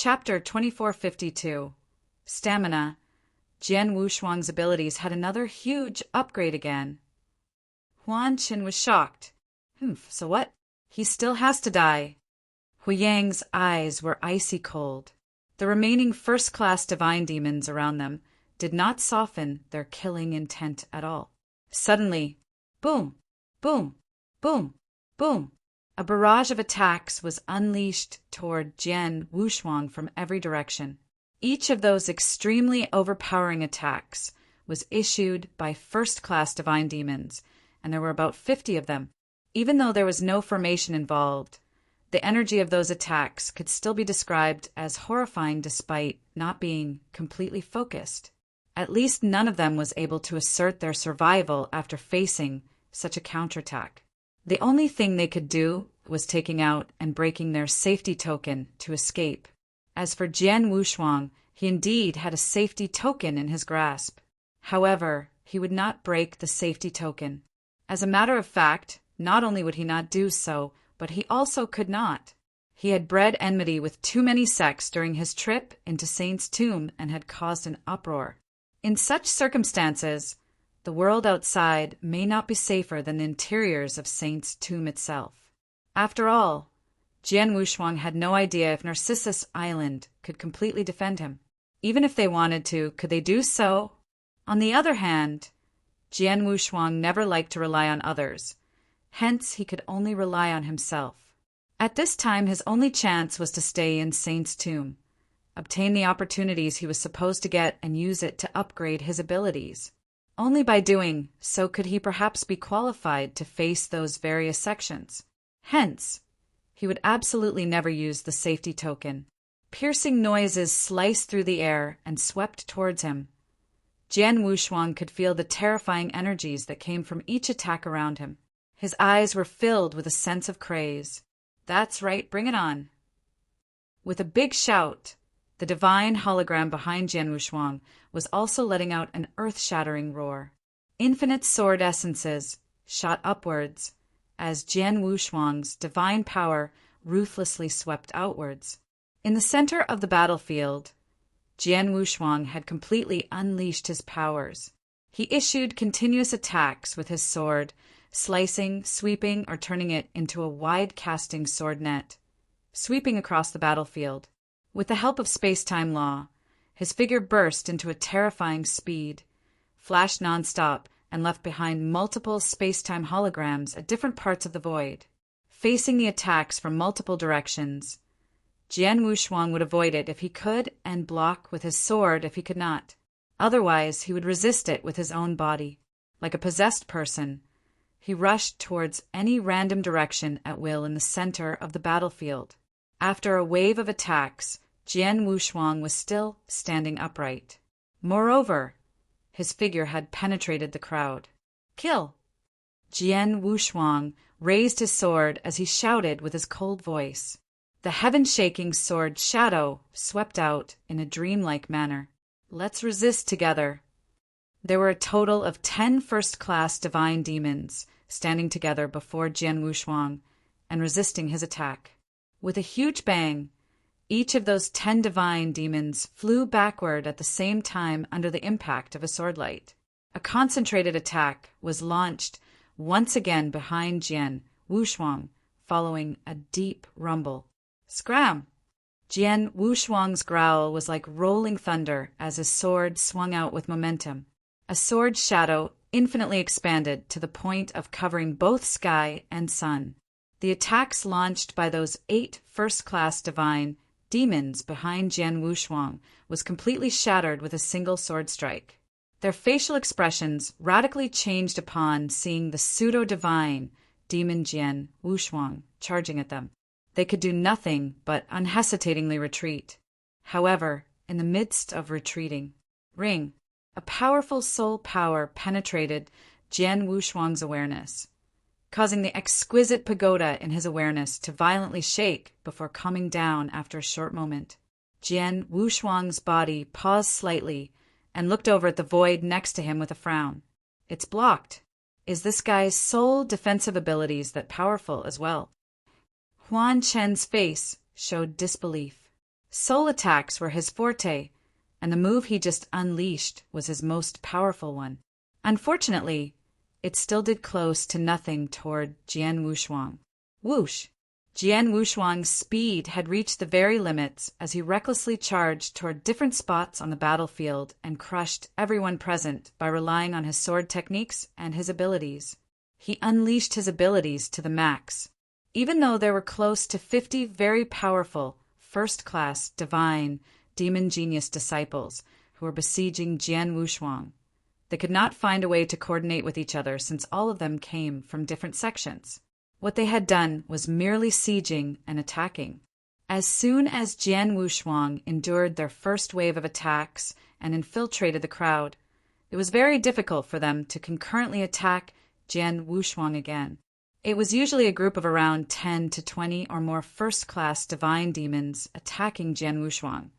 Chapter 2452. Stamina. Jian Wushuang's abilities had another huge upgrade again. Huan Qin was shocked. So what? He still has to die. Hu Yang's eyes were icy cold. The remaining first-class divine demons around them did not soften their killing intent at all. Suddenly, boom, boom, boom, boom, a barrage of attacks was unleashed toward Jian Wushuang from every direction. Each of those extremely overpowering attacks was issued by first-class divine demons, and there were about 50 of them. Even though there was no formation involved, the energy of those attacks could still be described as horrifying despite not being completely focused. At least none of them was able to assert their survival after facing such a counterattack. The only thing they could do was taking out and breaking their safety token to escape. As for Jian Wushuang, he indeed had a safety token in his grasp. However, he would not break the safety token. As a matter of fact, not only would he not do so, but he also could not. He had bred enmity with too many sects during his trip into Saint's tomb and had caused an uproar. In such circumstances, the world outside may not be safer than the interiors of Saint's tomb itself. After all, Jian Wushuang had no idea if Narcissus Island could completely defend him. Even if they wanted to, could they do so? On the other hand, Jian Wushuang never liked to rely on others. Hence, he could only rely on himself. At this time, his only chance was to stay in Saint's tomb, obtain the opportunities he was supposed to get, and use it to upgrade his abilities. Only by doing so could he perhaps be qualified to face those various sections. Hence, he would absolutely never use the safety token. Piercing noises sliced through the air and swept towards him. Jian Wushuang could feel the terrifying energies that came from each attack around him. His eyes were filled with a sense of craze. That's right, bring it on. With a big shout, the divine hologram behind Jian Wushuang was also letting out an earth-shattering roar. Infinite sword essences shot upwards as Jian Wushuang's divine power ruthlessly swept outwards. In the center of the battlefield, Jian Wushuang had completely unleashed his powers. He issued continuous attacks with his sword, slicing, sweeping, or turning it into a wide-casting sword net, sweeping across the battlefield. With the help of space-time law, his figure burst into a terrifying speed, flashed non-stop, and left behind multiple space-time holograms at different parts of the void. Facing the attacks from multiple directions, Jian Wushuang would avoid it if he could and block with his sword if he could not. Otherwise, he would resist it with his own body. Like a possessed person, he rushed towards any random direction at will in the center of the battlefield. After a wave of attacks, Jian Wushuang was still standing upright. Moreover, his figure had penetrated the crowd. Kill! Jian Wushuang raised his sword as he shouted with his cold voice. The heaven-shaking sword shadow swept out in a dreamlike manner. Let's resist together. There were a total of 10 first-class divine demons standing together before Jian Wushuang and resisting his attack. With a huge bang, each of those 10 divine demons flew backward at the same time under the impact of a swordlight. A concentrated attack was launched once again behind Jian Wushuang, following a deep rumble. Scram! Jian Wushuang's growl was like rolling thunder as his sword swung out with momentum. A sword shadow infinitely expanded to the point of covering both sky and sun. The attacks launched by those 8 first-class divine demons behind Jian Wushuang was completely shattered with a single sword strike. Their facial expressions radically changed upon seeing the pseudo-divine demon Jian Wushuang charging at them. They could do nothing but unhesitatingly retreat. However, in the midst of retreating, ring, a powerful soul power penetrated Jian Wushuang's awareness, causing the exquisite pagoda in his awareness to violently shake before calming down after a short moment. Jian Wushuang's body paused slightly and looked over at the void next to him with a frown. It's blocked. Is this guy's sole defensive abilities that powerful as well? Huan Chen's face showed disbelief. Soul attacks were his forte, and the move he just unleashed was his most powerful one. Unfortunately, it still did close to nothing toward Jian Wushuang. Whoosh! Jian Wushuang's speed had reached the very limits as he recklessly charged toward different spots on the battlefield and crushed everyone present by relying on his sword techniques and his abilities. He unleashed his abilities to the max. Even though there were close to 50 very powerful, first-class, divine, demon genius disciples who were besieging Jian Wushuang, they could not find a way to coordinate with each other since all of them came from different sections. What they had done was merely sieging and attacking. As soon as Jian Wushuang endured their first wave of attacks and infiltrated the crowd, it was very difficult for them to concurrently attack Jian Wushuang again. It was usually a group of around 10 to 20 or more first-class divine demons attacking Jian Wushuang,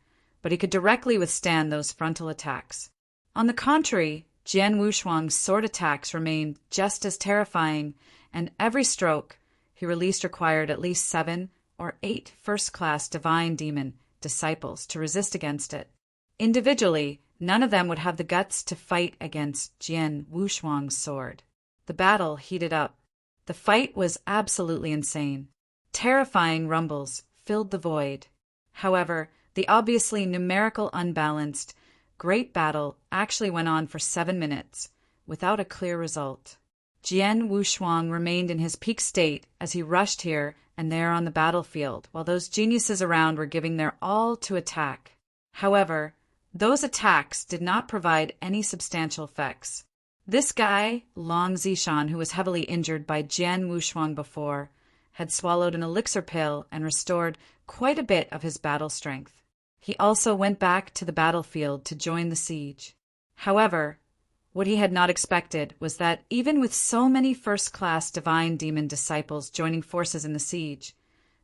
but he could directly withstand those frontal attacks. On the contrary, Jian Wushuang's sword attacks remained just as terrifying, and every stroke he released required at least 7 or 8 first-class divine demon disciples to resist against it. Individually, none of them would have the guts to fight against Jian Wushuang's sword. The battle heated up. The fight was absolutely insane. Terrifying rumbles filled the void. However, the obviously numerical unbalanced great battle actually went on for 7 minutes, without a clear result. Jian Wushuang remained in his peak state as he rushed here and there on the battlefield, while those geniuses around were giving their all to attack. However, those attacks did not provide any substantial effects. This guy, Long Zishan, who was heavily injured by Jian Wushuang before, had swallowed an elixir pill and restored quite a bit of his battle strength. He also went back to the battlefield to join the siege. However, what he had not expected was that even with so many first-class divine demon disciples joining forces in the siege,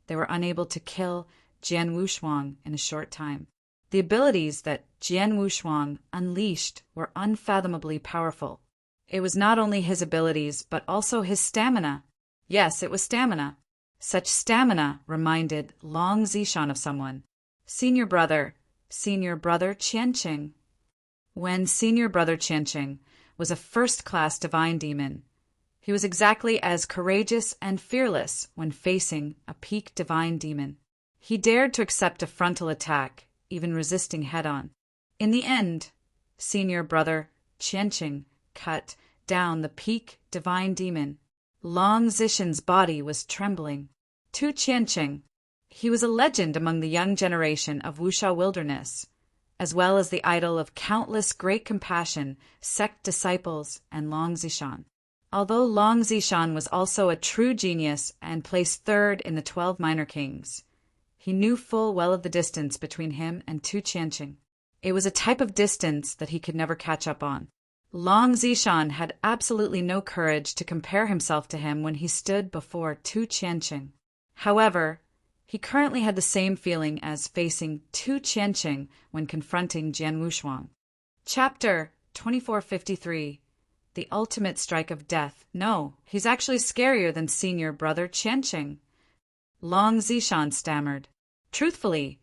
they were unable to kill Jian Wushuang in a short time. The abilities that Jian Wushuang unleashed were unfathomably powerful. It was not only his abilities, but also his stamina. Yes, it was stamina. Such stamina reminded Long Zishan of someone. Senior brother Qianqing. When senior brother Qianqing was a first-class divine demon, he was exactly as courageous and fearless when facing a peak divine demon. He dared to accept a frontal attack, even resisting head-on. In the end, senior brother Qianqing cut down the peak divine demon. Long Zishan's body was trembling. To Qianqing, he was a legend among the young generation of Wuxia Wilderness, as well as the idol of countless great compassion sect disciples and Long Zishan. Although Long Zishan was also a true genius and placed third in the 12 minor kings, he knew full well of the distance between him and Tu Qianqing. It was a type of distance that he could never catch up on. Long Zishan had absolutely no courage to compare himself to him when he stood before Tu Qianqing. However, he currently had the same feeling as facing Tu Qianqing when confronting Jian Wushuang. Chapter 2453. The Ultimate Strike of Death. No, he's actually scarier than senior brother Qianqing. Long Zishan stammered. Truthfully,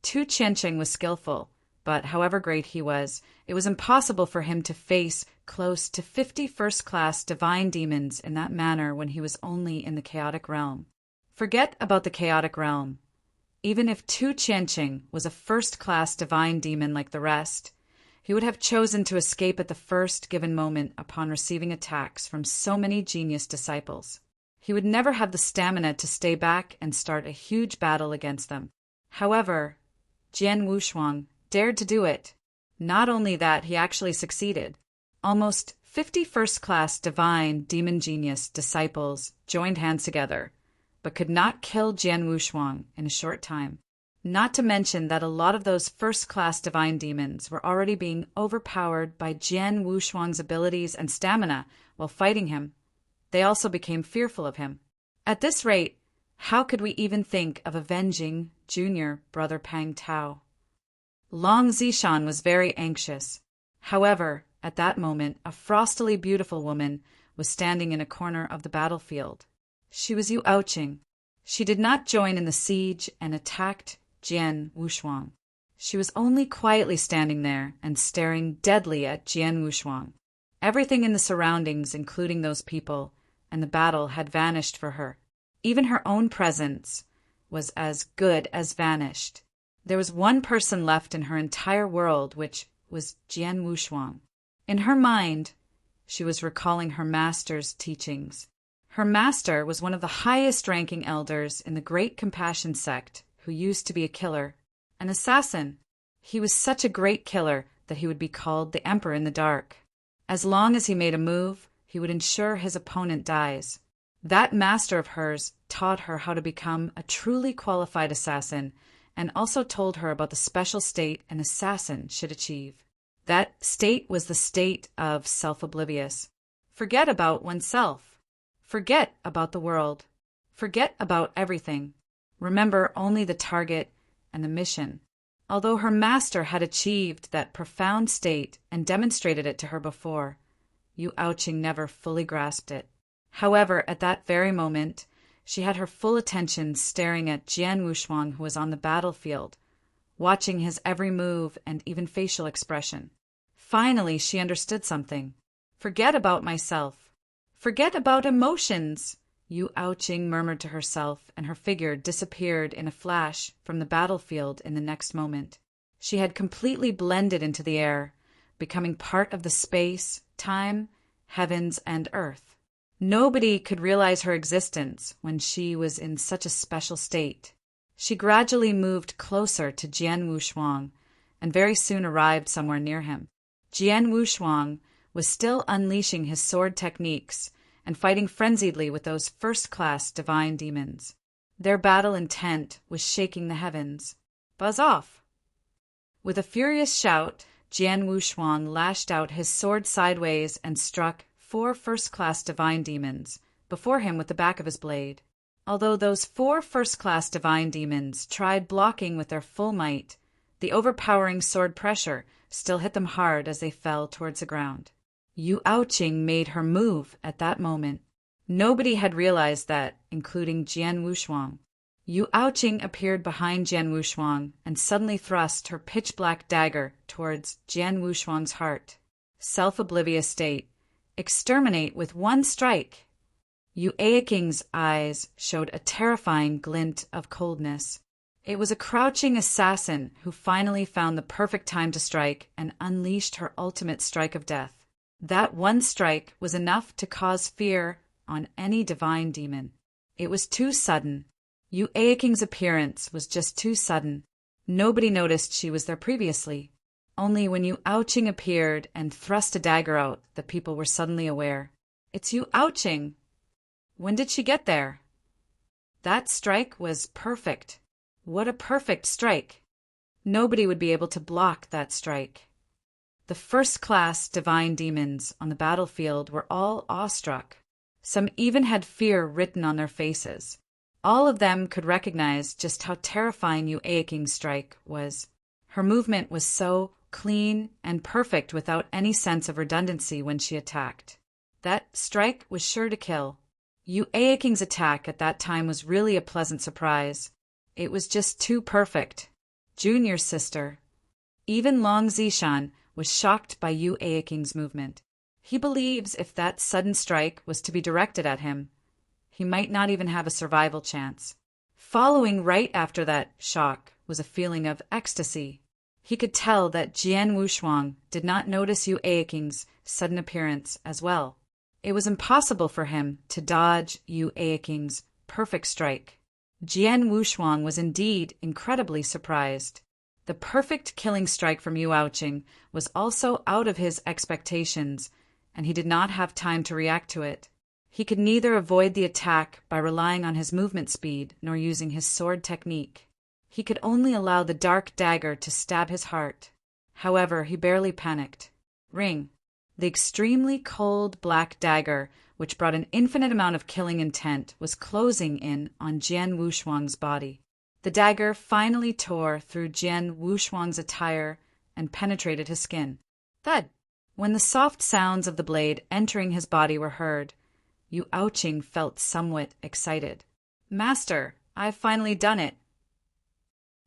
Tu Qianqing was skillful, but however great he was, it was impossible for him to face close to 50 first-class divine demons in that manner when he was only in the chaotic realm. Forget about the chaotic realm. Even if Tu Qianqing was a first-class divine demon like the rest, he would have chosen to escape at the first given moment upon receiving attacks from so many genius disciples. He would never have the stamina to stay back and start a huge battle against them. However, Jian Wushuang dared to do it. Not only that, he actually succeeded. Almost 50 first-class divine demon genius disciples joined hands together, but could not kill Jian Wushuang in a short time. Not to mention that a lot of those first-class divine demons were already being overpowered by Jian Wushuang's abilities and stamina while fighting him. They also became fearful of him. At this rate, how could we even think of avenging junior brother Pang Tao? Long Zishan was very anxious. However, at that moment, a frostily beautiful woman was standing in a corner of the battlefield. She was Yu Aoqing. She did not join in the siege and attacked Jian Wushuang. She was only quietly standing there and staring deadly at Jian Wushuang. Everything in the surroundings, including those people, and the battle had vanished for her. Even her own presence was as good as vanished. There was one person left in her entire world, which was Jian Wushuang. In her mind, she was recalling her master's teachings. Her master was one of the highest-ranking elders in the Great Compassion sect who used to be a killer, an assassin. He was such a great killer that he would be called the Emperor in the Dark. As long as he made a move, he would ensure his opponent dies. That master of hers taught her how to become a truly qualified assassin and also told her about the special state an assassin should achieve. That state was the state of self-oblivious. Forget about oneself. Forget about the world. Forget about everything. Remember only the target and the mission. Although her master had achieved that profound state and demonstrated it to her before, Yu Aoqing never fully grasped it. However, at that very moment, she had her full attention staring at Jian Wushuang, who was on the battlefield, watching his every move and even facial expression. Finally, she understood something. Forget about myself. Forget about emotions, Yu Aoqing murmured to herself, and her figure disappeared in a flash from the battlefield in the next moment. She had completely blended into the air, becoming part of the space, time, heavens, and earth. Nobody could realize her existence when she was in such a special state. She gradually moved closer to Jian Wushuang and very soon arrived somewhere near him. Jian Wushuang was still unleashing his sword techniques and fighting frenziedly with those first-class divine demons. Their battle intent was shaking the heavens. Buzz off! With a furious shout, Jian Wushuang lashed out his sword sideways and struck 4 first-class divine demons before him with the back of his blade. Although those 4 first-class divine demons tried blocking with their full might, the overpowering sword pressure still hit them hard as they fell towards the ground. Yu Aoqing made her move at that moment. Nobody had realized that, including Jian Wushuang. Yu Aoqing appeared behind Jian Wushuang and suddenly thrust her pitch-black dagger towards Jian Wushuang's heart. Self-oblivious state. Exterminate with one strike. Yu Aoqing's eyes showed a terrifying glint of coldness. It was a crouching assassin who finally found the perfect time to strike and unleashed her ultimate strike of death. That one strike was enough to cause fear on any divine demon. It was too sudden. Yu Aoqing's appearance was just too sudden. Nobody noticed she was there previously. Only when Yu Aoqing appeared and thrust a dagger out that people were suddenly aware. It's Yu Aoqing. When did she get there? That strike was perfect. What a perfect strike. Nobody would be able to block that strike. The first-class divine demons on the battlefield were all awestruck. Some even had fear written on their faces. All of them could recognize just how terrifying Yu Aoqing's strike was. Her movement was so clean and perfect without any sense of redundancy when she attacked. That strike was sure to kill. Yu Aoqing's attack at that time was really a pleasant surprise. It was just too perfect. Junior's sister. Even Long Zishan was shocked by Yu Aoqing's movement. He believes if that sudden strike was to be directed at him, he might not even have a survival chance. Following right after that shock was a feeling of ecstasy. He could tell that Jian Wushuang did not notice Yu Aoqing's sudden appearance as well. It was impossible for him to dodge Yu Aoqing's perfect strike. Jian Wushuang was indeed incredibly surprised. The perfect killing strike from Yu Aoqing was also out of his expectations, and he did not have time to react to it. He could neither avoid the attack by relying on his movement speed nor using his sword technique. He could only allow the dark dagger to stab his heart. However, he barely panicked. Ring. The extremely cold black dagger, which brought an infinite amount of killing intent, was closing in on Jian Wushuang's body. The dagger finally tore through Jian Wushuang's attire and penetrated his skin. Thud! When the soft sounds of the blade entering his body were heard, Yu Aoqing felt somewhat excited. Master, I've finally done it.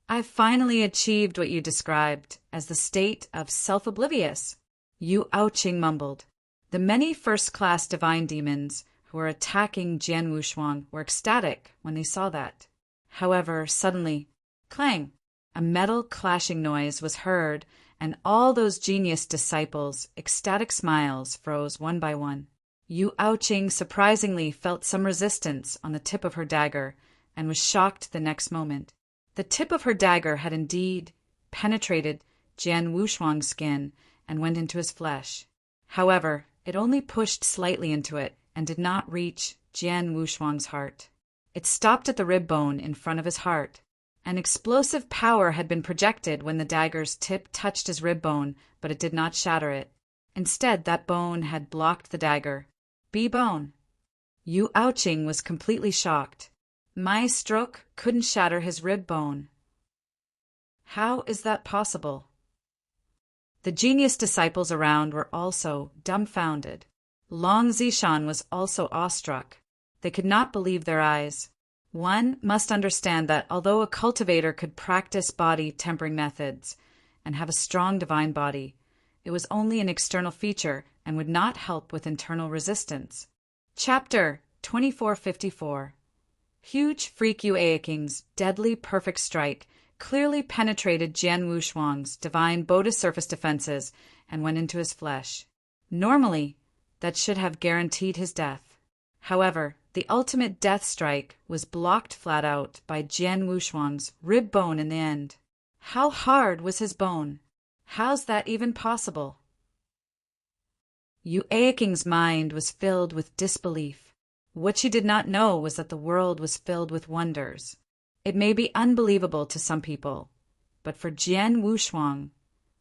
I've finally achieved what you described as the state of self-oblivious, Yu Aoqing mumbled. The many first-class divine demons who were attacking Jian Wushuang were ecstatic when they saw that. However, suddenly, clang, a metal clashing noise was heard, and all those genius disciples' ecstatic smiles froze one by one. Yu Aoqing surprisingly felt some resistance on the tip of her dagger and was shocked the next moment. The tip of her dagger had indeed penetrated Jian Wushuang's skin and went into his flesh. However, it only pushed slightly into it and did not reach Jian Wushuang's heart. It stopped at the rib bone in front of his heart. An explosive power had been projected when the dagger's tip touched his rib bone, but it did not shatter it. Instead, that bone had blocked the dagger. B-bone. Yu Aoqing was completely shocked. My stroke couldn't shatter his rib bone. How is that possible? The genius disciples around were also dumbfounded. Long Zishan was also awestruck. They could not believe their eyes. One must understand that although a cultivator could practice body tempering methods and have a strong divine body, it was only an external feature and would not help with internal resistance. Chapter 2454. Huge Freak Yu Aoking's deadly perfect strike clearly penetrated Jian Wushuang's divine Bodhi surface defenses and went into his flesh. Normally, that should have guaranteed his death. However, the ultimate death strike was blocked flat out by Jian Wushuang's rib bone in the end. How hard was his bone? How's that even possible? Yu Aoking's mind was filled with disbelief. What she did not know was that the world was filled with wonders. It may be unbelievable to some people, but for Jian Wushuang,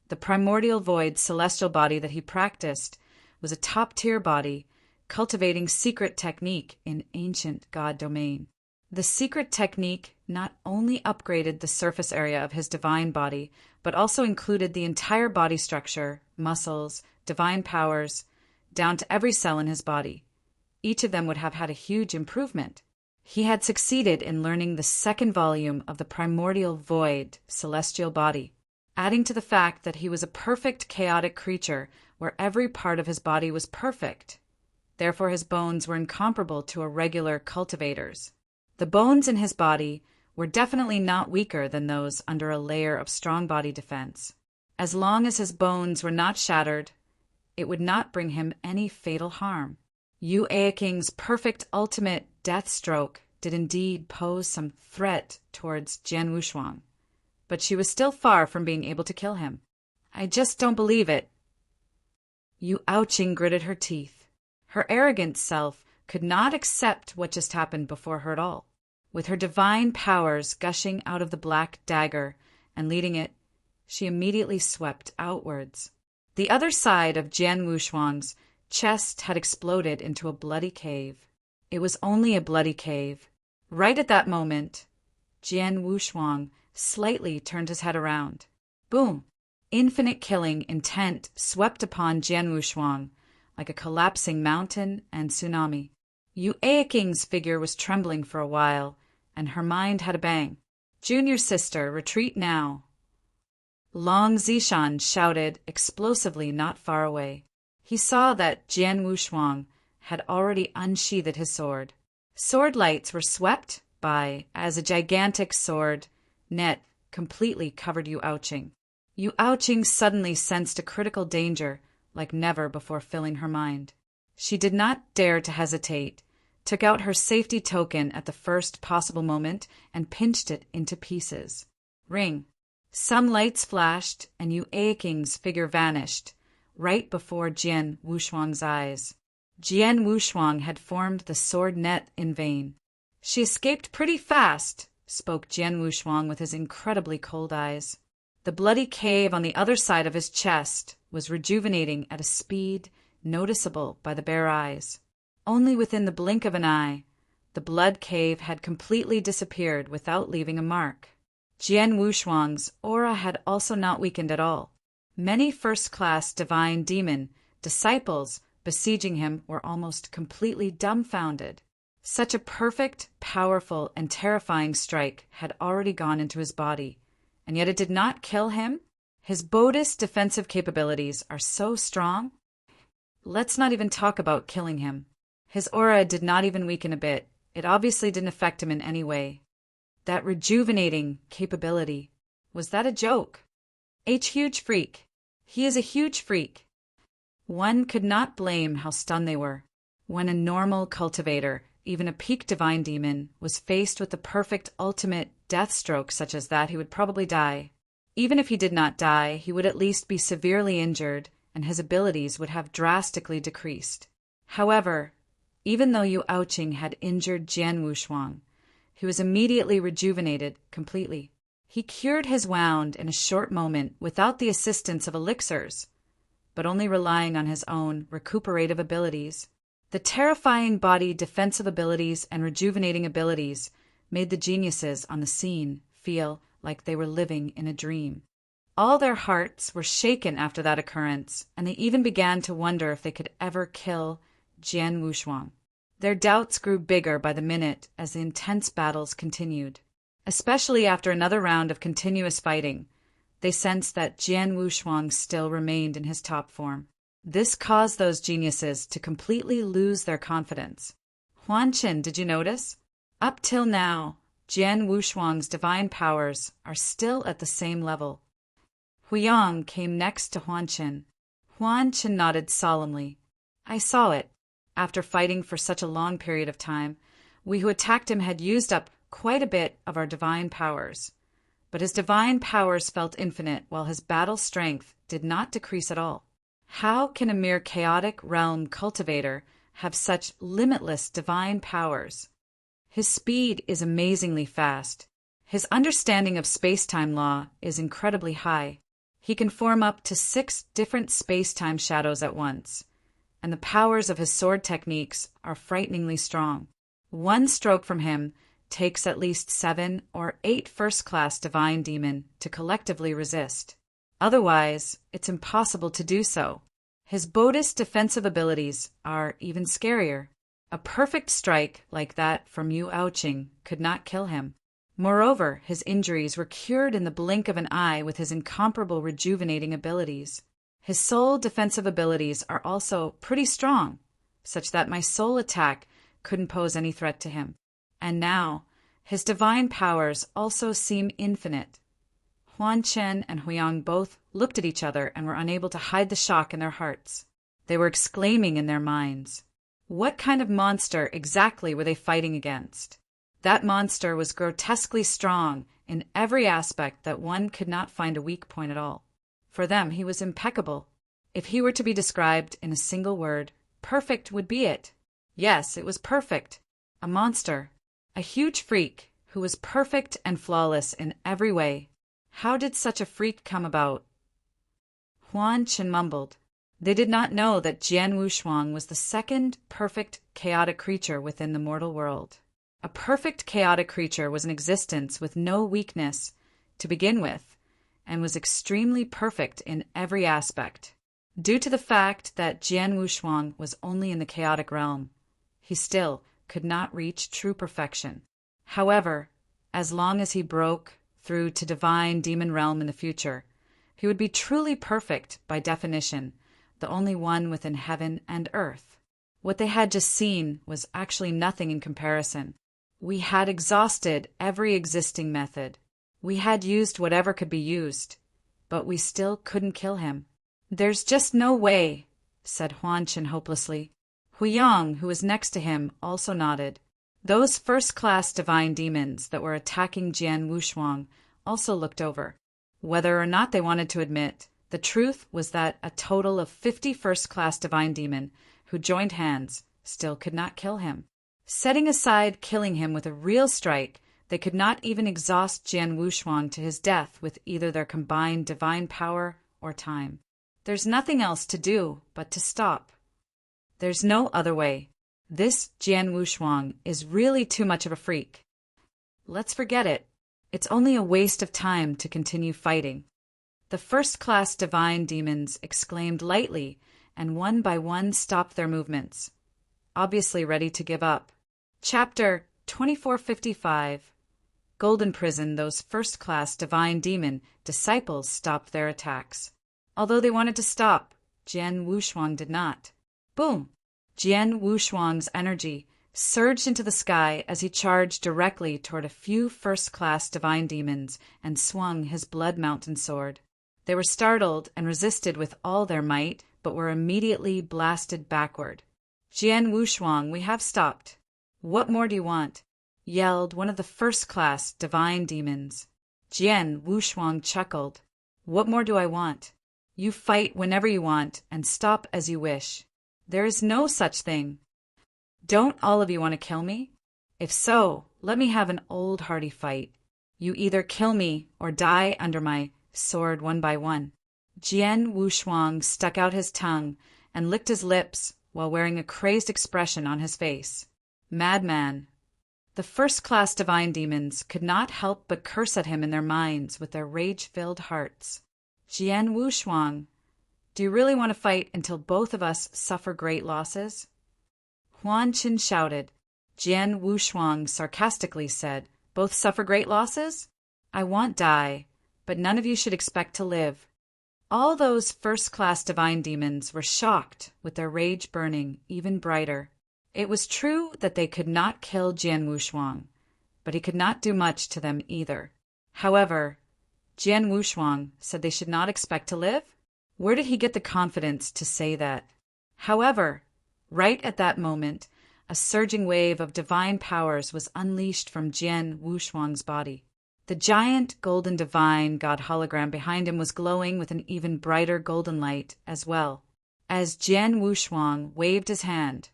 the primordial void celestial body that he practiced was a top-tier body, cultivating secret technique in ancient god domain. The secret technique not only upgraded the surface area of his divine body, but also included the entire body structure, muscles, divine powers, down to every cell in his body. Each of them would have had a huge improvement. He had succeeded in learning the second volume of the primordial void celestial body, adding to the fact that he was a perfect chaotic creature where every part of his body was perfect. Therefore his bones were incomparable to a regular cultivator's. The bones in his body were definitely not weaker than those under a layer of strong body defense. As long as his bones were not shattered, it would not bring him any fatal harm. Yu Aoking's perfect ultimate death stroke did indeed pose some threat towards Jian Wushuang, but she was still far from being able to kill him. I just don't believe it. Yu Aoqing gritted her teeth. Her arrogant self could not accept what just happened before her at all. With her divine powers gushing out of the black dagger and leading it, she immediately swept outwards. The other side of Jian Wushuang's chest had exploded into a bloody cave. It was only a bloody cave. Right at that moment, Jian Wushuang slightly turned his head around. Boom! Infinite killing intent swept upon Jian Wushuang like a collapsing mountain and tsunami. Yu Aoking's figure was trembling for a while, and her mind had a bang. Junior sister, retreat now. Long Zishan shouted explosively not far away. He saw that Jian Wushuang had already unsheathed his sword. Sword lights were swept by as a gigantic sword net completely covered Yu Aoqing. Yu Aoqing suddenly sensed a critical danger like never before filling her mind. She did not dare to hesitate, took out her safety token at the first possible moment and pinched it into pieces. Ring. Some lights flashed and Yu Aoking's figure vanished, right before Jian Wushuang's eyes. Jian Wushuang had formed the sword net in vain. She escaped pretty fast, spoke Jian Wushuang with his incredibly cold eyes. The bloody cave on the other side of his chest was rejuvenating at a speed noticeable by the bare eyes. Only within the blink of an eye, the blood cave had completely disappeared without leaving a mark. Jian Wushuang's aura had also not weakened at all. Many first-class divine demon disciples besieging him were almost completely dumbfounded. Such a perfect, powerful, and terrifying strike had already gone into his body, and yet it did not kill him? His Buddhist defensive capabilities are so strong. Let's not even talk about killing him. His aura did not even weaken a bit. It obviously didn't affect him in any way. That rejuvenating capability. Was that a joke? Huge freak. He is a huge freak. One could not blame how stunned they were. When a normal cultivator, even a peak divine demon, was faced with the perfect ultimate death stroke such as that, he would probably die. Even if he did not die, he would at least be severely injured, and his abilities would have drastically decreased. However, even though Yu Aoqing had injured Jian Wushuang, he was immediately rejuvenated completely. He cured his wound in a short moment without the assistance of elixirs, but only relying on his own recuperative abilities. The terrifying body defensive abilities and rejuvenating abilities made the geniuses on the scene feel like they were living in a dream. All their hearts were shaken after that occurrence, and they even began to wonder if they could ever kill Jian Wushuang. Their doubts grew bigger by the minute as the intense battles continued. Especially after another round of continuous fighting, they sensed that Jian Wushuang still remained in his top form. This caused those geniuses to completely lose their confidence. Huan Qin, did you notice? Up till now, Jian Wushuang's divine powers are still at the same level. Huyang came next to Huan Qin. Huan Qin nodded solemnly. I saw it. After fighting for such a long period of time, we who attacked him had used up quite a bit of our divine powers. But his divine powers felt infinite, while his battle strength did not decrease at all. How can a mere chaotic realm cultivator have such limitless divine powers? His speed is amazingly fast. His understanding of space-time law is incredibly high. He can form up to 6 different space-time shadows at once, and the powers of his sword techniques are frighteningly strong. One stroke from him takes at least 7 or 8 first-class divine demon to collectively resist. Otherwise, it's impossible to do so. His Buddhist defensive abilities are even scarier. A perfect strike like that from Yu Aoqing could not kill him. Moreover, his injuries were cured in the blink of an eye with his incomparable rejuvenating abilities. His soul defensive abilities are also pretty strong, such that my soul attack couldn't pose any threat to him. And now, his divine powers also seem infinite. Huan Qin and Huyang both looked at each other and were unable to hide the shock in their hearts. They were exclaiming in their minds. What kind of monster exactly were they fighting against? That monster was grotesquely strong in every aspect that one could not find a weak point at all. For them, he was impeccable. If he were to be described in a single word, perfect would be it. Yes, it was perfect. A monster. A huge freak who was perfect and flawless in every way. How did such a freak come about? Huan Qin mumbled. They did not know that Jian Wushuang was the second perfect chaotic creature within the mortal world. A perfect chaotic creature was in existence with no weakness to begin with, and was extremely perfect in every aspect. Due to the fact that Jian Wushuang was only in the chaotic realm, he still could not reach true perfection. However, as long as he broke through to divine demon realm in the future, he would be truly perfect by definition, the only one within heaven and earth. What they had just seen was actually nothing in comparison. We had exhausted every existing method. We had used whatever could be used, but we still couldn't kill him. There's just no way, said Huan Qin hopelessly. Huyang, who was next to him, also nodded. Those first-class divine demons that were attacking Jian Wushuang also looked over. Whether or not they wanted to admit, the truth was that a total of 50 first-class divine demon who joined hands still could not kill him. Setting aside killing him with a real strike, they could not even exhaust Jian Wushuang to his death with either their combined divine power or time. There's nothing else to do but to stop. There's no other way. This Jian Wushuang is really too much of a freak. Let's forget it. It's only a waste of time to continue fighting. The first-class divine demons exclaimed lightly, and one by one stopped their movements, obviously ready to give up. Chapter 2455. golden prison, those first-class divine demon disciples stopped their attacks. Although they wanted to stop, Jian Wushuang did not. Boom! Jian Wushuang's energy surged into the sky as he charged directly toward a few first-class divine demons and swung his blood mountain sword. They were startled and resisted with all their might, but were immediately blasted backward. Jian Wushuang, we have stopped. What more do you want? Yelled one of the first-class divine demons. Jian Wushuang chuckled. What more do I want? You fight whenever you want and stop as you wish. There is no such thing. Don't all of you want to kill me? If so, let me have an old hearty fight. You either kill me or die under my sword one by one. Jian Wushuang stuck out his tongue and licked his lips while wearing a crazed expression on his face. Madman. The first-class divine demons could not help but curse at him in their minds with their rage-filled hearts. Jian Wushuang, do you really want to fight until both of us suffer great losses? Huan Qin shouted. Jian Wushuang sarcastically said, both suffer great losses? I want die, but none of you should expect to live. All those first-class divine demons were shocked, with their rage burning even brighter. It was true that they could not kill Jian Wushuang, but he could not do much to them either. However, Jian Wushuang said they should not expect to live? Where did he get the confidence to say that? However, right at that moment, a surging wave of divine powers was unleashed from Jian Wushuang's body. The giant golden divine god hologram behind him was glowing with an even brighter golden light as well. As Jian Wushuang waved his hand,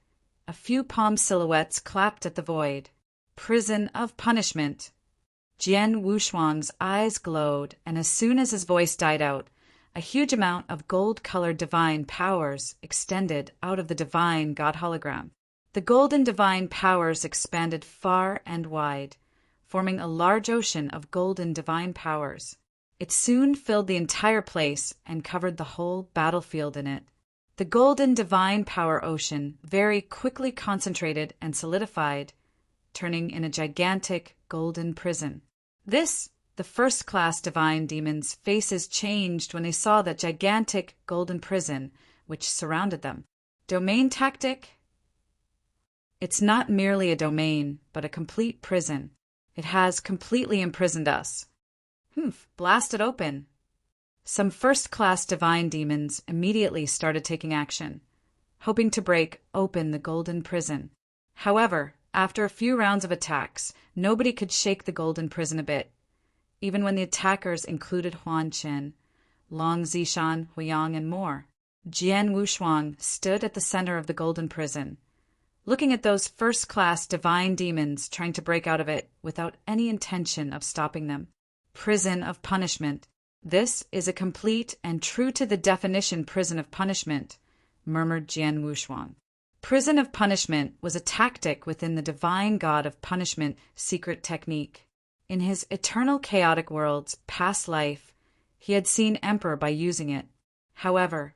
a few palm silhouettes clapped at the void. Prison of punishment. Jian Wushuang's eyes glowed, and as soon as his voice died out, a huge amount of gold-colored divine powers extended out of the divine god hologram. The golden divine powers expanded far and wide, forming a large ocean of golden divine powers. It soon filled the entire place and covered the whole battlefield in it. The golden divine power ocean very quickly concentrated and solidified, turning in a gigantic golden prison. The first-class divine demons' faces changed when they saw that gigantic golden prison which surrounded them. Domain tactic? It's not merely a domain, but a complete prison. It has completely imprisoned us. Blast it open. Some first-class divine demons immediately started taking action, hoping to break open the golden prison. However, after a few rounds of attacks, nobody could shake the golden prison a bit, even when the attackers included Huan Qin, Long Zishan, Huiyang, and more. Jian Wushuang stood at the center of the golden prison, looking at those first-class divine demons trying to break out of it without any intention of stopping them. Prison of punishment. This is a complete and true-to-the-definition prison of punishment, murmured Jian Wushuang. Prison of punishment was a tactic within the divine god of punishment secret technique. In his eternal chaotic world's past life, he had seen Emperor by using it. However,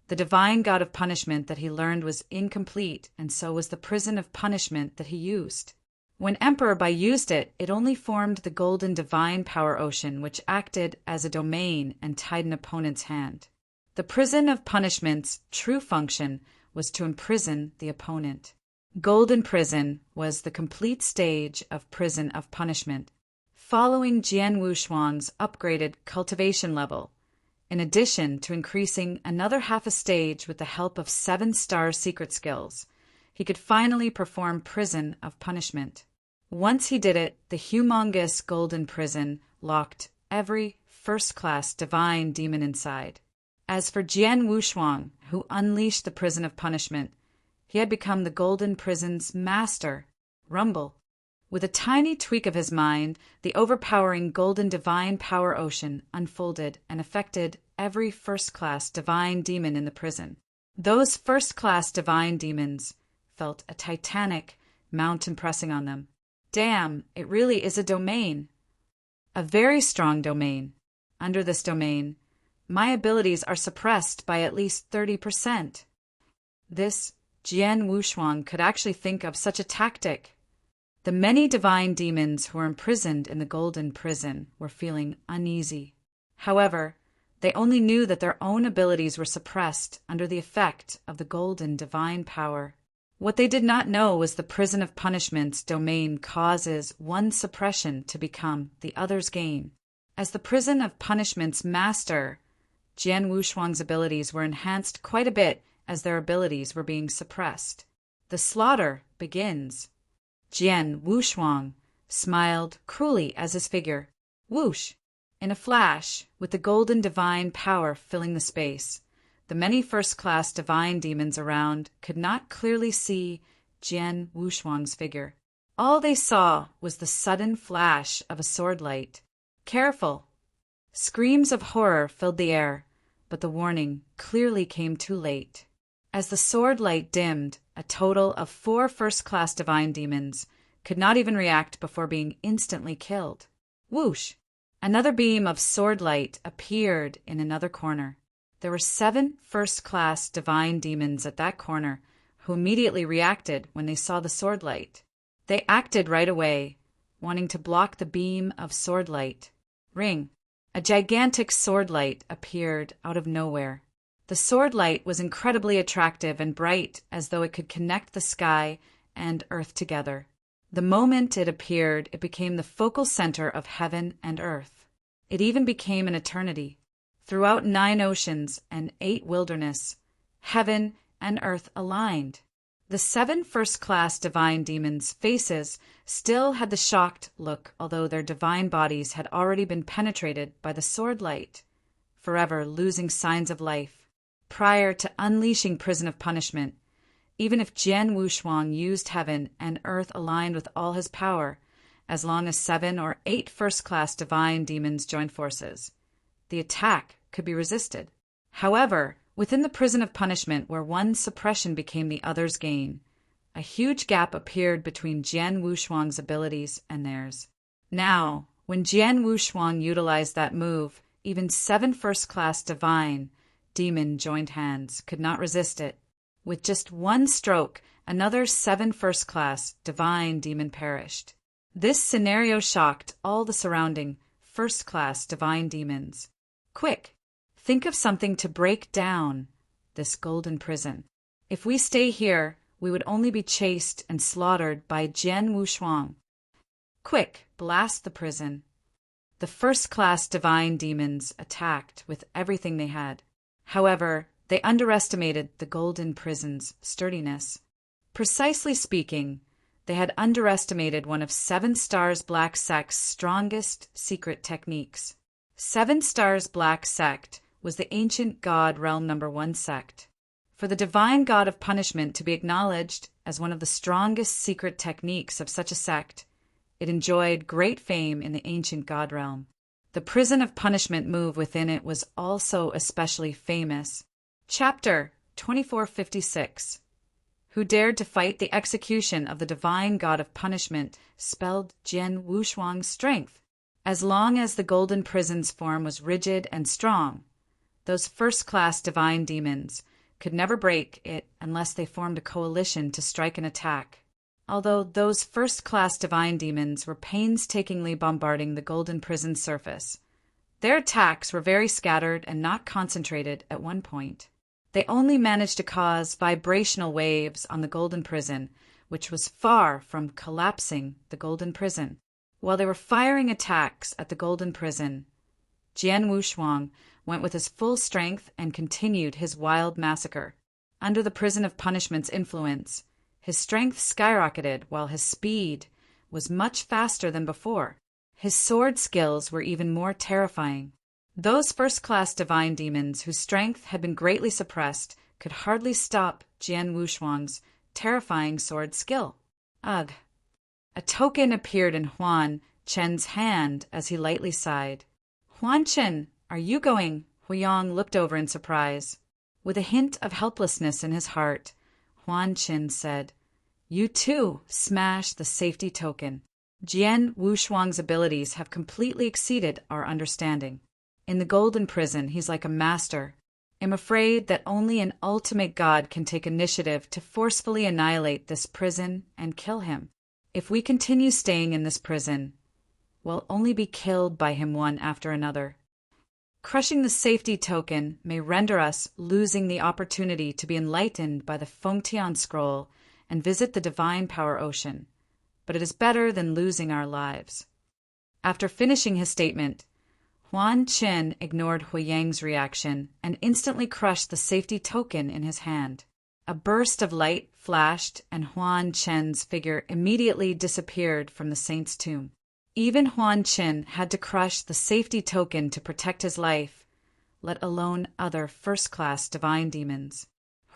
the divine god of punishment that he learned was incomplete, and so was the prison of punishment that he used. When Emperor Bai used it, it only formed the golden divine power ocean, which acted as a domain and tied an opponent's hand. The prison of punishment's true function was to imprison the opponent. Golden prison was the complete stage of prison of punishment. Following Jian Wushuang's upgraded cultivation level, in addition to increasing another half a stage with the help of 7-star secret skills, he could finally perform prison of punishment. Once he did it, the humongous golden prison locked every first-class divine demon inside. As for Jian Wushuang, who unleashed the prison of punishment, he had become the golden prison's master, Rumble. With a tiny tweak of his mind, the overpowering golden divine power ocean unfolded and affected every first-class divine demon in the prison. Those first-class divine demons felt a titanic mountain pressing on them. Damn, it really is a domain. A very strong domain. Under this domain, my abilities are suppressed by at least 30%. This Jian Wushuang could actually think of such a tactic. The many divine demons who were imprisoned in the golden prison were feeling uneasy. However, they only knew that their own abilities were suppressed under the effect of the golden divine power. What they did not know was the prison of punishment's domain causes one suppression to become the other's gain. As the prison of punishment's master, Jian Wushuang's abilities were enhanced quite a bit as their abilities were being suppressed. The slaughter begins. Jian Wushuang smiled cruelly as his figure, whoosh, in a flash, with the golden divine power filling the space. The many first-class divine demons around could not clearly see Jian Wushuang's figure. All they saw was the sudden flash of a sword light. Careful! Screams of horror filled the air, but the warning clearly came too late. As the sword light dimmed, a total of 4 first-class divine demons could not even react before being instantly killed. Whoosh! Another beam of sword light appeared in another corner. There were 7 first-class divine demons at that corner who immediately reacted when they saw the sword light. They acted right away, wanting to block the beam of sword light. Ring! A gigantic sword light appeared out of nowhere. The sword light was incredibly attractive and bright, as though it could connect the sky and earth together. The moment it appeared, it became the focal center of heaven and earth. It even became an eternity. Throughout 9 oceans and 8 wilderness, heaven and earth aligned. The 7 first-class divine demons' faces still had the shocked look, although their divine bodies had already been penetrated by the sword light, forever losing signs of life. Prior to unleashing prison of punishment, even if Jian Wushuang used heaven and earth aligned with all his power, as long as 7 or 8 first-class divine demons joined forces, the attack could be resisted. However, within the prison of punishment, where one suppression became the other's gain, a huge gap appeared between Jian Wushuang's abilities and theirs. Now, when Jian Wushuang utilized that move, even 7 first-class divine demon joined hands could not resist it. With just one stroke, another 7 first-class divine demon perished. This scenario shocked all the surrounding first-class divine demons. Quick! Think of something to break down this golden prison. If we stay here, we would only be chased and slaughtered by Jian Wushuang. Quick, blast the prison. The first-class divine demons attacked with everything they had. However, they underestimated the golden prison's sturdiness. Precisely speaking, they had underestimated one of 7 Stars Black Sect's strongest secret techniques. 7 Stars Black Sect was the ancient god realm number 1 sect. For the divine god of punishment to be acknowledged as one of the strongest secret techniques of such a sect, it enjoyed great fame in the ancient god realm. The prison of punishment move within it was also especially famous. Chapter 2456. Who dared to fight the execution of the divine god of punishment spelled Jian Wushuang's strength. As long as the golden prison's form was rigid and strong, those first-class divine demons could never break it unless they formed a coalition to strike an attack. Although those first-class divine demons were painstakingly bombarding the golden prison surface, their attacks were very scattered and not concentrated at one point. They only managed to cause vibrational waves on the golden prison, which was far from collapsing the golden prison. While they were firing attacks at the golden prison, Jian Wushuang went with his full strength and continued his wild massacre. Under the prison of punishment's influence, his strength skyrocketed while his speed was much faster than before. His sword skills were even more terrifying. Those first-class divine demons whose strength had been greatly suppressed could hardly stop Jian Wushuang's terrifying sword skill. Ugh! A token appeared in Huan Chen's hand as he lightly sighed. Huan Chen, are you going? Huiyang looked over in surprise. With a hint of helplessness in his heart, Huan Chen said, "You too smashed the safety token. Jian Wushuang's abilities have completely exceeded our understanding. In the golden prison, he's like a master. I'm afraid that only an ultimate god can take initiative to forcefully annihilate this prison and kill him." If we continue staying in this prison, we'll only be killed by him one after another. Crushing the safety token may render us losing the opportunity to be enlightened by the Fengtian scroll and visit the divine power ocean, but it is better than losing our lives. After finishing his statement, Huan Qin ignored Huiyang's reaction and instantly crushed the safety token in his hand. A burst of light flashed, and Huan Qin's figure immediately disappeared from the saint's tomb. Even Huan Qin had to crush the safety token to protect his life, let alone other first-class divine demons.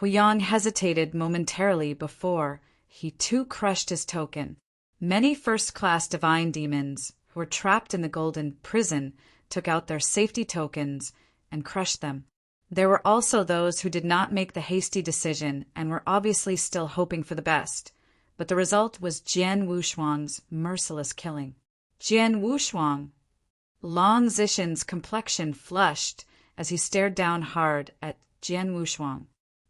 Huiyang hesitated momentarily before he too crushed his token. Many first-class divine demons who were trapped in the golden prison took out their safety tokens and crushed them. There were also those who did not make the hasty decision and were obviously still hoping for the best, but the result was Jian Wushuang's merciless killing. Jian Wushuang. Long Zishan's complexion flushed as he stared down hard at Jian Wushuang.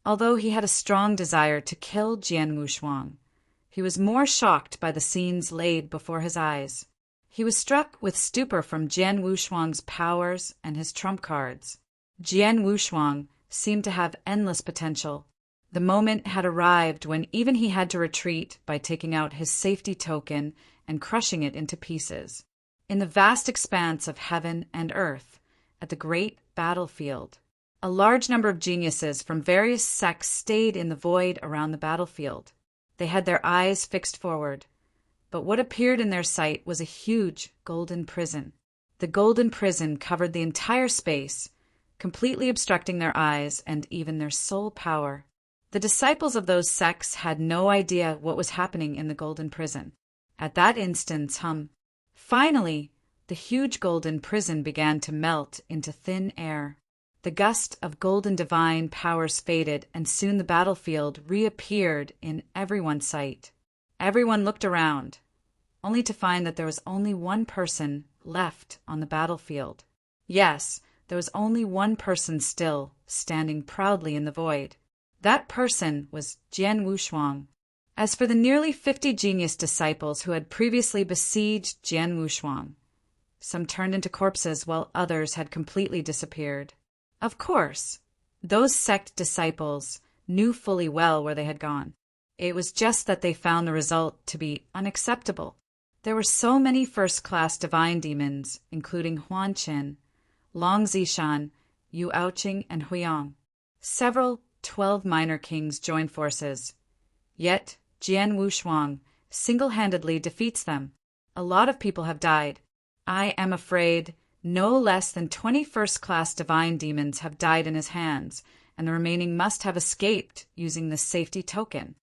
Although he had a strong desire to kill Jian Wushuang, he was more shocked by the scenes laid before his eyes. He was struck with stupor from Jian Wushuang's powers and his trump cards. Jian Wushuang seemed to have endless potential. The moment had arrived when even he had to retreat by taking out his safety token and crushing it into pieces. In the vast expanse of heaven and earth, at the great battlefield, a large number of geniuses from various sects stayed in the void around the battlefield. They had their eyes fixed forward, but what appeared in their sight was a huge golden prison. The golden prison covered the entire space, completely obstructing their eyes and even their soul power. The disciples of those sects had no idea what was happening in the golden prison. At that instant, finally, the huge golden prison began to melt into thin air. The gust of golden divine powers faded, and soon the battlefield reappeared in everyone's sight. Everyone looked around, only to find that there was only one person left on the battlefield. Yes, there was only one person still, standing proudly in the void. That person was Jian Wushuang. As for the nearly 50 genius disciples who had previously besieged Jian Wushuang, some turned into corpses while others had completely disappeared. Of course, those sect disciples knew fully well where they had gone. It was just that they found the result to be unacceptable. There were so many first-class divine demons, including Huan Qin, Long Zishan, Yu Aoqing, and Huiyang. Several 12 minor kings joined forces. Yet, Jian Wushuang single-handedly defeats them. A lot of people have died. I am afraid no less than 20 first-class divine demons have died in his hands, and the remaining must have escaped using the safety token.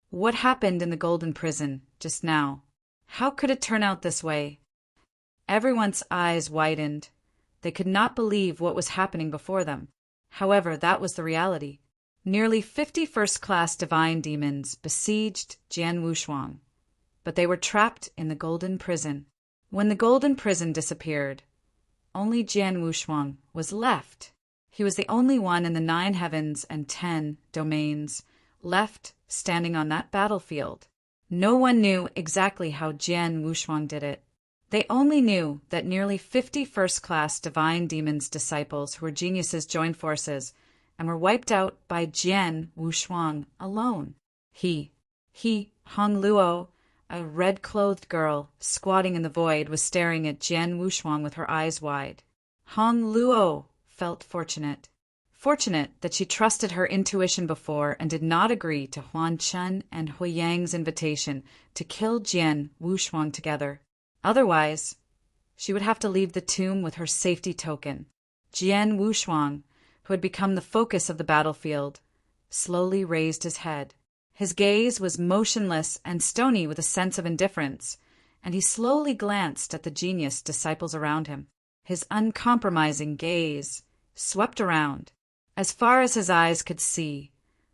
What happened in the golden prison just now? How could it turn out this way? Everyone's eyes widened. They could not believe what was happening before them. However, that was the reality. Nearly 50 first-class divine demons besieged Jian Wushuang, but they were trapped in the golden prison. When the golden prison disappeared, only Jian Wushuang was left. He was the only one in the 9 heavens and 10 domains left standing on that battlefield. No one knew exactly how Jian Wushuang did it. They only knew that nearly 50 first-class divine demons' disciples who were geniuses joined forces and were wiped out by Jian Wushuang alone. Hong Luo, a red-clothed girl squatting in the void, was staring at Jian Wushuang with her eyes wide. Hong Luo felt fortunate. Fortunate that she trusted her intuition before and did not agree to Huan Qin and Huiyang's invitation to kill Jian Wushuang together. Otherwise, she would have to leave the tomb with her safety token. Jian Wushuang, who had become the focus of the battlefield, slowly raised his head. His gaze was motionless and stony with a sense of indifference, and he slowly glanced at the genius disciples around him. His uncompromising gaze swept around. As far as his eyes could see,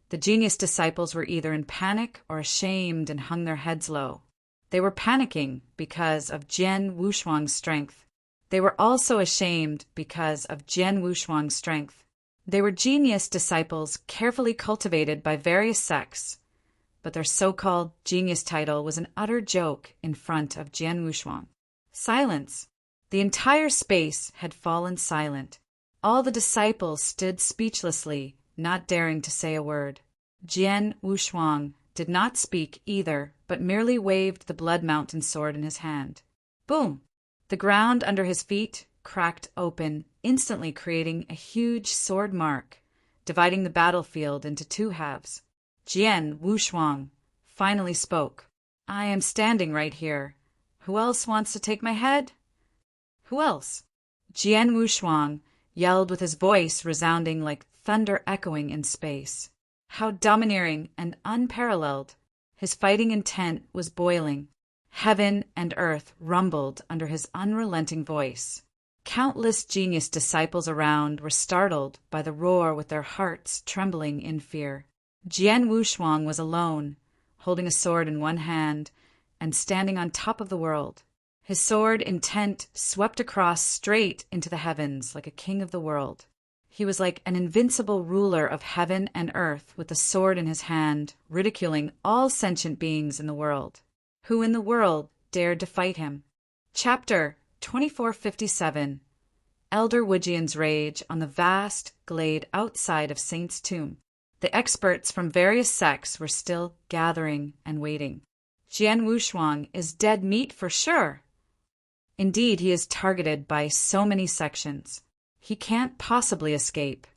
the genius disciples were either in panic or ashamed and hung their heads low. They were panicking because of Jian Wushuang's strength. They were also ashamed because of Jian Wushuang's strength. They were genius disciples carefully cultivated by various sects, but their so-called genius title was an utter joke in front of Jian Wushuang. Silence. The entire space had fallen silent. All the disciples stood speechlessly, not daring to say a word. Jian Wushuang did not speak either, but merely waved the Blood Mountain sword in his hand. Boom! The ground under his feet cracked open, instantly creating a huge sword mark, dividing the battlefield into two halves. Jian Wushuang finally spoke. I am standing right here. Who else wants to take my head? Who else? Jian Wushuang yelled with his voice resounding like thunder echoing in space. How domineering and unparalleled. His fighting intent was boiling. Heaven and earth rumbled under his unrelenting voice. Countless genius disciples around were startled by the roar with their hearts trembling in fear. Jian Wushuang was alone, holding a sword in one hand and standing on top of the world. His sword intent swept across straight into the heavens like a king of the world. He was like an invincible ruler of heaven and earth with a sword in his hand, ridiculing all sentient beings in the world. Who in the world dared to fight him? Chapter 2457. Elder Wujian's Rage on the vast glade outside of Saint's Tomb. The experts from various sects were still gathering and waiting. Jian Wushuang is dead meat for sure. Indeed, he is targeted by so many sections. He can't possibly escape.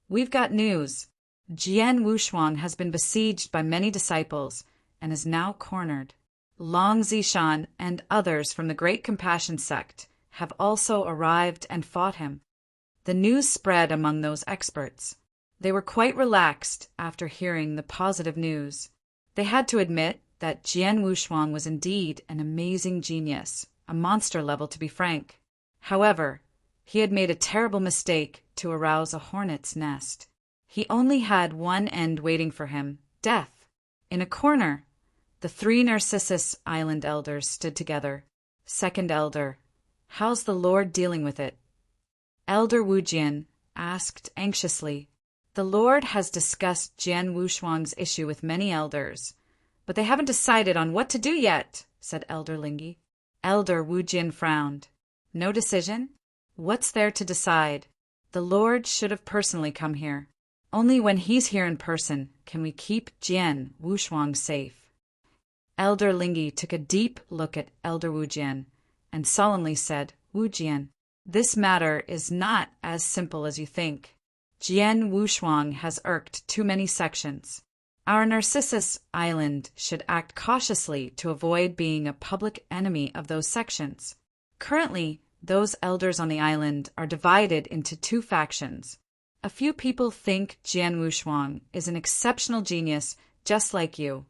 We've got news. Jian Wushuang has been besieged by many disciples and is now cornered. Long Zishan and others from the Great Compassion sect have also arrived and fought him. The news spread among those experts. They were quite relaxed after hearing the positive news. They had to admit that Jian Wushuang was indeed an amazing genius, a monster level to be frank. However, he had made a terrible mistake to arouse a hornet's nest. He only had one end waiting for him, death. In a corner, the three Narcissus Island elders stood together. Second elder, how's the Lord dealing with it? Elder Wujian asked anxiously. The Lord has discussed Jian Wushuang's issue with many elders, but they haven't decided on what to do yet, said Elder Lingi. Elder Wujian frowned. No decision? What's there to decide? The Lord should have personally come here. Only when he's here in person can we keep Jian Wushuang safe. Elder Lingi took a deep look at Elder Wujian and solemnly said, Wujian, this matter is not as simple as you think. Jian Wushuang has irked too many sections. Our Narcissus Island should act cautiously to avoid being a public enemy of those sections. Currently, those elders on the island are divided into two factions. A few people think Jian Wushuang is an exceptional genius just like you,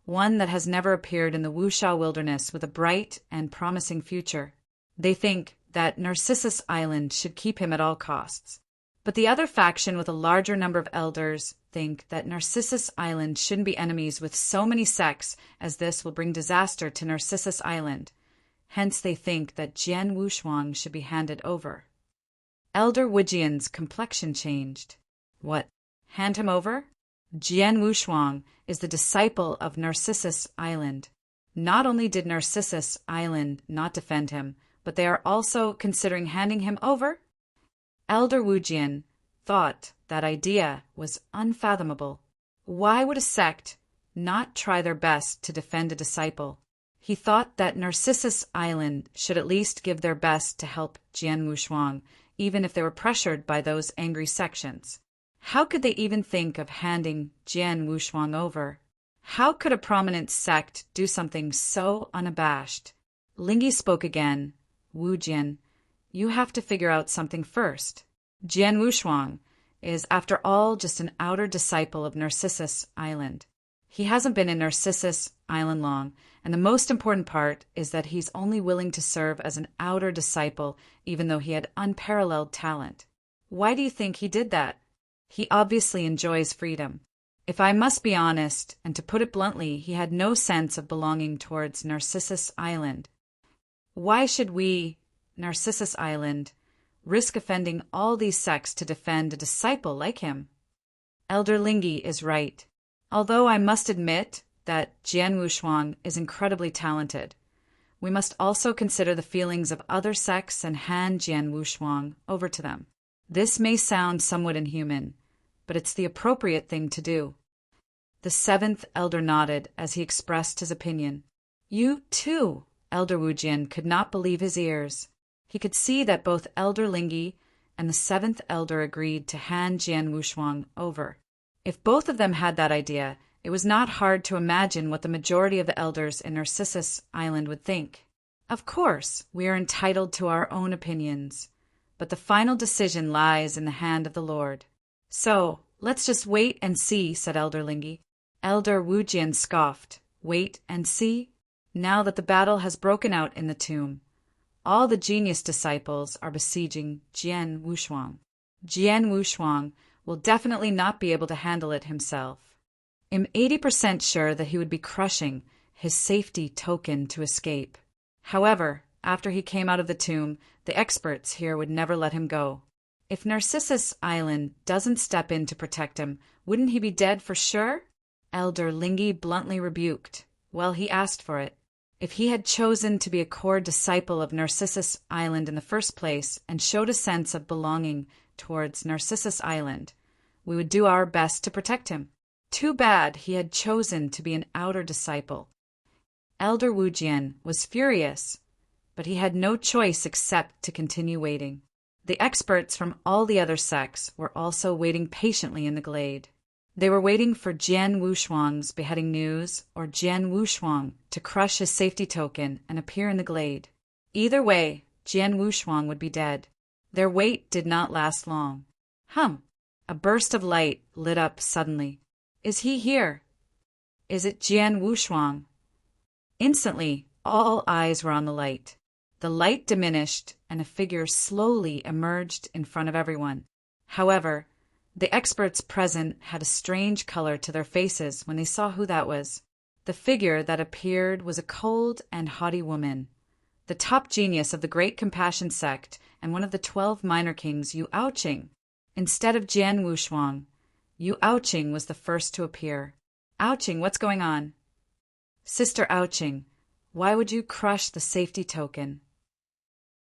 one that has never appeared in the Wuxia wilderness with a bright and promising future. They think that Narcissus Island should keep him at all costs. But the other faction with a larger number of elders think that Narcissus Island shouldn't be enemies with so many sects, as this will bring disaster to Narcissus Island. Hence they think that Jian Wushuang should be handed over. Elder Wujian's complexion changed. What? Hand him over? Jian Wushuang is the disciple of Narcissus Island. Not only did Narcissus Island not defend him, but they are also considering handing him over? Elder Wujian thought that idea was unfathomable. Why would a sect not try their best to defend a disciple? He thought that Narcissus Island should at least give their best to help Jian Wushuang, even if they were pressured by those angry sections. How could they even think of handing Jian Wushuang over? How could a prominent sect do something so unabashed? Lingi spoke again. Wujian, you have to figure out something first. Jian Wushuang is, after all, just an outer disciple of Narcissus Island. He hasn't been in Narcissus Island long, and the most important part is that he's only willing to serve as an outer disciple, even though he had unparalleled talent. Why do you think he did that? He obviously enjoys freedom. If I must be honest, and to put it bluntly, he had no sense of belonging towards Narcissus Island. Why should we, Narcissus Island, risk offending all these sects to defend a disciple like him? Elder Lingi is right. Although I must admit that Jian Wushuang is incredibly talented, we must also consider the feelings of other sects and hand Jian Wushuang over to them. This may sound somewhat inhuman, but it's the appropriate thing to do. The seventh elder nodded as he expressed his opinion. You, too! Elder Wujian could not believe his ears. He could see that both Elder Lingi and the seventh elder agreed to hand Jian Wushuang over. If both of them had that idea, it was not hard to imagine what the majority of the elders in Narcissus Island would think. Of course, we are entitled to our own opinions, but the final decision lies in the hand of the Lord. So, let's just wait and see, said Elder Lingi. Elder Wujian scoffed. Wait and see? Now that the battle has broken out in the tomb, all the genius disciples are besieging Jian Wushuang. Jian Wushuang will definitely not be able to handle it himself. I'm 80% sure that he would be crushing his safety token to escape. However, after he came out of the tomb, the experts here would never let him go. If Narcissus Island doesn't step in to protect him, wouldn't he be dead for sure? Elder Lingi bluntly rebuked. Well, he asked for it. If he had chosen to be a core disciple of Narcissus Island in the first place and showed a sense of belonging towards Narcissus Island, we would do our best to protect him. Too bad he had chosen to be an outer disciple. Elder Wujian was furious, but he had no choice except to continue waiting. The experts from all the other sects were also waiting patiently in the glade. They were waiting for Jian Wushuang's beheading news or Jian Wushuang to crush his safety token and appear in the glade. Either way, Jian Wushuang would be dead. Their wait did not last long. A burst of light lit up suddenly. Is he here? Is it Jian Wushuang? Instantly, all eyes were on the light. The light diminished, and a figure slowly emerged in front of everyone. However, the experts present had a strange color to their faces when they saw who that was. The figure that appeared was a cold and haughty woman, the top genius of the Great Compassion sect and one of the 12 minor kings, Yu Aoqing. Instead of Jian Wushuang, Yu Aoqing was the first to appear. Aoqing, what's going on? Sister Aoqing, why would you crush the safety token?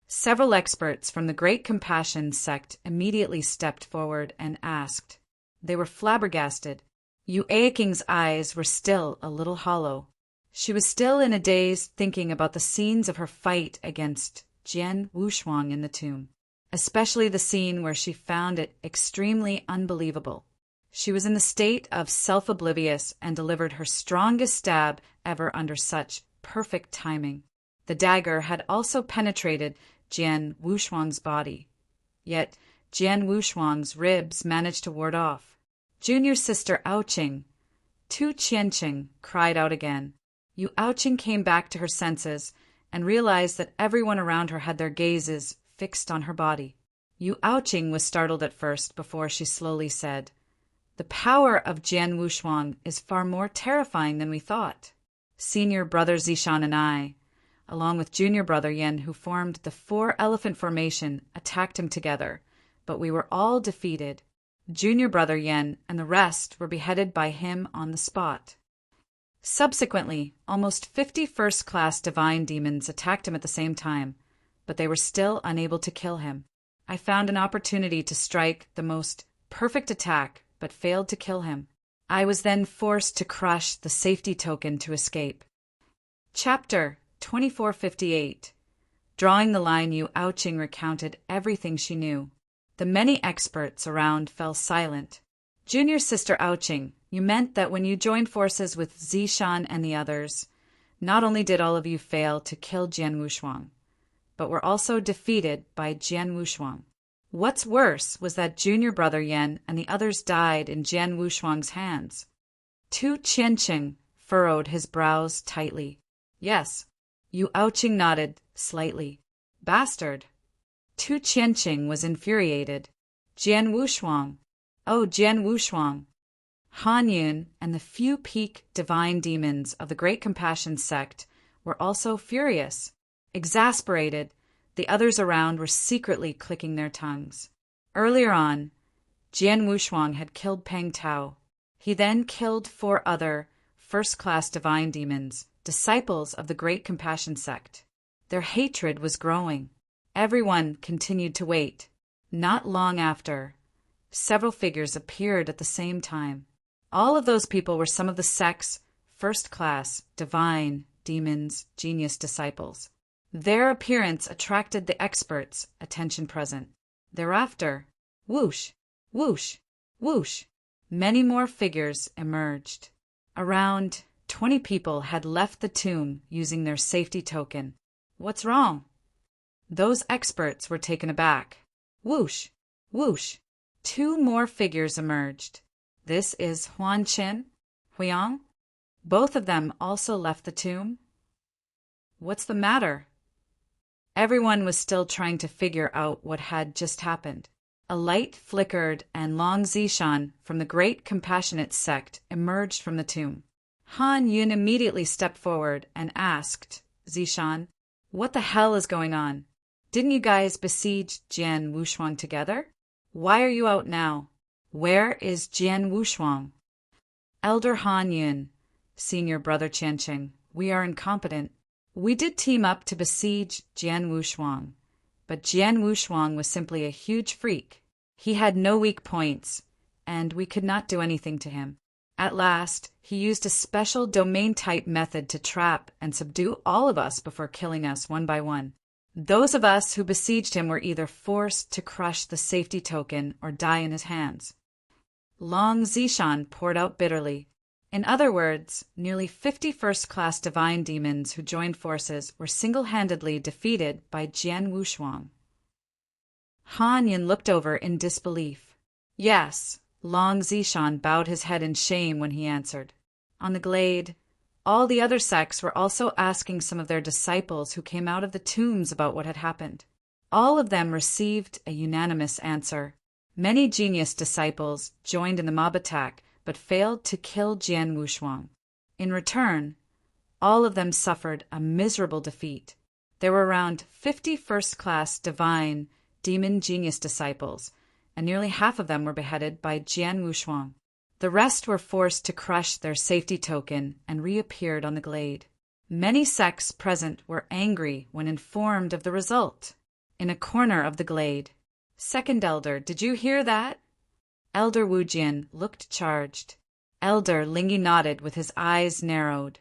Several experts from the Great Compassion sect immediately stepped forward and asked. They were flabbergasted. Yu Aoqing's eyes were still a little hollow. She was still in a daze thinking about the scenes of her fight against Jian Wushuang in the tomb, especially the scene where she found it extremely unbelievable. She was in the state of self-oblivious and delivered her strongest stab ever under such perfect timing. The dagger had also penetrated Jian Wushuang's body. Yet Jian Wushuang's ribs managed to ward off. Junior sister Aoqing, Tu Qianqing, cried out again. Yu Aoqing came back to her senses and realized that everyone around her had their gazes fixed on her body. Yu Aoqing was startled at first before she slowly said, "The power of Jian Wushuang is far more terrifying than we thought. Senior brother Zishan and I, along with junior brother Yen, who formed the 4-elephant formation, attacked him together, but we were all defeated. Junior brother Yen and the rest were beheaded by him on the spot. Subsequently, almost 50 first-class divine demons attacked him at the same time, but they were still unable to kill him. I found an opportunity to strike the most perfect attack, but failed to kill him. I was then forced to crush the safety token to escape." Chapter 2458. Drawing the line, Yu Aoqing recounted everything she knew. The many experts around fell silent. "Junior sister Aoqing, you meant that when you joined forces with Zishan and the others, not only did all of you fail to kill Jian Wushuang, but were also defeated by Jian Wushuang. What's worse was that junior brother Yen and the others died in Jian Wushuang's hands." Tu Qianqing furrowed his brows tightly. "Yes." Yu Aoqing nodded slightly. "Bastard." Tu Qianqing was infuriated. "Jian Wushuang. Oh, Jian Wushuang." Han Yun and the few peak divine demons of the Great Compassion sect were also furious. Exasperated, the others around were secretly clicking their tongues. Earlier on, Jian Wushuang had killed Peng Tao. He then killed 4 other first-class divine demons, disciples of the Great Compassion sect. Their hatred was growing. Everyone continued to wait. Not long after, several figures appeared at the same time. All of those people were some of the sect's first-class divine demons, genius disciples. Their appearance attracted the experts' attention present. Thereafter, whoosh, whoosh, whoosh, many more figures emerged. Around 20 people had left the tomb using their safety token. What's wrong? Those experts were taken aback. Whoosh, whoosh, 2 more figures emerged. This is Huan Qin, Huiyang. Both of them also left the tomb. What's the matter? Everyone was still trying to figure out what had just happened. A light flickered and Long Zishan from the Great Compassionate sect emerged from the tomb. Han Yun immediately stepped forward and asked Zishan, "What the hell is going on? Didn't you guys besiege Jian Wushuang together? Why are you out now? Where is Jian Wushuang?" "Elder Han Yun, Senior Brother Qianqing, we are incompetent. We did team up to besiege Jian Wushuang, but Jian Wushuang was simply a huge freak. He had no weak points, and we could not do anything to him. At last, he used a special domain-type method to trap and subdue all of us before killing us one by one. Those of us who besieged him were either forced to crush the safety token or die in his hands." Long Zishan poured out bitterly. In other words, nearly 50 first-class divine demons who joined forces were single-handedly defeated by Jian Wushuang. Han Yin looked over in disbelief. "Yes," Long Zishan bowed his head in shame when he answered. On the glade, all the other sects were also asking some of their disciples who came out of the tombs about what had happened. All of them received a unanimous answer. Many genius disciples joined in the mob attack, but failed to kill Jian Wushuang. In return, all of them suffered a miserable defeat. There were around 50 first-class divine demon genius disciples, and nearly half of them were beheaded by Jian Wushuang. The rest were forced to crush their safety token and reappeared on the glade. Many sects present were angry when informed of the result. In a corner of the glade, "Second Elder, did you hear that?" Elder Wujian looked charged. Elder Lingi nodded with his eyes narrowed.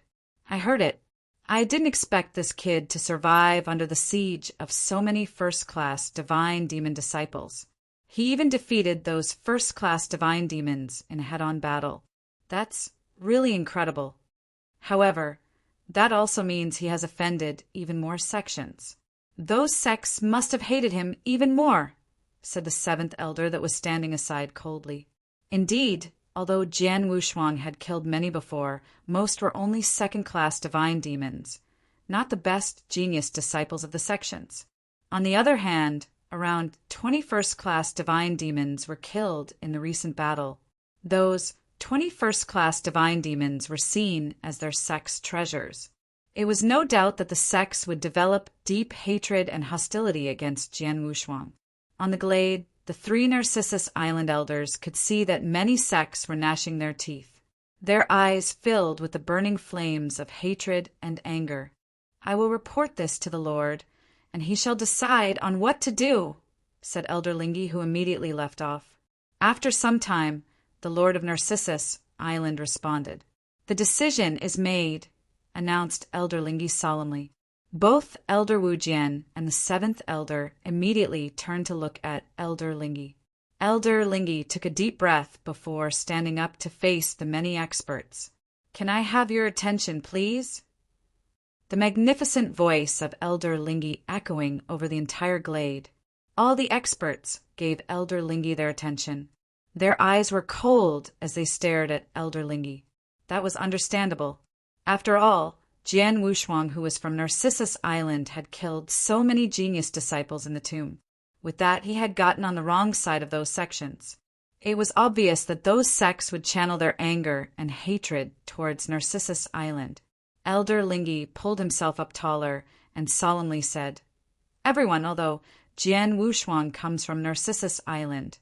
"I heard it. I didn't expect this kid to survive under the siege of so many first-class divine demon disciples. He even defeated those first-class divine demons in a head-on battle. That's really incredible. However, that also means he has offended even more sections. Those sects must have hated him even more," said the 7th elder that was standing aside coldly. Indeed, although Jian Wushuang had killed many before, most were only second-class divine demons, not the best genius disciples of the sections. On the other hand, around 20 first-class divine demons were killed in the recent battle. Those 20 first-class divine demons were seen as their sect's treasures. It was no doubt that the sects would develop deep hatred and hostility against Jian Wushuang. On the glade, the 3 Narcissus Island elders could see that many sects were gnashing their teeth. Their eyes filled with the burning flames of hatred and anger. "I will report this to the Lord, and he shall decide on what to do," said Elder Lingi, who immediately left off. After some time, the Lord of Narcissus Island responded. "The decision is made," announced Elder Lingi solemnly. Both Elder Wujian and the 7th elder immediately turned to look at Elder Lingi. Elder Lingi took a deep breath before standing up to face the many experts. "Can I have your attention, please?" The magnificent voice of Elder Lingi echoing over the entire glade. All the experts gave Elder Lingi their attention. Their eyes were cold as they stared at Elder Lingi. That was understandable. After all, Jian Wushuang, who was from Narcissus Island, had killed so many genius disciples in the tomb. With that, he had gotten on the wrong side of those sections. It was obvious that those sects would channel their anger and hatred towards Narcissus Island. Elder Lingi pulled himself up taller and solemnly said, "Everyone, although Jian Wushuang comes from Narcissus Island,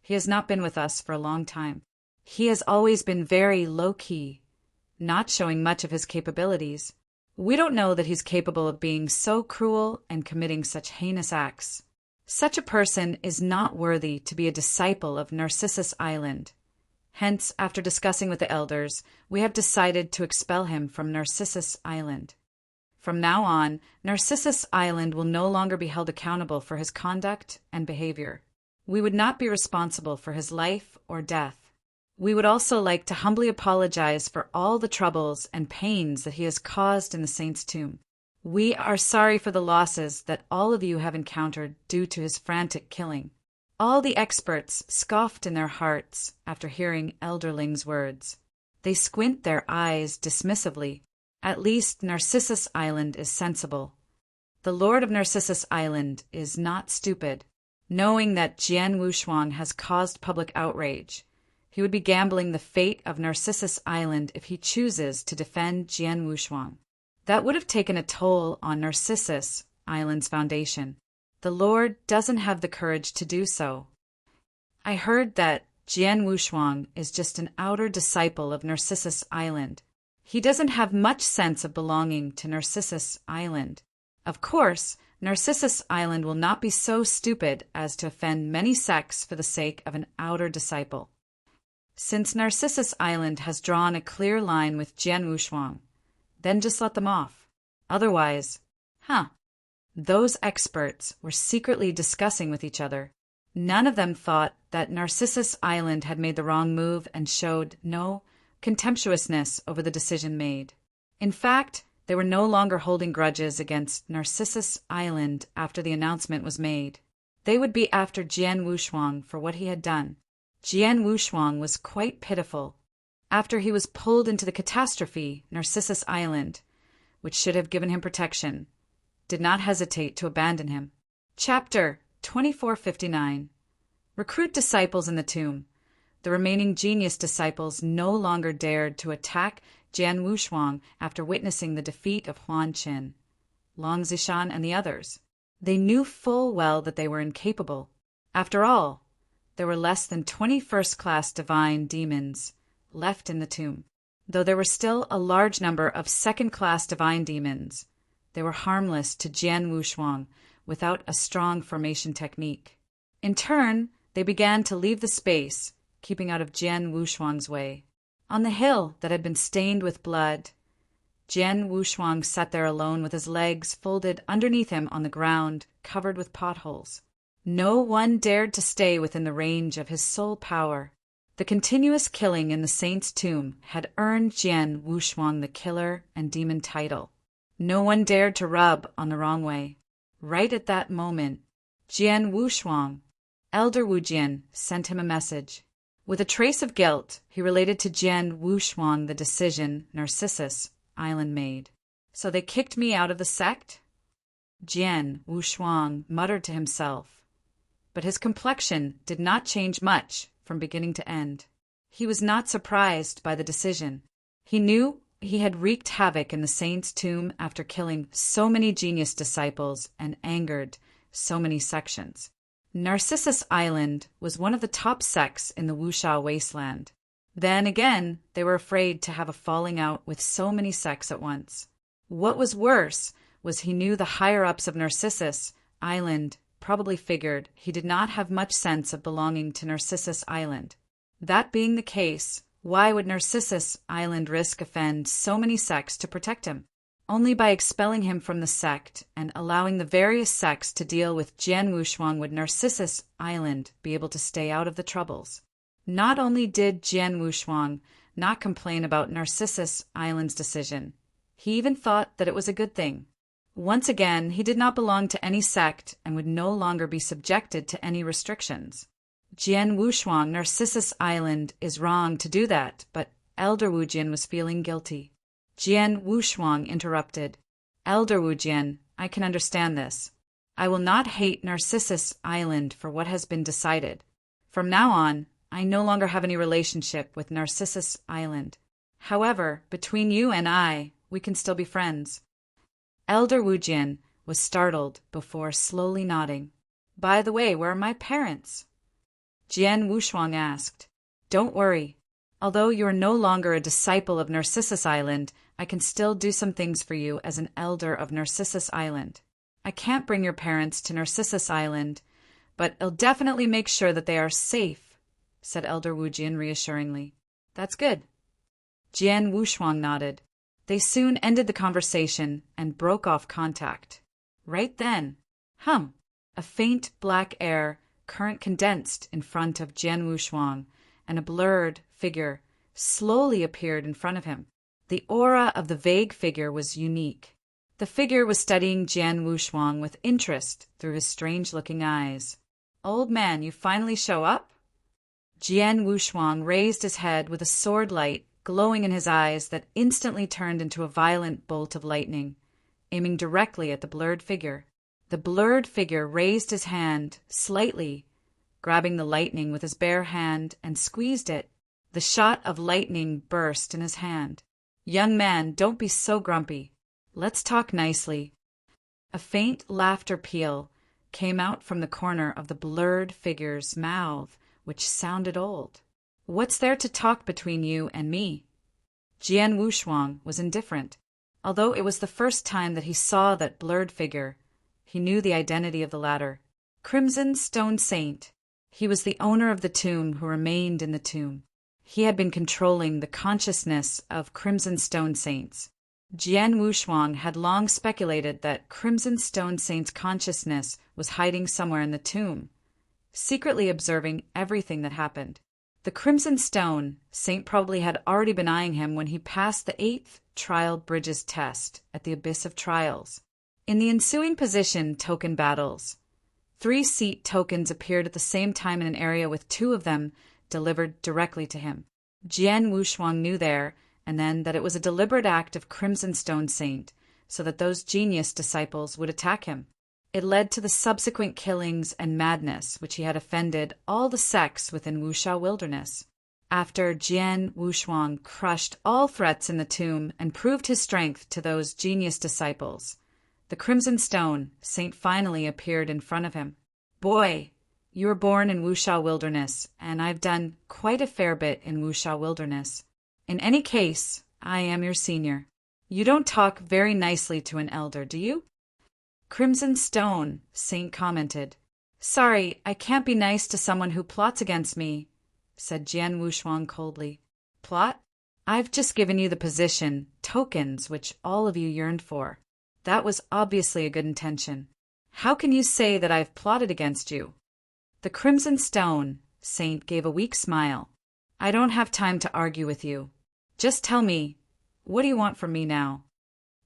he has not been with us for a long time. He has always been very low-key, not showing much of his capabilities. We don't know that he's capable of being so cruel and committing such heinous acts. Such a person is not worthy to be a disciple of Narcissus Island. Hence, after discussing with the elders, we have decided to expel him from Narcissus Island. From now on, Narcissus Island will no longer be held accountable for his conduct and behavior. We would not be responsible for his life or death. We would also like to humbly apologize for all the troubles and pains that he has caused in the saint's tomb. We are sorry for the losses that all of you have encountered due to his frantic killing. All the experts scoffed in their hearts after hearing Elderling's words. They squint their eyes dismissively. At least Narcissus Island is sensible. The Lord of Narcissus Island is not stupid. Knowing that Jian Wushuang has caused public outrage, he would be gambling the fate of Narcissus Island if he chooses to defend Jian Wushuang. That would have taken a toll on Narcissus Island's foundation. The Lord doesn't have the courage to do so. I heard that Jian Wushuang is just an outer disciple of Narcissus Island. He doesn't have much sense of belonging to Narcissus Island. Of course, Narcissus Island will not be so stupid as to offend many sects for the sake of an outer disciple. Since Narcissus Island has drawn a clear line with Jian Wushuang, then just let them off. Otherwise, those experts were secretly discussing with each other. None of them thought that Narcissus Island had made the wrong move and showed no contemptuousness over the decision made. In fact, they were no longer holding grudges against Narcissus Island after the announcement was made. They would be after Jian Wushuang for what he had done. Jian Wushuang was quite pitiful. After he was pulled into the catastrophe, Narcissus Island, which should have given him protection, did not hesitate to abandon him. Chapter 2459. Recruit disciples in the tomb. The remaining genius disciples no longer dared to attack Jian Wushuang after witnessing the defeat of Huan Qin, Long Zishan, and the others. They knew full well that they were incapable. After all, there were less than 20 first-class divine demons left in the tomb. Though there were still a large number of second-class divine demons, they were harmless to Jian Wushuang without a strong formation technique. In turn, they began to leave the space, keeping out of Jian Wushuang's way. On the hill that had been stained with blood, Jian Wushuang sat there alone with his legs folded underneath him on the ground, covered with potholes. No one dared to stay within the range of his soul power. The continuous killing in the saint's tomb had earned Jian Wushuang the killer and demon title. No one dared to rub on the wrong way. Right at that moment, Jian Wushuang, Elder Wujian, sent him a message. With a trace of guilt, he related to Jian Wushuang the decision Narcissus Island made. So they kicked me out of the sect? Jian Wushuang muttered to himself, but his complexion did not change much from beginning to end. He was not surprised by the decision. He knew he had wreaked havoc in the saint's tomb after killing so many genius disciples and angered so many sections. Narcissus Island was one of the top sects in the Wuxia wasteland. Then again, they were afraid to have a falling out with so many sects at once. What was worse was he knew the higher-ups of Narcissus Island probably figured he did not have much sense of belonging to Narcissus Island. That being the case, why would Narcissus Island risk offend so many sects to protect him? Only by expelling him from the sect and allowing the various sects to deal with Jian Wushuang would Narcissus Island be able to stay out of the troubles. Not only did Jian Wushuang not complain about Narcissus Island's decision, he even thought that it was a good thing. Once again, he did not belong to any sect and would no longer be subjected to any restrictions. Jian Wushuang, Narcissus Island, is wrong to do that, but Elder Wujian was feeling guilty. Jian Wushuang interrupted. Elder Wujian, I can understand this. I will not hate Narcissus Island for what has been decided. From now on, I no longer have any relationship with Narcissus Island. However, between you and I, we can still be friends. Elder Wujian was startled before slowly nodding. By the way, where are my parents? Jian Wushuang asked. Don't worry, Although you are no longer a disciple of Narcissus Island, I can still do some things for you as an elder of Narcissus Island. I can't bring your parents to Narcissus Island, but I'll definitely make sure that they are safe," said Elder Wujian reassuringly. "That's good." Jian Wushuang nodded. They soon ended the conversation and broke off contact. Right then, a faint black air current condensed in front of Jian Wushuang, and a blurred figure slowly appeared in front of him. The aura of the vague figure was unique. The figure was studying Jian Wushuang with interest through his strange-looking eyes. "Old man, you finally show up?" Jian Wushuang raised his head with a sword light glowing in his eyes that instantly turned into a violent bolt of lightning, aiming directly at the blurred figure. The blurred figure raised his hand slightly, grabbing the lightning with his bare hand, and squeezed it. The shot of lightning burst in his hand. "Young man, don't be so grumpy. Let's talk nicely." A faint laughter peal came out from the corner of the blurred figure's mouth, which sounded old. "What's there to talk between you and me?" Jian Wushuang was indifferent. Although it was the first time that he saw that blurred figure, he knew the identity of the latter. Crimson Stone Saint. He was the owner of the tomb who remained in the tomb. He had been controlling the consciousness of Crimson Stone Saints. Jian Wushuang had long speculated that Crimson Stone Saint's consciousness was hiding somewhere in the tomb, secretly observing everything that happened. The Crimson Stone Saint probably had already been eyeing him when he passed the 8th Trial Bridges test at the Abyss of Trials. In the ensuing position token battles, 3 seat tokens appeared at the same time in an area with 2 of them delivered directly to him. Jian Wushuang knew there and then that it was a deliberate act of Crimson Stone Saint so that those genius disciples would attack him. It led to the subsequent killings and madness which he had offended all the sects within Wuxia Wilderness. After Jian Wushuang crushed all threats in the tomb and proved his strength to those genius disciples, the Crimson Stone Saint finally appeared in front of him. "Boy, you were born in Wuxia Wilderness, and I've done quite a fair bit in Wuxia Wilderness. In any case, I am your senior. You don't talk very nicely to an elder, do you?" Crimson Stone Saint commented. "Sorry, I can't be nice to someone who plots against me," said Jian Wushuang coldly. "Plot? I've just given you the position, tokens, which all of you yearned for. That was obviously a good intention. How can you say that I've plotted against you?" The Crimson Stone Saint gave a weak smile. "I don't have time to argue with you. Just tell me, what do you want from me now?"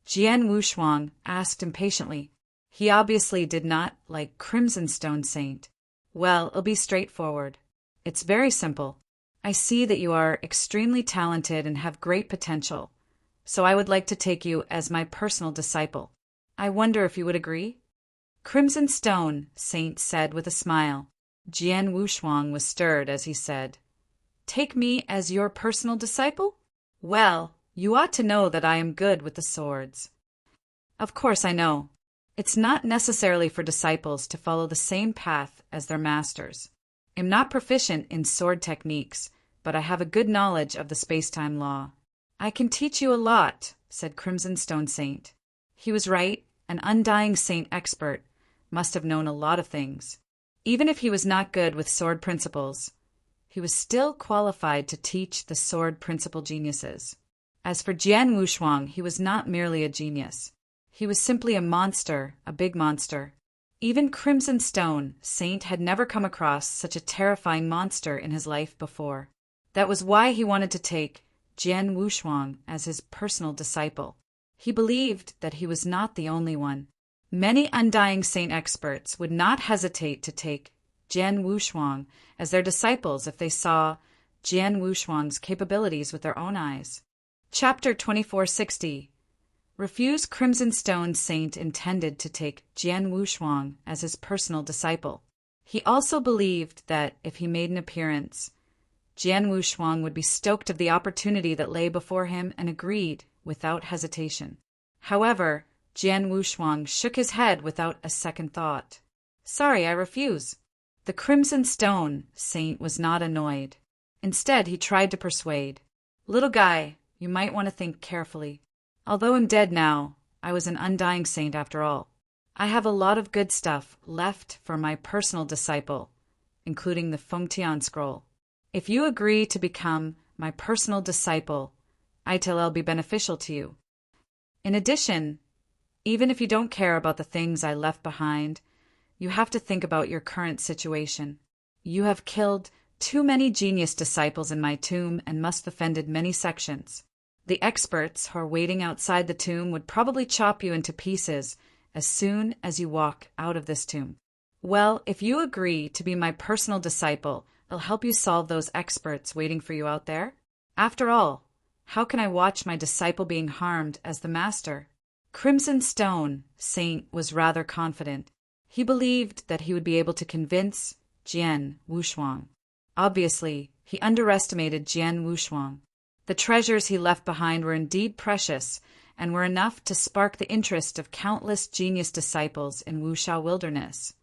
Jian Wushuang asked impatiently. He obviously did not like Crimson Stone Saint. "Well, it'll be straightforward. It's very simple. I see that you are extremely talented and have great potential, so I would like to take you as my personal disciple. I wonder if you would agree?" Crimson Stone Saint said with a smile. Jian Wushuang was stirred as he said, "Take me as your personal disciple? Well, you ought to know that I am good with the swords." "Of course I know. It's not necessarily for disciples to follow the same path as their masters. I'm not proficient in sword techniques, but I have a good knowledge of the space-time law." "I can teach you a lot," said Crimson Stone Saint. He was right. An undying saint expert must have known a lot of things. Even if he was not good with sword principles, he was still qualified to teach the sword principle geniuses. As for Jian Wushuang, he was not merely a genius. He was simply a monster, a big monster. Even Crimson Stone Saint had never come across such a terrifying monster in his life before. That was why he wanted to take Jian Wushuang as his personal disciple. He believed that he was not the only one. Many undying saint experts would not hesitate to take Jian Wushuang as their disciples if they saw Jian Wushuang's capabilities with their own eyes. Chapter 2460. Refuse Crimson Stone Saint intended to take Jian Wushuang as his personal disciple. He also believed that if he made an appearance, Jian Wushuang would be stoked of the opportunity that lay before him and agreed without hesitation. However, Jian Wushuang shook his head without a second thought. "Sorry, I refuse." The Crimson Stone Saint was not annoyed. Instead, he tried to persuade. "Little guy, you might want to think carefully. Although I'm dead now, I was an undying saint after all. I have a lot of good stuff left for my personal disciple, including the Fengtian scroll. If you agree to become my personal disciple, it'll be beneficial to you. In addition, even if you don't care about the things I left behind, you have to think about your current situation. You have killed too many genius disciples in my tomb and must have offended many sections. The experts who are waiting outside the tomb would probably chop you into pieces as soon as you walk out of this tomb. Well, if you agree to be my personal disciple, I'll help you solve those experts waiting for you out there. After all, how can I watch my disciple being harmed as the master?" Crimson Stone Saint was rather confident. He believed that he would be able to convince Jian Wushuang. Obviously, he underestimated Jian Wushuang. The treasures he left behind were indeed precious and were enough to spark the interest of countless genius disciples in Wushao Wilderness.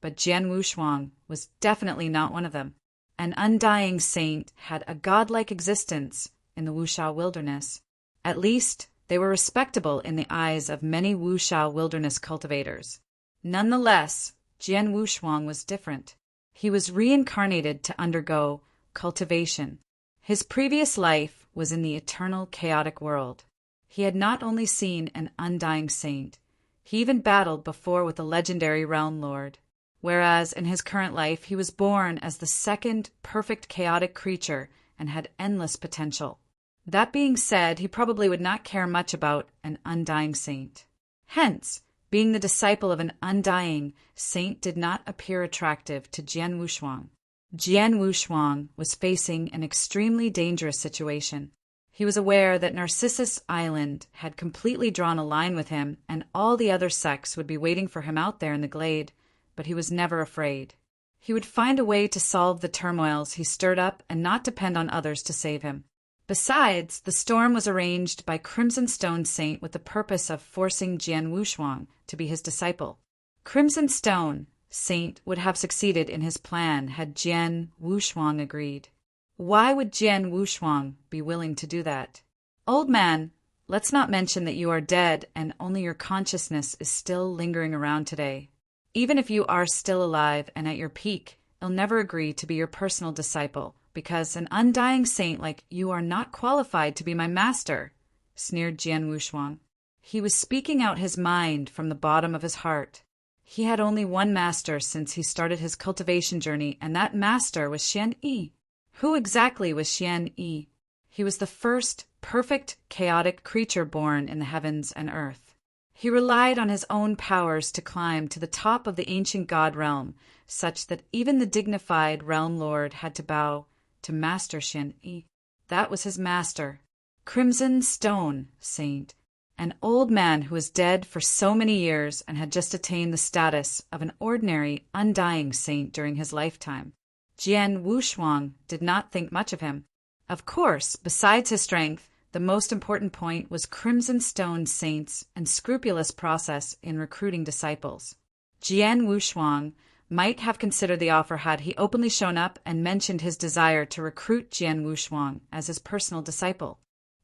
But Jian Wushuang was definitely not one of them. An undying saint had a godlike existence in the Wushao Wilderness. At least, they were respectable in the eyes of many Wushao Wilderness cultivators. Nonetheless, Jian Wushuang was different. He was reincarnated to undergo cultivation. His previous life was in the eternal chaotic world. He had not only seen an undying saint, he even battled before with the legendary realm lord. Whereas in his current life he was born as the second perfect chaotic creature and had endless potential. That being said, he probably would not care much about an undying saint. Hence, being the disciple of an undying saint did not appear attractive to Jian Wushuang. Jian Wushuang was facing an extremely dangerous situation. He was aware that Narcissus Island had completely drawn a line with him and all the other sects would be waiting for him out there in the glade, but he was never afraid. He would find a way to solve the turmoils he stirred up and not depend on others to save him. Besides, the storm was arranged by Crimson Stone Saint with the purpose of forcing Jian Wushuang to be his disciple. Crimson Stone Saint would have succeeded in his plan had Jian Wushuang agreed. Why would Jian Wushuang be willing to do that? "Old man, let's not mention that you are dead and only your consciousness is still lingering around today. Even if you are still alive and at your peak, I'll never agree to be your personal disciple, because an undying saint like you are not qualified to be my master," sneered Jian Wushuang. He was speaking out his mind from the bottom of his heart. He had only one master since he started his cultivation journey, and that master was Xian Yi. Who exactly was Xian Yi? He was the first perfect chaotic creature born in the heavens and earth. He relied on his own powers to climb to the top of the ancient god realm, such that even the dignified realm lord had to bow to Master Xian Yi. That was his master, Crimson Stone Saint, an old man who was dead for so many years and had just attained the status of an ordinary, undying saint during his lifetime. Jian Wushuang did not think much of him. Of course, besides his strength, the most important point was Crimson Stone Saint's unscrupulous process in recruiting disciples. Jian Wushuang might have considered the offer had he openly shown up and mentioned his desire to recruit Jian Wushuang as his personal disciple.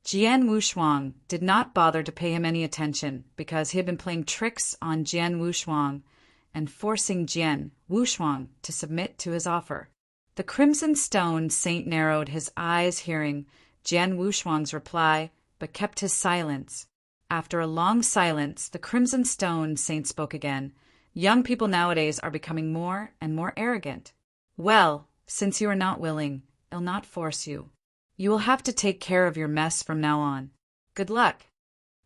Jian Wushuang did not bother to pay him any attention because he had been playing tricks on Jian Wushuang and forcing Jian Wushuang to submit to his offer. The Crimson Stone Saint narrowed his eyes hearing Jian Wushuang's reply, but kept his silence. After a long silence, the Crimson Stone Saint spoke again. "Young people nowadays are becoming more and more arrogant. Well, since you are not willing, I'll not force you. You will have to take care of your mess from now on. Good luck."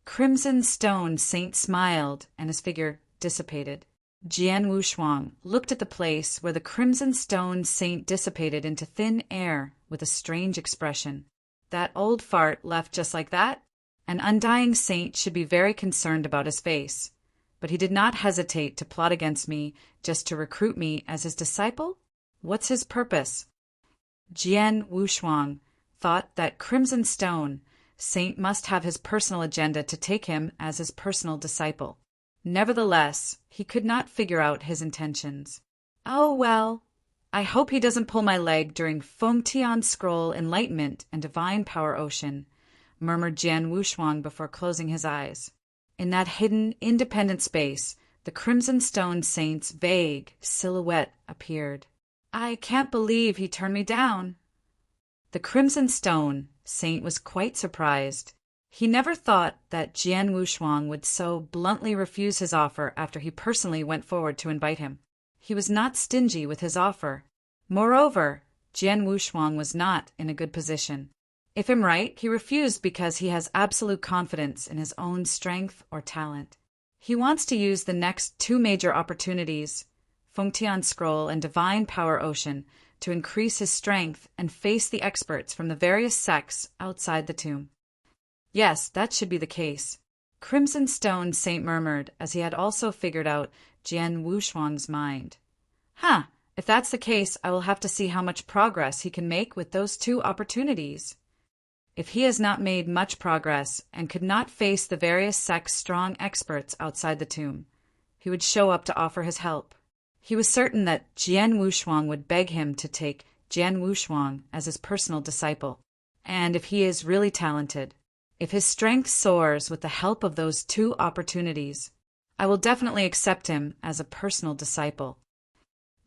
Crimson Stone Saint smiled, and his figure dissipated. Jian Wushuang looked at the place where the Crimson Stone Saint dissipated into thin air with a strange expression. That old fart left just like that? An undying saint should be very concerned about his face. But he did not hesitate to plot against me just to recruit me as his disciple? What's his purpose? Jian Wushuang thought that Crimson Stone Saint must have his personal agenda to take him as his personal disciple. Nevertheless, he could not figure out his intentions. "Oh, well, I hope he doesn't pull my leg during Feng Tian Scroll Enlightenment and Divine Power Ocean, murmured Jian Wushuang before closing his eyes. In that hidden, independent space, the Crimson Stone Saint's vague silhouette appeared. I can't believe he turned me down. The Crimson Stone Saint was quite surprised. He never thought that Jian Wushuang would so bluntly refuse his offer after he personally went forward to invite him. He was not stingy with his offer. Moreover, Jian Wushuang was not in a good position. If I'm right, he refused because he has absolute confidence in his own strength or talent. He wants to use the next two major opportunities, Fengtian Scroll and Divine Power Ocean, to increase his strength and face the experts from the various sects outside the tomb. Yes, that should be the case. Crimson Stone Saint murmured as he had also figured out Jian Wushuang's mind. If that's the case, I will have to see how much progress he can make with those two opportunities. If he has not made much progress and could not face the various sects' strong experts outside the tomb, he would show up to offer his help. He was certain that Jian Wushuang would beg him to take Jian Wushuang as his personal disciple. And if he is really talented, if his strength soars with the help of those two opportunities, I will definitely accept him as a personal disciple.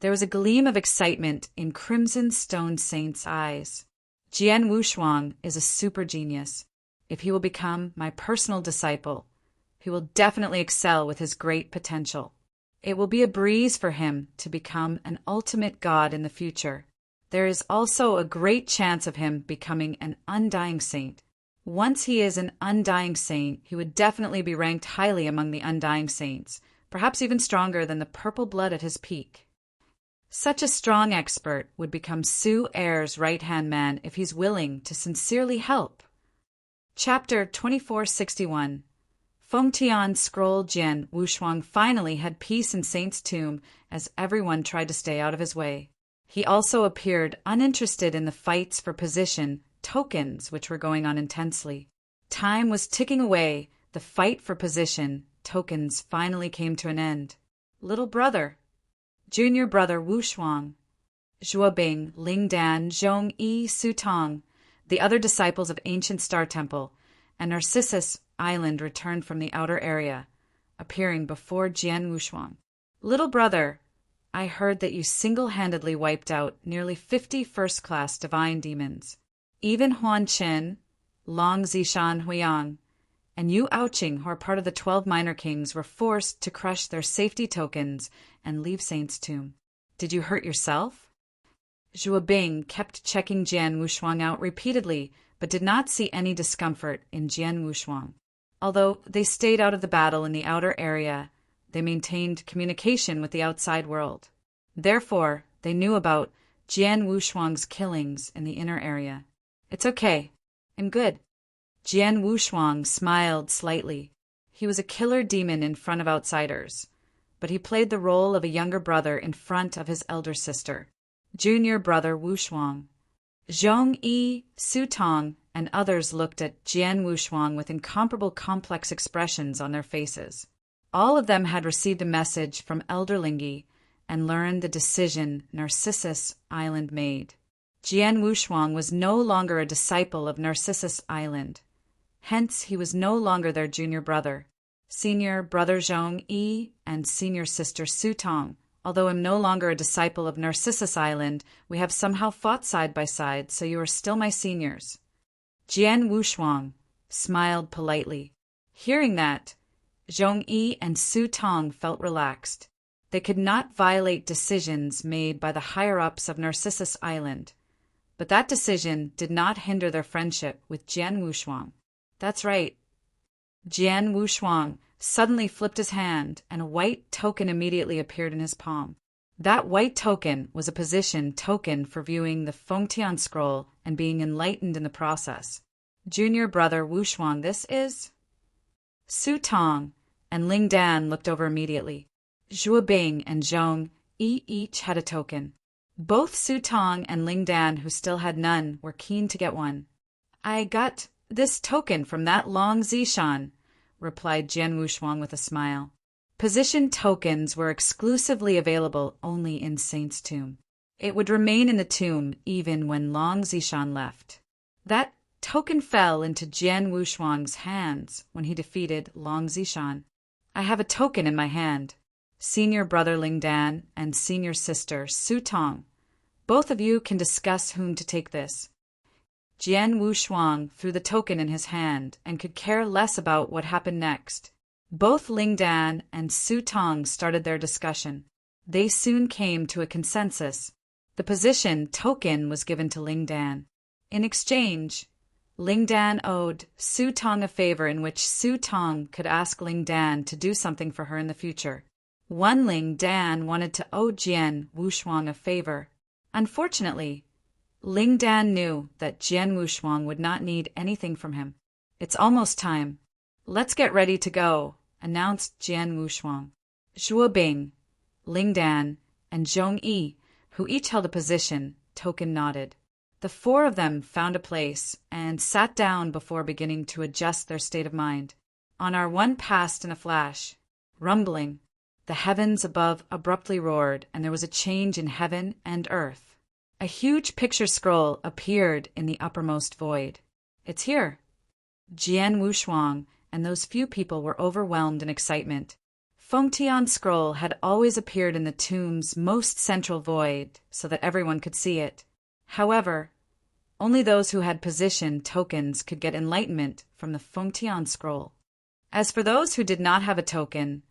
There was a gleam of excitement in Crimson Stone Saint's eyes. Jian Wushuang is a super genius. If he will become my personal disciple, he will definitely excel with his great potential. It will be a breeze for him to become an ultimate god in the future. There is also a great chance of him becoming an undying saint. Once he is an undying saint, he would definitely be ranked highly among the undying saints, perhaps even stronger than the purple blood at his peak. Such a strong expert would become Su Er's right-hand man if he's willing to sincerely help. Chapter 2461. Fengtian Scroll. Jian Wushuang finally had peace in Saint's tomb as everyone tried to stay out of his way. He also appeared uninterested in the fights for position tokens which were going on intensely. Time was ticking away. The fight for position tokens finally came to an end. Little brother, junior brother Wushuang, Zhuobing, Lingdan, Zhongyi, Sutong, the other disciples of Ancient Star Temple, and Narcissus Island returned from the outer area, appearing before Jian Wushuang. Little brother, I heard that you single-handedly wiped out nearly 50 first-class divine demons. Even Huan Qin, Long Zishan Huiyang, and Yu Aoqing, who are part of the 12 minor kings, were forced to crush their safety tokens and leave Saint's tomb. Did you hurt yourself? Zhuobing kept checking Jian Wushuang out repeatedly, but did not see any discomfort in Jian Wushuang. Although they stayed out of the battle in the outer area, they maintained communication with the outside world. Therefore, they knew about Jian Wushuang's killings in the inner area. It's okay. I'm good. Jian Wushuang smiled slightly. He was a killer demon in front of outsiders, but he played the role of a younger brother in front of his elder sister, junior brother Wushuang. Zhongyi, Sutong, and others looked at Jian Wushuang with incomparable complex expressions on their faces. All of them had received a message from Elder Lingi and learned the decision Narcissus Island made. Jian Wushuang was no longer a disciple of Narcissus Island. Hence, he was no longer their junior brother. Senior brother Zhongyi and senior sister Sutong. Although I'm no longer a disciple of Narcissus Island, we have somehow fought side by side, so you are still my seniors. Jian Wushuang smiled politely. Hearing that, Zhongyi and Sutong felt relaxed. They could not violate decisions made by the higher-ups of Narcissus Island. But that decision did not hinder their friendship with Jian Wushuang. That's right. Jian Wushuang suddenly flipped his hand, and a white token immediately appeared in his palm. That white token was a position token for viewing the Fengtian Scroll and being enlightened in the process. Junior brother Wushuang, this is? Sutong and Lingdan looked over immediately. Zhuobing and Zhongyi each had a token. Both Sutong and Lingdan, who still had none, were keen to get one. I got this token from that Long Zishan, replied Jian Wushuang with a smile. Position tokens were exclusively available only in Saint's tomb. It would remain in the tomb even when Long Zishan left. That token fell into Jian Wushuang's hands when he defeated Long Zishan. I have a token in my hand. Senior brother Ling Dan and senior sister Su Tong. Both of you can discuss whom to take this. Jian Wushuang threw the token in his hand and could care less about what happened next. Both Ling Dan and Su Tong started their discussion. They soon came to a consensus. The position token was given to Ling Dan. In exchange, Ling Dan owed Su Tong a favor in which Su Tong could ask Ling Dan to do something for her in the future. One Ling Dan wanted to owe Jian Wushuang a favor. Unfortunately, Ling Dan knew that Jian Wushuang would not need anything from him. It's almost time. Let's get ready to go, announced Jian Wushuang. Zhuo Bing, Ling Dan, and Zhong Yi, who each held a position, token nodded. The four of them found a place and sat down before beginning to adjust their state of mind. On our one passed in a flash. Rumbling. The heavens above abruptly roared, and there was a change in heaven and earth. A huge picture scroll appeared in the uppermost void. It's here. Jian Wushuang and those few people were overwhelmed in excitement. Fengtian's scroll had always appeared in the tomb's most central void so that everyone could see it. However, only those who had position tokens could get enlightenment from the Fengtian scroll. As for those who did not have a token,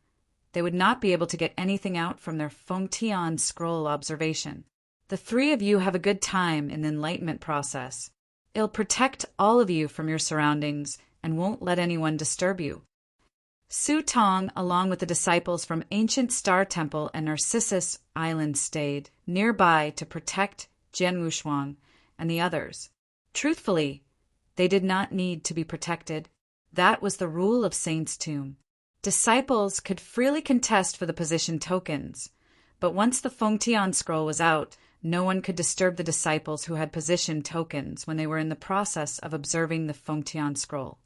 they would not be able to get anything out from their Fengtian scroll observation. The three of you have a good time in the enlightenment process. It'll protect all of you from your surroundings and won't let anyone disturb you. Su Tong, along with the disciples from Ancient Star Temple and Narcissus Island, stayed nearby to protect Jian Wushuang and the others. Truthfully, they did not need to be protected. That was the rule of Saint's Tomb. Disciples could freely contest for the position tokens, but once the Fengtian scroll was out, no one could disturb the disciples who had position tokens when they were in the process of observing the Fengtian scroll.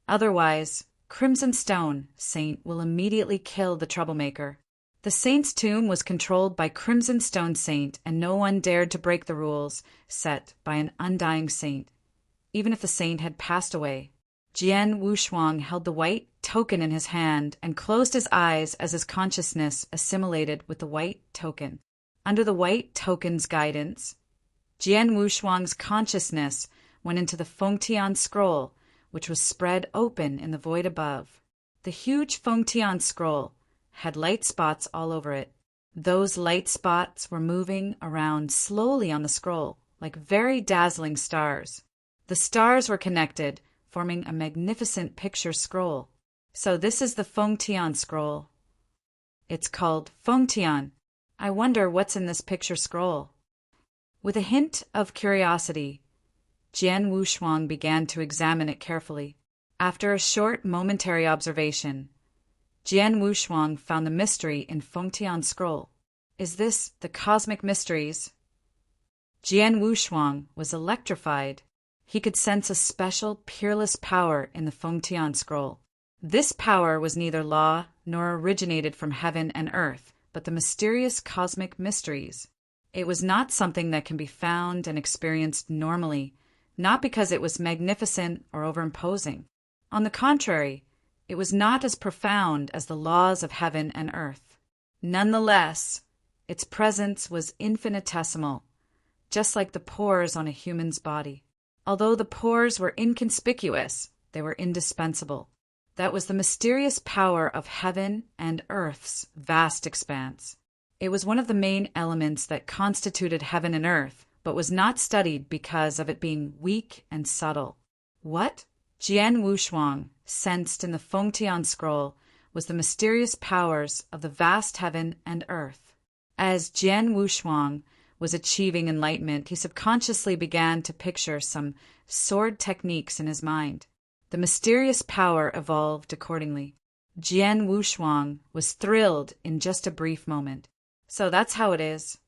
Otherwise, Crimson Stone, Saint, will immediately kill the troublemaker. The Saint's tomb was controlled by Crimson Stone Saint, and no one dared to break the rules set by an undying saint, even if the saint had passed away. Jian Wushuang held the white token in his hand and closed his eyes as his consciousness assimilated with the white token. Under the white token's guidance, Jian Wushuang's consciousness went into the Fengtian scroll, which was spread open in the void above. The huge Fengtian scroll had light spots all over it. Those light spots were moving around slowly on the scroll, like very dazzling stars. The stars were connected, forming a magnificent picture scroll. So this is the Fengtian scroll. It's called Fengtian. I wonder what's in this picture scroll. With a hint of curiosity, Jian Wushuang began to examine it carefully. After a short momentary observation, Jian Wushuang found the mystery in Fengtian scroll. Is this the cosmic mysteries? Jian Wushuang was electrified. He could sense a special, peerless power in the Fengtian scroll. This power was neither law nor originated from heaven and earth, but the mysterious cosmic mysteries. It was not something that can be found and experienced normally, not because it was magnificent or overimposing. On the contrary, it was not as profound as the laws of heaven and earth. Nonetheless, its presence was infinitesimal, just like the pores on a human's body. Although the pores were inconspicuous, they were indispensable. That was the mysterious power of heaven and earth's vast expanse. It was one of the main elements that constituted heaven and earth, but was not studied because of it being weak and subtle. What Jian Wushuang sensed in the Fengtian scroll was the mysterious powers of the vast heaven and earth. As Jian Wushuang was achieving enlightenment, he subconsciously began to picture some sword techniques in his mind. The mysterious power evolved accordingly. Jian Wushuang was thrilled in just a brief moment. So that's how it is.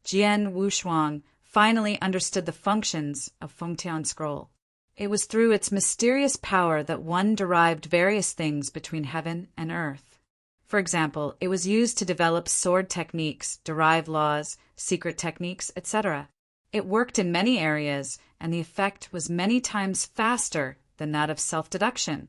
Jian Wushuang finally understood the functions of Fengtian scroll. It was through its mysterious power that one derived various things between heaven and earth. For example, it was used to develop sword techniques, derive laws, secret techniques, etc. It worked in many areas, and the effect was many times faster than that of self-deduction.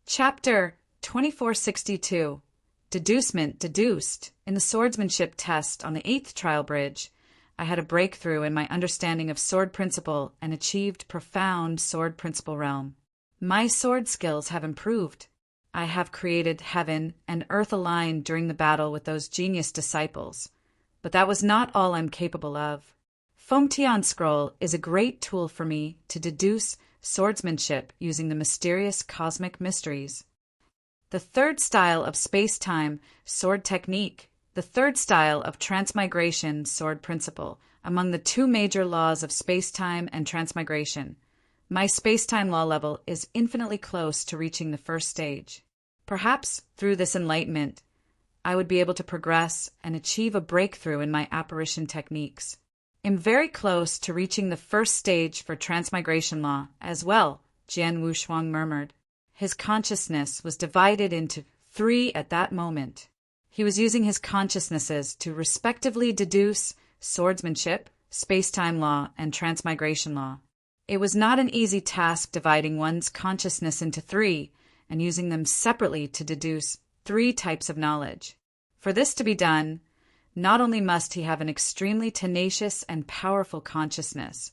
Chapter 2462. Deducement deduced. In the swordsmanship test on the 8th trial bridge, I had a breakthrough in my understanding of sword principle and achieved profound sword principle realm. My sword skills have improved. I have created heaven and earth aligned during the battle with those genius disciples. But that was not all I'm capable of. Fengtian Scroll is a great tool for me to deduce swordsmanship using the mysterious cosmic mysteries. The third style of space-time sword technique. The third style of transmigration sword principle, among the two major laws of space-time and transmigration. My space-time law level is infinitely close to reaching the first stage. Perhaps through this enlightenment, I would be able to progress and achieve a breakthrough in my apparition techniques. I'm very close to reaching the first stage for transmigration law as well, Jian Wushuang murmured. His consciousness was divided into 3 at that moment. He was using his consciousnesses to respectively deduce swordsmanship, space-time law, and transmigration law. It was not an easy task dividing one's consciousness into 3 and using them separately to deduce 3 types of knowledge. For this to be done, not only must he have an extremely tenacious and powerful consciousness,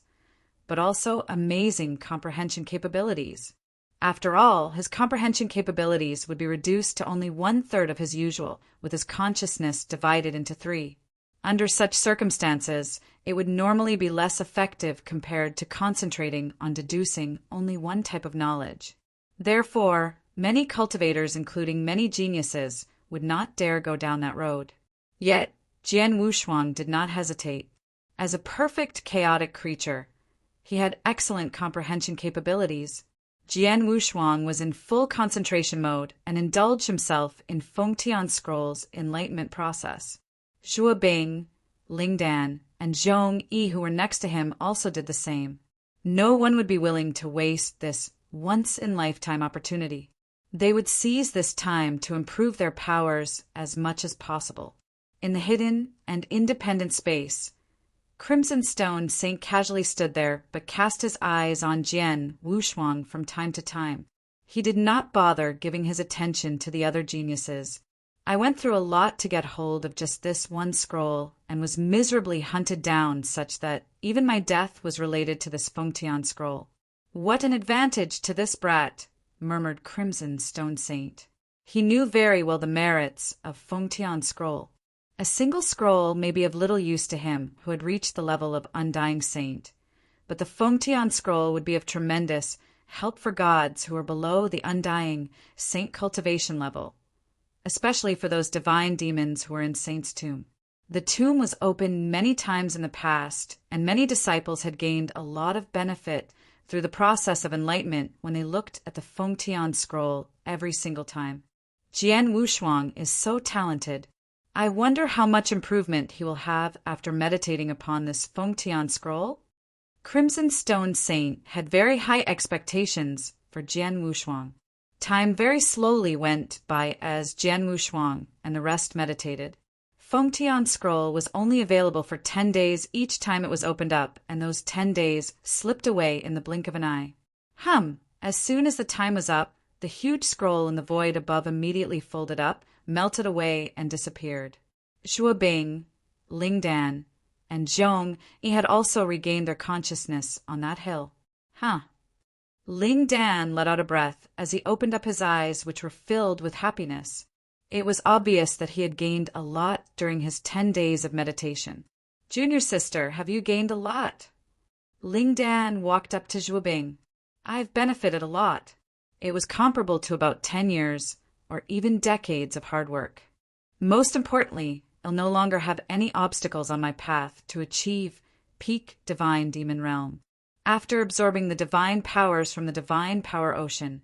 but also amazing comprehension capabilities. After all, his comprehension capabilities would be reduced to only 1/3 of his usual, with his consciousness divided into 3. Under such circumstances, it would normally be less effective compared to concentrating on deducing only one type of knowledge. Therefore, many cultivators, including many geniuses, would not dare go down that road. Yet, Jian Wushuang did not hesitate. As a perfect chaotic creature, he had excellent comprehension capabilities. Jian Wushuang was in full concentration mode and indulged himself in Fengtian Scroll's enlightenment process. Zhuo Bing, Ling Dan, and Zhong Yi, who were next to him, also did the same. No one would be willing to waste this once-in-lifetime opportunity. They would seize this time to improve their powers as much as possible. In the hidden and independent space, Crimson Stone Saint casually stood there, but cast his eyes on Jian Wushuang from time to time. He did not bother giving his attention to the other geniuses. I went through a lot to get hold of just this one scroll, and was miserably hunted down such that even my death was related to this Fengtian Scroll. What an advantage to this brat, murmured Crimson Stone Saint. He knew very well the merits of Fengtian Scroll. A single scroll may be of little use to him who had reached the level of Undying Saint, but the Fengtian Scroll would be of tremendous help for gods who are below the Undying Saint cultivation level, especially for those divine demons who are in Saint's tomb. The tomb was opened many times in the past, and many disciples had gained a lot of benefit through the process of enlightenment when they looked at the Fengtian Scroll every single time. Jian Wushuang is so talented. I wonder how much improvement he will have after meditating upon this Fengtian Scroll? Crimson Stone Saint had very high expectations for Jian Wushuang. Time very slowly went by as Jian Wushuang and the rest meditated. Fengtian Scroll was only available for 10 days each time it was opened up, and those 10 days slipped away in the blink of an eye. As soon as the time was up, the huge scroll in the void above immediately folded up, melted away, and disappeared. Zhuo Bing, Ling Dan, and Zhong Yi had also regained their consciousness on that hill. Ling Dan let out a breath as he opened up his eyes, which were filled with happiness. It was obvious that he had gained a lot during his 10 days of meditation. Junior sister, have you gained a lot? Ling Dan walked up to Zhuo Bing. I've benefited a lot. It was comparable to about 10 years, or even decades of hard work. Most importantly, I'll no longer have any obstacles on my path to achieve peak divine demon realm. After absorbing the divine powers from the divine power ocean,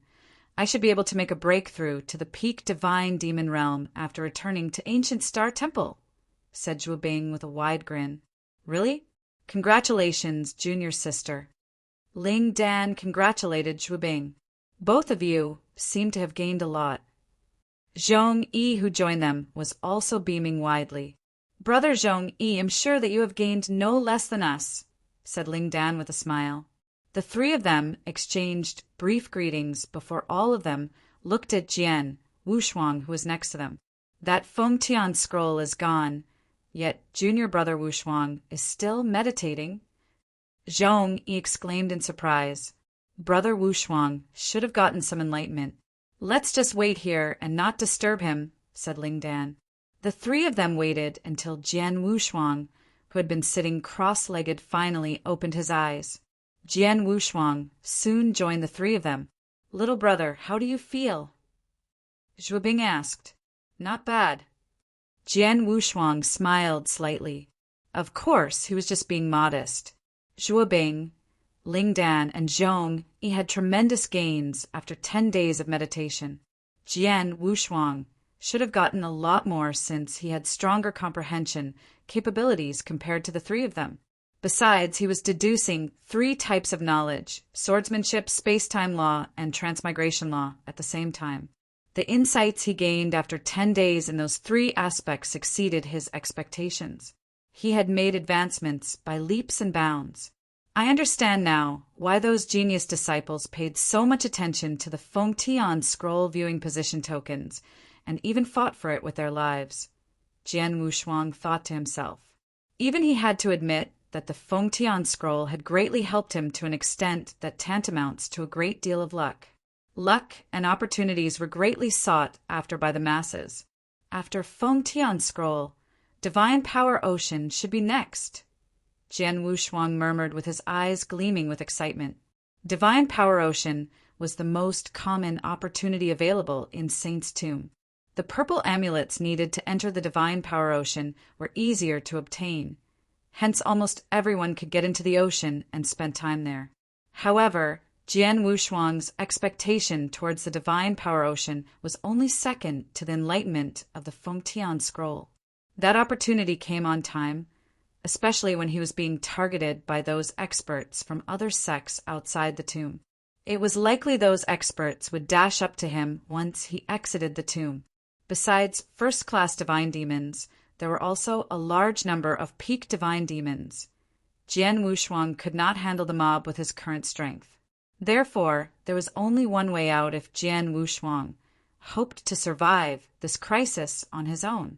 I should be able to make a breakthrough to the peak divine demon realm after returning to Ancient Star Temple, said Zhuo Bing with a wide grin. Really? Congratulations, junior sister. Ling Dan congratulated Zhuo Bing. Both of you seem to have gained a lot. Zhong-yi, who joined them, was also beaming widely. "Brother Zhong-yi, am sure that you have gained no less than us," said Ling Dan with a smile. The three of them exchanged brief greetings before all of them looked at Jian Wushuang, who was next to them. That Feng Tian scroll is gone, yet junior brother Wushuang is still meditating. Zhong-yi exclaimed in surprise. Brother Wushuang should have gotten some enlightenment. "Let's just wait here and not disturb him," said Ling Dan. The three of them waited until Jian Wushuang, who had been sitting cross-legged, finally opened his eyes. Jian Wushuang soon joined the three of them. "Little brother, how do you feel?" Zhuo Bing asked. "Not bad." Jian Wushuang smiled slightly. Of course, he was just being modest. Zhuo Bing, Ling Dan, and Zhong-yi had tremendous gains after 10 days of meditation. Jian Wushuang should have gotten a lot more since he had stronger comprehension capabilities compared to the three of them. Besides, he was deducing 3 types of knowledge: swordsmanship, space-time law, and transmigration law at the same time. The insights he gained after 10 days in those 3 aspects exceeded his expectations. He had made advancements by leaps and bounds. I understand now why those genius disciples paid so much attention to the Feng Tian scroll viewing position tokens and even fought for it with their lives. Jian Wushuang thought to himself. Even he had to admit that the Feng Tian scroll had greatly helped him to an extent that tantamounts to a great deal of luck. Luck and opportunities were greatly sought after by the masses. After Feng Tian scroll, Divine Power Ocean should be next. Jian Wushuang murmured with his eyes gleaming with excitement. Divine Power Ocean was the most common opportunity available in Saint's Tomb. The purple amulets needed to enter the Divine Power Ocean were easier to obtain. Hence, almost everyone could get into the ocean and spend time there. However, Jian Wushuang's expectation towards the Divine Power Ocean was only second to the enlightenment of the Feng Tian scroll. That opportunity came on time, especially when he was being targeted by those experts from other sects outside the tomb. It was likely those experts would dash up to him once he exited the tomb. Besides first-class divine demons, there were also a large number of peak divine demons. Jian Wushuang could not handle the mob with his current strength. Therefore, there was only one way out if Jian Wushuang hoped to survive this crisis on his own.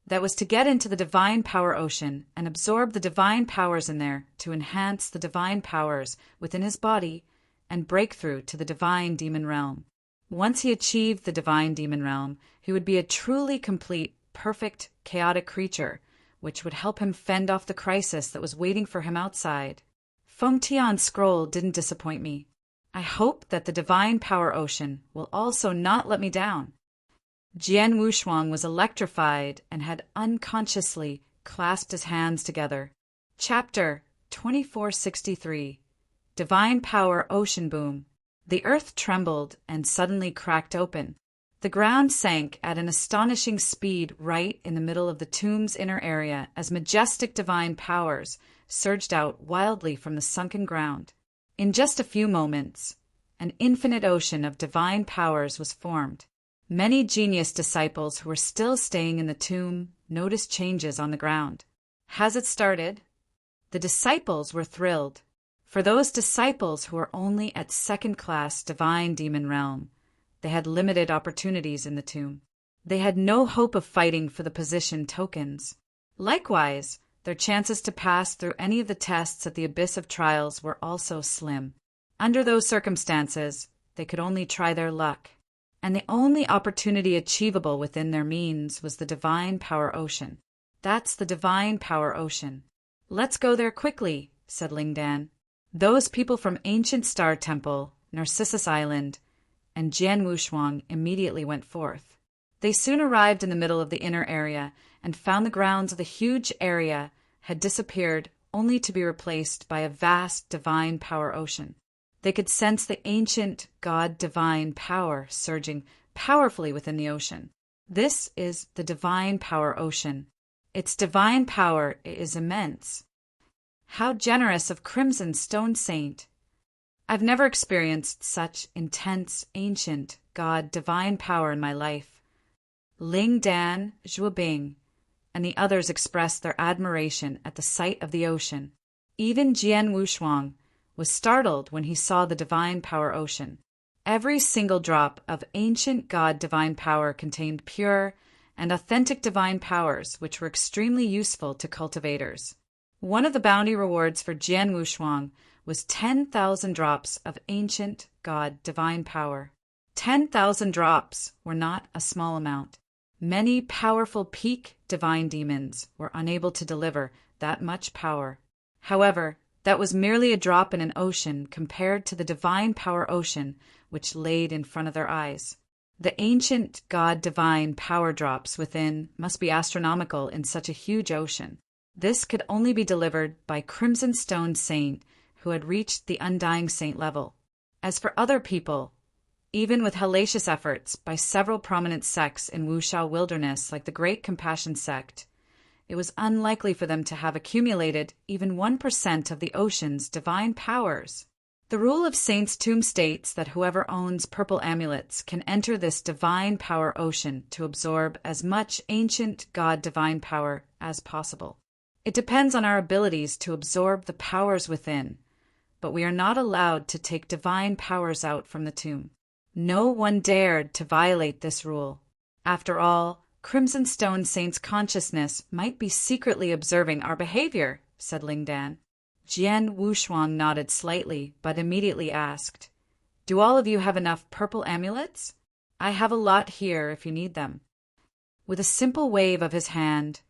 That was to get into the Divine Power Ocean and absorb the divine powers in there to enhance the divine powers within his body and break through to the divine demon realm. Once he achieved the divine demon realm, he would be a truly complete, perfect, chaotic creature, which would help him fend off the crisis that was waiting for him outside. Feng Tian's scroll didn't disappoint me. I hope that the Divine Power Ocean will also not let me down. Jian Wushuang was electrified and had unconsciously clasped his hands together. Chapter 2463 Divine Power Ocean Boom. The earth trembled and suddenly cracked open. The ground sank at an astonishing speed right in the middle of the tomb's inner area as majestic divine powers surged out wildly from the sunken ground. In just a few moments, an infinite ocean of divine powers was formed. Many genius disciples who were still staying in the tomb noticed changes on the ground. Has it started? The disciples were thrilled. For those disciples who were only at second-class divine demon realm, they had limited opportunities in the tomb. They had no hope of fighting for the position tokens. Likewise, their chances to pass through any of the tests at the abyss of trials were also slim. Under those circumstances, they could only try their luck. And the only opportunity achievable within their means was the Divine Power Ocean. That's the Divine Power Ocean. Let's go there quickly, said Ling Dan. Those people from Ancient Star Temple, Narcissus Island, and Jian Wushuang immediately went forth. They soon arrived in the middle of the inner area and found the grounds of the huge area had disappeared only to be replaced by a vast Divine Power Ocean. They could sense the ancient God divine power surging powerfully within the ocean. This is the Divine Power Ocean. Its divine power is immense. How generous of Crimson Stone Saint! I've never experienced such intense, ancient God divine power in my life. Ling Dan, Zhuobing, and the others expressed their admiration at the sight of the ocean. Even Jian Wushuang was startled when he saw the divine power ocean. Every single drop of ancient god divine power contained pure and authentic divine powers, which were extremely useful to cultivators. One of the bounty rewards for Jian Wushuang was 10,000 drops of ancient god divine power. 10,000 drops were not a small amount. Many powerful peak divine demons were unable to deliver that much power. However, that was merely a drop in an ocean compared to the divine power ocean which laid in front of their eyes. The ancient god divine power drops within must be astronomical in such a huge ocean. This could only be delivered by Crimson Stone Saint who had reached the Undying Saint level. As for other people, even with hellacious efforts by several prominent sects in Wushao Wilderness like the Great Compassion Sect, it was unlikely for them to have accumulated even 1% of the ocean's divine powers. The rule of Saint's Tomb states that whoever owns purple amulets can enter this divine power ocean to absorb as much ancient god divine power as possible. It depends on our abilities to absorb the powers within, but we are not allowed to take divine powers out from the tomb. No one dared to violate this rule. After all, Crimson Stone Saint's consciousness might be secretly observing our behavior, said Ling Dan. Jian Wushuang nodded slightly, but immediately asked, "Do all of you have enough purple amulets? I have a lot here if you need them." With a simple wave of his hand,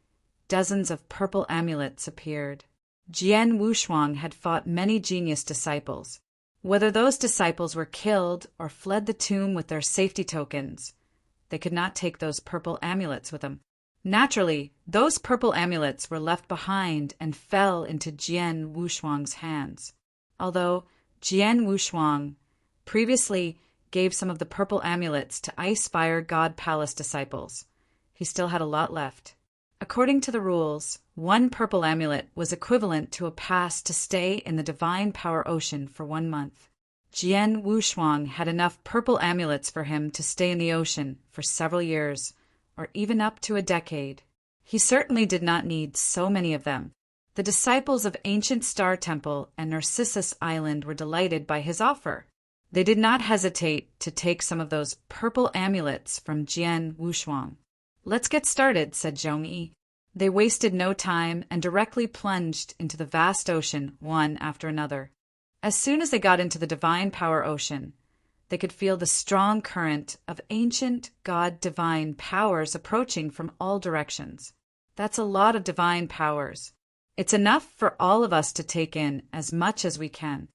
dozens of purple amulets appeared. Jian Wushuang had fought many genius disciples. Whether those disciples were killed or fled the tomb with their safety tokens, they could not take those purple amulets with them. Naturally, those purple amulets were left behind and fell into Jian Wushuang's hands. Although Jian Wushuang previously gave some of the purple amulets to Ice Fire God Palace disciples, he still had a lot left. According to the rules, one purple amulet was equivalent to a pass to stay in the divine power ocean for 1 month. Jian Wushuang had enough purple amulets for him to stay in the ocean for several years, or even up to a decade. He certainly did not need so many of them. The disciples of Ancient Star Temple and Narcissus Island were delighted by his offer. They did not hesitate to take some of those purple amulets from Jian Wushuang. "Let's get started," said Zhongyi. They wasted no time and directly plunged into the vast ocean one after another. As soon as they got into the divine power ocean, they could feel the strong current of ancient god divine powers approaching from all directions. That's a lot of divine powers. It's enough for all of us to take in as much as we can.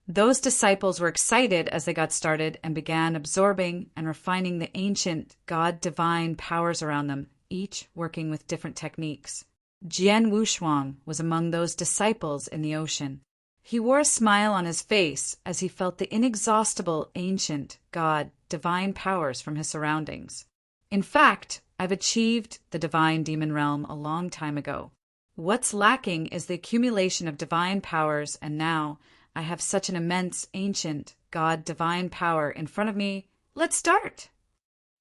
Those disciples were excited as they got started and began absorbing and refining the ancient god divine powers around them, each working with different techniques. Jian Wushuang was among those disciples in the ocean. He wore a smile on his face as he felt the inexhaustible ancient god divine powers from his surroundings. "In fact, I've achieved the divine demon realm a long time ago. What's lacking is the accumulation of divine powers, and now I have such an immense ancient god divine power in front of me. Let's start!"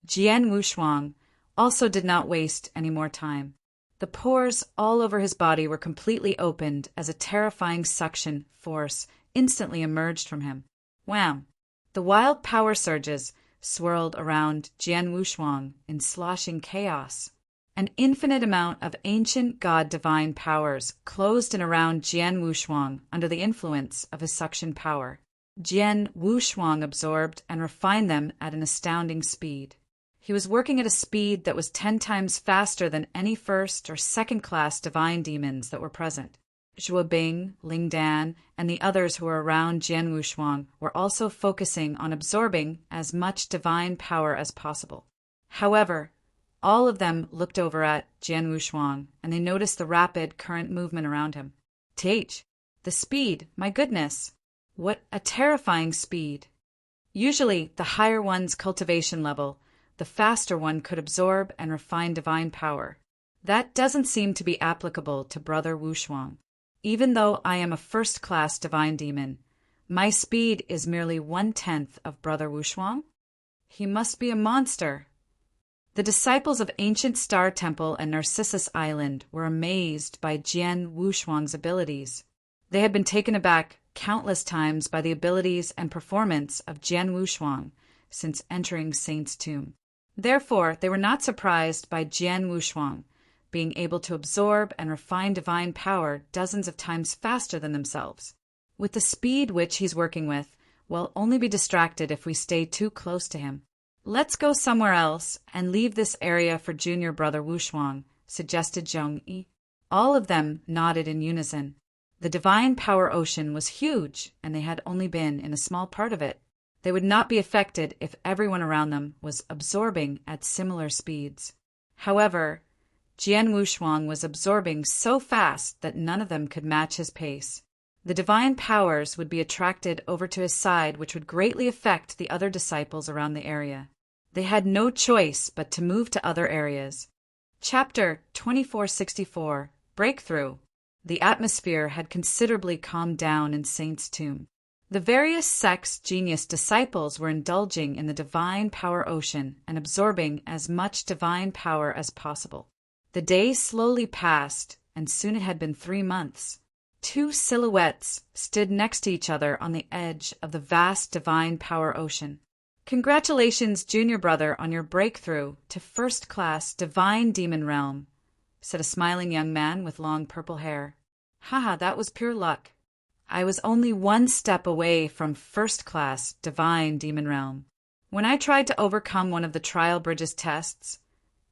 Jian Wushuang also did not waste any more time. The pores all over his body were completely opened as a terrifying suction force instantly emerged from him. Wham! The wild power surges swirled around Jian Wushuang in sloshing chaos. An infinite amount of ancient god divine powers closed in around Jian Wushuang under the influence of his suction power. Jian Wushuang absorbed and refined them at an astounding speed. He was working at a speed that was 10 times faster than any first or second-class divine demons that were present. Zhuobing, Ling Dan, and the others who were around Jian Wushuang were also focusing on absorbing as much divine power as possible. However, all of them looked over at Jian Wushuang, and they noticed the rapid current movement around him. The speed, my goodness! What a terrifying speed! Usually, the higher one's cultivation level, the faster one could absorb and refine divine power. That doesn't seem to be applicable to Brother Wushuang. Even though I am a first-class divine demon, my speed is merely 1/10 of Brother Wushuang. He must be a monster. The disciples of Ancient Star Temple and Narcissus Island were amazed by Jian Wushuang's abilities. They had been taken aback countless times by the abilities and performance of Jian Wushuang since entering Saint's tomb. Therefore, they were not surprised by Jian Wushuang being able to absorb and refine divine power dozens of times faster than themselves. With the speed which he's working with, we'll only be distracted if we stay too close to him. Let's go somewhere else and leave this area for junior brother Wushuang, suggested Zhong-yi. All of them nodded in unison. The divine power ocean was huge, and they had only been in a small part of it. They would not be affected if everyone around them was absorbing at similar speeds. However, Jian Wushuang was absorbing so fast that none of them could match his pace. The divine powers would be attracted over to his side, which would greatly affect the other disciples around the area. They had no choice but to move to other areas. Chapter 2464 Breakthrough. The atmosphere had considerably calmed down in Saint's tomb. The various sex genius disciples were indulging in the divine power ocean and absorbing as much divine power as possible. The days slowly passed, and soon it had been 3 months. 2 silhouettes stood next to each other on the edge of the vast divine power ocean. "Congratulations, junior brother, on your breakthrough to first-class divine demon realm," said a smiling young man with long purple hair. "Haha, that was pure luck. I was only 1 step away from first-class divine demon realm. When I tried to overcome one of the trial bridges tests,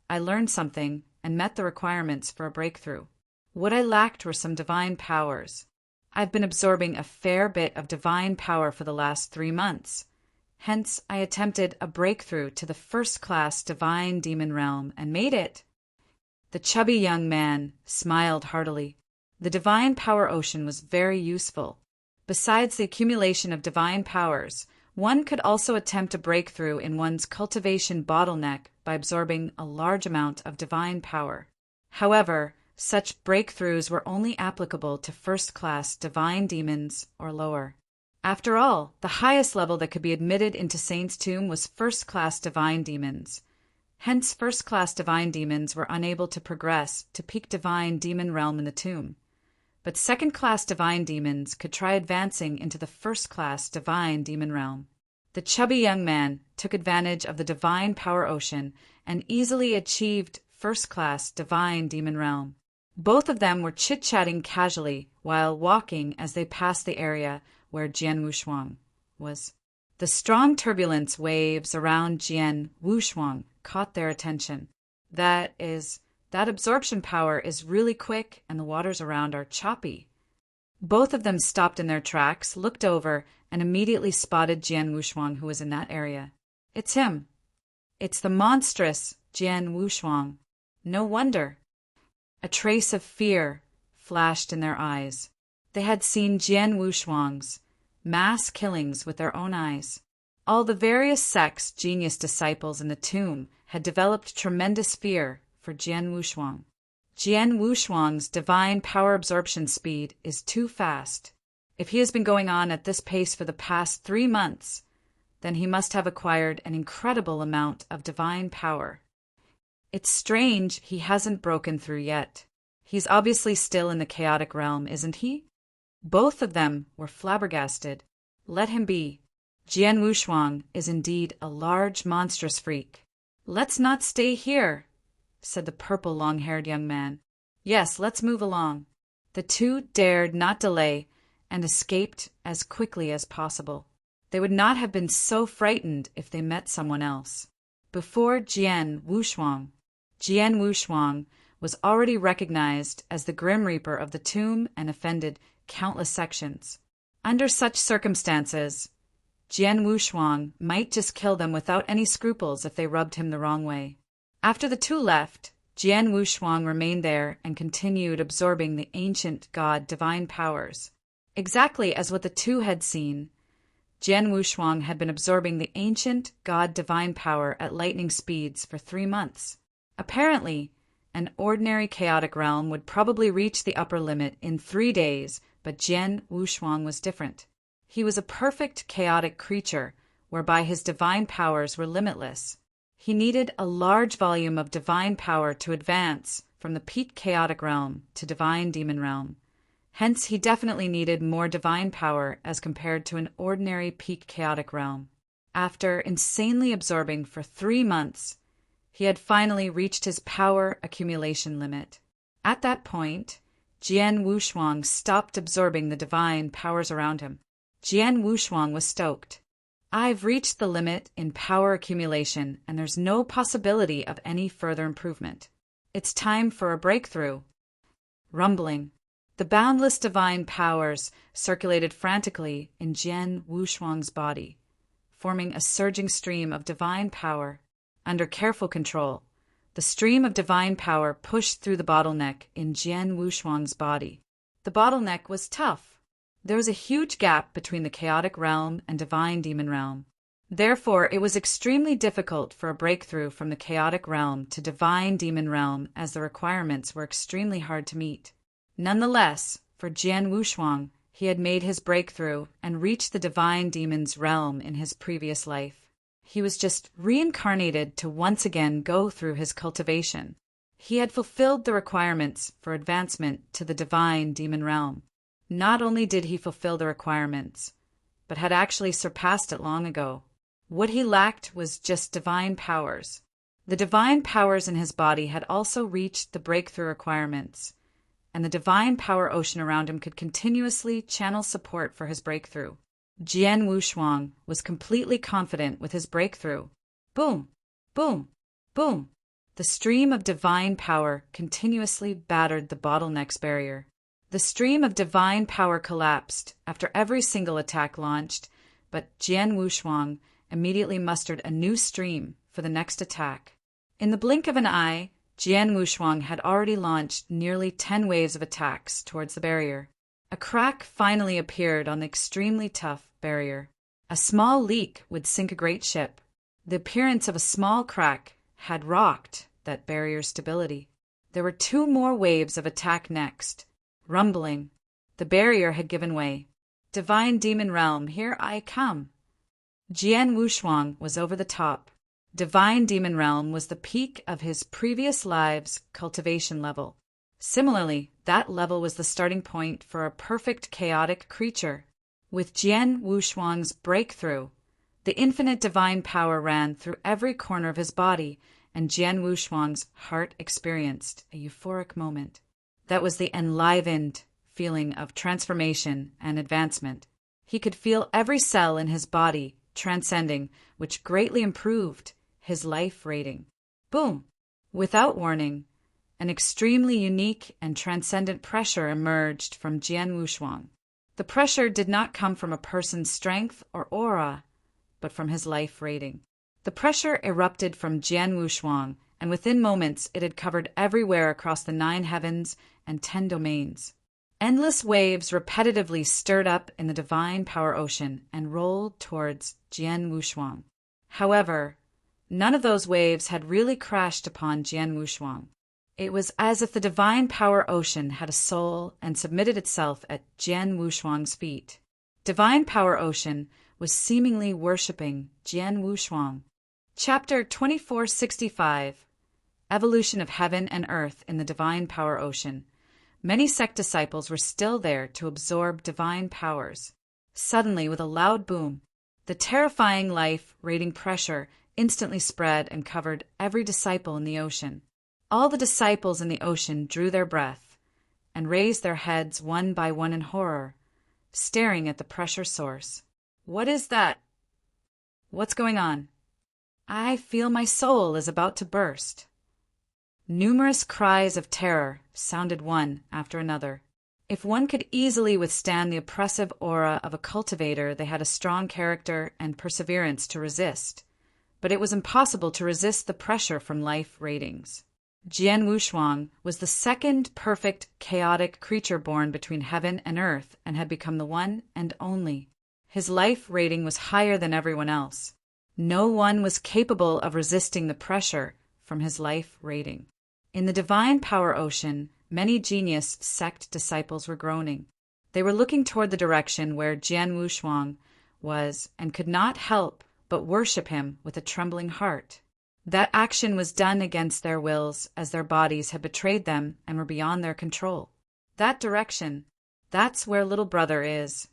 I learned something and met the requirements for a breakthrough. What I lacked were some divine powers. I've been absorbing a fair bit of divine power for the last 3 months. Hence, I attempted a breakthrough to the first-class divine demon realm and made it." The chubby young man smiled heartily. The divine power ocean was very useful. Besides the accumulation of divine powers, one could also attempt a breakthrough in one's cultivation bottleneck by absorbing a large amount of divine power. However, such breakthroughs were only applicable to first-class divine demons or lower. After all, the highest level that could be admitted into Saint's tomb was first-class divine demons. Hence, first-class divine demons were unable to progress to peak divine demon realm in the tomb. But second-class divine demons could try advancing into the first-class divine demon realm. The chubby young man took advantage of the divine power ocean and easily achieved first-class divine demon realm. Both of them were chit-chatting casually while walking as they passed the area where Jian Wushuang was. The strong turbulence waves around Jian Wushuang caught their attention. That absorption power is really quick and the waters around are choppy. Both of them stopped in their tracks, looked over, and immediately spotted Jian Wushuang, who was in that area. It's him. It's the monstrous Jian Wushuang. No wonder. A trace of fear flashed in their eyes. They had seen Jian Wushuang's mass killings with their own eyes. All the various sex genius disciples in the tomb had developed tremendous fear for Jian Wushuang. Jian Wushuang's divine power absorption speed is too fast. If he has been going on at this pace for the past 3 months, then he must have acquired an incredible amount of divine power. It's strange he hasn't broken through yet. He's obviously still in the chaotic realm, isn't he? Both of them were flabbergasted. Let him be. Jian Wushuang is indeed a large, monstrous freak. "Let's not stay here," said the purple long-haired young man. "Yes, let's move along." The two dared not delay and escaped as quickly as possible. They would not have been so frightened if they met someone else. Before Jian Wushuang was already recognized as the Grim Reaper of the tomb and offended countless sections. Under such circumstances, Jian Wushuang might just kill them without any scruples if they rubbed him the wrong way. After the two left, Jian Wushuang remained there and continued absorbing the ancient god divine powers. Exactly as what the two had seen, Jian Wushuang had been absorbing the ancient god divine power at lightning speeds for 3 months. Apparently, an ordinary chaotic realm would probably reach the upper limit in 3 days, but Jian Wushuang was different. He was a perfect chaotic creature, whereby his divine powers were limitless. He needed a large volume of divine power to advance from the peak chaotic realm to divine demon realm. Hence, he definitely needed more divine power as compared to an ordinary peak chaotic realm. After insanely absorbing for 3 months, he had finally reached his power accumulation limit. At that point, Jian Wushuang stopped absorbing the divine powers around him. Jian Wushuang was stoked. I've reached the limit in power accumulation, and there's no possibility of any further improvement. It's time for a breakthrough. Rumbling. The boundless divine powers circulated frantically in Jian Wushuang's body, forming a surging stream of divine power. Under careful control, the stream of divine power pushed through the bottleneck in Jian Wushuang's body. The bottleneck was tough. There was a huge gap between the chaotic realm and divine demon realm. Therefore, it was extremely difficult for a breakthrough from the chaotic realm to divine demon realm, as the requirements were extremely hard to meet. Nonetheless, for Jian Wushuang, he had made his breakthrough and reached the divine demon's realm in his previous life. He was just reincarnated to once again go through his cultivation. He had fulfilled the requirements for advancement to the divine demon realm. Not only did he fulfill the requirements, but had actually surpassed it long ago. What he lacked was just divine powers. The divine powers in his body had also reached the breakthrough requirements, and the divine power ocean around him could continuously channel support for his breakthrough. Jian Wushuang was completely confident with his breakthrough. Boom, boom, boom. The stream of divine power continuously battered the bottleneck's barrier. The stream of divine power collapsed after every single attack launched, but Jian Wushuang immediately mustered a new stream for the next attack. In the blink of an eye, Jian Wushuang had already launched nearly 10 waves of attacks towards the barrier. A crack finally appeared on the extremely tough barrier. A small leak would sink a great ship. The appearance of a small crack had rocked that barrier's stability. There were 2 more waves of attack next. Rumbling. The barrier had given way. Divine demon realm, here I come. Jian Wushuang was over the top. Divine demon realm was the peak of his previous live's cultivation level. Similarly, that level was the starting point for a perfect chaotic creature. With Jian Wushuang's breakthrough, the infinite divine power ran through every corner of his body, and Jian Wushuang's heart experienced a euphoric moment. That was the enlivened feeling of transformation and advancement. He could feel every cell in his body transcending, which greatly improved his life rating. Boom! Without warning, an extremely unique and transcendent pressure emerged from Jian Wushuang. The pressure did not come from a person's strength or aura, but from his life rating. The pressure erupted from Jian Wushuang, and within moments it had covered everywhere across the 9 heavens and 10 domains. Endless waves repetitively stirred up in the divine power ocean and rolled towards Jian Wushuang. However, none of those waves had really crashed upon Jian Wushuang. It was as if the divine power ocean had a soul and submitted itself at Jian Wushuang's feet. Divine power ocean was seemingly worshipping Jian Wushuang. Chapter 2465. Evolution of Heaven and Earth in the Divine Power Ocean. Many sect disciples were still there to absorb divine powers. Suddenly, with a loud boom, the terrifying life-rating pressure instantly spread and covered every disciple in the ocean. All the disciples in the ocean drew their breath and raised their heads one by one in horror, staring at the pressure source. What is that? What's going on? I feel my soul is about to burst. Numerous cries of terror sounded one after another. If one could easily withstand the oppressive aura of a cultivator, they had a strong character and perseverance to resist. But it was impossible to resist the pressure from life ratings. Jian Wushuang was the second perfect chaotic creature born between heaven and earth and had become the one and only. His life rating was higher than everyone else. No one was capable of resisting the pressure from his life rating. In the divine power ocean, many genius sect disciples were groaning. They were looking toward the direction where Jian Wushuang was and could not help but worship him with a trembling heart. That action was done against their wills, as their bodies had betrayed them and were beyond their control. That direction, that's where little brother is.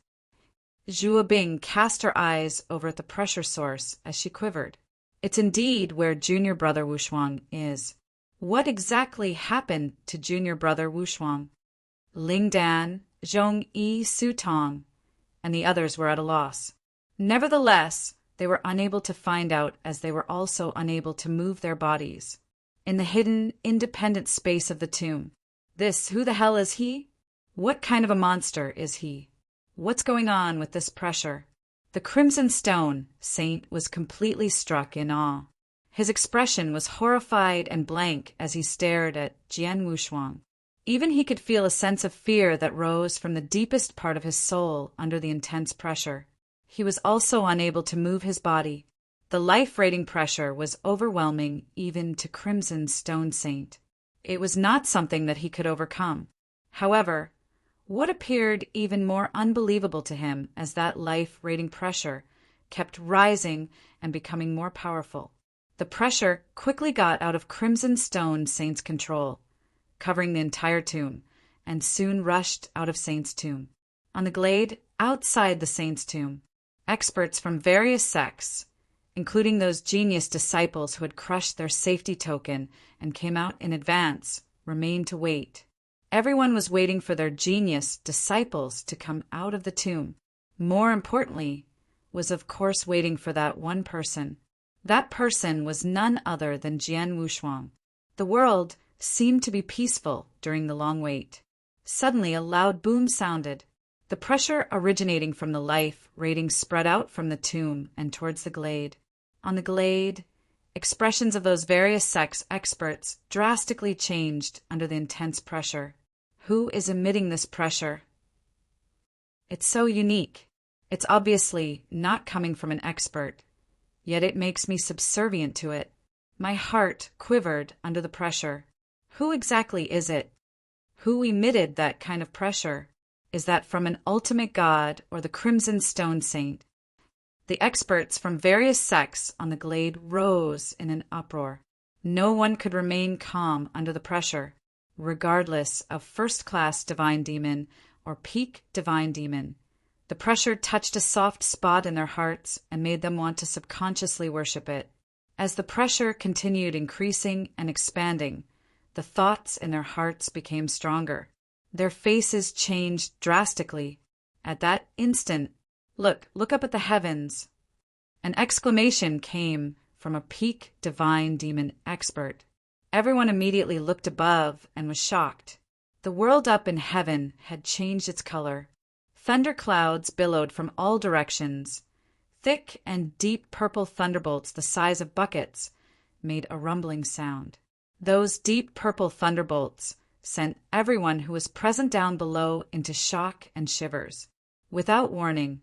Zhua Bing cast her eyes over at the pressure source as she quivered. It's indeed where junior brother Wushuang is. What exactly happened to junior brother Wushuang? Ling Dan, Zhong Yi Su Tong, and the others were at a loss. Nevertheless, they were unable to find out, as they were also unable to move their bodies. In the hidden, independent space of the tomb. Who the hell is he? What kind of a monster is he? What's going on with this pressure? The Crimson Stone Saint was completely struck in awe. His expression was horrified and blank as he stared at Jian Wushuang. Even he could feel a sense of fear that rose from the deepest part of his soul under the intense pressure. He was also unable to move his body. The life-rating pressure was overwhelming even to Crimson Stone Saint. It was not something that he could overcome. However, what appeared even more unbelievable to him as that life-rating pressure kept rising and becoming more powerful. The pressure quickly got out of Crimson Stone Saint's control, covering the entire tomb, and soon rushed out of Saint's tomb. On the glade outside the Saint's tomb, experts from various sects, including those genius disciples who had crushed their safety token and came out in advance, remained to wait. Everyone was waiting for their genius disciples to come out of the tomb. More importantly, was of course waiting for that one person. That person was none other than Jian Wushuang. The world seemed to be peaceful during the long wait. Suddenly a loud boom sounded. The pressure originating from the life rating spread out from the tomb and towards the glade. On the glade, expressions of those various sects experts drastically changed under the intense pressure. Who is emitting this pressure? It's so unique. It's obviously not coming from an expert, yet it makes me subservient to it. My heart quivered under the pressure. Who exactly is it? Who emitted that kind of pressure? Is that from an ultimate god or the Crimson Stone Saint? The experts from various sects on the glade rose in an uproar. No one could remain calm under the pressure, regardless of first-class divine demon or peak divine demon. The pressure touched a soft spot in their hearts and made them want to subconsciously worship it. As the pressure continued increasing and expanding, the thoughts in their hearts became stronger. Their faces changed drastically. At that instant, look up at the heavens. An exclamation came from a peak divine demon expert. Everyone immediately looked above and was shocked. The world up in heaven had changed its color. Thunderclouds billowed from all directions. Thick and deep purple thunderbolts the size of buckets made a rumbling sound. Those deep purple thunderbolts sent everyone who was present down below into shock and shivers. Without warning,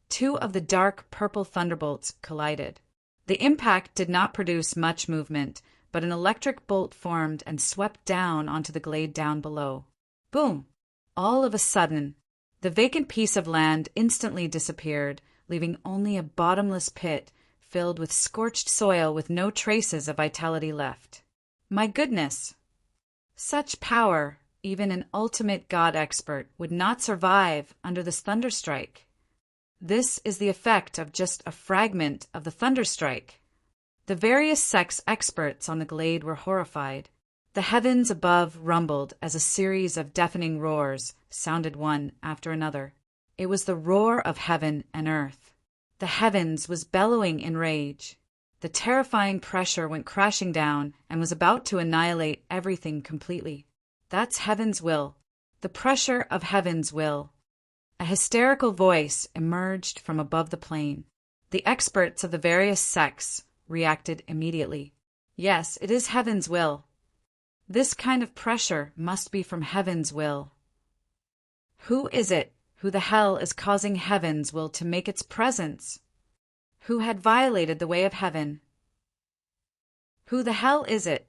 two of the dark purple thunderbolts collided. The impact did not produce much movement, but an electric bolt formed and swept down onto the glade down below. Boom! All of a sudden, the vacant piece of land instantly disappeared, leaving only a bottomless pit filled with scorched soil with no traces of vitality left. My goodness! Such power, even an ultimate god expert would not survive under this thunderstrike. This is the effect of just a fragment of the thunderstrike. The various sects experts on the glade were horrified. The heavens above rumbled as a series of deafening roars sounded one after another. It was the roar of heaven and earth. The heavens was bellowing in rage. The terrifying pressure went crashing down and was about to annihilate everything completely. That's heaven's will. The pressure of heaven's will. A hysterical voice emerged from above the plain. The experts of the various sects reacted immediately. Yes, it is heaven's will. This kind of pressure must be from heaven's will. Who is it? Who the hell is causing heaven's will to make its presence? Who had violated the way of heaven? Who the hell is it?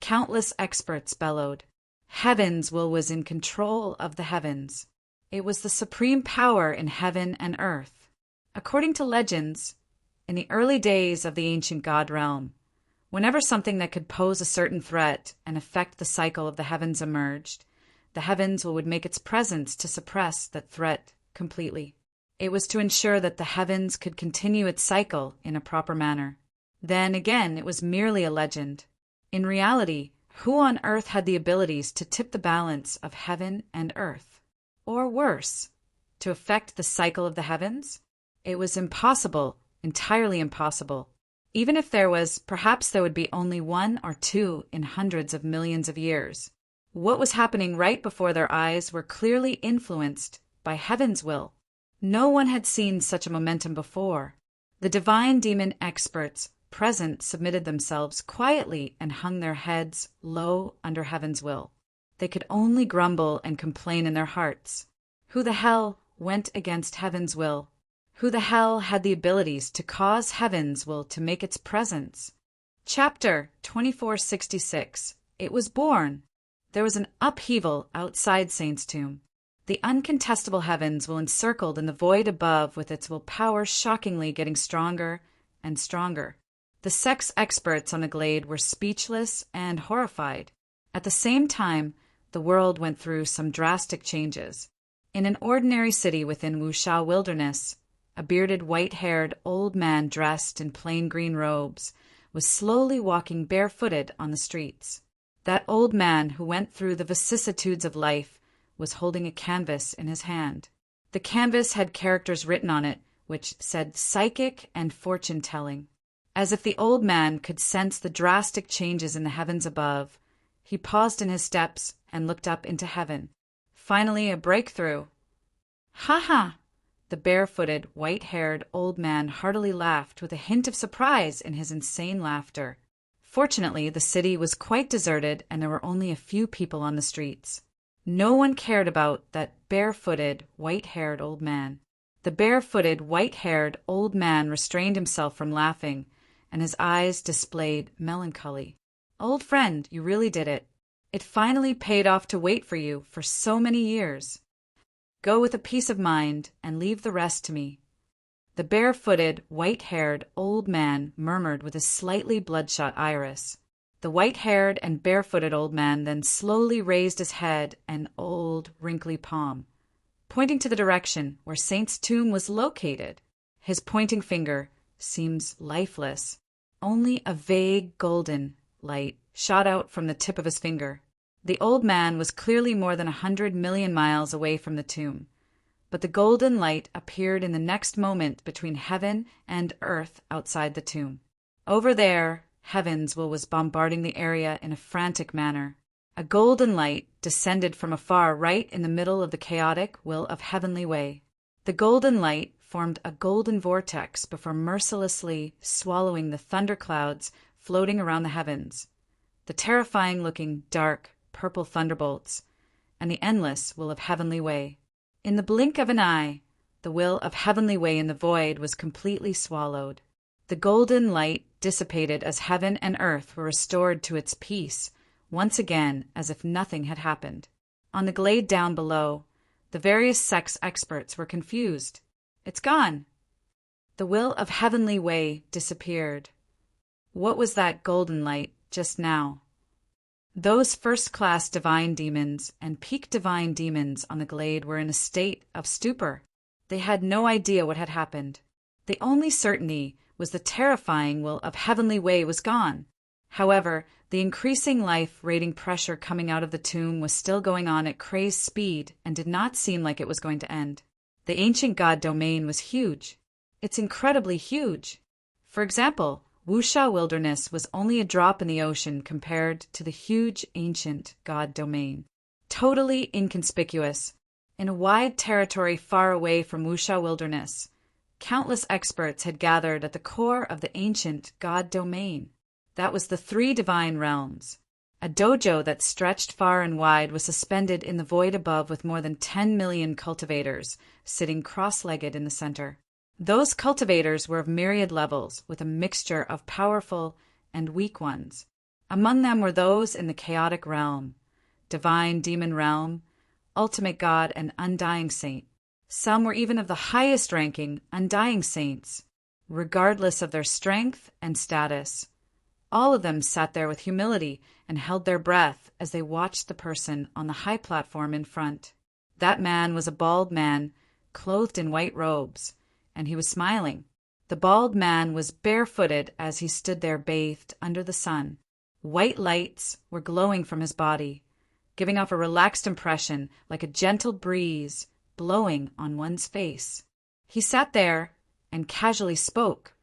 Countless experts bellowed. Heaven's will was in control of the heavens. It was the supreme power in heaven and earth. According to legends, in the early days of the ancient god realm, Whenever something that could pose a certain threat and affect the cycle of the heavens emerged, the heavens would make its presence to suppress that threat completely. It was to ensure that the heavens could continue its cycle in a proper manner. Then again, it was merely a legend. In reality, who on earth had the abilities to tip the balance of heaven and earth? Or worse, to affect the cycle of the heavens? It was impossible, entirely impossible. Even if there was, perhaps there would be only one or two in hundreds of millions of years. What was happening right before their eyes were clearly influenced by heaven's will. No one had seen such a momentum before. The divine demon experts present submitted themselves quietly and hung their heads low under heaven's will. They could only grumble and complain in their hearts. Who the hell went against heaven's will? Who the hell had the abilities to cause heaven's will to make its presence? Chapter 2466. It was born. There was an upheaval outside Saint's tomb. The uncontestable heavens were encircled in the void above, with its willpower shockingly getting stronger and stronger. The sex experts on the glade were speechless and horrified. At the same time, the world went through some drastic changes. In an ordinary city within Wushao Wilderness, a bearded, white-haired old man dressed in plain green robes was slowly walking barefooted on the streets. That old man who went through the vicissitudes of life was holding a canvas in his hand. The canvas had characters written on it which said psychic and fortune-telling. As if the old man could sense the drastic changes in the heavens above, he paused in his steps and looked up into heaven. Finally, a breakthrough. "Ha ha!" The barefooted, white-haired old man heartily laughed with a hint of surprise in his insane laughter. Fortunately, the city was quite deserted and there were only a few people on the streets. No one cared about that barefooted, white-haired old man. The barefooted, white-haired old man restrained himself from laughing, and his eyes displayed melancholy. "Old friend, you really did it. It finally paid off to wait for you for so many years. Go with a peace of mind and leave the rest to me." The barefooted, white-haired old man murmured with a slightly bloodshot iris. The white-haired and barefooted old man then slowly raised his head and old, wrinkly palm, pointing to the direction where Saint's tomb was located. His pointing finger seems lifeless. Only a vague golden light shot out from the tip of his finger. The old man was clearly more than 100 million miles away from the tomb, but the golden light appeared in the next moment between heaven and earth outside the tomb. Over there, heaven's will was bombarding the area in a frantic manner. A golden light descended from afar right in the middle of the chaotic will of heavenly way. The golden light formed a golden vortex before mercilessly swallowing the thunderclouds floating around the heavens, the terrifying-looking dark purple thunderbolts, and the endless will of heavenly way. In the blink of an eye, the will of heavenly way in the void was completely swallowed. The golden light dissipated as heaven and earth were restored to its peace, once again as if nothing had happened. On the glade down below, the various sex experts were confused. "It's gone." The will of heavenly way disappeared. What was that golden light just now? Those first-class divine demons and peak divine demons on the glade were in a state of stupor. They had no idea what had happened. The only certainty was the terrifying will of heavenly way was gone. However, the increasing life-rating pressure coming out of the tomb was still going on at crazed speed and did not seem like it was going to end. The ancient god domain was huge. It's incredibly huge. For example, Wushao Wilderness was only a drop in the ocean compared to the huge ancient god domain. Totally inconspicuous. In a wide territory far away from Wushao Wilderness, countless experts had gathered at the core of the ancient god domain. That was the 3 divine realms. A dojo that stretched far and wide was suspended in the void above with more than 10 million cultivators sitting cross-legged in the center. Those cultivators were of myriad levels, with a mixture of powerful and weak ones. Among them were those in the chaotic realm, divine demon realm, ultimate god, and undying saint. Some were even of the highest ranking undying saints. Regardless of their strength and status, All of them sat there with humility and held their breath as they watched the person on the high platform in front. That man was a bald man, clothed in white robes, and he was smiling. The bald man was barefooted as he stood there bathed under the sun. White lights were glowing from his body, giving off a relaxed impression like a gentle breeze blowing on one's face. He sat there and casually spoke,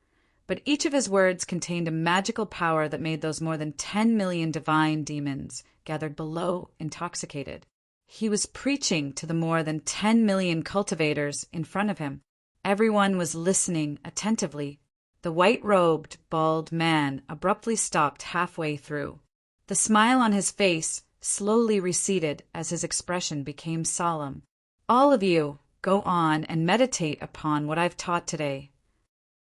but each of his words contained a magical power that made those more than 10 million divine demons gathered below intoxicated. He was preaching to the more than 10 million cultivators in front of him. Everyone was listening attentively. The white-robed, bald man abruptly stopped halfway through. The smile on his face slowly receded as his expression became solemn. All of you, go on and meditate upon what I've taught today.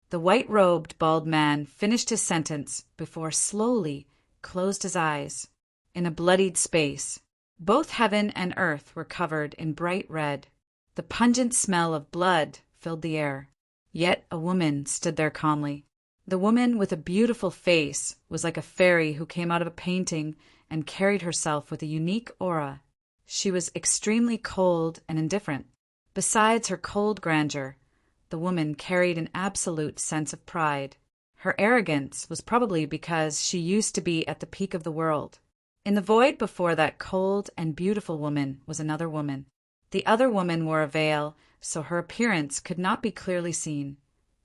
The white-robed, bald man finished his sentence before slowly closed his eyes. In a bloodied space, both heaven and earth were covered in bright red. The pungent smell of blood filled the air. Yet a woman stood there calmly. The woman with a beautiful face was like a fairy who came out of a painting and carried herself with a unique aura. She was extremely cold and indifferent. Besides her cold grandeur, the woman carried an absolute sense of pride. Her arrogance was probably because she used to be at the peak of the world. In the void before that cold and beautiful woman was another woman. The other woman wore a veil, so her appearance could not be clearly seen,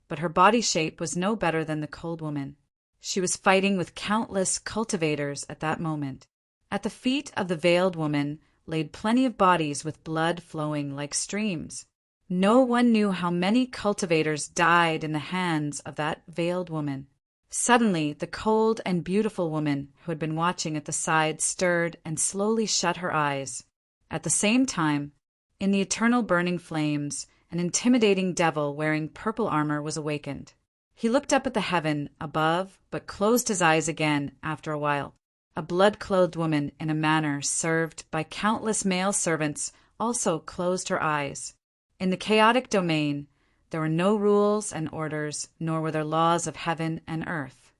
but her body shape was no better than the cold woman. She was fighting with countless cultivators at that moment. At the feet of the veiled woman laid plenty of bodies with blood flowing like streams. No one knew how many cultivators died in the hands of that veiled woman. Suddenly, the cold and beautiful woman who had been watching at the side stirred and slowly shut her eyes. At the same time, in the eternal burning flames, an intimidating devil wearing purple armor was awakened. He looked up at the heaven above, but closed his eyes again after a while. A blood-clothed woman, in a manner served by countless male servants, also closed her eyes. In the chaotic domain, there were no rules and orders, nor were there laws of heaven and earth.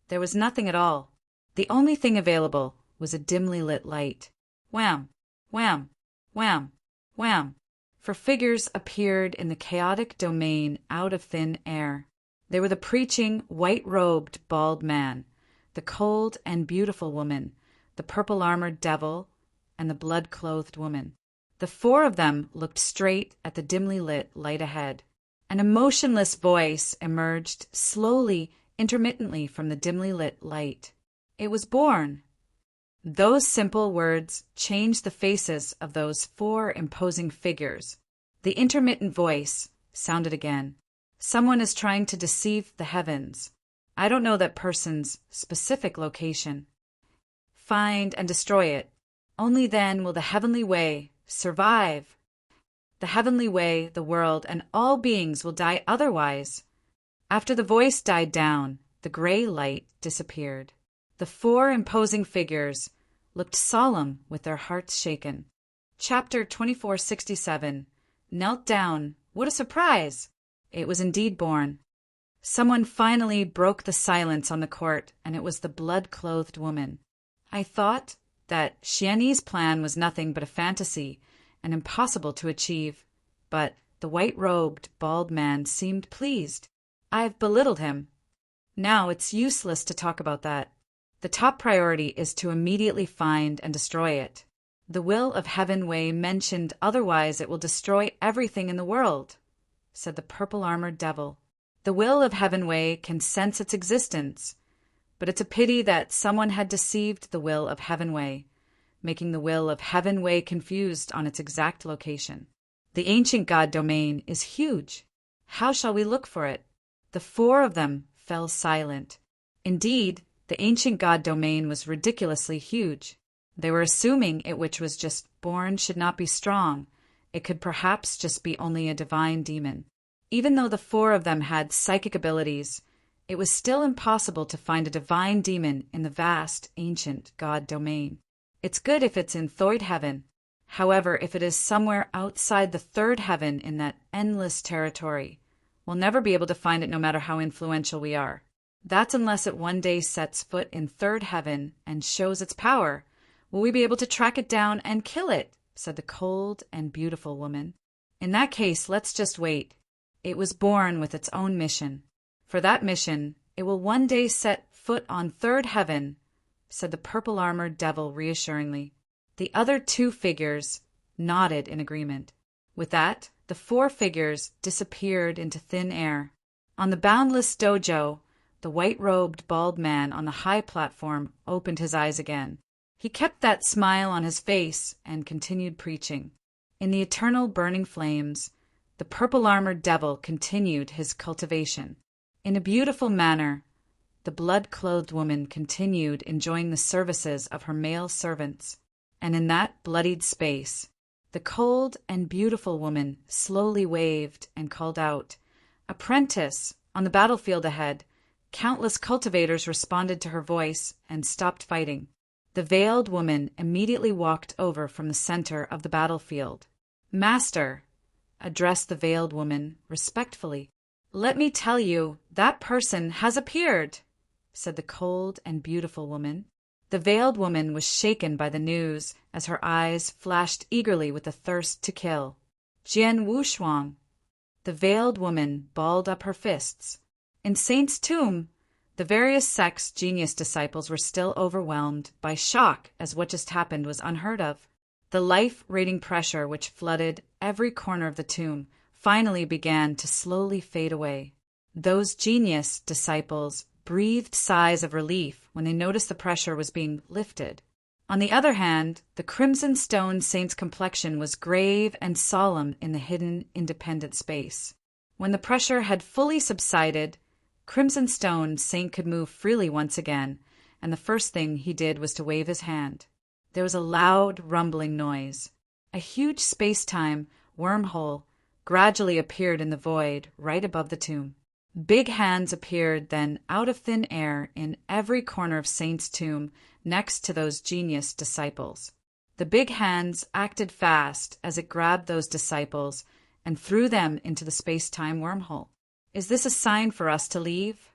There was nothing at all. The only thing available was a dimly lit light. Wham! Wham! Wham! Wham! For figures appeared in the chaotic domain out of thin air. They were the preaching, white-robed, bald man, the cold and beautiful woman, the purple-armored devil, and the blood-clothed woman. The four of them looked straight at the dimly lit light ahead. An emotionless voice emerged slowly, intermittently from the dimly lit light. It was born. Those simple words changed the faces of those four imposing figures. The intermittent voice sounded again. Someone is trying to deceive the heavens. I don't know that person's specific location. Find and destroy it. Only then will the heavenly way survive. The heavenly way, the world, and all beings will die otherwise. After the voice died down, the gray light disappeared. The four imposing figures looked solemn with their hearts shaken. Chapter 2467. Knelt down. What a surprise! It was indeed born. Someone finally broke the silence on the court, and it was the blood-clothed woman. I thought that Xianyi's plan was nothing but a fantasy, and impossible to achieve, but the white-robed, bald man seemed pleased. I've belittled him. Now it's useless to talk about that. The top priority is to immediately find and destroy it. The will of Heaven Way mentioned otherwise it will destroy everything in the world, said the purple-armored devil. The will of Heaven Way can sense its existence, but it's a pity that someone had deceived the will of Heaven Way, making the will of Heaven Way confused on its exact location. The ancient god domain is huge. How shall we look for it? The four of them fell silent. Indeed, the ancient god domain was ridiculously huge. They were assuming it which was just born should not be strong. It could perhaps just be only a divine demon. Even though the four of them had psychic abilities, it was still impossible to find a divine demon in the vast, ancient god domain. It's good if it's in Thoid heaven. However, if it is somewhere outside the third heaven in that endless territory, we'll never be able to find it no matter how influential we are. That's unless it one day sets foot in third heaven and shows its power. Will we be able to track it down and kill it? Said the cold and beautiful woman. In that case, let's just wait. It was born with its own mission. For that mission, it will one day set foot on third heaven, said the purple-armored devil reassuringly. The other two figures nodded in agreement. With that, the four figures disappeared into thin air. On the boundless dojo, the white-robed bald man on the high platform opened his eyes again. He kept that smile on his face and continued preaching. In the eternal burning flames, the purple-armored devil continued his cultivation. In a beautiful manner, the blood-clothed woman continued enjoying the services of her male servants. And in that bloodied space, the cold and beautiful woman slowly waved and called out, "Apprentice!" On the battlefield ahead, countless cultivators responded to her voice and stopped fighting. The veiled woman immediately walked over from the center of the battlefield. "Master," addressed the veiled woman respectfully. "Let me tell you, that person has appeared," said the cold and beautiful woman. The veiled woman was shaken by the news as her eyes flashed eagerly with a thirst to kill. "Jian Wushuang." The veiled woman balled up her fists. In Saint's tomb, the various sect's genius disciples were still overwhelmed by shock as what just happened was unheard of. The life-rating pressure which flooded every corner of the tomb finally began to slowly fade away. Those genius disciples breathed sighs of relief when they noticed the pressure was being lifted. On the other hand, the Crimson Stone Saint's complexion was grave and solemn in the hidden independent space. When the pressure had fully subsided, Crimson Stone Saint could move freely once again, and the first thing he did was to wave his hand. There was a loud, rumbling noise. A huge space-time wormhole gradually appeared in the void right above the tomb. Big hands appeared then out of thin air in every corner of Saint's tomb next to those genius disciples. The big hands acted fast as it grabbed those disciples and threw them into the space-time wormhole. Is this a sign for us to leave?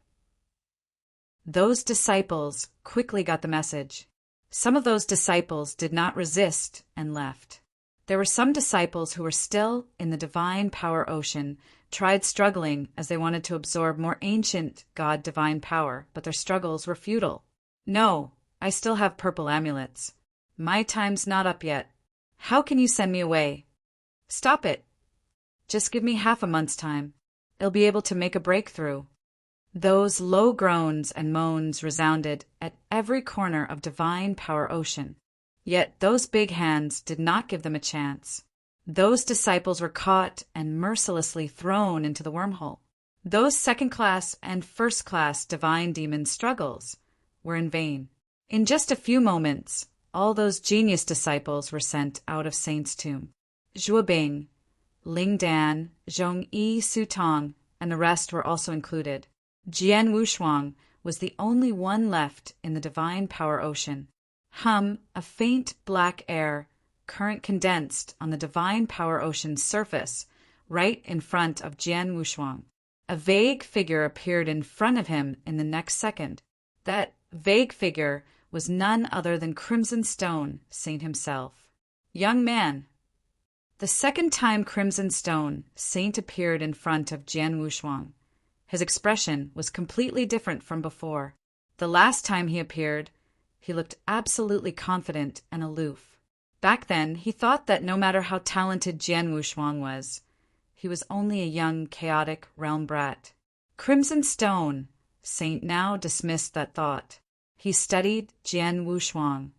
Those disciples quickly got the message. Some of those disciples did not resist and left. There were some disciples who were still in the divine power ocean, tried struggling as they wanted to absorb more ancient God divine power, but their struggles were futile. "No, I still have purple amulets. My time's not up yet. How can you send me away? Stop it. Just give me half a month's time. I'll be able to make a breakthrough." Those low groans and moans resounded at every corner of divine power ocean. Yet those big hands did not give them a chance. Those disciples were caught and mercilessly thrown into the wormhole. Those second-class and first-class divine demon struggles were in vain. In just a few moments, all those genius disciples were sent out of Saint's tomb. Zhuobing, Ling Dan, Zhong Yi Sutong, and the rest were also included. Jian Wushuang was the only one left in the divine power ocean. A faint black air current condensed on the divine power ocean's surface right in front of Jian Wushuang. A vague figure appeared in front of him in the next second. That vague figure was none other than Crimson Stone Saint himself. "Young man." The second time Crimson Stone Saint appeared in front of Jian Wushuang, his expression was completely different from before. The last time he appeared, he looked absolutely confident and aloof. Back then, he thought that no matter how talented Jian Wushuang was, he was only a young, chaotic realm brat. Crimson Stone Saint now dismissed that thought. He studied Jian Wushuang,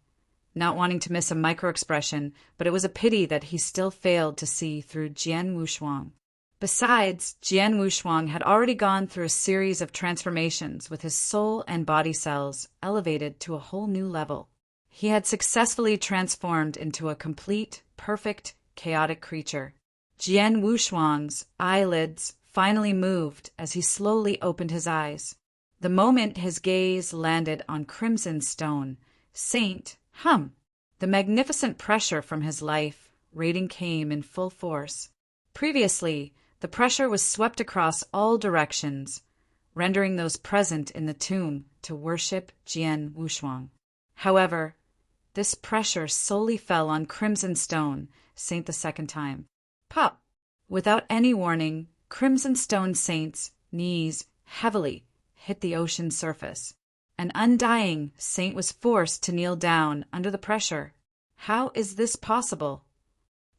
not wanting to miss a micro-expression, but it was a pity that he still failed to see through Jian Wushuang. Besides, Jian Wushuang had already gone through a series of transformations with his soul and body cells elevated to a whole new level. He had successfully transformed into a complete, perfect, chaotic creature. Jian Wushuang's eyelids finally moved as he slowly opened his eyes. The moment his gaze landed on Crimson Stone Saint, the magnificent pressure from his life rating came in full force. Previously, the pressure was swept across all directions, rendering those present in the tomb to worship Jian Wushuang. However, this pressure solely fell on Crimson Stone, Saint the second time. Pop! Without any warning, Crimson Stone Saint's knees heavily hit the ocean's surface. An undying saint was forced to kneel down under the pressure. How is this possible?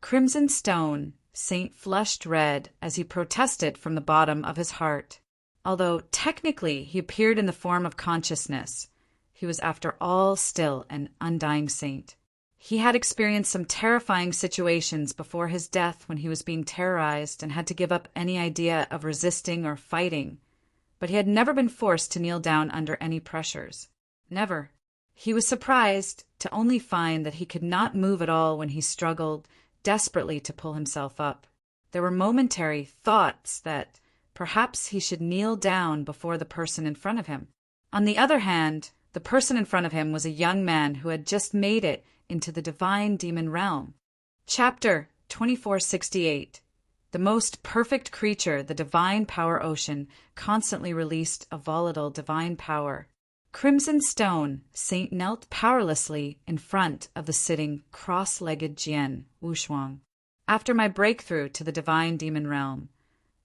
Crimson Stone Saint flushed red as he protested from the bottom of his heart. Although technically he appeared in the form of consciousness, he was after all still an undying saint. He had experienced some terrifying situations before his death when he was being terrorized and had to give up any idea of resisting or fighting, but he had never been forced to kneel down under any pressures. Never. He was surprised to only find that he could not move at all when he struggled desperately to pull himself up. There were momentary thoughts that perhaps he should kneel down before the person in front of him. On the other hand, the person in front of him was a young man who had just made it into the divine demon realm. Chapter 2468. The most perfect creature, the divine power ocean, constantly released a volatile divine power. Crimson Stone Saint knelt powerlessly in front of the sitting cross-legged Jian Wushuang. After my breakthrough to the divine demon realm,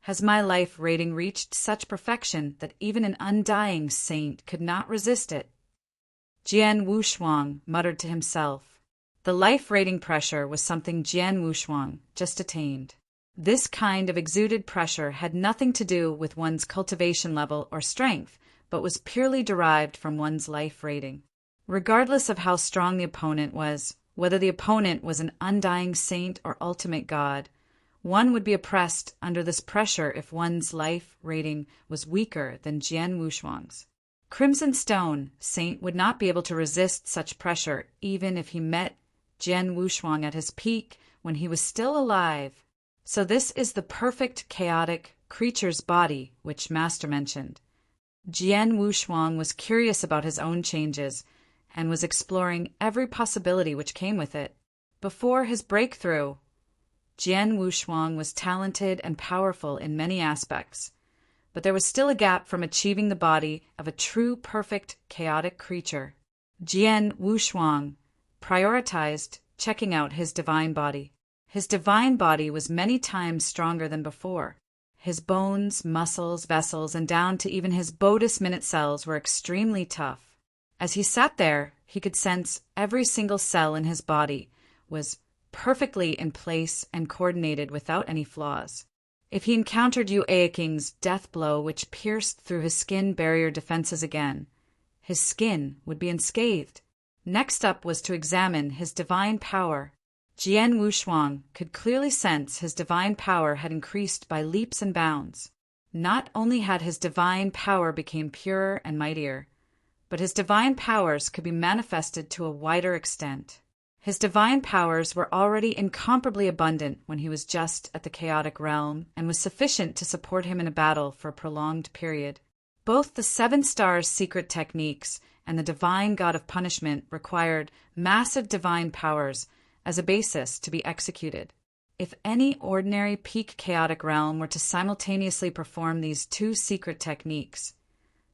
has my life rating reached such perfection that even an undying saint could not resist it? Jian Wushuang muttered to himself. The life rating pressure was something Jian Wushuang just attained. This kind of exuded pressure had nothing to do with one's cultivation level or strength, but was purely derived from one's life rating. Regardless of how strong the opponent was, whether the opponent was an undying saint or ultimate god, one would be oppressed under this pressure if one's life rating was weaker than Jian Wushuang's. Crimson Stone Saint would not be able to resist such pressure even if he met Jian Wushuang at his peak when he was still alive. So this is the perfect chaotic creature's body which Master mentioned. Jian Wushuang was curious about his own changes and was exploring every possibility which came with it. Before his breakthrough, Jian Wushuang was talented and powerful in many aspects, but there was still a gap from achieving the body of a true perfect chaotic creature. Jian Wushuang prioritized checking out his divine body. His divine body was many times stronger than before. His bones, muscles, vessels, and down to even his Bodis minute cells were extremely tough. As he sat there, he could sense every single cell in his body was perfectly in place and coordinated without any flaws. If he encountered Yu King's death blow which pierced through his skin barrier defenses again, his skin would be unscathed. Next up was to examine his divine power. Jian Wushuang could clearly sense his divine power had increased by leaps and bounds. Not only had his divine power become purer and mightier, but his divine powers could be manifested to a wider extent. His divine powers were already incomparably abundant when he was just at the chaotic realm and was sufficient to support him in a battle for a prolonged period. Both the 7 Stars secret techniques and the divine god of punishment required massive divine powers as a basis to be executed. If any ordinary peak chaotic realm were to simultaneously perform these 2 secret techniques,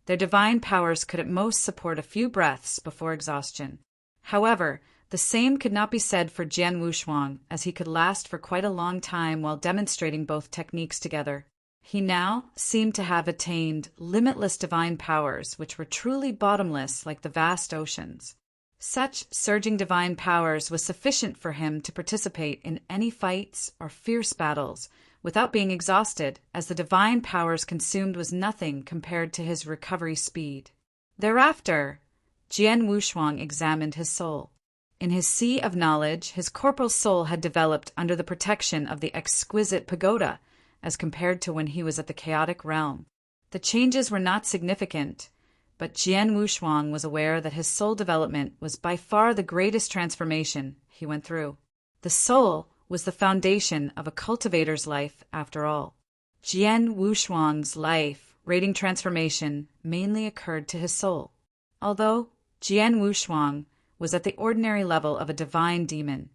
their divine powers could at most support a few breaths before exhaustion. However, the same could not be said for Jian Wushuang, as he could last for quite a long time while demonstrating both techniques together. He now seemed to have attained limitless divine powers, which were truly bottomless like the vast oceans. Such surging divine powers was sufficient for him to participate in any fights or fierce battles without being exhausted, as the divine powers consumed was nothing compared to his recovery speed. Thereafter, Jian Wushuang examined his soul. In his sea of knowledge, his corporal soul had developed under the protection of the exquisite pagoda, as compared to when he was at the chaotic realm. The changes were not significant, but Jian Wushuang was aware that his soul development was by far the greatest transformation he went through. The soul was the foundation of a cultivator's life, after all. Jian Wushuang's life rating transformation mainly occurred to his soul. Although Jian Wushuang was at the ordinary level of a divine demon,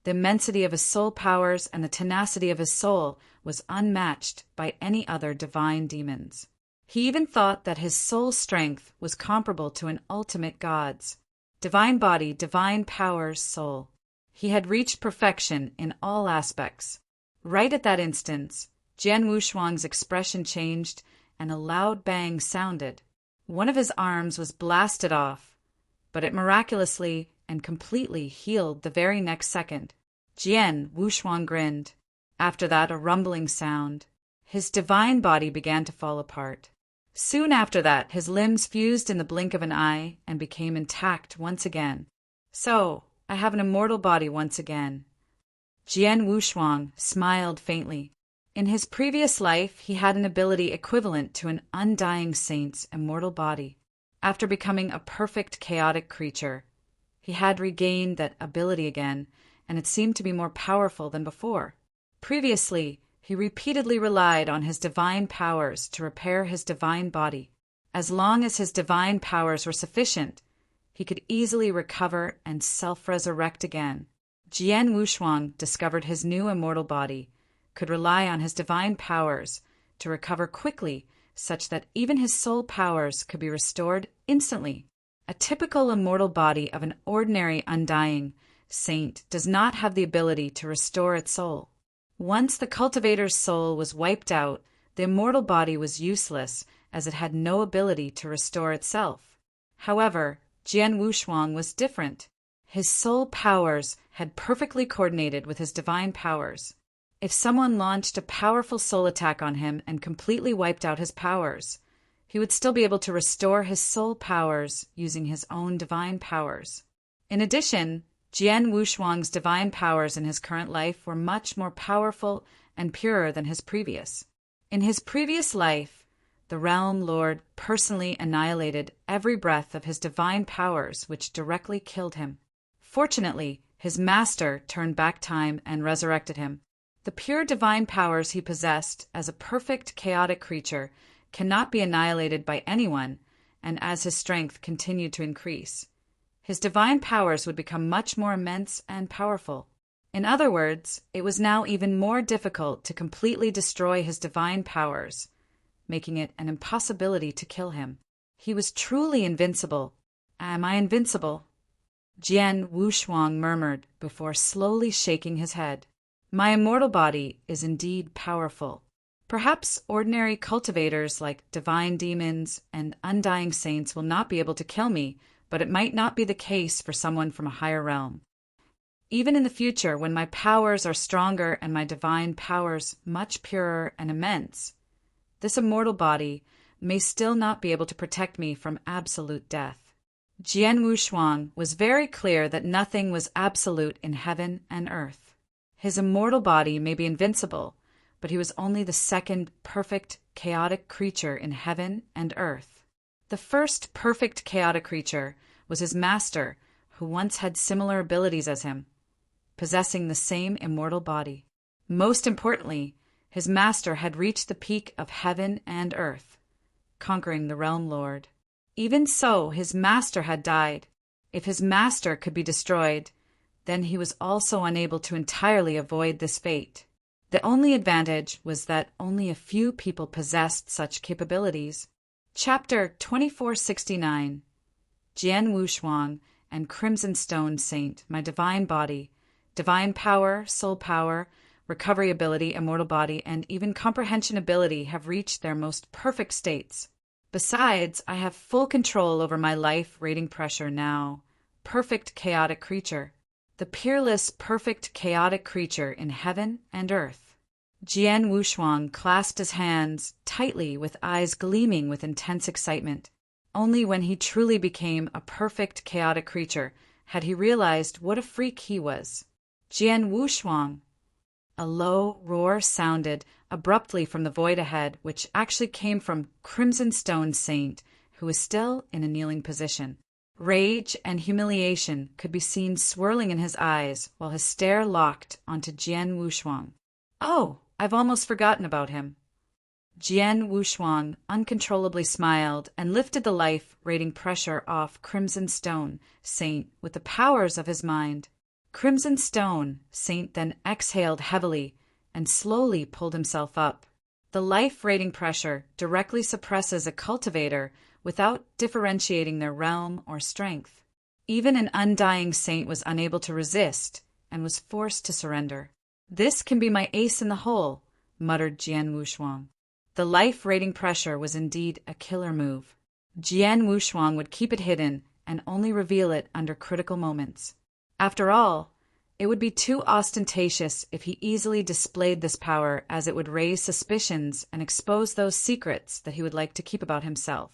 the immensity of his soul powers and the tenacity of his soul was unmatched by any other divine demons. He even thought that his soul strength was comparable to an ultimate god's. Divine body, divine powers, soul. He had reached perfection in all aspects. Right at that instant, Jian Wushuang's expression changed and a loud bang sounded. One of his arms was blasted off, but it miraculously and completely healed the very next second. Jian Wushuang grinned. After that, a rumbling sound. His divine body began to fall apart. Soon after that, his limbs fused in the blink of an eye and became intact once again. So, I have an immortal body once again. Jian Wushuang smiled faintly. In his previous life, he had an ability equivalent to an undying saint's immortal body. After becoming a perfect chaotic creature, he had regained that ability again, and it seemed to be more powerful than before. Previously, he repeatedly relied on his divine powers to repair his divine body. As long as his divine powers were sufficient, he could easily recover and self-resurrect again. Jian Wushuang discovered his new immortal body could rely on his divine powers to recover quickly, such that even his soul powers could be restored instantly. A typical immortal body of an ordinary undying saint does not have the ability to restore its soul. Once the cultivator's soul was wiped out, the immortal body was useless, as it had no ability to restore itself. However, Jian Wushuang was different. His soul powers had perfectly coordinated with his divine powers. If someone launched a powerful soul attack on him and completely wiped out his powers, he would still be able to restore his soul powers using his own divine powers. In addition, Jian Wushuang's divine powers in his current life were much more powerful and purer than his previous. In his previous life, the Realm Lord personally annihilated every breath of his divine powers, which directly killed him. Fortunately, his master turned back time and resurrected him. The pure divine powers he possessed as a perfect chaotic creature cannot be annihilated by anyone, and as his strength continued to increase, his divine powers would become much more immense and powerful. In other words, it was now even more difficult to completely destroy his divine powers, making it an impossibility to kill him. He was truly invincible. Am I invincible? Jian Wushuang murmured before slowly shaking his head. My immortal body is indeed powerful. Perhaps ordinary cultivators like divine demons and undying saints will not be able to kill me, but it might not be the case for someone from a higher realm. Even in the future, when my powers are stronger and my divine powers much purer and immense, this immortal body may still not be able to protect me from absolute death. Jian Wushuang was very clear that nothing was absolute in heaven and earth. His immortal body may be invincible, but he was only the second perfect chaotic creature in heaven and earth. The first perfect chaotic creature was his master, who once had similar abilities as him, possessing the same immortal body. Most importantly, his master had reached the peak of heaven and earth, conquering the Realm Lord. Even so, his master had died. If his master could be destroyed, then he was also unable to entirely avoid this fate. The only advantage was that only a few people possessed such capabilities. Chapter 2469. Jian Wushuang and Crimson Stone Saint, my divine body, divine power, soul power, recovery ability, immortal body, and even comprehension ability have reached their most perfect states. Besides, I have full control over my life rating pressure now. Perfect chaotic creature. The peerless, perfect chaotic creature in heaven and earth. Jian Wushuang clasped his hands tightly with eyes gleaming with intense excitement. Only when he truly became a perfect chaotic creature had he realized what a freak he was. Jian Wushuang! A low roar sounded abruptly from the void ahead, which actually came from Crimson Stone Saint, who was still in a kneeling position. Rage and humiliation could be seen swirling in his eyes while his stare locked onto Jian Wushuang. Oh, I've almost forgotten about him. Jian Wushuang uncontrollably smiled and lifted the life rating pressure off Crimson Stone Saint with the powers of his mind. Crimson Stone Saint then exhaled heavily and slowly pulled himself up. The life rating pressure directly suppresses a cultivator without differentiating their realm or strength. Even an undying saint was unable to resist and was forced to surrender. "This can be my ace in the hole," muttered Jian Wushuang. The life rating pressure was indeed a killer move. Jian Wushuang would keep it hidden and only reveal it under critical moments. After all, it would be too ostentatious if he easily displayed this power, as it would raise suspicions and expose those secrets that he would like to keep about himself,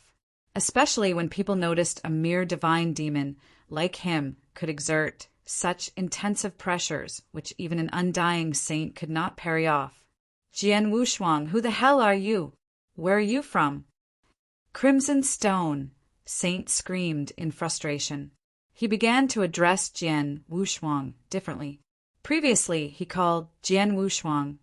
especially when people noticed a mere divine demon like him could exert such intensive pressures which even an undying saint could not parry off. "Jian Wushuang, who the hell are you? Where are you from?" "Crimson Stone," Saint screamed in frustration. He began to address Jian Wushuang differently. Previously, he called Jian Wushuang,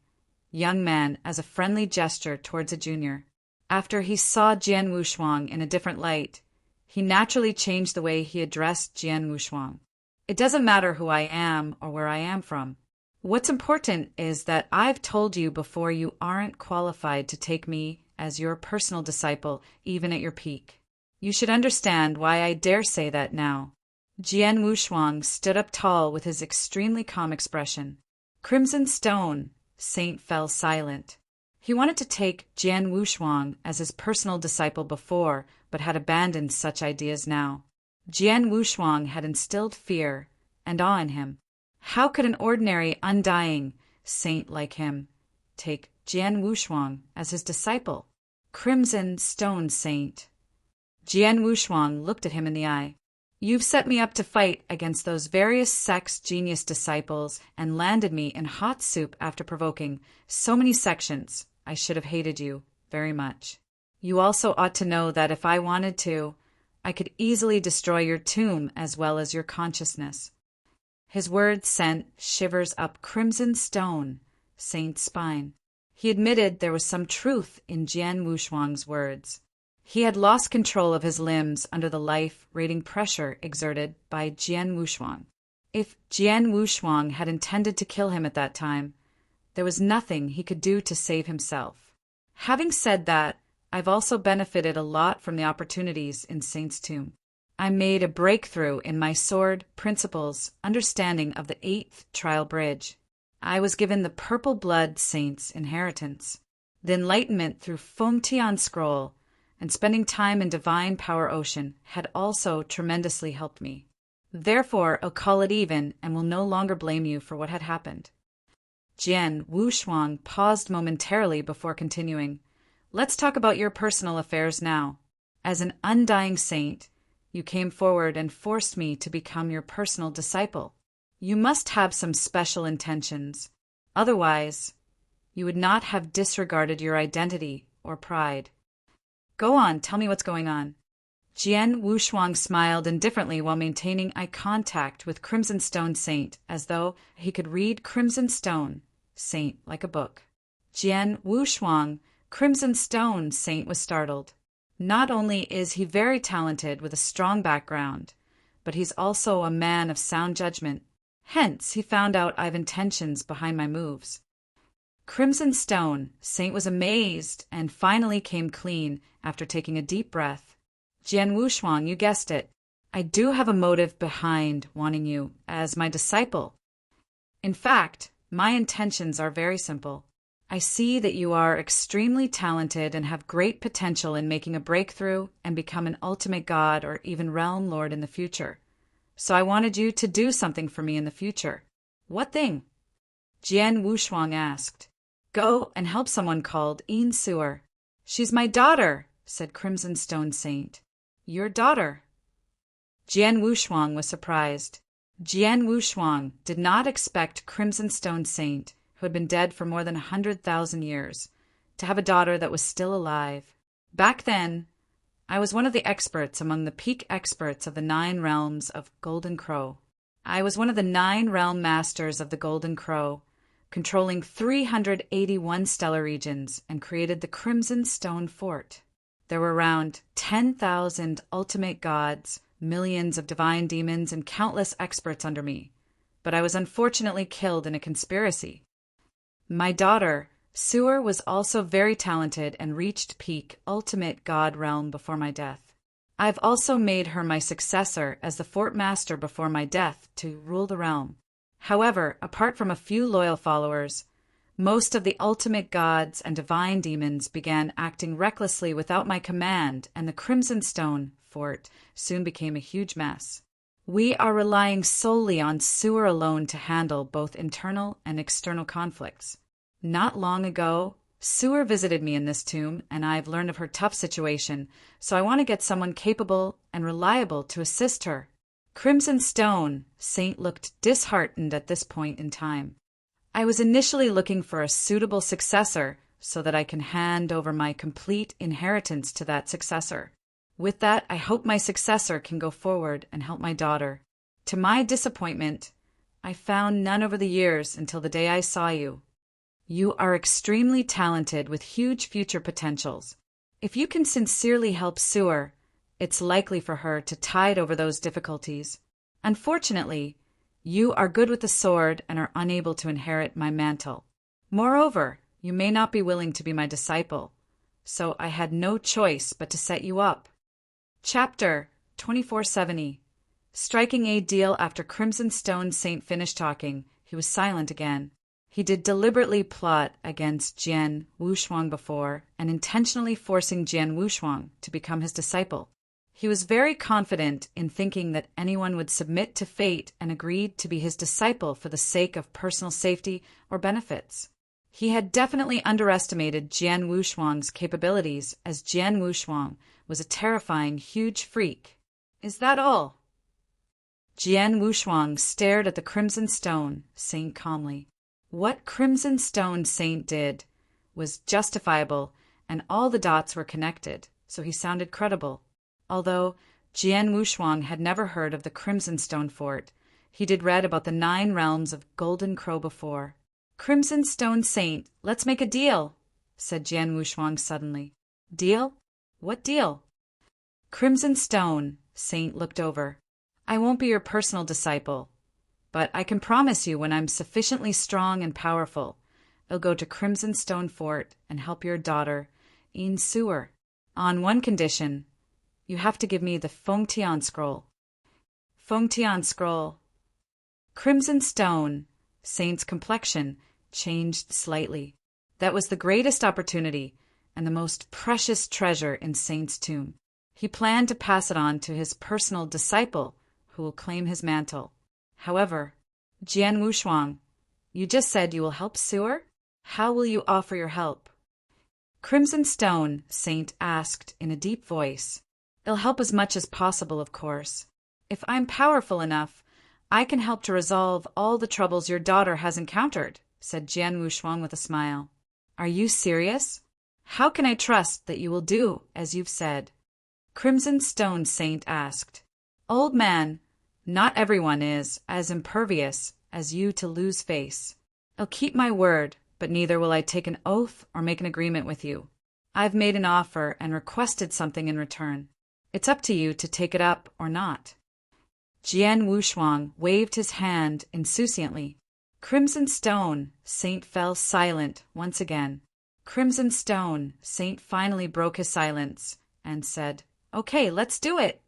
young man, as a friendly gesture towards a junior. After he saw Jian Wushuang in a different light, he naturally changed the way he addressed Jian Wushuang. "It doesn't matter who I am or where I am from. What's important is that I've told you before you aren't qualified to take me as your personal disciple, even at your peak. You should understand why I dare say that now." Jian Wushuang stood up tall with his extremely calm expression. "Crimson Stone," Saint fell silent. He wanted to take Jian Wushuang as his personal disciple before, but had abandoned such ideas now. Jian Wushuang had instilled fear and awe in him. How could an ordinary, undying saint like him take Jian Wushuang as his disciple? "Crimson Stone Saint." Jian Wushuang looked at him in the eye. "You've set me up to fight against those various sex genius disciples and landed me in hot soup after provoking so many sections. I should have hated you very much. You also ought to know that if I wanted to, I could easily destroy your tomb as well as your consciousness." His words sent shivers up Crimson Stone Saint's spine. He admitted there was some truth in Jian Wushuang's words. He had lost control of his limbs under the life-rating pressure exerted by Jian Wushuang. If Jian Wushuang had intended to kill him at that time, there was nothing he could do to save himself. Having said that, I've also benefited a lot from the opportunities in Saint's tomb. I made a breakthrough in my sword principles understanding of the 8th trial bridge. I was given the purple blood Saint's inheritance, the enlightenment through Fomtian scroll, and spending time in divine power ocean had also tremendously helped me. Therefore, I'll call it even and will no longer blame you for what had happened. Jian Wushuang paused momentarily before continuing. "Let's talk about your personal affairs now. As an undying saint, you came forward and forced me to become your personal disciple. You must have some special intentions. Otherwise, you would not have disregarded your identity or pride. Go on, tell me what's going on." Jian Wushuang smiled indifferently while maintaining eye contact with Crimson Stone Saint, as though he could read Crimson Stone Saint like a book. Jian Wushuang, Crimson Stone Saint, was startled. Not only is he very talented with a strong background, but he's also a man of sound judgment. Hence, he found out I've intentions behind my moves. Crimson Stone Saint was amazed and finally came clean after taking a deep breath. "Jian Wushuang, you guessed it. I do have a motive behind wanting you as my disciple. In fact, my intentions are very simple. I see that you are extremely talented and have great potential in making a breakthrough and become an ultimate god or even realm lord in the future. So I wanted you to do something for me in the future." "What thing?" Jian Wushuang asked. "Go and help someone called Yin Sewer." "She's my daughter," said Crimson Stone Saint. "Your daughter?" Jian Wushuang was surprised. Jian Wushuang did not expect Crimson Stone Saint, who had been dead for more than 100,000 years, to have a daughter that was still alive. Back then, I was one of the experts among the peak experts of the 9 realms of Golden Crow. I was one of the 9 realm masters of the Golden Crow, controlling 381 stellar regions, and created the Crimson Stone Fort. There were around 10,000 ultimate gods, millions of divine demons, and countless experts under me, but I was unfortunately killed in a conspiracy. My daughter, Sewer was also very talented and reached peak ultimate god realm before my death. I've also made her my successor as the fort master before my death to rule the realm. However, apart from a few loyal followers, most of the ultimate gods and divine demons began acting recklessly without my command, and the Crimson Stone fort soon became a huge mess. We are relying solely on Sewer alone to handle both internal and external conflicts. Not long ago, Sewer visited me in this tomb, and I've learned of her tough situation, so I want to get someone capable and reliable to assist her. Crimson Stone, Saint looked disheartened at this point in time. I was initially looking for a suitable successor so that I can hand over my complete inheritance to that successor. With that, I hope my successor can go forward and help my daughter. To my disappointment, I found none over the years until the day I saw you. You are extremely talented with huge future potentials. If you can sincerely help Sewer, it's likely for her to tide over those difficulties. Unfortunately, you are good with the sword and are unable to inherit my mantle. Moreover, you may not be willing to be my disciple, so I had no choice but to set you up. Chapter 2470. Striking a deal. After Crimson Stone Saint finished talking, he was silent again. He did deliberately plot against Jian Wushuang before, and intentionally forcing Jian Wushuang to become his disciple. He was very confident in thinking that anyone would submit to fate and agreed to be his disciple for the sake of personal safety or benefits. He had definitely underestimated Jian Wushuang's capabilities, as Jian Wushuang was a terrifying, huge freak. Is that all? Jian Wushuang stared at the Crimson Stone Saint calmly. What Crimson Stone Saint did was justifiable, and all the dots were connected, so he sounded credible. Although Jian Wushuang had never heard of the Crimson Stone Fort, he did read about the 9 realms of Golden Crow before. Crimson Stone Saint, let's make a deal, said Jian Wushuang suddenly. Deal? What deal? Crimson Stone Saint looked over. I won't be your personal disciple, but I can promise you when I'm sufficiently strong and powerful, I'll go to Crimson Stone Fort and help your daughter, in Sewer. On one condition, you have to give me the Fengtian Scroll. Fengtian Scroll. Crimson Stone Saint's complexion changed slightly. That was the greatest opportunity and the most precious treasure in Saint's tomb. He planned to pass it on to his personal disciple, who will claim his mantle. However, Jian Wushuang, you just said you will help Sewer? How will you offer your help? Crimson Stone Saint asked in a deep voice. It'll help as much as possible, of course. If I'm powerful enough, I can help to resolve all the troubles your daughter has encountered, said Jian Wushuang with a smile. Are you serious? How can I trust that you will do as you've said? Crimson Stone Saint asked. Old man, not everyone is as impervious as you to lose face. I'll keep my word, but neither will I take an oath or make an agreement with you. I've made an offer and requested something in return. It's up to you to take it up or not. Jian Wushuang waved his hand insouciantly. Crimson Stone Saint fell silent once again. Crimson Stone Saint finally broke his silence and said, Okay, let's do it.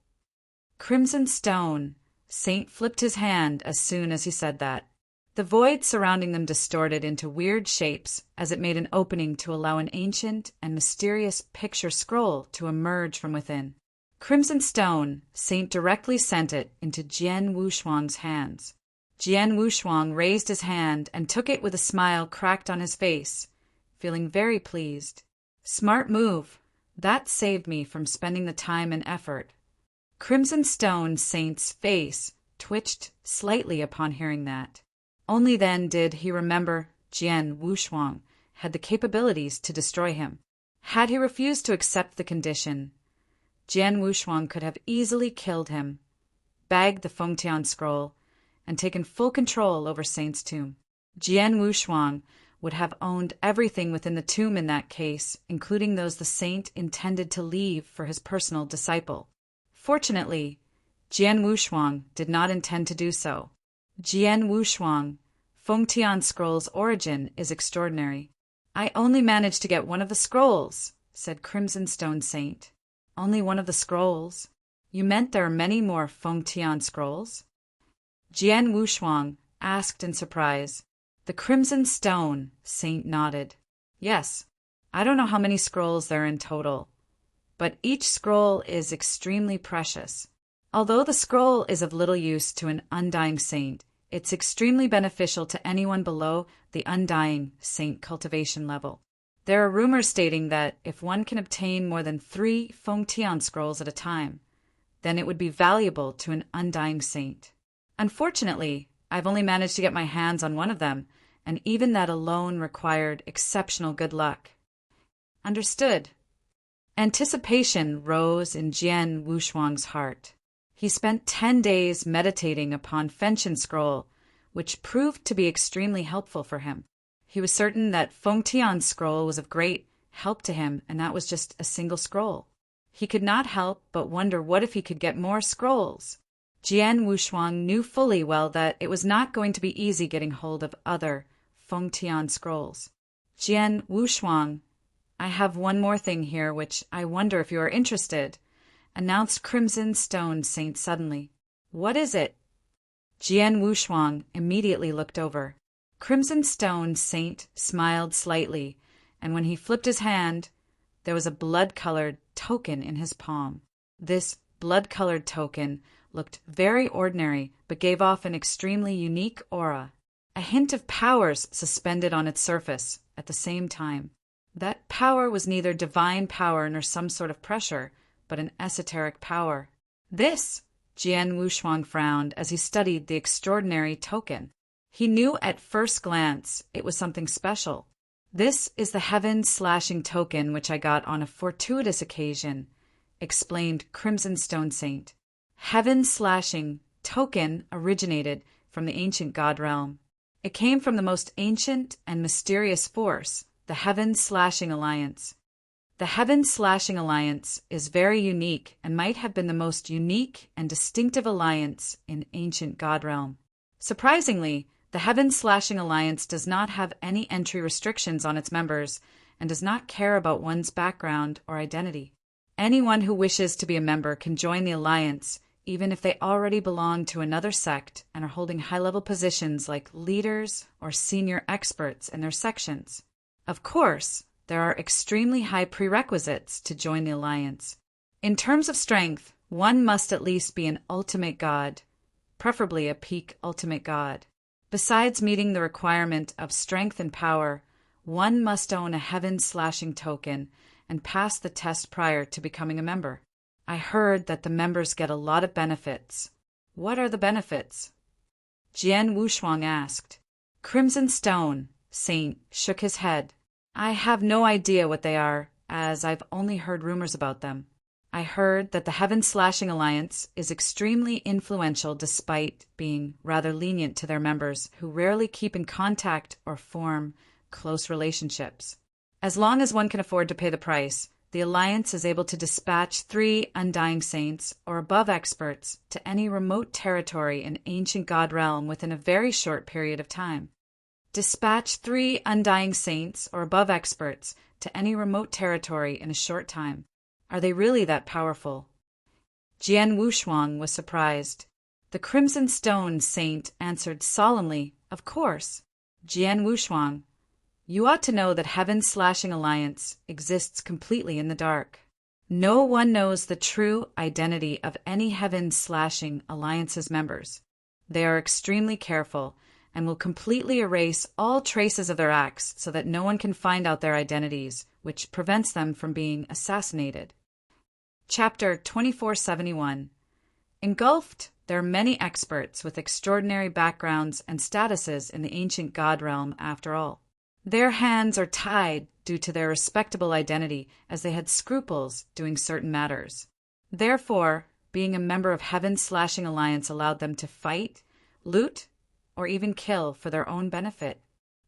Crimson Stone Saint flipped his hand as soon as he said that. The void surrounding them distorted into weird shapes as it made an opening to allow an ancient and mysterious picture scroll to emerge from within. Crimson Stone Saint directly sent it into Jian Wushuang's hands. Jian Wushuang raised his hand and took it with a smile cracked on his face, feeling very pleased. Smart move. That saved me from spending the time and effort. Crimson Stone Saint's face twitched slightly upon hearing that. Only then did he remember Jian Wushuang had the capabilities to destroy him. Had he refused to accept the condition, Jian Wushuang could have easily killed him, bagged the Fengtian Scroll, and taken full control over Saint's tomb. Jian Wushuang would have owned everything within the tomb in that case, including those the Saint intended to leave for his personal disciple. Fortunately, Jian Wushuang did not intend to do so. Jian Wushuang, Fengtian Scroll's origin is extraordinary. I only managed to get one of the scrolls, said Crimson Stone Saint. Only one of the scrolls? You meant there are many more Fengtian scrolls? Jian Wushuang asked in surprise. The Crimson Stone Saint nodded. Yes, I don't know how many scrolls there are in total, but each scroll is extremely precious. Although the scroll is of little use to an undying saint, it's extremely beneficial to anyone below the undying saint cultivation level. There are rumors stating that if one can obtain more than 3 Fengtian scrolls at a time, then it would be valuable to an undying saint. Unfortunately, I've only managed to get my hands on one of them, and even that alone required exceptional good luck. Understood. Anticipation rose in Jian Wushuang's heart. He spent 10 days meditating upon Fengtian Scroll, which proved to be extremely helpful for him. He was certain that Fengtian Scroll was of great help to him, and that was just a single scroll. He could not help but wonder what if he could get more scrolls. Jian Wushuang knew fully well that it was not going to be easy getting hold of other Fengtian scrolls. Jian Wushuang, I have one more thing here which I wonder if you are interested, announced Crimson Stone Saint suddenly. What is it? Jian Wushuang immediately looked over. Crimson Stone Saint smiled slightly, and when he flipped his hand, there was a blood-colored token in his palm. This blood-colored token looked very ordinary, but gave off an extremely unique aura. A hint of powers suspended on its surface at the same time. That power was neither divine power nor some sort of pressure, but an esoteric power. This, Jian Wushuang frowned as he studied the extraordinary token. He knew at first glance it was something special. This is the heaven-slashing token which I got on a fortuitous occasion, explained Crimson Stone Saint. Heaven-slashing token originated from the ancient god realm. It came from the most ancient and mysterious force, the Heaven-Slashing Alliance. The Heaven-Slashing Alliance is very unique and might have been the most unique and distinctive alliance in ancient god realm. Surprisingly, the Heaven-Slashing Alliance does not have any entry restrictions on its members and does not care about one's background or identity. Anyone who wishes to be a member can join the alliance, even if they already belong to another sect and are holding high-level positions like leaders or senior experts in their sections. Of course, there are extremely high prerequisites to join the alliance. In terms of strength, one must at least be an ultimate god, preferably a peak ultimate god. Besides meeting the requirement of strength and power, one must own a heaven-slashing token and pass the test prior to becoming a member. I heard that the members get a lot of benefits. What are the benefits? Jian Wushuang asked. Crimson Stone Saint shook his head. I have no idea what they are, as I've only heard rumors about them. I heard that the Heaven-Slashing Alliance is extremely influential despite being rather lenient to their members who rarely keep in contact or form close relationships. As long as one can afford to pay the price, the Alliance is able to dispatch 3 Undying Saints or above experts to any remote territory in ancient god realm within a very short period of time. Dispatch 3 Undying Saints or above experts to any remote territory in a short time. Are they really that powerful? Jian Wushuang was surprised. The Crimson Stone Saint answered solemnly, Of course. Jian Wushuang, you ought to know that Heaven-Slashing Alliance exists completely in the dark. No one knows the true identity of any Heaven-Slashing Alliance's members. They are extremely careful and will completely erase all traces of their acts so that no one can find out their identities, which prevents them from being assassinated. Chapter 2471. Engulfed, there are many experts with extraordinary backgrounds and statuses in the ancient god realm after all. Their hands are tied due to their respectable identity, as they had scruples doing certain matters. Therefore, being a member of Heaven-Slashing Alliance allowed them to fight, loot, or even kill for their own benefit.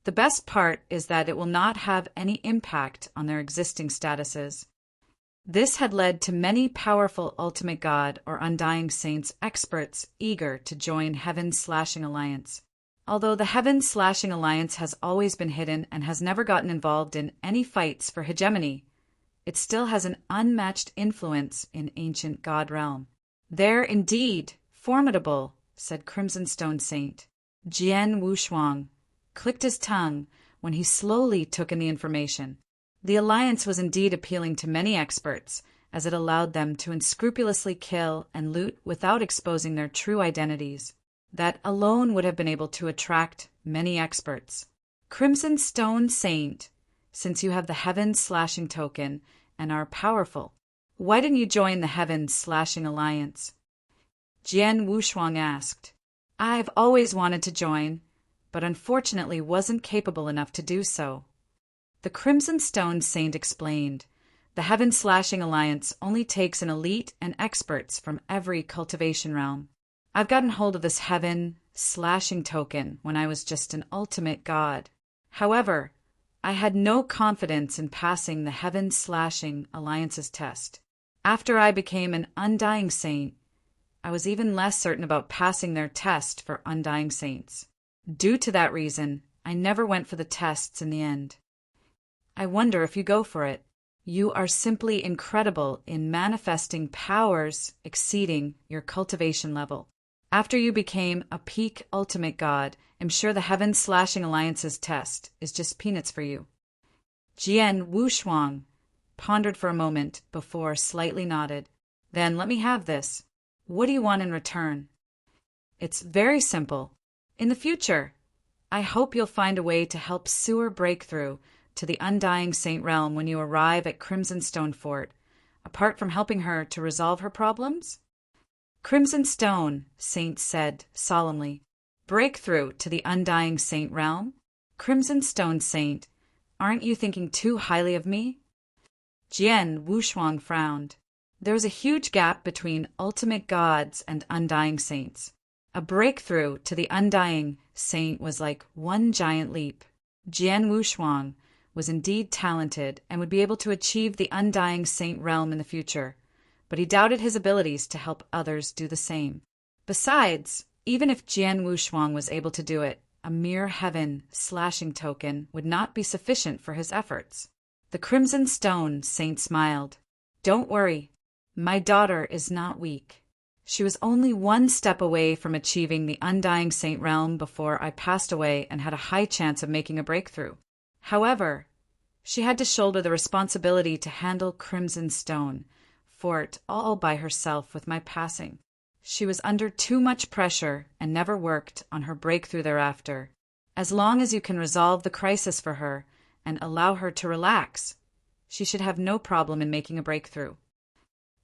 The best part is that it will not have any impact on their existing statuses. This had led to many powerful Ultimate God or Undying Saints experts eager to join Heaven-Slashing Alliance. Although the Heaven-Slashing Alliance has always been hidden and has never gotten involved in any fights for hegemony, it still has an unmatched influence in ancient God realm. "They're indeed formidable," said Crimson Stone Saint. Jian Wushuang clicked his tongue when he slowly took in the information. The alliance was indeed appealing to many experts, as it allowed them to unscrupulously kill and loot without exposing their true identities. That alone would have been able to attract many experts. Crimson Stone Saint, since you have the Heaven-Slashing token and are powerful, why didn't you join the Heaven-Slashing Alliance? Jian Wushuang asked. "I've always wanted to join, but unfortunately wasn't capable enough to do so." The Crimson Stone Saint explained. The Heaven-Slashing Alliance only takes an elite and experts from every cultivation realm. I've gotten hold of this Heaven-Slashing token when I was just an ultimate god. However, I had no confidence in passing the Heaven-Slashing Alliance's test. After I became an Undying Saint, I was even less certain about passing their test for Undying Saints. Due to that reason, I never went for the tests in the end. I wonder if you go for it. You are simply incredible in manifesting powers exceeding your cultivation level. After you became a peak ultimate god, I'm sure the Heaven-Slashing Alliance's test is just peanuts for you. Jian Wushuang pondered for a moment before slightly nodded. Then let me have this. What do you want in return? It's very simple. In the future, I hope you'll find a way to help Sewer break through to the Undying Saint realm when you arrive at Crimson Stone Fort, apart from helping her to resolve her problems? Crimson Stone Saint said solemnly. Breakthrough to the Undying Saint realm? Crimson Stone Saint, aren't you thinking too highly of me? Jian Wushuang frowned. There was a huge gap between ultimate gods and Undying Saints. A breakthrough to the Undying Saint was like one giant leap. Jian Wushuang was indeed talented and would be able to achieve the Undying Saint realm in the future, but he doubted his abilities to help others do the same. Besides, even if Jian Wushuang was able to do it, a mere Heaven-Slashing token would not be sufficient for his efforts. The Crimson Stone Saint smiled. Don't worry, my daughter is not weak. She was only one step away from achieving the Undying Saint realm before I passed away and had a high chance of making a breakthrough. However, she had to shoulder the responsibility to handle Crimson Stone Fort all by herself with my passing. She was under too much pressure and never worked on her breakthrough thereafter. As long as you can resolve the crisis for her and allow her to relax, she should have no problem in making a breakthrough.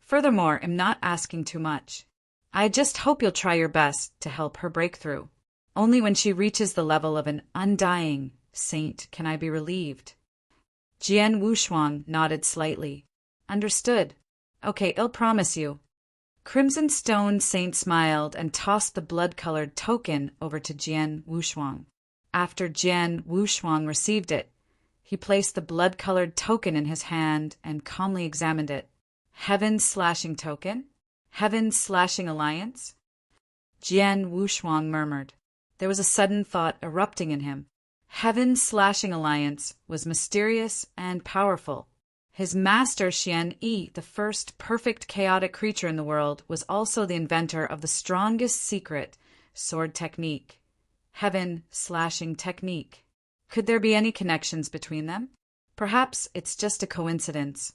Furthermore, I'm not asking too much. I just hope you'll try your best to help her breakthrough. Only when she reaches the level of an Undying Saint can I be relieved. Jian Wushuang nodded slightly. Understood. Okay, I'll promise you. Crimson Stone Saint smiled and tossed the blood-colored token over to Jian Wushuang. After Jian Wushuang received it, he placed the blood-colored token in his hand and calmly examined it. Heaven-Slashing token? Heaven-Slashing Alliance? Jian Wushuang murmured. There was a sudden thought erupting in him. Heaven-Slashing Alliance was mysterious and powerful. His master Xian Yi, the first perfect chaotic creature in the world, was also the inventor of the strongest secret sword technique. Heaven-Slashing technique. Could there be any connections between them? Perhaps it's just a coincidence.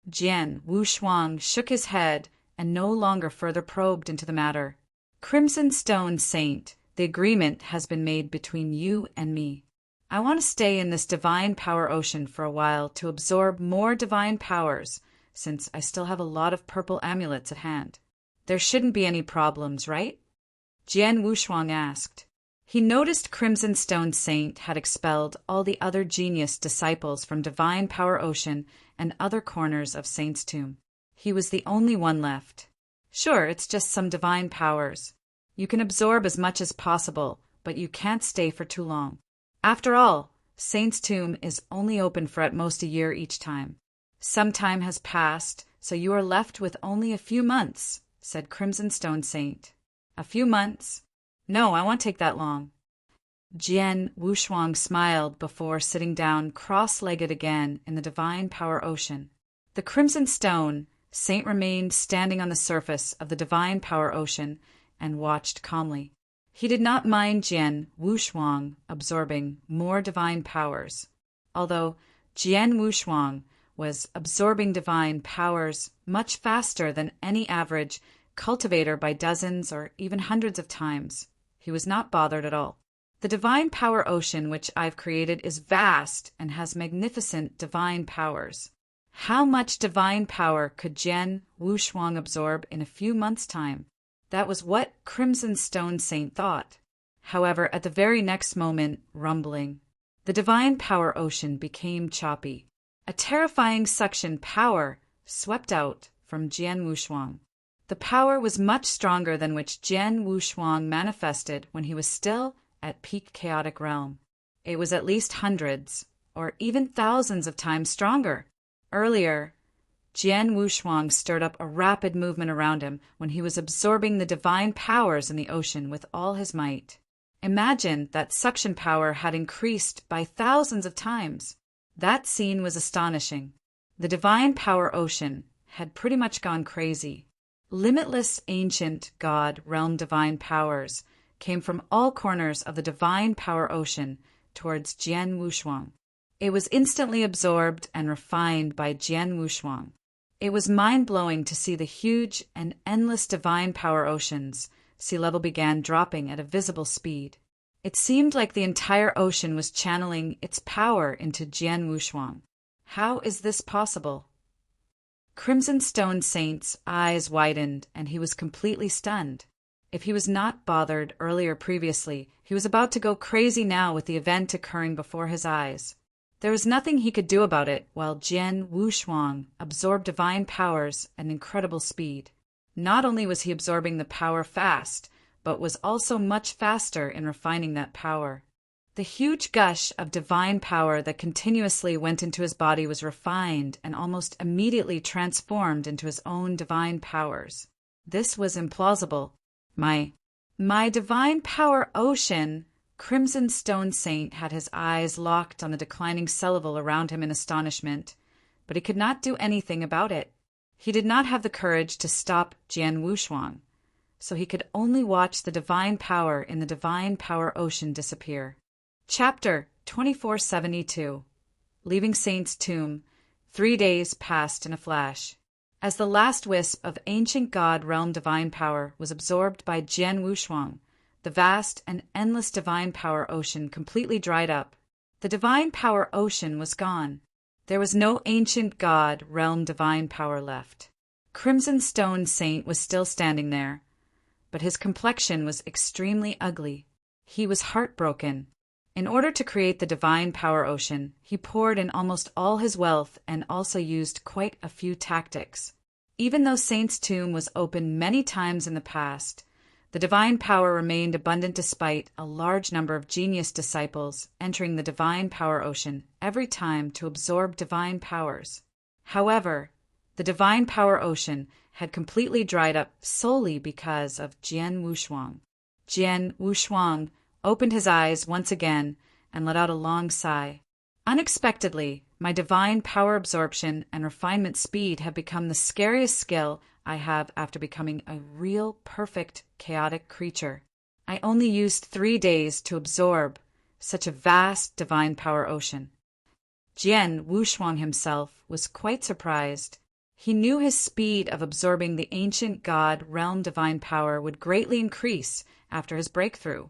Jian Wushuang shook his head and no longer further probed into the matter. Crimson Stone Saint, the agreement has been made between you and me. I want to stay in this divine power ocean for a while to absorb more divine powers, since I still have a lot of purple amulets at hand. There shouldn't be any problems, right? Jian Wushuang asked. He noticed Crimson Stone Saint had expelled all the other genius disciples from Divine Power Ocean and other corners of Saint's Tomb. He was the only one left. Sure, it's just some divine powers. You can absorb as much as possible, but you can't stay for too long. After all, Saint's Tomb is only open for at most a year each time. Some time has passed, so you are left with only a few months, said Crimson Stone Saint. A few months? No, I won't take that long. Jian Wushuang smiled before sitting down cross-legged again in the divine power ocean. The crimson stone saint remained standing on the surface of the divine power ocean and watched calmly. He did not mind Jian Wushuang absorbing more divine powers, although Jian Wushuang was absorbing divine powers much faster than any average cultivator by dozens or even hundreds of times. He was not bothered at all. The divine power ocean which I've created is vast and has magnificent divine powers. How much divine power could Jian Wushuang absorb in a few months' time? That was what Crimson Stone Saint thought. However, at the very next moment, rumbling, the divine power ocean became choppy. A terrifying suction power swept out from Jian Wushuang. The power was much stronger than which Jian Wushuang manifested when he was still at peak chaotic realm. It was at least hundreds, or even thousands of times stronger. Earlier, Jian Wushuang stirred up a rapid movement around him when he was absorbing the divine powers in the ocean with all his might. Imagine that suction power had increased by thousands of times. That scene was astonishing. The divine power ocean had pretty much gone crazy. Limitless ancient God realm divine powers came from all corners of the divine power ocean towards Jian Wushuang. It was instantly absorbed and refined by Jian Wushuang. It was mind-blowing to see the huge and endless divine power oceans. Sea level began dropping at a visible speed. It seemed like the entire ocean was channeling its power into Jian Wushuang. How is this possible? Crimson Stone Saint's eyes widened, and he was completely stunned. If he was not bothered earlier previously, he was about to go crazy now with the event occurring before his eyes. There was nothing he could do about it while Jian Wushuang absorbed divine powers at incredible speed. Not only was he absorbing the power fast, but was also much faster in refining that power. The huge gush of divine power that continuously went into his body was refined and almost immediately transformed into his own divine powers. This was implausible. My divine power ocean. Crimson Stone Saint had his eyes locked on the declining sea level around him in astonishment, but he could not do anything about it. He did not have the courage to stop Jian Wushuang, so he could only watch the divine power in the divine power ocean disappear. Chapter 2472. Leaving Saint's tomb, 3 days passed in a flash. As the last wisp of ancient God realm divine power was absorbed by Jian Wushuang, the vast and endless divine power ocean completely dried up. The divine power ocean was gone. There was no ancient God realm divine power left. Crimson Stone Saint was still standing there, but his complexion was extremely ugly. He was heartbroken. In order to create the divine power ocean, he poured in almost all his wealth and also used quite a few tactics. Even though Saint's tomb was opened many times in the past, the divine power remained abundant despite a large number of genius disciples entering the divine power ocean every time to absorb divine powers. However, the divine power ocean had completely dried up solely because of Jian Wushuang. Jian Wushuang opened his eyes once again and let out a long sigh. Unexpectedly, my divine power absorption and refinement speed have become the scariest skill I have after becoming a real perfect chaotic creature. I only used 3 days to absorb such a vast divine power ocean. Jian Wushuang himself was quite surprised. He knew his speed of absorbing the ancient God realm divine power would greatly increase after his breakthrough,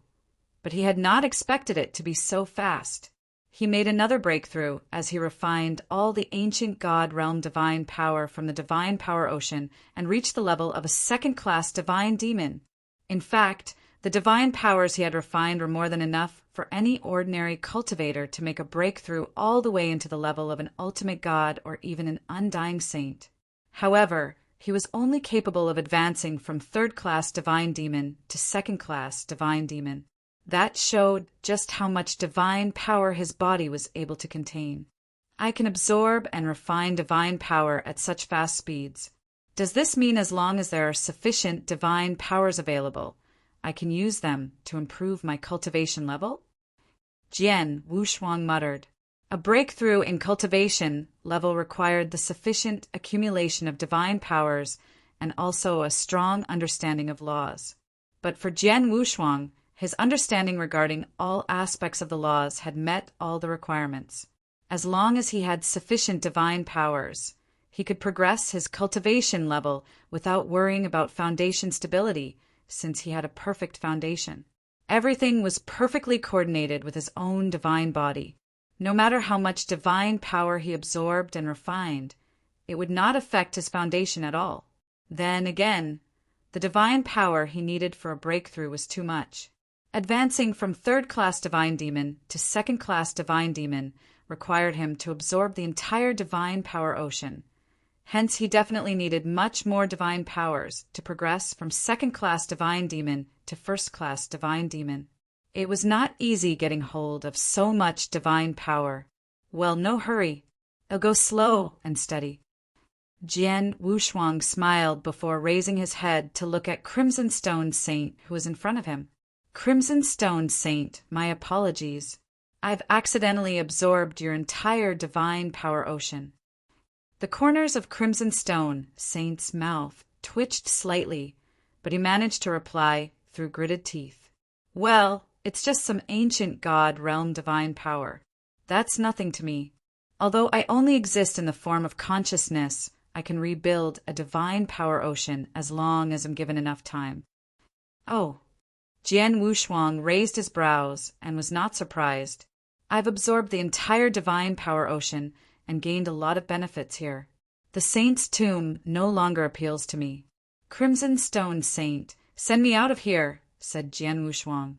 but he had not expected it to be so fast. He made another breakthrough as he refined all the ancient God realm divine power from the divine power ocean and reached the level of a second-class divine demon. In fact, the divine powers he had refined were more than enough for any ordinary cultivator to make a breakthrough all the way into the level of an ultimate God or even an undying saint. However, he was only capable of advancing from third-class divine demon to second-class divine demon. That showed just how much divine power his body was able to contain. I can absorb and refine divine power at such fast speeds. Does this mean as long as there are sufficient divine powers available, I can use them to improve my cultivation level? Jian Wushuang muttered. A breakthrough in cultivation level required the sufficient accumulation of divine powers and also a strong understanding of laws. But for Jian Wushuang, his understanding regarding all aspects of the laws had met all the requirements. As long as he had sufficient divine powers, he could progress his cultivation level without worrying about foundation stability, since he had a perfect foundation. Everything was perfectly coordinated with his own divine body. No matter how much divine power he absorbed and refined, it would not affect his foundation at all. Then again, the divine power he needed for a breakthrough was too much. Advancing from third-class divine demon to second-class divine demon required him to absorb the entire divine power ocean. Hence, he definitely needed much more divine powers to progress from second-class divine demon to first-class divine demon. It was not easy getting hold of so much divine power. Well, no hurry. It'll go slow and steady. Jian Wushuang smiled before raising his head to look at Crimson Stone Saint, who was in front of him. Crimson Stone Saint, my apologies. I've accidentally absorbed your entire divine power ocean. The corners of Crimson Stone Saint's mouth twitched slightly, but he managed to reply through gritted teeth. Well, it's just some ancient god realm divine power. That's nothing to me. Although I only exist in the form of consciousness, I can rebuild a divine power ocean as long as I'm given enough time. Oh. Jian Wushuang raised his brows and was not surprised. I've absorbed the entire divine power ocean and gained a lot of benefits here. The saint's tomb no longer appeals to me. Crimson Stone Saint, send me out of here, said Jian Wushuang.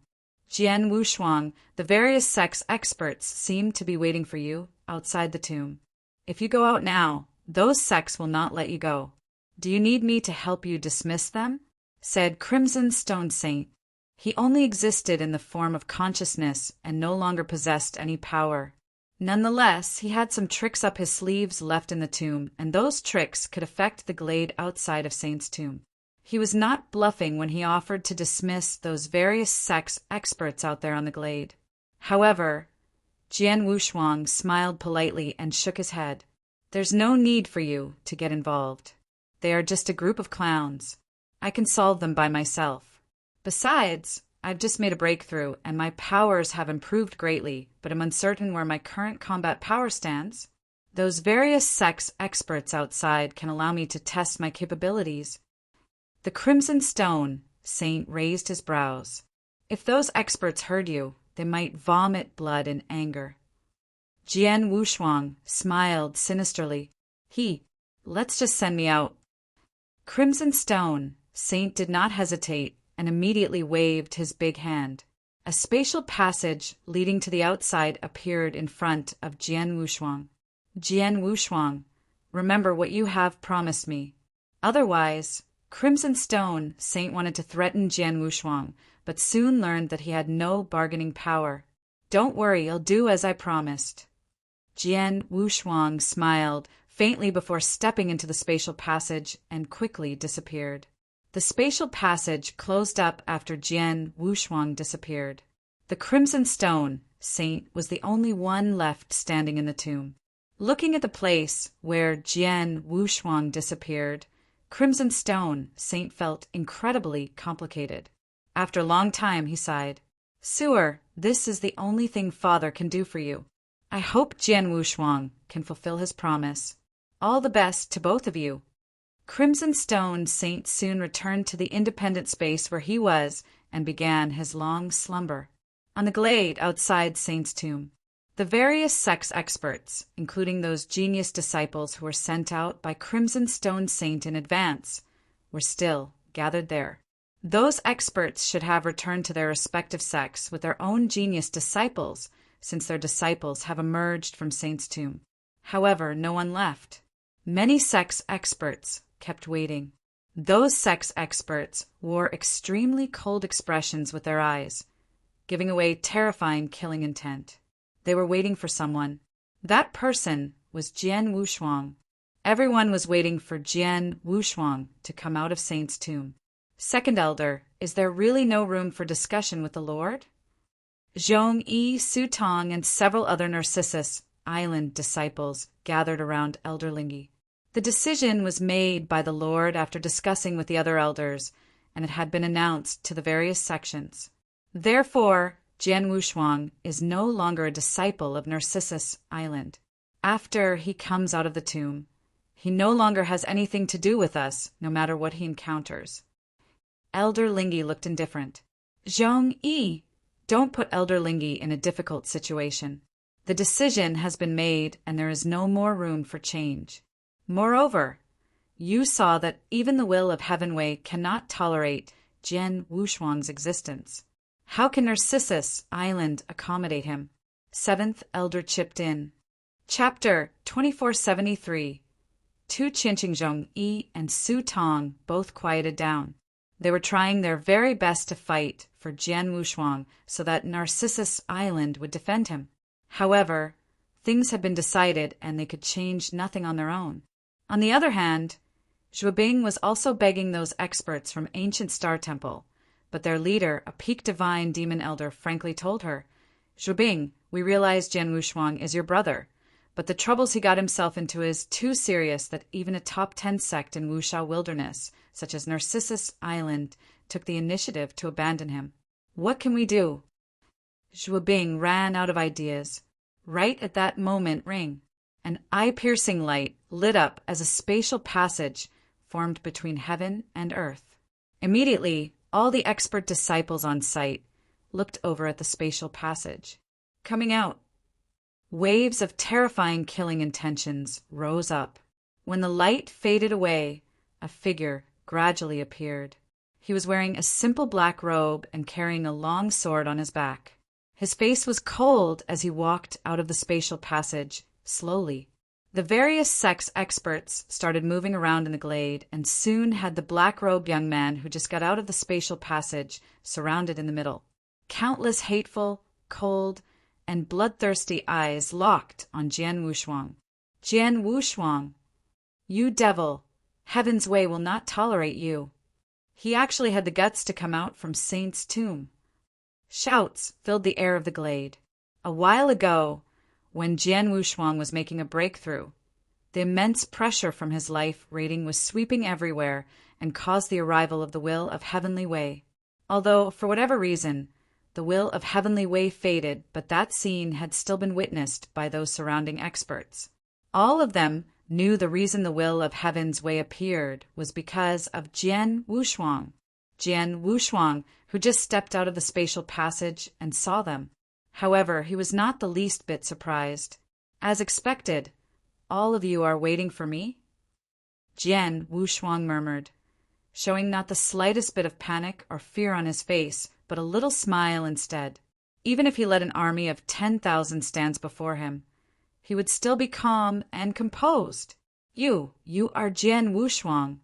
Jian Wushuang, the various sects experts seem to be waiting for you outside the tomb. If you go out now, those sects will not let you go. Do you need me to help you dismiss them? Said Crimson Stone Saint. He only existed in the form of consciousness and no longer possessed any power. Nonetheless, he had some tricks up his sleeves left in the tomb, and those tricks could affect the glade outside of Saint's tomb. He was not bluffing when he offered to dismiss those various sects experts out there on the glade. However, Jian Wushuang smiled politely and shook his head. There's no need for you to get involved. They are just a group of clowns. I can solve them by myself. Besides, I've just made a breakthrough, and my powers have improved greatly, but I'm uncertain where my current combat power stands. Those various sects experts outside can allow me to test my capabilities. The Crimson Stone Saint raised his brows. If those experts heard you, they might vomit blood in anger. Jian Wushuang smiled sinisterly. Let's just send me out. Crimson Stone Saint did not hesitate and immediately waved his big hand. A spatial passage leading to the outside appeared in front of Jian Wushuang. Jian Wushuang, remember what you have promised me. Otherwise, Crimson Stone Saint wanted to threaten Jian Wushuang, but soon learned that he had no bargaining power. Don't worry, I'll do as I promised. Jian Wushuang smiled faintly before stepping into the spatial passage and quickly disappeared. The spatial passage closed up after Jian Wushuang disappeared. The Crimson Stone Saint was the only one left standing in the tomb. Looking at the place where Jian Wushuang disappeared, Crimson Stone Saint felt incredibly complicated. After a long time, he sighed. Sewer, this is the only thing Father can do for you. I hope Jian Wushuang can fulfill his promise. All the best to both of you. Crimson Stone Saint soon returned to the independent space where he was and began his long slumber. On the glade outside Saint's tomb, the various sects experts, including those genius disciples who were sent out by Crimson Stone Saint in advance, were still gathered there. Those experts should have returned to their respective sects with their own genius disciples, since their disciples have emerged from Saint's tomb. However, no one left. Many sects experts kept waiting. Those sects experts wore extremely cold expressions with their eyes, giving away terrifying killing intent. They were waiting for someone. That person was Jian Wushuang. Everyone was waiting for Jian Wushuang to come out of Saint's tomb. Second Elder, is there really no room for discussion with the Lord? Zhongyi, Sutong, and several other Narcissus Island disciples gathered around Elder Lingi. The decision was made by the Lord after discussing with the other elders, and it had been announced to the various sections. Therefore, Jian Wushuang is no longer a disciple of Narcissus Island. After he comes out of the tomb, he no longer has anything to do with us, no matter what he encounters. Elder Lingi looked indifferent. Zhongyi, don't put Elder Lingi in a difficult situation. The decision has been made, and there is no more room for change. Moreover, you saw that even the will of Heavenway cannot tolerate Jian Wushuang's existence. How can Narcissus Island accommodate him? Seventh Elder chipped in. Chapter 2473. Tu Qianqingzhong and Su Tong both quieted down. They were trying their very best to fight for Jian Wushuang so that Narcissus Island would defend him. However, things had been decided and they could change nothing on their own. On the other hand, Zhuobing was also begging those experts from Ancient Star Temple, but their leader, a peak divine demon elder, frankly told her, Zhuobing, we realize Jian Wushuang is your brother, but the troubles he got himself into is too serious that even a top 10 sect in Wuxia Wilderness, such as Narcissus Island, took the initiative to abandon him. What can we do? Zhuobing ran out of ideas. Right at that moment, an eye-piercing light lit up as a spatial passage formed between heaven and earth. Immediately, all the expert disciples on site looked over at the spatial passage. Coming out, waves of terrifying killing intentions rose up. When the light faded away, a figure gradually appeared. He was wearing a simple black robe and carrying a long sword on his back. His face was cold as he walked out of the spatial passage, slowly. The various sex experts started moving around in the glade and soon had the black-robed young man who just got out of the spatial passage surrounded in the middle. Countless hateful, cold, and bloodthirsty eyes locked on Jian Wushuang. Jian Wushuang, you devil, Heaven's way will not tolerate you. He actually had the guts to come out from Saint's tomb. Shouts filled the air of the glade. A while ago, when Jian Wushuang was making a breakthrough, the immense pressure from his life rating was sweeping everywhere and caused the arrival of the will of Heavenly Way. Although, for whatever reason, the will of Heavenly Way faded, but that scene had still been witnessed by those surrounding experts. All of them knew the reason the will of Heaven's Way appeared was because of Jian Wushuang. Jian Wushuang, who just stepped out of the spatial passage and saw them. However, he was not the least bit surprised. As expected, all of you are waiting for me? Jian Wushuang murmured, showing not the slightest bit of panic or fear on his face, but a little smile instead. Even if he led an army of 10,000 stands before him, he would still be calm and composed. You are Jian Wushuang.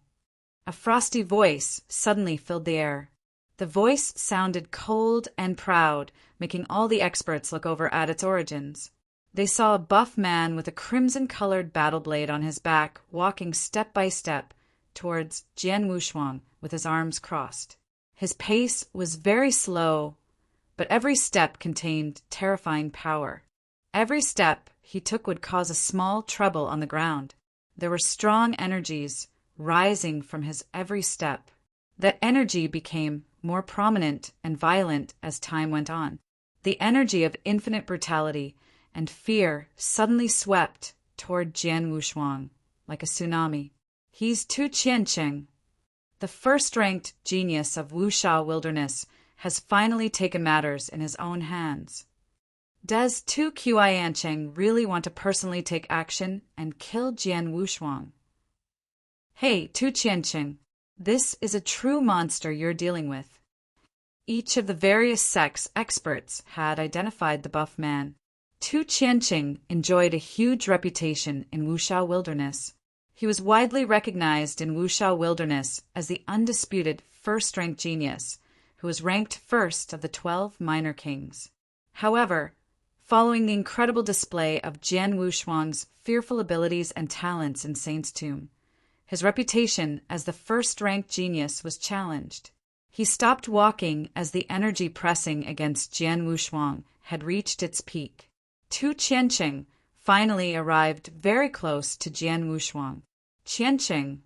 A frosty voice suddenly filled the air. The voice sounded cold and proud, making all the experts look over at its origins. They saw a buff man with a crimson-colored battle blade on his back walking step by step towards Jian Wushuang with his arms crossed. His pace was very slow, but every step contained terrifying power. Every step he took would cause a small trouble on the ground. There were strong energies rising from his every step. That energy became more prominent and violent as time went on. The energy of infinite brutality and fear suddenly swept toward Jian Wushuang like a tsunami. He's Tu Qianqing. The first-ranked genius of Wuxia Wilderness has finally taken matters in his own hands. Does Tu Qianqing really want to personally take action and kill Jian Wushuang? Hey, Tu Qianqing, this is a true monster you're dealing with. Each of the various sects experts had identified the buff man. Tu Qianqing enjoyed a huge reputation in Wuxia Wilderness. He was widely recognized in Wuxia Wilderness as the undisputed first-ranked genius, who was ranked first of the 12 minor kings. However, following the incredible display of Jian Wushuang's fearful abilities and talents in Saint's tomb, his reputation as the first-ranked genius was challenged. He stopped walking as the energy pressing against Jian Wushuang had reached its peak. Tu Qianqing finally arrived very close to Jian Wushuang. Qianqing,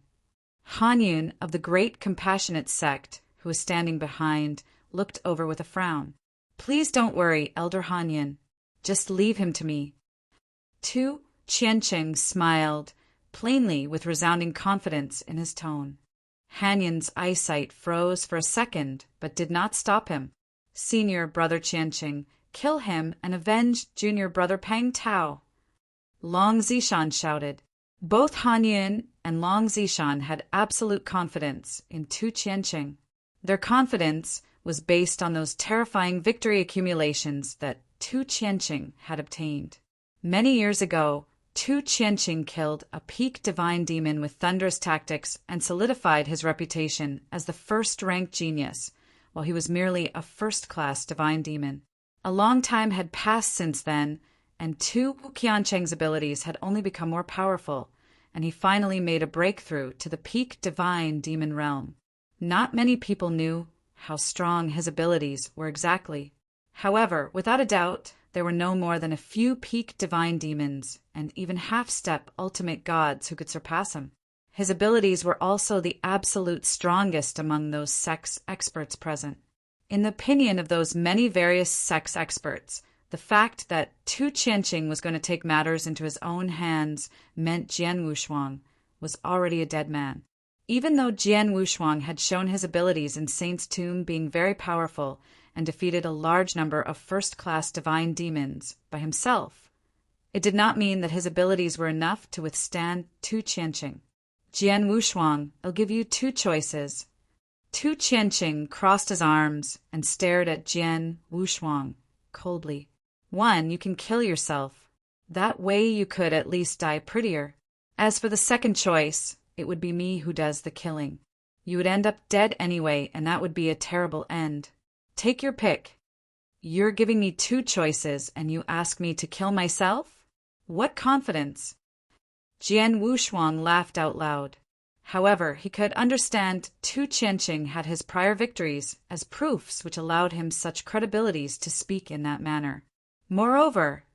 Han Yun of the Great Compassionate Sect, who was standing behind, looked over with a frown. "Please don't worry, Elder Han Yun. Just leave him to me." Tu Qianqing smiled, plainly with resounding confidence in his tone. Han Yun's eyesight froze for a second, but did not stop him. "Senior Brother Qianqing, kill him and avenge Junior Brother Pang Tao," Long Zishan shouted. Both Han Yun and Long Zishan had absolute confidence in Tu Qianqing. Their confidence was based on those terrifying victory accumulations that Tu Qianqing had obtained. Many years ago, Tu Qianqing killed a peak divine demon with thunderous tactics and solidified his reputation as the first-ranked genius, while he was merely a first-class divine demon. A long time had passed since then, and Tu Qianqing's abilities had only become more powerful, and he finally made a breakthrough to the peak divine demon realm. Not many people knew how strong his abilities were exactly. However, without a doubt, there were no more than a few peak divine demons and even half-step ultimate gods who could surpass him. His abilities were also the absolute strongest among those sex experts present. In the opinion of those many various sex experts, the fact that Tu Qianqing was going to take matters into his own hands meant Jian Wushuang was already a dead man. Even though Jian Wushuang had shown his abilities in Saint's Tomb being very powerful and defeated a large number of first-class divine demons by himself, it did not mean that his abilities were enough to withstand Tu Qianqing. "Jian Wushuang, I'll give you two choices." Tu Qianqing crossed his arms and stared at Jian Wushuang coldly. "One, you can kill yourself. That way you could at least die prettier. As for the second choice, it would be me who does the killing. You would end up dead anyway, and that would be a terrible end. Take your pick. You're giving me two choices, and you ask me to kill myself? What confidence?" Jian Wushuang laughed out loud. However, he could understand Tu Qianqing had his prior victories as proofs which allowed him such credibilities to speak in that manner. Moreover,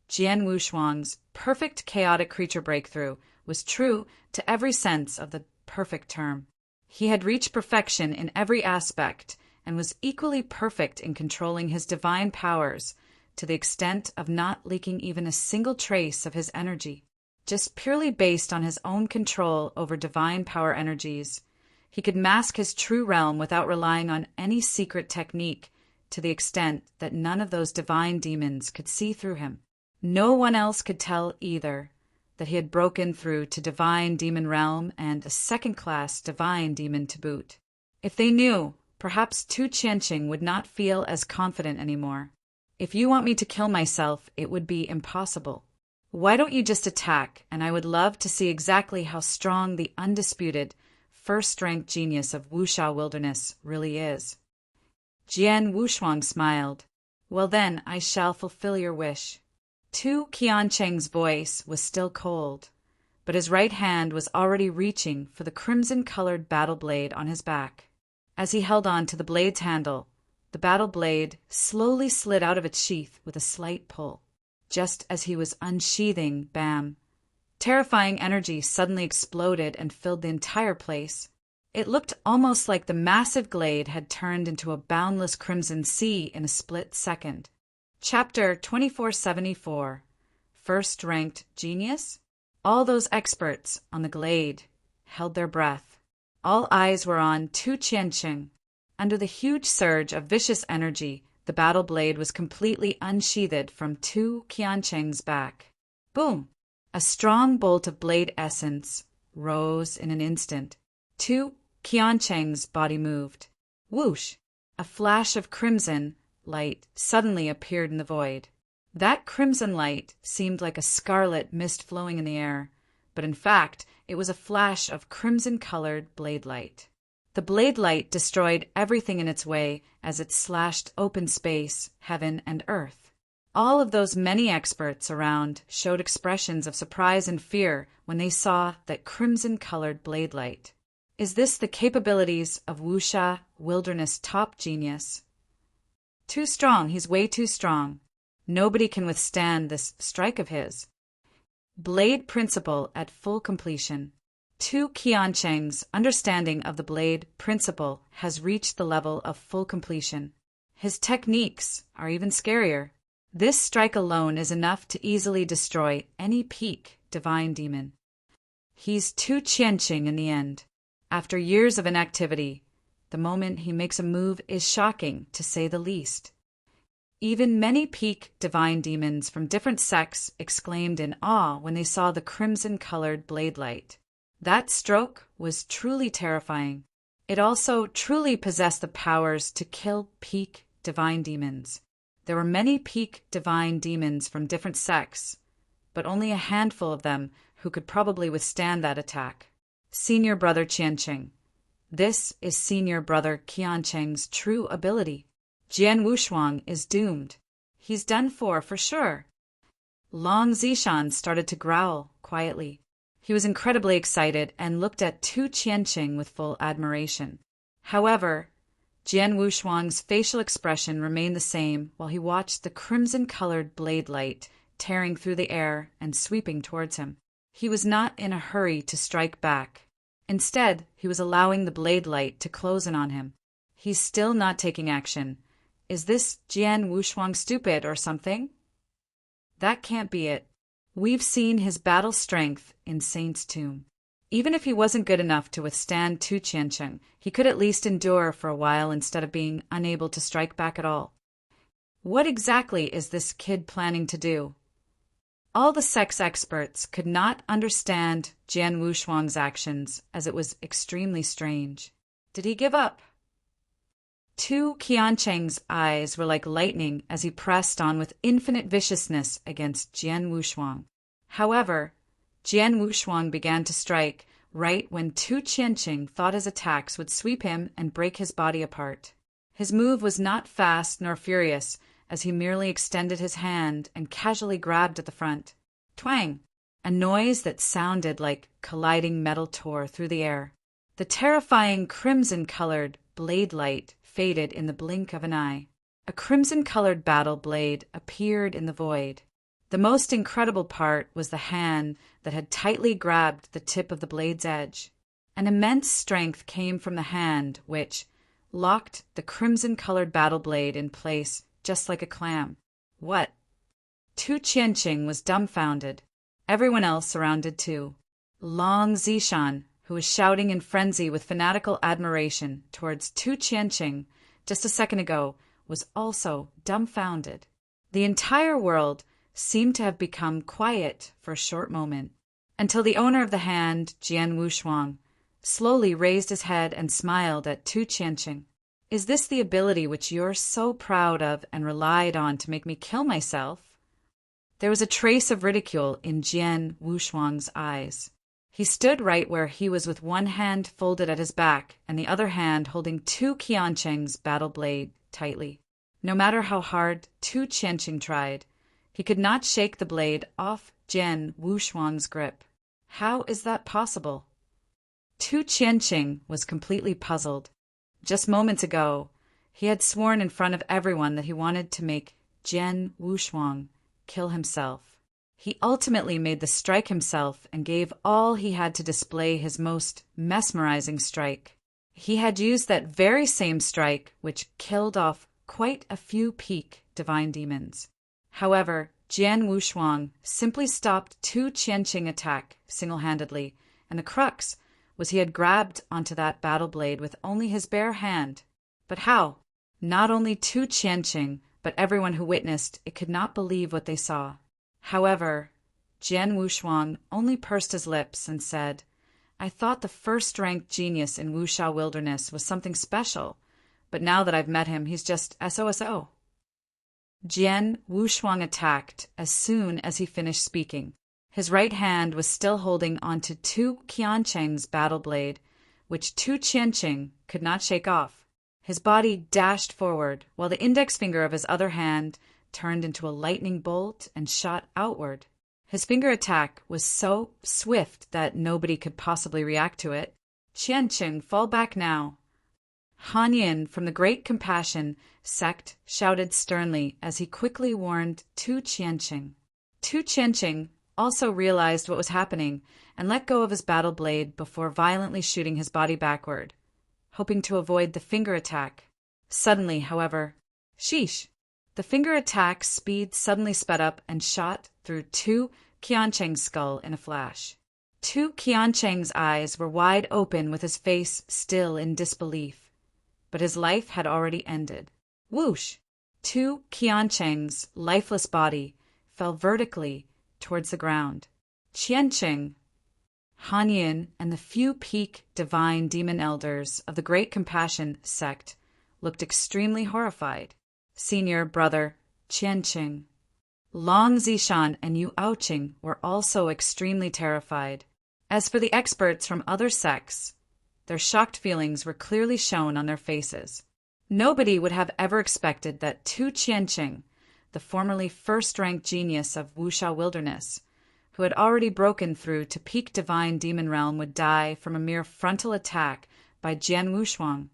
Jian Wushuang's perfect chaotic creature breakthrough was true to every sense of the perfect term. He had reached perfection in every aspect and was equally perfect in controlling his divine powers to the extent of not leaking even a single trace of his energy. Just purely based on his own control over divine power energies, he could mask his true realm without relying on any secret technique to the extent that none of those divine demons could see through him. No one else could tell either that he had broken through to divine demon realm and a second-class divine demon to boot. If they knew, perhaps Tu Qianqing would not feel as confident anymore. "If you want me to kill myself, it would be impossible. Why don't you just attack, and I would love to see exactly how strong the undisputed, first-ranked genius of Wuxia Wilderness really is." Jian Wushuang smiled. "Well then, I shall fulfill your wish." Tu Qianqing's voice was still cold, but his right hand was already reaching for the crimson-colored battle blade on his back. As he held on to the blade's handle, the battle blade slowly slid out of its sheath with a slight pull. Just as he was unsheathing, bam! Terrifying energy suddenly exploded and filled the entire place. It looked almost like the massive glade had turned into a boundless crimson sea in a split second. Chapter 2474. First-Ranked Genius? All those experts on the glade held their breath. All eyes were on Tu Qianqing. Under the huge surge of vicious energy, the battle blade was completely unsheathed from Tu Qianqing's back. Boom! A strong bolt of blade essence rose in an instant. Tu Qianqing's body moved. Whoosh! A flash of crimson light suddenly appeared in the void. That crimson light seemed like a scarlet mist flowing in the air, but in fact it was a flash of crimson-colored blade light. The blade light destroyed everything in its way as it slashed open space, heaven, and earth. All of those many experts around showed expressions of surprise and fear when they saw that crimson-colored blade light. Is this the capabilities of Wuxia wilderness top genius? Too strong, he's way too strong. Nobody can withstand this strike of his. Blade principle at full completion. Tu Qiancheng's understanding of the blade principle has reached the level of full completion. His techniques are even scarier. This strike alone is enough to easily destroy any peak divine demon. He's Tu Qiancheng in the end. After years of inactivity, the moment he makes a move is shocking, to say the least. Even many peak divine demons from different sects exclaimed in awe when they saw the crimson-colored blade light. That stroke was truly terrifying. It also truly possessed the powers to kill peak divine demons. There were many peak divine demons from different sects, but only a handful of them who could probably withstand that attack. Senior Brother Qiancheng. This is Senior Brother Qiancheng's true ability. Jian Wushuang is doomed. He's done for sure. Long Zishan started to growl quietly. He was incredibly excited and looked at Tu Qiancheng with full admiration. However, Jian Wushuang's facial expression remained the same while he watched the crimson-colored blade light tearing through the air and sweeping towards him. He was not in a hurry to strike back. Instead, he was allowing the blade light to close in on him. He's still not taking action. Is this Jian Wushuang stupid or something? That can't be it. We've seen his battle strength in Saint's Tomb. Even if he wasn't good enough to withstand Tu Qiancheng, he could at least endure for a while instead of being unable to strike back at all. What exactly is this kid planning to do? All the sex experts could not understand Jian Wushuang's actions, as it was extremely strange. Did he give up? Tu Qiancheng's eyes were like lightning as he pressed on with infinite viciousness against Jian Wushuang. However, Jian Wushuang began to strike right when Tu Qiancheng thought his attacks would sweep him and break his body apart. His move was not fast nor furious, as he merely extended his hand and casually grabbed at the front. Twang! A noise that sounded like colliding metal tore through the air. The terrifying crimson-colored blade light faded in the blink of an eye. A crimson-colored battle blade appeared in the void. The most incredible part was the hand that had tightly grabbed the tip of the blade's edge. An immense strength came from the hand which locked the crimson-colored battle blade in place just like a clam. What? Tu Qiancheng was dumbfounded. Everyone else surrounded too. Long Zishan, who was shouting in frenzy with fanatical admiration towards Tu Qiancheng just a second ago, was also dumbfounded. The entire world seemed to have become quiet for a short moment, until the owner of the hand, Jian Wushuang, slowly raised his head and smiled at Tu Qiancheng. Is this the ability which you're so proud of and relied on to make me kill myself? There was a trace of ridicule in Jian Wushuang's eyes. He stood right where he was with one hand folded at his back and the other hand holding Tu Qiancheng's battle blade tightly. No matter how hard Tu Qiancheng tried, he could not shake the blade off Jian Wushuang's grip. How is that possible? Tu Qiancheng was completely puzzled. Just moments ago, he had sworn in front of everyone that he wanted to make Jian Wushuang kill himself. He ultimately made the strike himself and gave all he had to display his most mesmerizing strike. He had used that very same strike which killed off quite a few peak divine demons. However, Jian Wushuang simply stopped Tu Qiancheng attack single-handedly, and the crux was he had grabbed onto that battle blade with only his bare hand. But how? Not only Tu Qiancheng, but everyone who witnessed it could not believe what they saw. However, Jian Wushuang only pursed his lips and said, I thought the first-ranked genius in Wuxia Wilderness was something special, but now that I've met him, he's just SOSO. Jian Wushuang attacked as soon as he finished speaking. His right hand was still holding onto Tu Qiancheng's battle blade, which Tu Qiancheng could not shake off. His body dashed forward, while the index finger of his other hand turned into a lightning bolt and shot outward. His finger attack was so swift that nobody could possibly react to it. Qianqing, fall back now. Han Yin from the Great Compassion sect shouted sternly as he quickly warned Tu Qianqing. Tu Qianqing also realized what was happening and let go of his battle blade before violently shooting his body backward, hoping to avoid the finger attack. Suddenly, however, sheesh! The finger attack's speed suddenly sped up and shot through Tu Qianqing's skull in a flash. Tu Qianqing's eyes were wide open with his face still in disbelief, but his life had already ended. Whoosh! Tu Qianqing's lifeless body fell vertically towards the ground. Qianqing, Han Yin, and the few peak divine demon elders of the Great Compassion sect looked extremely horrified. Senior brother Qianqing, Long Zishan, and Yu Aoqing were also extremely terrified. As for the experts from other sects, their shocked feelings were clearly shown on their faces. Nobody would have ever expected that Tu Qianqing, the formerly first-ranked genius of Wuxia Wilderness, who had already broken through to peak divine demon realm, would die from a mere frontal attack by Jian Wushuang,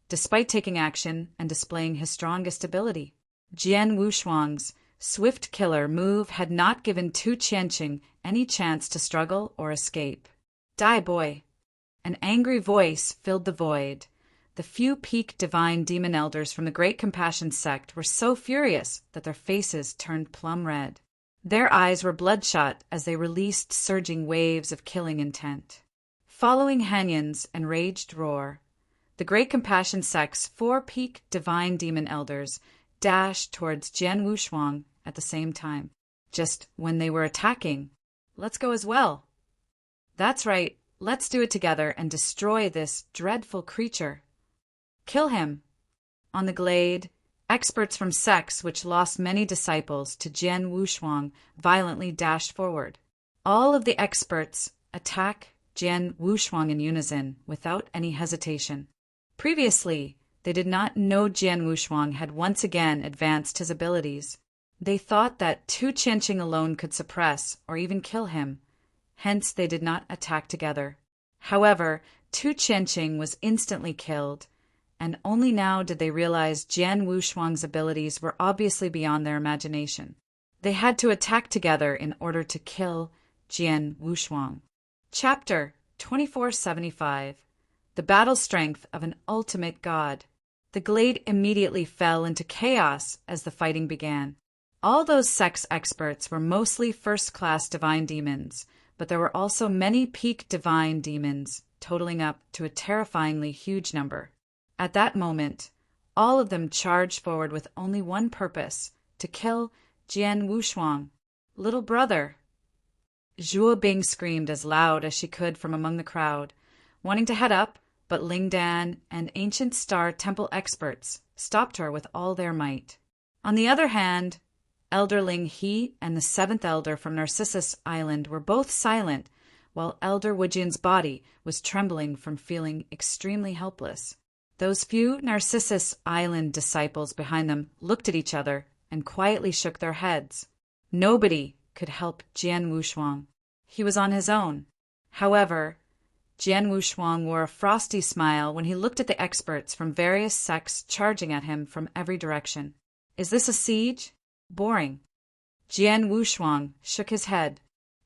despite taking action and displaying his strongest ability. Jian Wushuang's swift killer move had not given Tu Qianqing any chance to struggle or escape. Die, boy! An angry voice filled the void. The few peak divine demon elders from the Great Compassion sect were so furious that their faces turned plum red. Their eyes were bloodshot as they released surging waves of killing intent. Following Han Yin's enraged roar, the Great Compassion sect's 4 peak divine demon elders dashed towards Jian Wushuang at the same time. Just when they were attacking, let's go as well. That's right, let's do it together and destroy this dreadful creature. Kill him. On the glade, experts from sects which lost many disciples to Jian Wushuang violently dashed forward. All of the experts attack Jian Wushuang in unison without any hesitation. Previously, they did not know Jian Wushuang had once again advanced his abilities. They thought that Tu Qianqing alone could suppress or even kill him, hence they did not attack together. However, Tu Qianqing was instantly killed, and only now did they realize Jian Wushuang's abilities were obviously beyond their imagination. They had to attack together in order to kill Jian Wushuang. Chapter 2475. The Battle Strength of an Ultimate God. The glade immediately fell into chaos as the fighting began. All those sex experts were mostly first-class divine demons, but there were also many peak divine demons, totaling up to a terrifyingly huge number. At that moment, all of them charged forward with only one purpose: to kill Jian Wushuang. Little brother! Zhuo Bing screamed as loud as she could from among the crowd, wanting to head up, but Ling Dan and Ancient Star Temple experts stopped her with all their might. On the other hand, Elder Ling He and the 7th Elder from Narcissus Island were both silent, while Elder Wujin's body was trembling from feeling extremely helpless. Those few Narcissus Island disciples behind them looked at each other and quietly shook their heads. Nobody could help Jian Wushuang. He was on his own. However, Jian Wushuang wore a frosty smile when he looked at the experts from various sects charging at him from every direction. Is this a siege? Boring. Jian Wushuang shook his head.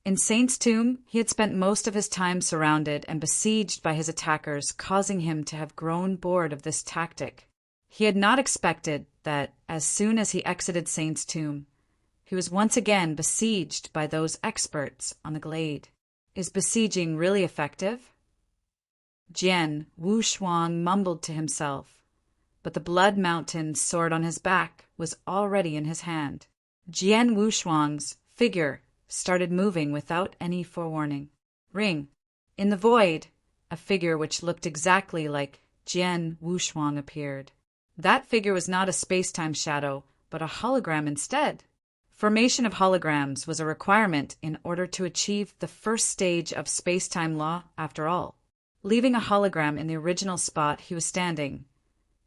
In Saint's Tomb, he had spent most of his time surrounded and besieged by his attackers, causing him to have grown bored of this tactic. He had not expected that, as soon as he exited Saint's Tomb, he was once again besieged by those experts on the glade. Is besieging really effective? Jian Wushuang mumbled to himself, but the blood mountain sword on his back was already in his hand. Jian Wushuang's figure started moving without any forewarning. Ring. In the void, a figure which looked exactly like Jian Wushuang appeared. That figure was not a space-time shadow, but a hologram instead. Formation of holograms was a requirement in order to achieve the first stage of space-time law, after all. Leaving a hologram in the original spot he was standing,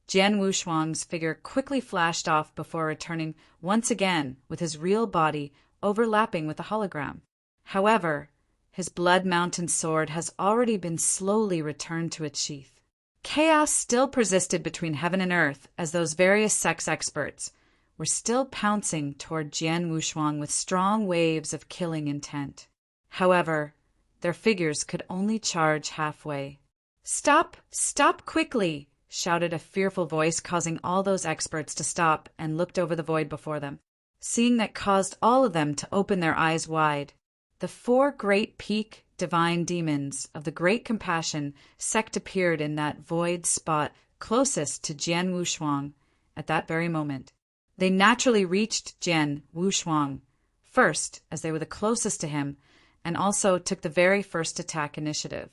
Jian Wushuang's figure quickly flashed off before returning once again with his real body overlapping with the hologram. However, His Blood Mountain sword has already been slowly returned to its sheath. Chaos still persisted between heaven and earth as those various sex experts were still pouncing toward Jian Wushuang with strong waves of killing intent. However, their figures could only charge halfway. "Stop! Stop quickly!" shouted a fearful voice, causing all those experts to stop and looked over the void before them. Seeing that caused all of them to open their eyes wide. The 4 great peak divine demons of the Great Compassion sect appeared in that void spot closest to Jian Wushuang at that very moment. They naturally reached Jian Wushuang first, as they were the closest to him, and also took the very first attack initiative.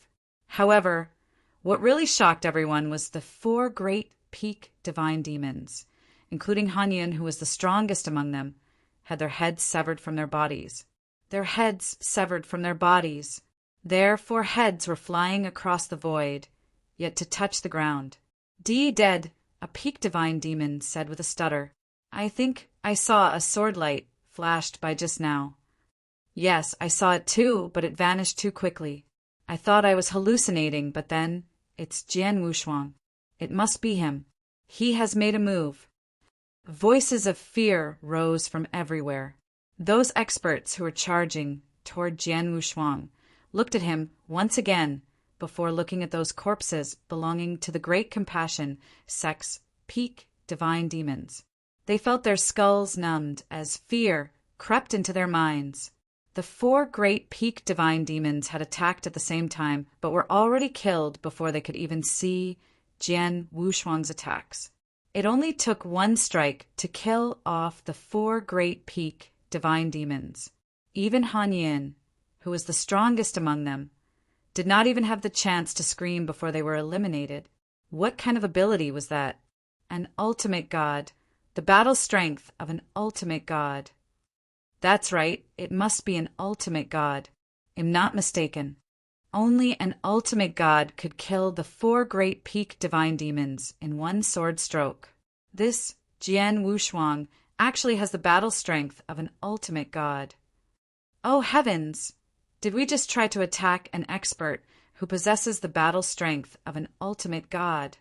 However, what really shocked everyone was the 4 great peak divine demons, including Hanyin, who was the strongest among them, had their heads severed from their bodies. Their heads severed from their bodies. Their 4 heads were flying across the void, yet to touch the ground. "Dead," a peak divine demon said with a stutter. "I think I saw a sword light flashed by just now." "Yes, I saw it too, but it vanished too quickly. I thought I was hallucinating, but then it's Jian Wushuang. It must be him. He has made a move." Voices of fear rose from everywhere. Those experts who were charging toward Jian Wushuang looked at him once again before looking at those corpses belonging to the Great Compassion sect's peak divine demons. They felt their skulls numbed as fear crept into their minds. The 4 great peak divine demons had attacked at the same time, but were already killed before they could even see Jian Wushuang's attacks. It only took one strike to kill off the 4 great peak divine demons. Even Han Yin, who was the strongest among them, did not even have the chance to scream before they were eliminated. What kind of ability was that? An ultimate god. The battle strength of an ultimate god. That's right, it must be an ultimate god. I'm not mistaken. Only an ultimate god could kill the 4 great peak divine demons in one sword stroke. This Jian Wushuang actually has the battle strength of an ultimate god. Oh heavens! Did we just try to attack an expert who possesses the battle strength of an ultimate god?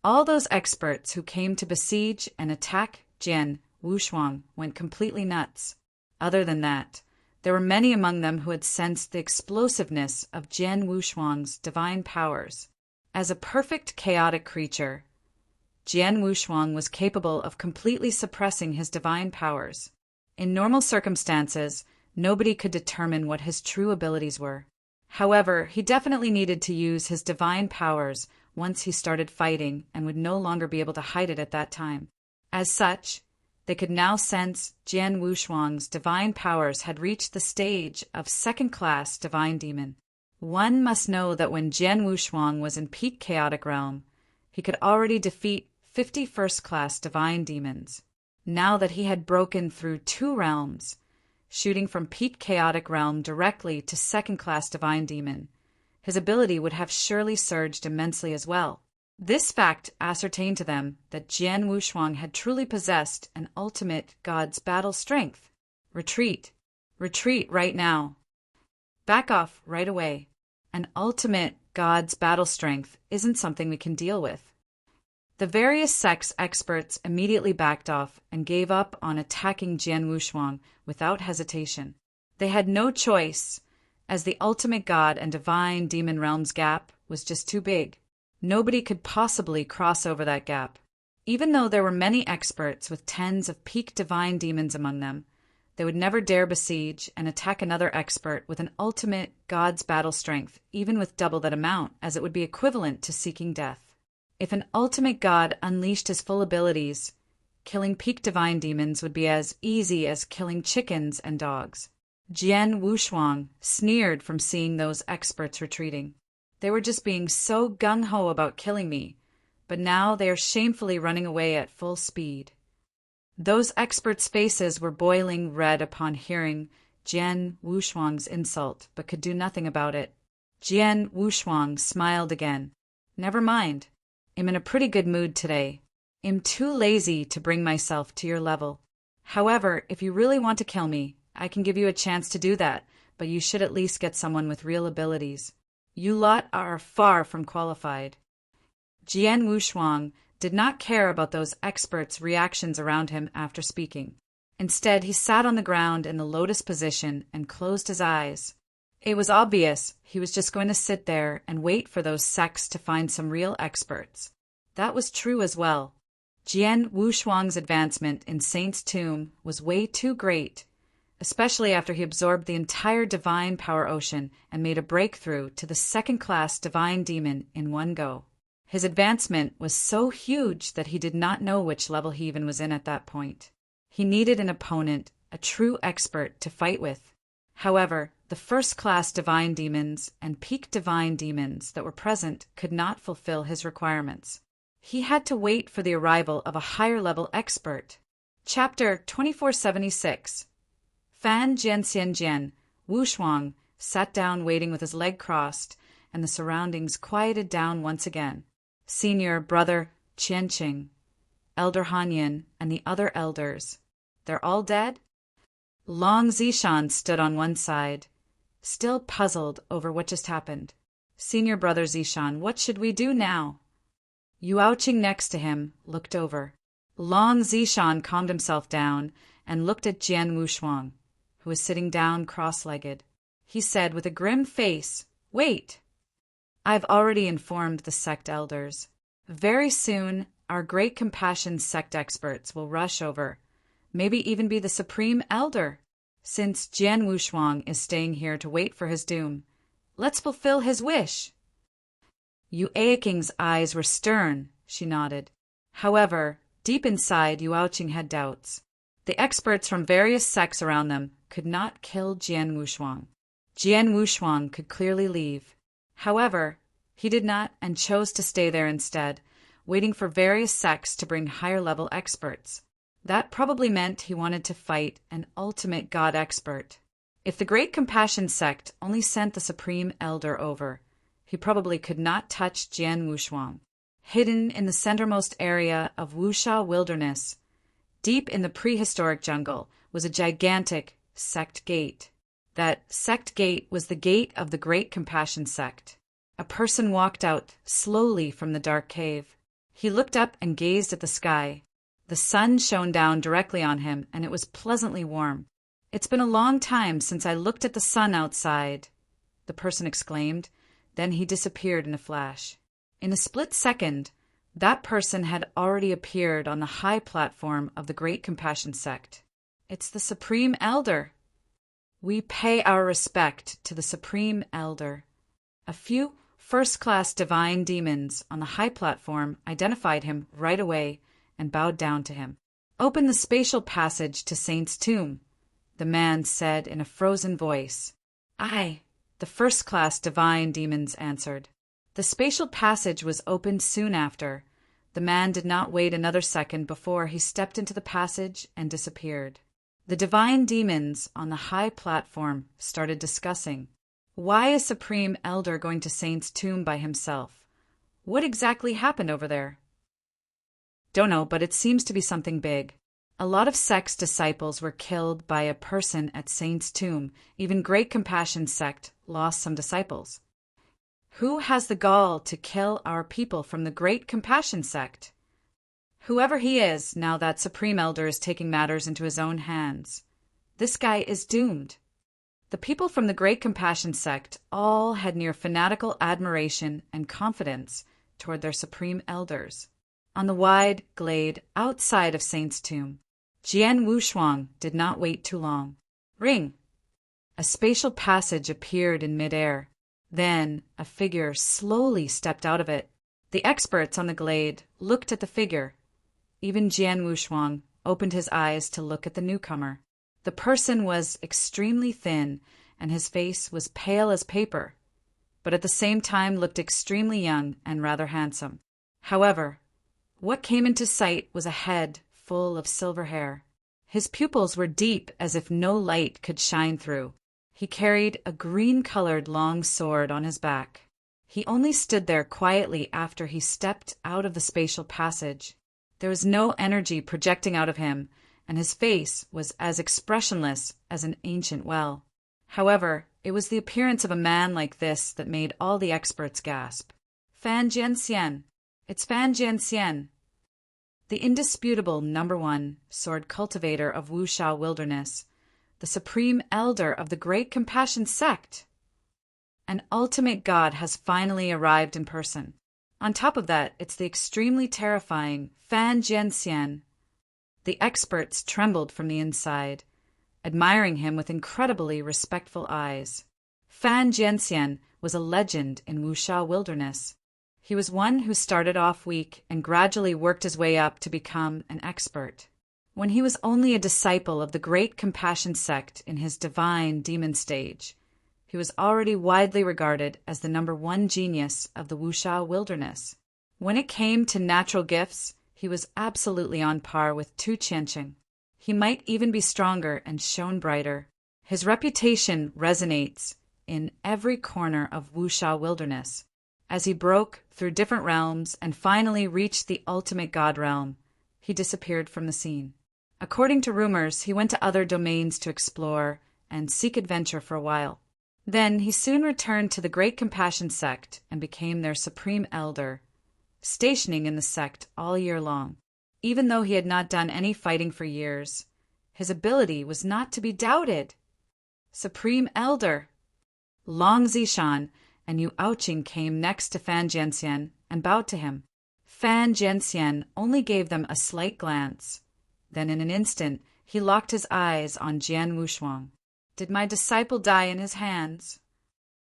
All those experts who came to besiege and attack Jian Wushuang went completely nuts. Other than that, there were many among them who had sensed the explosiveness of Jian Wushuang's divine powers. As a perfect chaotic creature, Jian Wushuang was capable of completely suppressing his divine powers. In normal circumstances, nobody could determine what his true abilities were. However, he definitely needed to use his divine powers once he started fighting and would no longer be able to hide it at that time. As such, they could now sense Jian Wushuang's divine powers had reached the stage of second-class divine demon. One must know that when Jian Wushuang was in peak chaotic realm, he could already defeat 50 first-class divine demons. Now that he had broken through 2 realms, shooting from peak chaotic realm directly to second-class divine demon, his ability would have surely surged immensely as well. This fact ascertained to them that Jian Wushuang had truly possessed an ultimate god's battle strength. Retreat. Retreat right now. Back off right away. An ultimate god's battle strength isn't something we can deal with. The various sects experts immediately backed off and gave up on attacking Jian Wushuang without hesitation. They had no choice, as the ultimate god and divine demon realm's gap was just too big. Nobody could possibly cross over that gap. Even though there were many experts with tens of peak divine demons among them, they would never dare besiege and attack another expert with an ultimate god's battle strength, even with double that amount, as it would be equivalent to seeking death. If an ultimate god unleashed his full abilities, killing peak divine demons would be as easy as killing chickens and dogs. Jian Wushuang sneered from seeing those experts retreating. They were just being so gung-ho about killing me, but now they are shamefully running away at full speed. Those experts' faces were boiling red upon hearing Jian Wushuang's insult, but could do nothing about it. Jian Wushuang smiled again. Never mind. I'm in a pretty good mood today. I'm too lazy to bring myself to your level. However, if you really want to kill me, I can give you a chance to do that, but you should at least get someone with real abilities. You lot are far from qualified. Jian Wushuang did not care about those experts' reactions around him after speaking. Instead, he sat on the ground in the lotus position and closed his eyes. It was obvious he was just going to sit there and wait for those sects to find some real experts. That was true as well. Jian Wushuang's advancement in Saint's Tomb was way too great, especially after he absorbed the entire divine power ocean and made a breakthrough to the second-class divine demon in one go. His advancement was so huge that he did not know which level he even was in at that point. He needed an opponent, a true expert, to fight with. However, the first-class divine demons and peak divine demons that were present could not fulfill his requirements. He had to wait for the arrival of a higher-level expert. Chapter 2476. Fan Jianxianjian, Wushuang, sat down waiting with his leg crossed, and the surroundings quieted down once again. Senior Brother Qianqing, Elder Hanyin, and the other elders. They're all dead? Long Zishan stood on one side, still puzzled over what just happened. Senior Brother Zishan, what should we do now? Yuaoqing next to him looked over. Long Zishan calmed himself down and looked at Jian Wushuang, who was sitting down cross-legged. He said with a grim face, "Wait! I've already informed the sect elders. Very soon, our Great Compassion sect experts will rush over, maybe even be the Supreme Elder. Since Jian Wushuang is staying here to wait for his doom, let's fulfill his wish." Yuaoqing's eyes were stern, she nodded. However, deep inside, Yuaoqing had doubts. The experts from various sects around them could not kill Jian Wushuang. Jian Wushuang could clearly leave. However, he did not and chose to stay there instead, waiting for various sects to bring higher-level experts. That probably meant he wanted to fight an ultimate god expert. If the Great Compassion sect only sent the Supreme Elder over, he probably could not touch Jian Wushuang. Hidden in the centermost area of Wusha Wilderness, deep in the prehistoric jungle, was a gigantic sect gate. That sect gate was the gate of the Great Compassion sect. A person walked out slowly from the dark cave. He looked up and gazed at the sky. The sun shone down directly on him, and it was pleasantly warm. "It's been a long time since I looked at the sun outside," the person exclaimed. Then he disappeared in a flash. In a split second, that person had already appeared on the high platform of the Great Compassion sect. "It's the Supreme Elder." "We pay our respect to the Supreme Elder." A few first-class divine demons on the high platform identified him right away and bowed down to him. "Open the spatial passage to Saint's Tomb," the man said in a frozen voice. "Aye," the first-class divine demons answered. The spatial passage was opened soon after. The man did not wait another second before he stepped into the passage and disappeared. The divine demons on the high platform started discussing. Why is Supreme Elder going to Saint's Tomb by himself? What exactly happened over there? Don't know, but it seems to be something big. A lot of sect's disciples were killed by a person at Saint's Tomb. Even Great Compassion sect lost some disciples. Who has the gall to kill our people from the Great Compassion sect? Whoever he is, now that Supreme Elder is taking matters into his own hands. This guy is doomed. The people from the Great Compassion sect all had near fanatical admiration and confidence toward their Supreme Elders. On the wide glade outside of Saint's Tomb, Jian Wushuang did not wait too long. Ring! A spatial passage appeared in midair. Then a figure slowly stepped out of it. The experts on the glade looked at the figure. Even Jian Wushuang opened his eyes to look at the newcomer. The person was extremely thin, and his face was pale as paper, but at the same time looked extremely young and rather handsome. However, what came into sight was a head full of silver hair. His pupils were deep as if no light could shine through. He carried a green-colored long sword on his back. He only stood there quietly after he stepped out of the spatial passage. There was no energy projecting out of him, and his face was as expressionless as an ancient well. However, It was the appearance of a man like this that made all the experts gasp. Fan Jianxian! It's Fan Jianxian! The indisputable #1 sword cultivator of Wushao Wilderness, the supreme elder of the Great Compassion sect. An ultimate god has finally arrived in person. On top of that, it's the extremely terrifying Fan Jianxian. The experts trembled from the inside, admiring him with incredibly respectful eyes. Fan Jianxian was a legend in Wushao Wilderness. He was one who started off weak and gradually worked his way up to become an expert. When he was only a disciple of the Great Compassion sect in his divine demon stage, he was already widely regarded as the #1 genius of the Wushao Wilderness. When it came to natural gifts, he was absolutely on par with Tu Qianqing. He might even be stronger and shone brighter. His reputation resonates in every corner of Wushao Wilderness. As he broke through different realms and finally reached the ultimate god realm, he disappeared from the scene. According to rumors, he went to other domains to explore and seek adventure for a while. Then he soon returned to the Great Compassion sect and became their supreme elder, stationing in the sect all year long. Even though he had not done any fighting for years, his ability was not to be doubted. Supreme Elder! Long Zishan and Yu Aoqing came next to Fan Jianxian and bowed to him. Fan Jianxian only gave them a slight glance. Then in an instant, he locked his eyes on Jian Wushuang. Did my disciple die in his hands?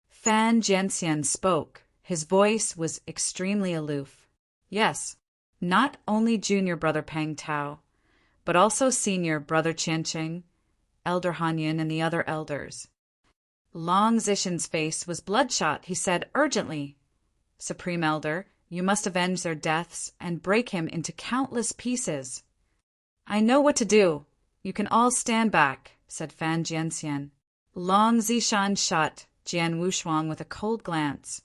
Fan Jianxian spoke. His voice was extremely aloof. Yes, not only junior brother Pang Tao, but also senior brother Qianqing, Elder Hanyin, and the other elders. Long Zishan's face was bloodshot. He said urgently, Supreme Elder, you must avenge their deaths and break him into countless pieces. I know what to do. You can all stand back, said Fan Jianxian. Long Zishan shot Jian Wushuang with a cold glance,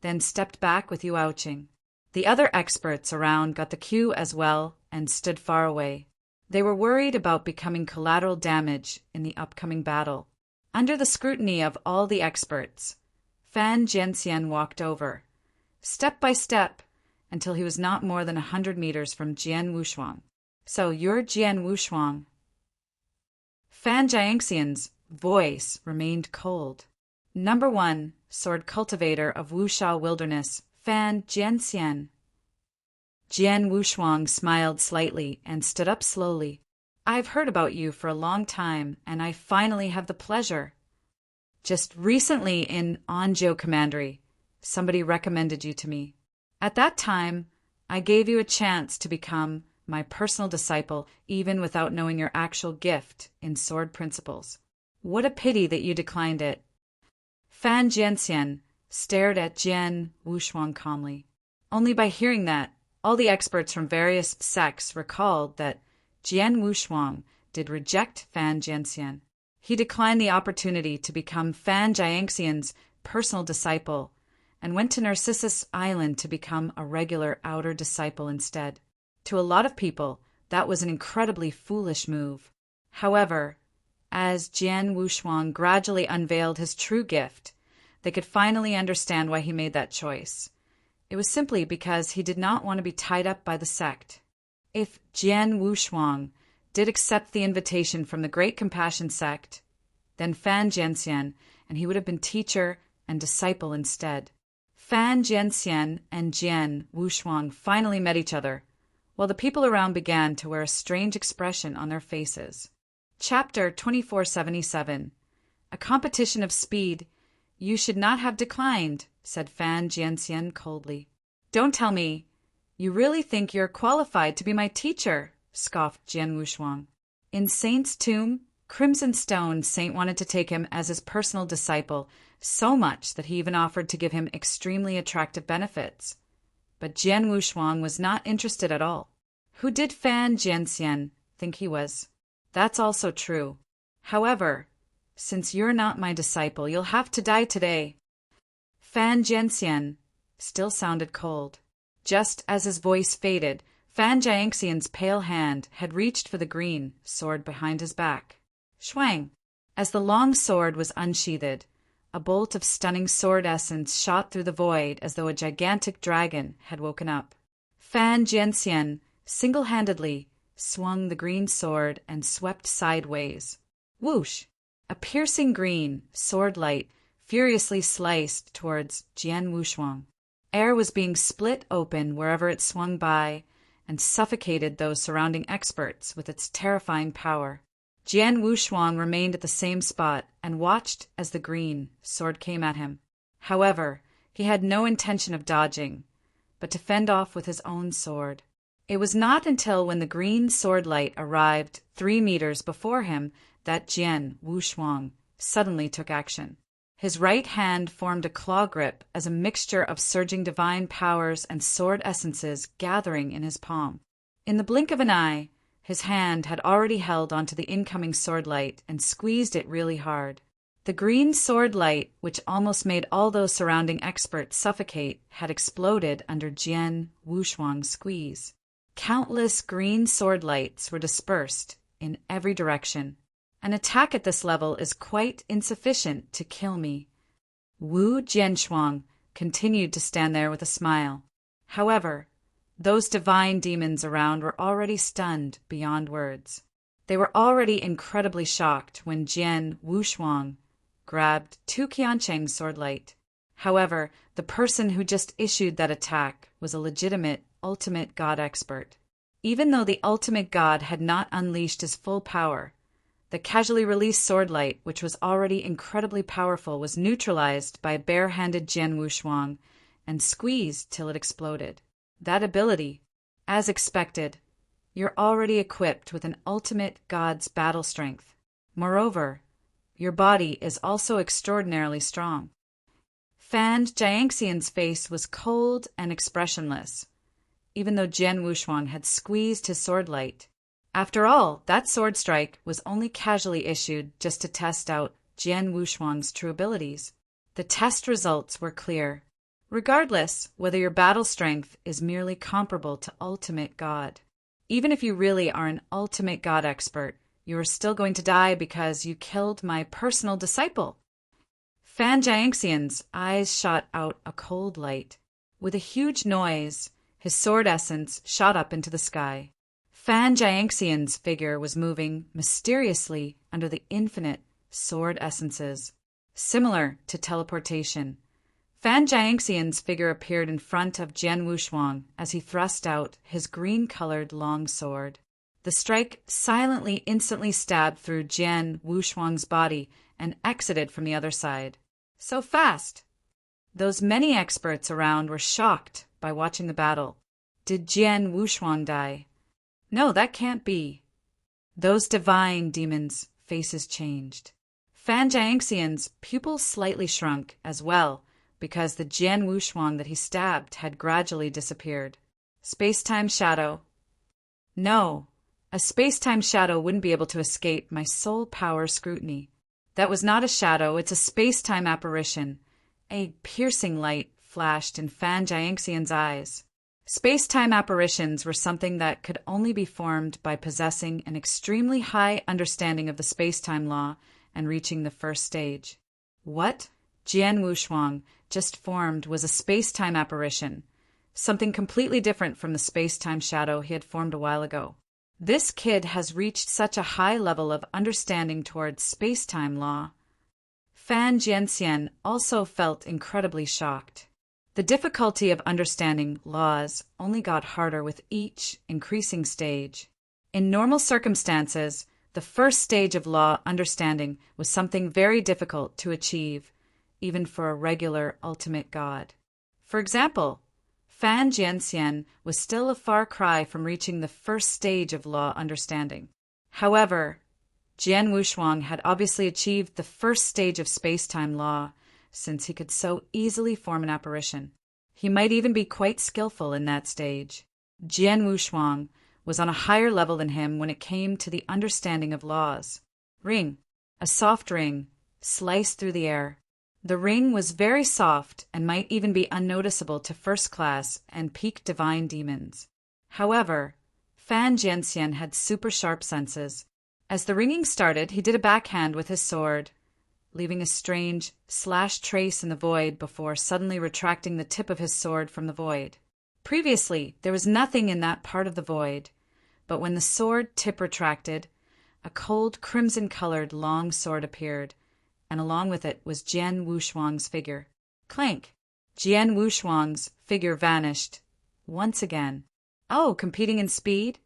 then stepped back with Yu Aoqing. The other experts around got the cue as well and stood far away. They were worried about becoming collateral damage in the upcoming battle. Under the scrutiny of all the experts, Fan Jianxian walked over, step by step, until he was not more than 100 meters from Jian Wushuang. So you're Jian Wushuang? Fan Jianxian's voice remained cold. #1 sword cultivator of Wushao Wilderness, Fan Jianxian. Jian Wushuang smiled slightly and stood up slowly. I've heard about you for a long time, and I finally have the pleasure. Just recently in Anzhou Commandery, somebody recommended you to me. At that time, I gave you a chance to become my personal disciple, even without knowing your actual gift in sword principles. What a pity that you declined it. Fan Jianxian stared at Jian Wushuang calmly. Only by hearing that, all the experts from various sects recalled that Jian Wushuang did reject Fan Jianxian. He declined the opportunity to become Fan Jianxian's personal disciple and went to Narcissus Island to become a regular outer disciple instead. To a lot of people, that was an incredibly foolish move. However, as Jian Wushuang gradually unveiled his true gift, they could finally understand why he made that choice. It was simply because he did not want to be tied up by the sect. If Jian Wushuang did accept the invitation from the Great Compassion sect, then Fan Jianxian, and he would have been teacher and disciple instead. Fan Jianxian and Jian Wushuang finally met each other, while the people around began to wear a strange expression on their faces. Chapter 2477. A competition of speed. You should not have declined, said Fan Jianxian coldly. Don't tell me. You really think you're qualified to be my teacher, scoffed Jian Wushuang. In Saint's tomb, Crimson Stone, Saint wanted to take him as his personal disciple, so much that he even offered to give him extremely attractive benefits. But Jian Wushuang was not interested at all. Who did Fan Jianxian think he was? That's also true. However, since you're not my disciple, you'll have to die today. Fan Jianxian still sounded cold. Just as his voice faded, Fan Jianxian's pale hand had reached for the green sword behind his back. Shuang! As the long sword was unsheathed, a bolt of stunning sword essence shot through the void as though a gigantic dragon had woken up. Fan Jianxian single-handedly swung the green sword and swept sideways. Whoosh! A piercing green sword light furiously sliced towards Jian Wushuang. Air was being split open wherever it swung by and suffocated those surrounding experts with its terrifying power. Jian Wushuang remained at the same spot and watched as the green sword came at him. However, he had no intention of dodging, but to fend off with his own sword. It was not until when the green sword light arrived 3 meters before him that Jian Wushuang suddenly took action. His right hand formed a claw grip as a mixture of surging divine powers and sword essences gathering in his palm. In the blink of an eye, his hand had already held onto the incoming sword light and squeezed it really hard. The green sword light, which almost made all those surrounding experts suffocate, had exploded under Jian Wushuang's squeeze. Countless green sword lights were dispersed in every direction. An attack at this level is quite insufficient to kill me. Wu Jianshuang continued to stand there with a smile. However, those divine demons around were already stunned beyond words. They were already incredibly shocked when Jian Wushuang grabbed Tu Qiancheng's sword light. However, the person who just issued that attack was a legitimate ultimate god expert. Even though the ultimate god had not unleashed his full power, the casually released sword light, which was already incredibly powerful, was neutralized by bare-handed Jian Wushuang and squeezed till it exploded. That ability, as expected, you're already equipped with an ultimate god's battle strength. Moreover, your body is also extraordinarily strong. Fan Jiangxian's face was cold and expressionless, even though Jian Wushuang had squeezed his sword light. After all, that sword strike was only casually issued just to test out Jian Wushuang's true abilities. The test results were clear. Regardless whether your battle strength is merely comparable to ultimate god, even if you really are an ultimate god expert, you are still going to die because you killed my personal disciple. Fan Jiangxian's eyes shot out a cold light. With a huge noise, his sword essence shot up into the sky. Fan Jiangxian's figure was moving mysteriously under the infinite sword essences. Similar to teleportation, Fan Jiangxian's figure appeared in front of Jian Wushuang as he thrust out his green-colored long sword. The strike silently instantly stabbed through Jian Wushuang's body and exited from the other side. So fast! Those many experts around were shocked by watching the battle. Did Jian Wushuang die? No, that can't be. Those divine demons' faces changed. Fan Jiangxian's pupils slightly shrunk as well, because the Jian Wushuang that he stabbed had gradually disappeared. Space-time shadow. No, a space-time shadow wouldn't be able to escape my soul power scrutiny. That was not a shadow, it's a space-time apparition. A piercing light flashed in Fan Jiangxian's eyes. Space-time apparitions were something that could only be formed by possessing an extremely high understanding of the space-time law and reaching the first stage. What Jian Wushuang just formed was a space-time apparition, something completely different from the space-time shadow he had formed a while ago. This kid has reached such a high level of understanding towards space-time law. Fan Jianxian also felt incredibly shocked. The difficulty of understanding laws only got harder with each increasing stage. In normal circumstances, the first stage of law understanding was something very difficult to achieve, even for a regular ultimate god. For example, Fan Jianxian was still a far cry from reaching the first stage of law understanding. However, Jian Wushuang had obviously achieved the first stage of space-time law, since he could so easily form an apparition. He might even be quite skillful in that stage. Jian Wushuang was on a higher level than him when it came to the understanding of laws. Ring, a soft ring, sliced through the air. The ring was very soft and might even be unnoticeable to first-class and peak divine demons. However, Fan Jianxian had super sharp senses. As the ringing started, he did a backhand with his sword, leaving a strange, slashed trace in the void before suddenly retracting the tip of his sword from the void. Previously, there was nothing in that part of the void, but when the sword tip retracted, a cold crimson-colored long sword appeared, and along with it was Jian Wushuang's figure. Clank! Jian Wushuang's figure vanished. Once again. Oh, competing in speed?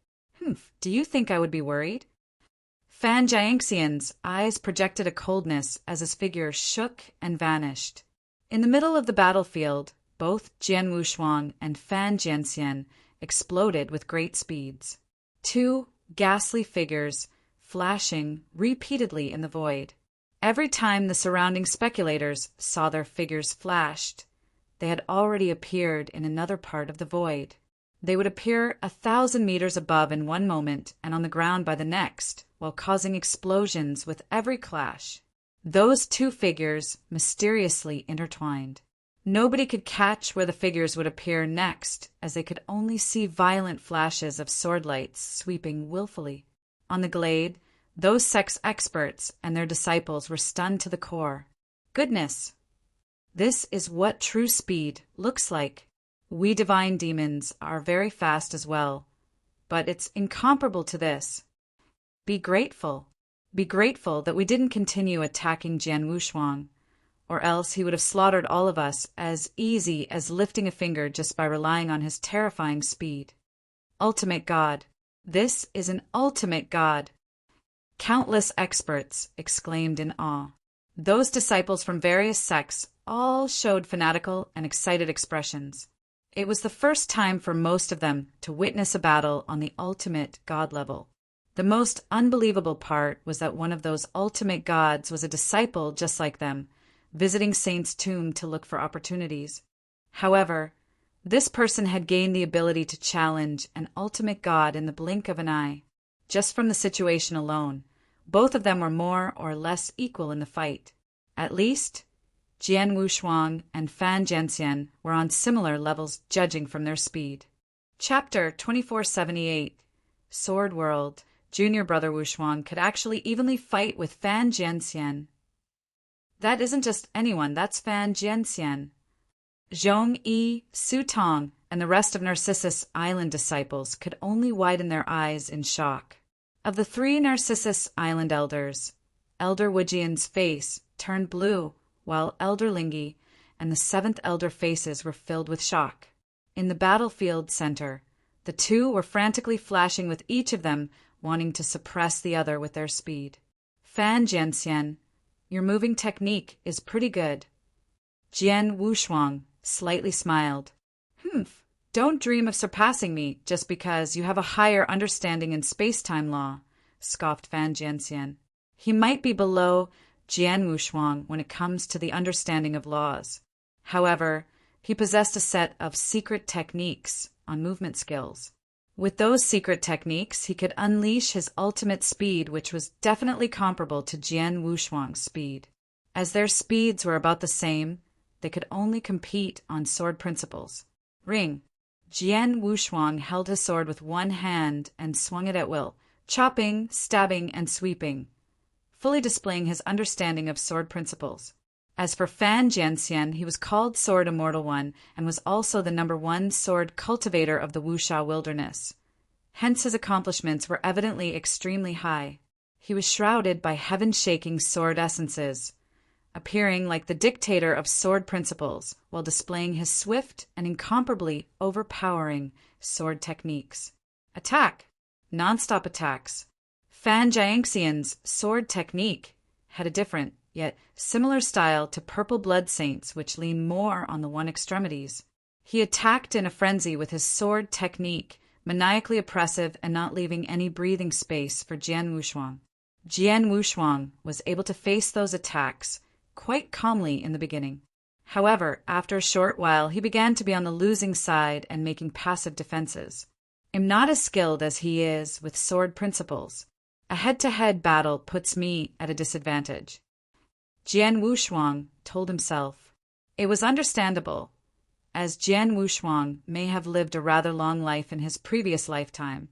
Do you think I would be worried? Fan Jiangxian's eyes projected a coldness as his figure shook and vanished. In the middle of the battlefield, both Jian Wushuang and Fan Jianxian exploded with great speeds. Two ghastly figures flashing repeatedly in the void. Every time the surrounding speculators saw their figures flashed, they had already appeared in another part of the void. They would appear 1,000 meters above in one moment and on the ground by the next, while causing explosions with every clash. Those two figures mysteriously intertwined. Nobody could catch where the figures would appear next, as they could only see violent flashes of sword lights sweeping willfully. On the glade, those sex experts and their disciples were stunned to the core. Goodness! This is what true speed looks like. We divine demons are very fast as well, but it's incomparable to this. Be grateful. Be grateful that we didn't continue attacking Jian Wushuang, or else he would have slaughtered all of us as easy as lifting a finger just by relying on his terrifying speed. Ultimate God. This is an ultimate God. Countless experts exclaimed in awe. Those disciples from various sects all showed fanatical and excited expressions. It was the first time for most of them to witness a battle on the ultimate God level. The most unbelievable part was that one of those ultimate gods was a disciple just like them, visiting Saint's tomb to look for opportunities. However, this person had gained the ability to challenge an ultimate god in the blink of an eye. Just from the situation alone, both of them were more or less equal in the fight. At least, Jian Wushuang and Fan Jianxian were on similar levels judging from their speed. Chapter 2478 Sword World. Junior brother Wushuang could actually evenly fight with Fan Jianxian. That isn't just anyone, that's Fan Jianxian. Zhong Yi, Su Tong, and the rest of Narcissus Island disciples could only widen their eyes in shock. Of the 3 Narcissus Island elders, Elder Wujian's face turned blue, while Elder Lingi and the 7th elder faces were filled with shock. In the battlefield center, the 2 were frantically flashing with each of them wanting to suppress the other with their speed. Fan Jianxian, your moving technique is pretty good. Jian Wushuang slightly smiled. Don't dream of surpassing me just because you have a higher understanding in space-time law, scoffed Fan Jianxian. He might be below Jian Wushuang when it comes to the understanding of laws. However, he possessed a set of secret techniques on movement skills. With those secret techniques, he could unleash his ultimate speed, which was definitely comparable to Jian Wushuang's speed. As their speeds were about the same, they could only compete on sword principles. Ring. Jian Wushuang held his sword with one hand and swung it at will, chopping, stabbing, and sweeping, fully displaying his understanding of sword principles. As for Fan Jianxian, he was called Sword Immortal One and was also the #1 sword cultivator of the Wuxia wilderness. Hence his accomplishments were evidently extremely high. He was shrouded by heaven-shaking sword essences, appearing like the dictator of sword principles while displaying his swift and incomparably overpowering sword techniques. Attack! Non-stop attacks. Fan Jiangxian's sword technique had a different, yet similar style to Purple Blood Saint's, which leaned more on the one extremities. He attacked in a frenzy with his sword technique, maniacally oppressive and not leaving any breathing space for Jian Wushuang. Jian Wushuang was able to face those attacks quite calmly in the beginning. However, after a short while, he began to be on the losing side and making passive defenses. I'm not as skilled as he is with sword principles. A head-to-head battle puts me at a disadvantage. Jian Wushuang told himself. It was understandable, as Jian Wushuang may have lived a rather long life in his previous lifetime,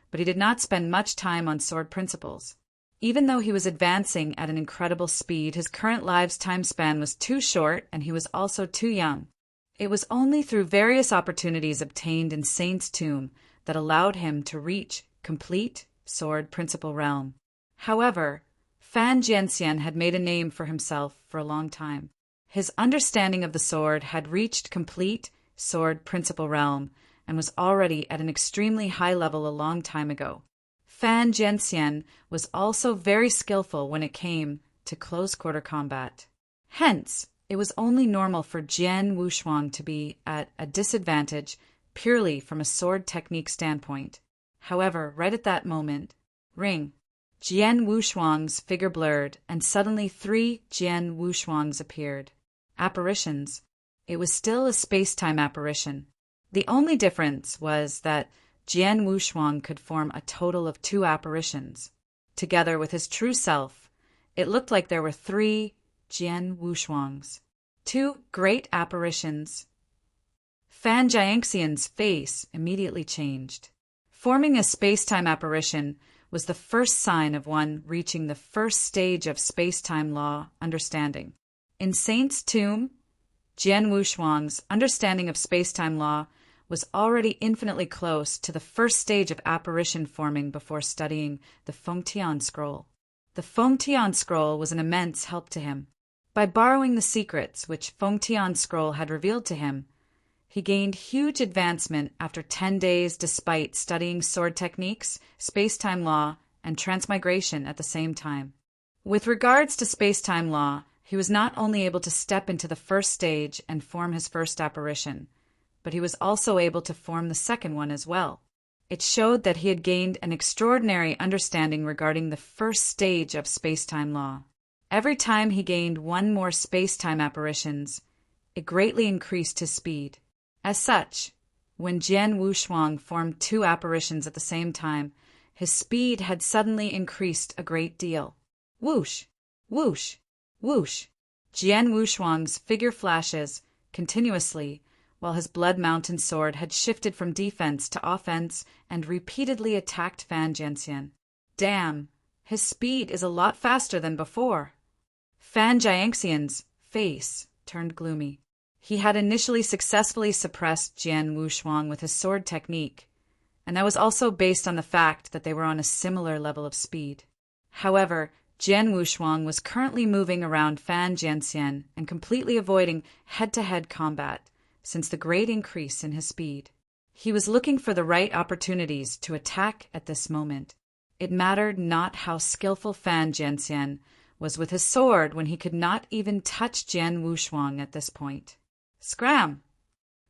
but he did not spend much time on sword principles. Even though he was advancing at an incredible speed, his current lifetime span was too short, and he was also too young. It was only through various opportunities obtained in Saint's Tomb that allowed him to reach complete sword principle realm. However, Fan Jianxian had made a name for himself for a long time. His understanding of the sword had reached complete sword principle realm and was already at an extremely high level a long time ago. Fan Jianxian was also very skillful when it came to close-quarter combat. Hence, it was only normal for Jian Wushuang to be at a disadvantage purely from a sword technique standpoint. However, right at that moment, ring, Jian Wushuang's figure blurred, and suddenly 3 Jian Wushuangs appeared. Apparitions. It was still a space-time apparition. The only difference was that Jian Wushuang could form a total of 2 apparitions. Together with his true self, it looked like there were 3 Jian Wushuangs. 2 great apparitions. Fan Jianxian's face immediately changed. Forming a space-time apparition was the first sign of one reaching the first stage of space-time law understanding. In Saint's Tomb, Jian Wushuang's understanding of space-time law was already infinitely close to the first stage of apparition forming before studying the Fengtian Scroll. The Fengtian Scroll was an immense help to him. By borrowing the secrets which Fengtian Scroll had revealed to him, he gained huge advancement after 10 days despite studying sword techniques, space-time law, and transmigration at the same time. With regards to space-time law, he was not only able to step into the first stage and form his first apparition, but he was also able to form the second one as well. It showed that he had gained an extraordinary understanding regarding the first stage of space-time law. Every time he gained one more space-time apparitions, it greatly increased his speed. As such, when Jian Wushuang formed 2 apparitions at the same time, his speed had suddenly increased a great deal. Whoosh! Whoosh! Whoosh! Jian Wushuang's figure flashes continuously, while his Blood Mountain sword had shifted from defense to offense and repeatedly attacked Fan Jianxian. Damn, his speed is a lot faster than before. Fan Jianxian's face turned gloomy. He had initially successfully suppressed Jian Wushuang with his sword technique, and that was also based on the fact that they were on a similar level of speed. However, Jian Wushuang was currently moving around Fan Jianxian and completely avoiding head-to-head combat, since the great increase in his speed. He was looking for the right opportunities to attack at this moment. It mattered not how skillful Fan Jianxian was with his sword when he could not even touch Jian Wushuang at this point. Scram!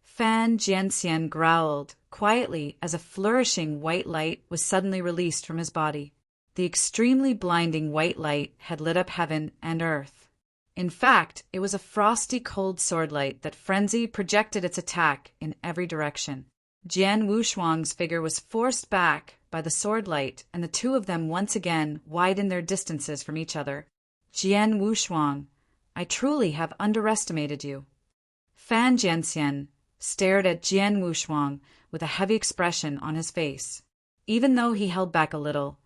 Fan Jianxian growled quietly as a flourishing white light was suddenly released from his body. The extremely blinding white light had lit up heaven and earth. In fact, it was a frosty cold sword light that frenzy projected its attack in every direction. Jian Wushuang's figure was forced back by the sword light, and the 2 of them once again widened their distances from each other. Jian Wushuang, I truly have underestimated you. Fan Jianxian stared at Jian Wushuang with a heavy expression on his face. Even though he held back a little,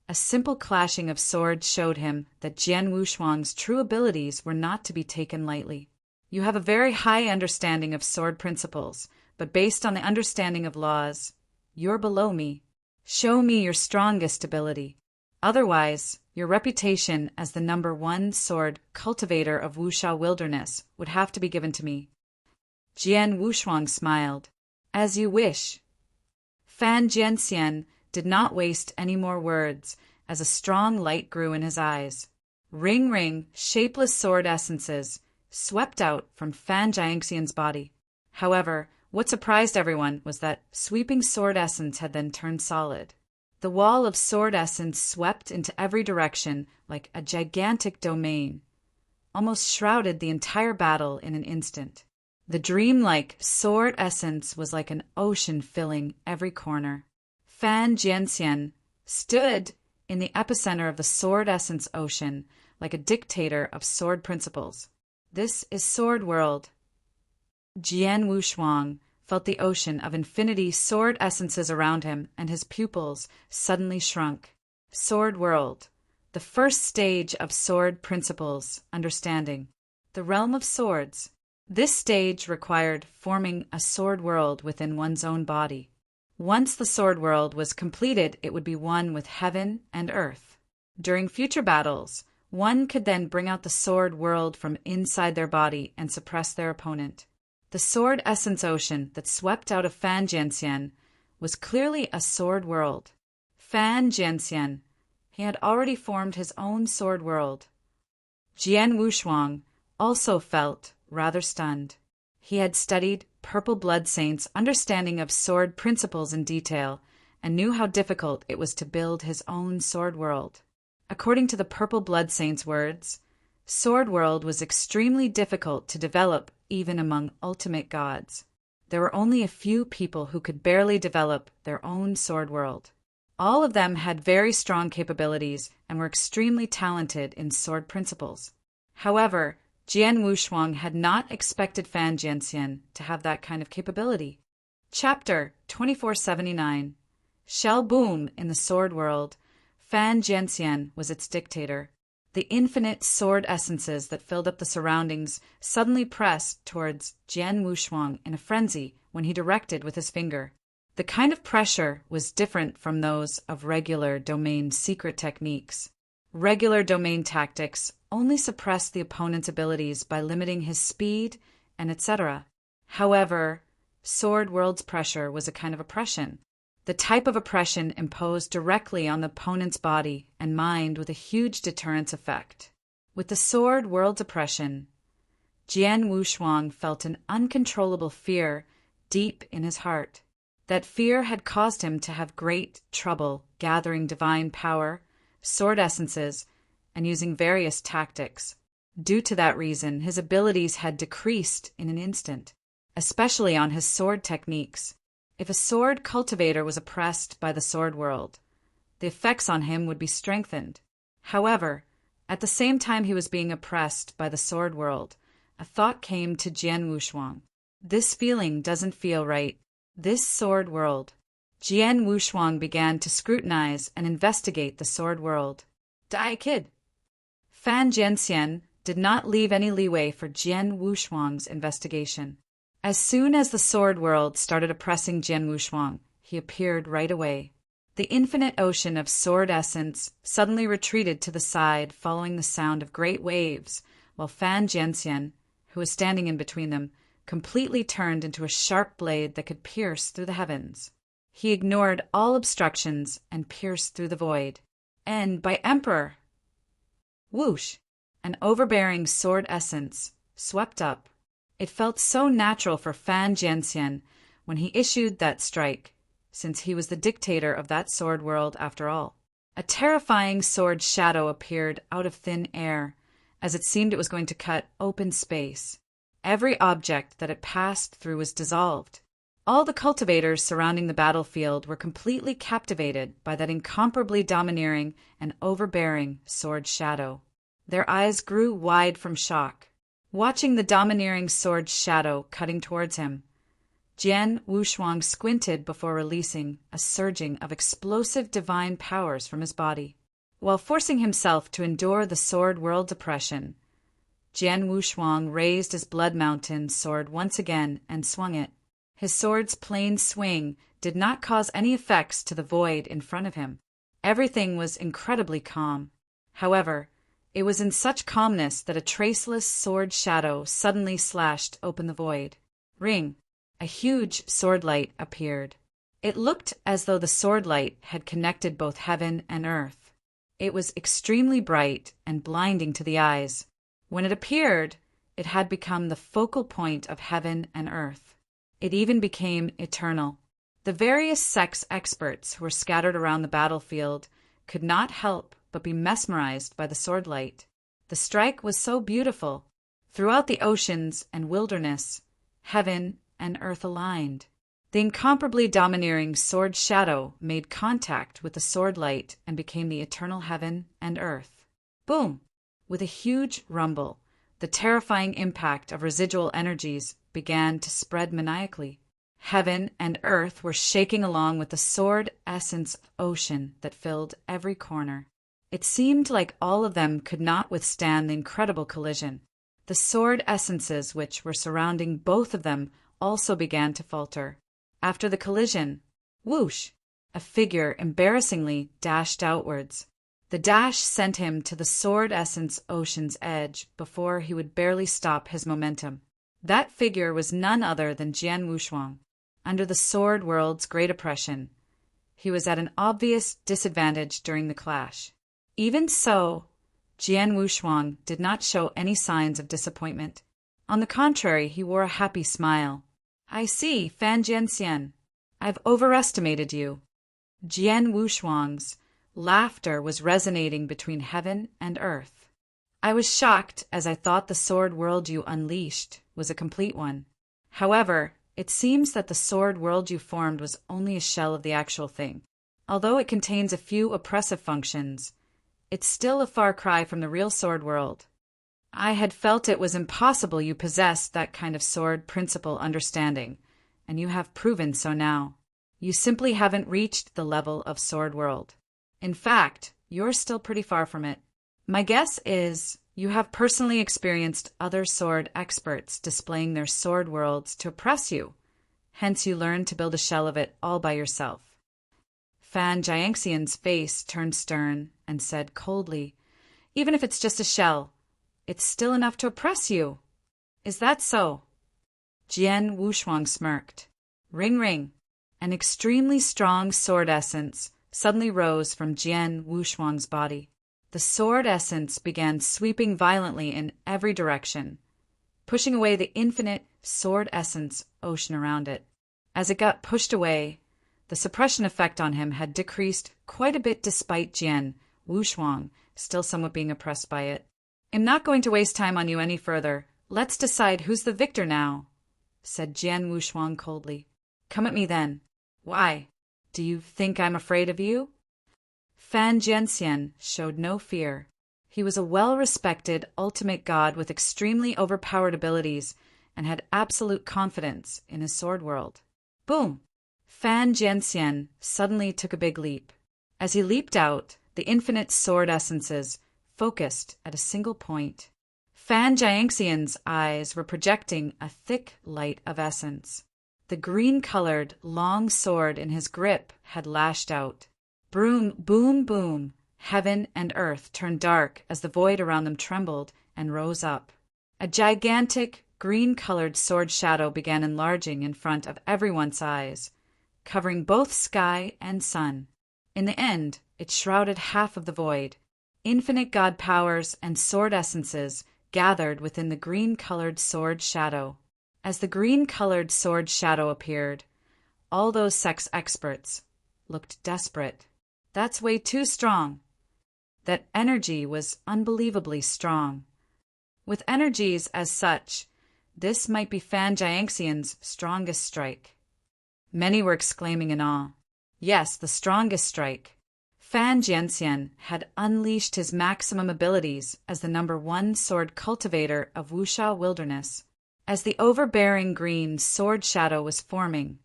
a simple clashing of swords showed him that Jian Wushuang's true abilities were not to be taken lightly. You have a very high understanding of sword principles, but based on the understanding of laws, you're below me. Show me your strongest ability. Otherwise, your reputation as the #1 sword cultivator of Wuxia Wilderness would have to be given to me. Jian Wushuang smiled. As you wish. Fan Jianxian did not waste any more words as a strong light grew in his eyes. Ring ring, shapeless sword essences swept out from Fan Jianxian's body. However, what surprised everyone was that sweeping sword essence had then turned solid. The wall of sword essence swept into every direction like a gigantic domain, almost shrouded the entire battle in an instant. The dreamlike sword essence was like an ocean filling every corner. Fan Jianxian stood in the epicenter of the sword essence ocean like a dictator of sword principles. This is Sword World. Jian Wushuang felt the ocean of infinity sword essences around him, and his pupils suddenly shrunk. Sword World, The first stage of sword principles, understanding. The realm of swords. This stage required forming a sword world within one's own body. Once the sword world was completed, it would be one with heaven and earth. During future battles, one could then bring out the sword world from inside their body and suppress their opponent. The sword essence ocean that swept out of Fan Jianxian was clearly a sword world. Fan Jianxian, he had already formed his own sword world. Jian Wushuang also felt rather stunned. He had studied Purple Blood Saint's understanding of sword principles in detail and knew how difficult it was to build his own sword world. According to the Purple Blood Saint's words, sword world was extremely difficult to develop even among ultimate gods. There were only a few people who could barely develop their own sword world. All of them had very strong capabilities and were extremely talented in sword principles. However, Jian Wushuang had not expected Fan Jianxian to have that kind of capability. Chapter 2479. Shell Boom in the Sword World. Fan Jianxian was its dictator. The infinite sword essences that filled up the surroundings suddenly pressed towards Jian Wushuang in a frenzy when he directed with his finger. The kind of pressure was different from those of regular domain secret techniques. Regular domain tactics only suppressed the opponent's abilities by limiting his speed and etc. However, Sword World's pressure was a kind of oppression. The type of oppression imposed directly on the opponent's body and mind with a huge deterrence effect. With the Sword World's oppression, Jian Wushuang felt an uncontrollable fear deep in his heart. That fear had caused him to have great trouble gathering divine power, sword essences, and using various tactics. Due to that reason, his abilities had decreased in an instant, especially on his sword techniques. If a sword cultivator was oppressed by the sword world, the effects on him would be strengthened. However, at the same time he was being oppressed by the sword world, a thought came to Jian Wushuang. This feeling doesn't feel right. This sword world. Jian Wushuang began to scrutinize and investigate the sword world. Die Kid. Fan Jianxian did not leave any leeway for Jian Wushuang's investigation. As soon as the sword world started oppressing Jian Wushuang, he appeared right away. The infinite ocean of sword essence suddenly retreated to the side following the sound of great waves, while Fan Jianxian, who was standing in between them, completely turned into a sharp blade that could pierce through the heavens. He ignored all obstructions and pierced through the void. And by Emperor! Whoosh! An overbearing sword essence swept up. It felt so natural for Fan Jianxian when he issued that strike, since he was the dictator of that sword world after all. A terrifying sword shadow appeared out of thin air, as it seemed it was going to cut open space. Every object that it passed through was dissolved. All the cultivators surrounding the battlefield were completely captivated by that incomparably domineering and overbearing sword shadow. Their eyes grew wide from shock, watching the domineering sword shadow cutting towards him. Jian Wushuang squinted before releasing a surging of explosive divine powers from his body. While forcing himself to endure the sword world oppression, Jian Wushuang raised his Blood Mountain sword once again and swung it. His sword's plain swing did not cause any effects to the void in front of him. Everything was incredibly calm. However, it was in such calmness that a traceless sword shadow suddenly slashed open the void. Ring! A huge sword light appeared. It looked as though the sword light had connected both heaven and earth. It was extremely bright and blinding to the eyes. When it appeared, it had become the focal point of heaven and earth. It even became eternal. The various sex experts who were scattered around the battlefield could not help but be mesmerized by the sword light. The strike was so beautiful. Throughout the oceans and wilderness, heaven and earth aligned. The incomparably domineering sword shadow made contact with the sword light and became the eternal heaven and earth. Boom! With a huge rumble, the terrifying impact of residual energies began to spread maniacally. Heaven and earth were shaking along with the sword essence ocean that filled every corner. It seemed like all of them could not withstand the incredible collision. The sword essences which were surrounding both of them also began to falter. After the collision, whoosh, a figure embarrassingly dashed outwards. The dash sent him to the sword essence ocean's edge before he would barely stop his momentum. That figure was none other than Jian Wushuang. Under the sword world's great oppression, he was at an obvious disadvantage during the clash. Even so, Jian Wushuang did not show any signs of disappointment. On the contrary, he wore a happy smile. "I see, Fan Jianxian. I've overestimated you." Jian Wushuang's laughter was resonating between heaven and earth. "I was shocked, as I thought the sword world you unleashed was a complete one. However, it seems that the sword world you formed was only a shell of the actual thing. Although it contains a few oppressive functions, it's still a far cry from the real sword world. I had felt it was impossible you possessed that kind of sword principle understanding, and you have proven so now. You simply haven't reached the level of sword world. In fact, you're still pretty far from it. My guess is you have personally experienced other sword experts displaying their sword worlds to oppress you. Hence you learned to build a shell of it all by yourself." Fan Jianxian's face turned stern and said coldly, "Even if it's just a shell, it's still enough to oppress you. Is that so?" Jian Wushuang smirked. Ring ring. An extremely strong sword essence suddenly rose from Jian Wushuang's body. The sword essence began sweeping violently in every direction, pushing away the infinite sword essence ocean around it. As it got pushed away, the suppression effect on him had decreased quite a bit despite Jian Wushuang still somewhat being oppressed by it. "I'm not going to waste time on you any further. Let's decide who's the victor now," said Jian Wushuang coldly. "Come at me then." "Why? Do you think I'm afraid of you?" Fan Jianxian showed no fear. He was a well-respected ultimate god with extremely overpowered abilities and had absolute confidence in his sword world. Boom! Fan Jianxian suddenly took a big leap. As he leaped out, the infinite sword essences focused at a single point. Fan Jianxian's eyes were projecting a thick light of essence. The green-colored, long sword in his grip had lashed out. Boom, boom, boom. Heaven and earth turned dark as the void around them trembled and rose up. A gigantic, green-colored sword shadow began enlarging in front of everyone's eyes, covering both sky and sun. In the end, it shrouded half of the void. Infinite god powers and sword essences gathered within the green-colored sword shadow. As the green-colored sword shadow appeared, all those sex experts looked desperate. That's way too strong. That energy was unbelievably strong. With energies as such, this might be Fan Jianxian's strongest strike. Many were exclaiming in awe. Yes, the strongest strike. Fan Jianxian had unleashed his maximum abilities as the #1 sword cultivator of Wuxia Wilderness. As the overbearing green sword shadow was forming,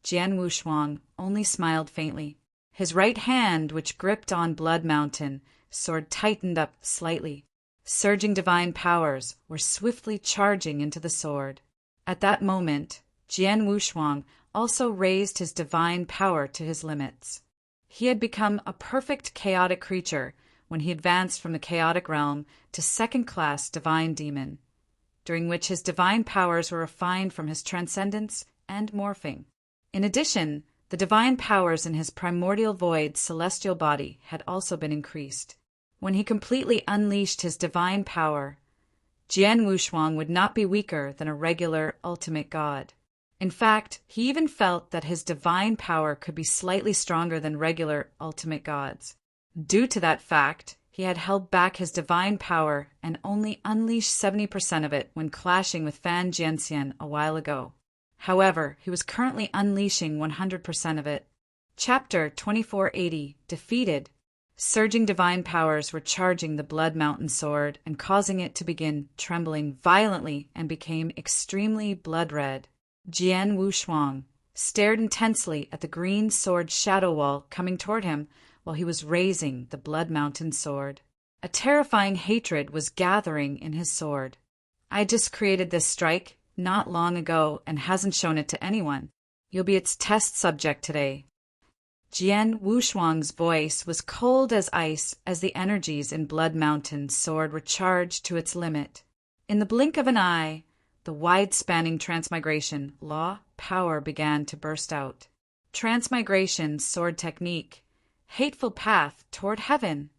Jian Wushuang only smiled faintly. His right hand, which gripped on Blood Mountain, sword tightened up slightly. Surging divine powers were swiftly charging into the sword. At that moment, Jian Wushuang also raised his divine power to his limits. He had become a perfect chaotic creature when he advanced from the chaotic realm to second-class divine demon, during which his divine powers were refined from his transcendence and morphing. In addition, the divine powers in his primordial void celestial body had also been increased. When he completely unleashed his divine power, Jian Wushuang would not be weaker than a regular ultimate god. In fact, he even felt that his divine power could be slightly stronger than regular ultimate gods. Due to that fact, he had held back his divine power and only unleashed 70% of it when clashing with Fan Jianxian a while ago. However, he was currently unleashing 100% of it. Chapter 2480, Defeated. Surging divine powers were charging the Blood Mountain sword and causing it to begin trembling violently and became extremely blood-red. Jian Wushuang stared intensely at the green sword shadow wall coming toward him while he was raising the Blood Mountain sword. A terrifying hatred was gathering in his sword. "I just created this strike not long ago and hasn't shown it to anyone. You'll be its test subject today." Jian Wushuang's voice was cold as ice as the energies in Blood Mountain's sword were charged to its limit. In the blink of an eye, the wide-spanning transmigration law power began to burst out. Transmigration sword technique, hateful path toward heaven.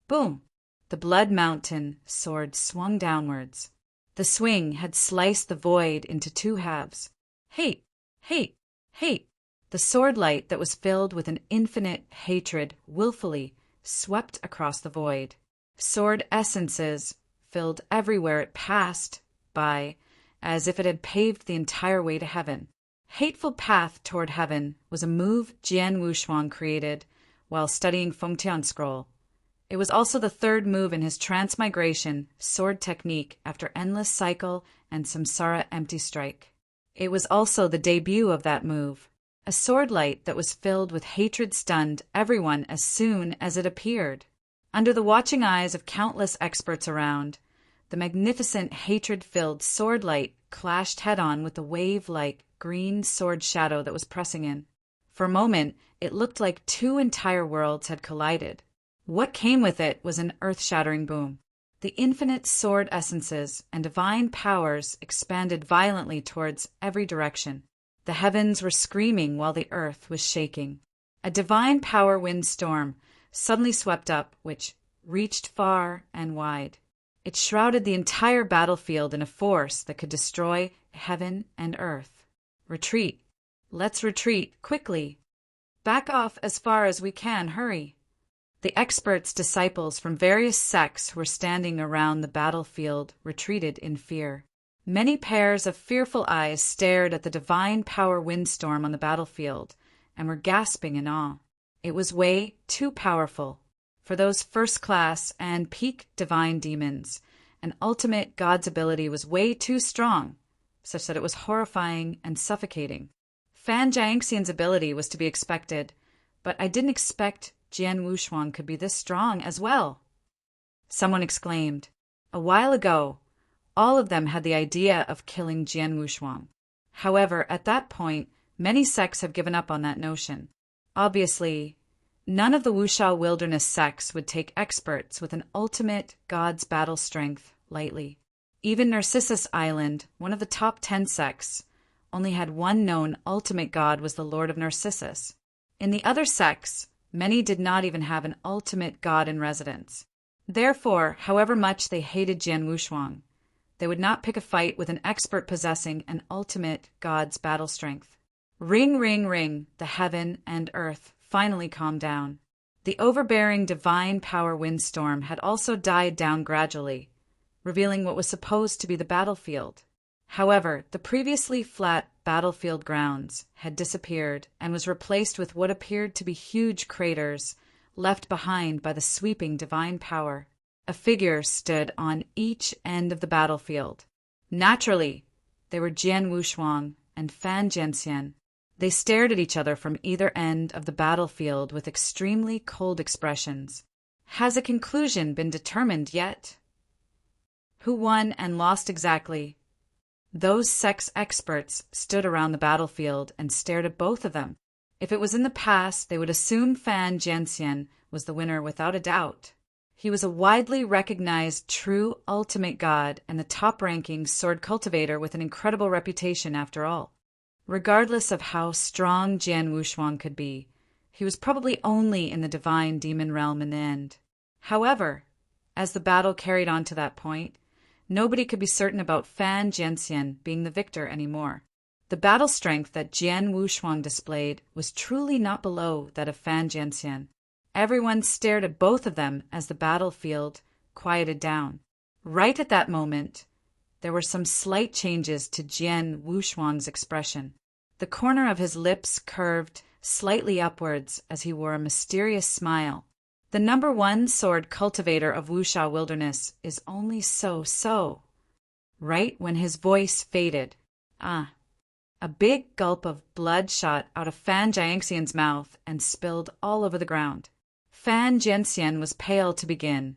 Boom! The Blood Mountain sword swung downwards. The swing had sliced the void into two halves. Hate! Hate! Hate! The sword light that was filled with an infinite hatred willfully swept across the void. Sword essences filled everywhere it passed by, as if it had paved the entire way to heaven. Hateful path toward heaven was a move Jian Wushuang created while studying Fengtian scroll. It was also the third move in his transmigration sword technique after Endless Cycle and Samsara Empty Strike. It was also the debut of that move. A sword light that was filled with hatred stunned everyone as soon as it appeared. Under the watching eyes of countless experts around, the magnificent hatred-filled sword light clashed head-on with the wave-like green sword shadow that was pressing in. For a moment, it looked like two entire worlds had collided. What came with it was an earth-shattering boom. The infinite sword essences and divine powers expanded violently towards every direction. The heavens were screaming while the earth was shaking. A divine power windstorm suddenly swept up, which reached far and wide. It shrouded the entire battlefield in a force that could destroy heaven and earth. Retreat. Let's retreat, quickly. Back off as far as we can, hurry. The experts' disciples from various sects who were standing around the battlefield retreated in fear. Many pairs of fearful eyes stared at the divine power windstorm on the battlefield and were gasping in awe. It was way too powerful. For those first-class and peak divine demons, an ultimate god's ability was way too strong, such that it was horrifying and suffocating. Fan Jiangxian's ability was to be expected, but I didn't expect Jian Wushuang could be this strong as well. Someone exclaimed. A while ago, all of them had the idea of killing Jian Wushuang. However, at that point, many sects have given up on that notion. Obviously, none of the Wuxia wilderness sects would take experts with an ultimate god's battle strength lightly. Even Narcissus Island, one of the top 10 sects, only had one known ultimate god was the Lord of Narcissus. In the other sects, many did not even have an ultimate god in residence. Therefore, however much they hated Jian Wushuang, they would not pick a fight with an expert possessing an ultimate god's battle strength. Ring, ring, ring, the heaven and earth finally calmed down. The overbearing divine power windstorm had also died down gradually, revealing what was supposed to be the battlefield. However, the previously flat battlefield grounds had disappeared and was replaced with what appeared to be huge craters left behind by the sweeping divine power. A figure stood on each end of the battlefield. Naturally, they were Jian Wushuang and Fan Jianxian. They stared at each other from either end of the battlefield with extremely cold expressions. Has a conclusion been determined yet? Who won and lost exactly? Those sex experts stood around the battlefield and stared at both of them. If it was in the past, they would assume Fan Jianxian was the winner without a doubt. He was a widely recognized true ultimate god and the top-ranking sword cultivator with an incredible reputation after all. Regardless of how strong Jian Wushuang could be, he was probably only in the divine demon realm in the end. However, as the battle carried on to that point, nobody could be certain about Fan Jianxian being the victor anymore. The battle strength that Jian Wushuang displayed was truly not below that of Fan Jianxian. Everyone stared at both of them as the battlefield quieted down. Right at that moment, there were some slight changes to Jian Wushuang's expression. The corner of his lips curved slightly upwards as he wore a mysterious smile. The number one sword cultivator of Wuxia Wilderness is only so. Right when his voice faded. A big gulp of blood shot out of Fan Jiangxian's mouth and spilled all over the ground. Fan Jianxian was pale to begin,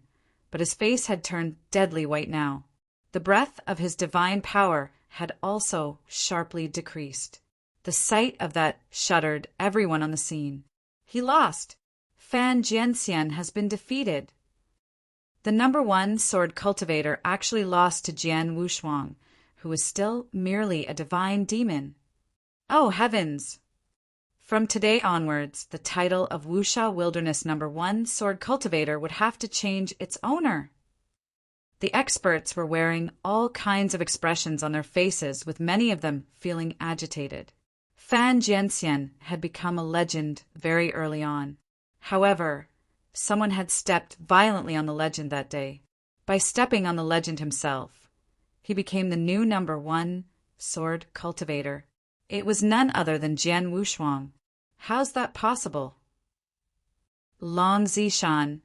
but his face had turned deadly white now. The breath of his divine power had also sharply decreased. The sight of that shuddered everyone on the scene. He lost. Fan Jianxian has been defeated. The #1 sword cultivator actually lost to Jian Wushuang, who was still merely a divine demon. Oh heavens! From today onwards, the title of Wuxia Wilderness #1 sword cultivator would have to change its owner. The experts were wearing all kinds of expressions on their faces, with many of them feeling agitated. Fan Jianxian had become a legend very early on. However, someone had stepped violently on the legend that day. By stepping on the legend himself, he became the new #1 sword cultivator. It was none other than Jian Wushuang. How's that possible? Lan Zishan,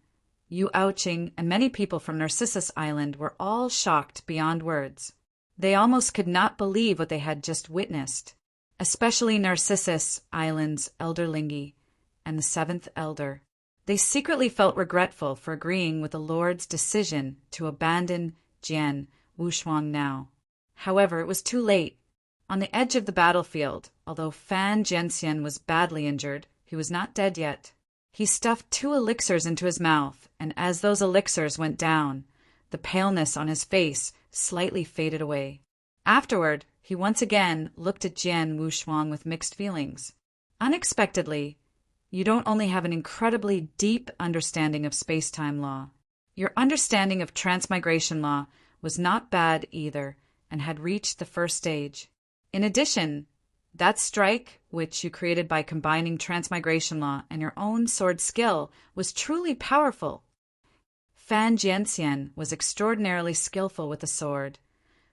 Yu Aoqing, and many people from Narcissus Island were all shocked beyond words. They almost could not believe what they had just witnessed, especially Narcissus Island's Elder Lingi and the 7th Elder. They secretly felt regretful for agreeing with the Lord's decision to abandon Jian Wushuang now. However, it was too late. On the edge of the battlefield, although Fan Jianxian was badly injured, he was not dead yet. He stuffed 2 elixirs into his mouth, and as those elixirs went down, the paleness on his face slightly faded away. Afterward, he once again looked at Jian Wushuang with mixed feelings. Unexpectedly, you don't only have an incredibly deep understanding of space-time law. Your understanding of transmigration law was not bad either, and had reached the first stage. In addition, that strike, which you created by combining transmigration law and your own sword skill, was truly powerful. Fan Jianxian was extraordinarily skillful with the sword,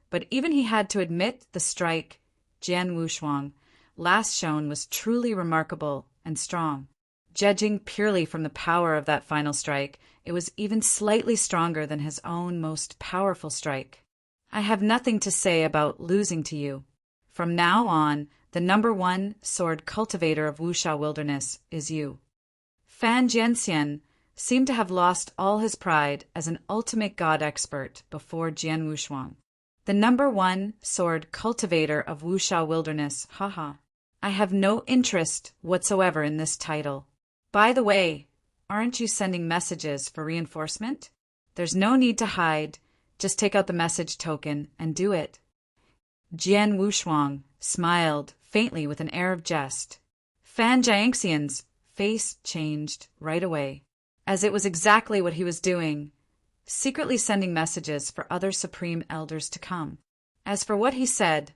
but even he had to admit the strike Jian Wushuang last shown was truly remarkable and strong. Judging purely from the power of that final strike, it was even slightly stronger than his own most powerful strike. I have nothing to say about losing to you. From now on, the #1 sword cultivator of Wuxia Wilderness is you. Fan Jianxian seemed to have lost all his pride as an ultimate god expert before Jian Wushuang. The #1 sword cultivator of Wuxia Wilderness, haha. I have no interest whatsoever in this title. By the way, aren't you sending messages for reinforcement? There's no need to hide. Just take out the message token and do it. Jian Wushuang smiled faintly with an air of jest. Fan Jianxian's face changed right away, as it was exactly what he was doing, secretly sending messages for other supreme elders to come. As for what he said,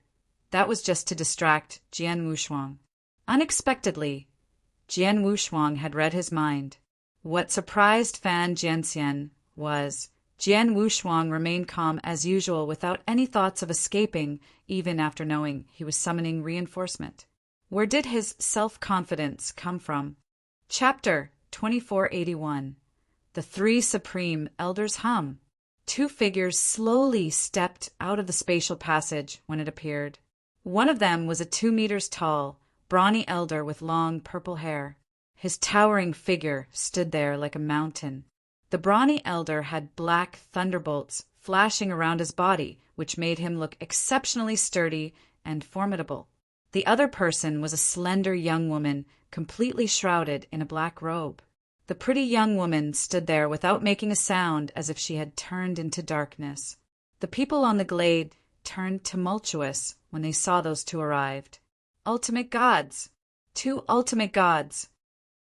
that was just to distract Jian Wushuang. Unexpectedly, Jian Wushuang had read his mind. What surprised Fan Jianxian was Jian Wushuang remained calm as usual without any thoughts of escaping, even after knowing he was summoning reinforcement. Where did his self-confidence come from? Chapter 2481. The 3 Supreme Elders hum. 2 figures slowly stepped out of the spatial passage when it appeared. One of them was a 2 meters tall, brawny elder with long purple hair. His towering figure stood there like a mountain. The brawny elder had black thunderbolts flashing around his body, which made him look exceptionally sturdy and formidable. The other person was a slender young woman, completely shrouded in a black robe. The pretty young woman stood there without making a sound, as if she had turned into darkness. The people on the glade turned tumultuous when they saw those 2 arrived. Ultimate gods! 2 ultimate gods!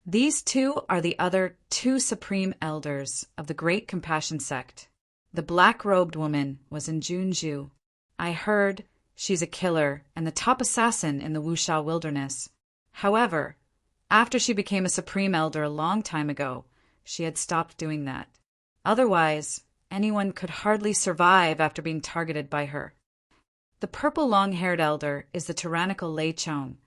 These 2 are the other 2 supreme elders of the Great Compassion Sect. The black-robed woman was in Junju. I heard she's a killer and the top assassin in the Wuxia Wilderness. However, after she became a supreme elder a long time ago, she had stopped doing that. Otherwise, anyone could hardly survive after being targeted by her. The purple long-haired elder is the tyrannical Lei Chong,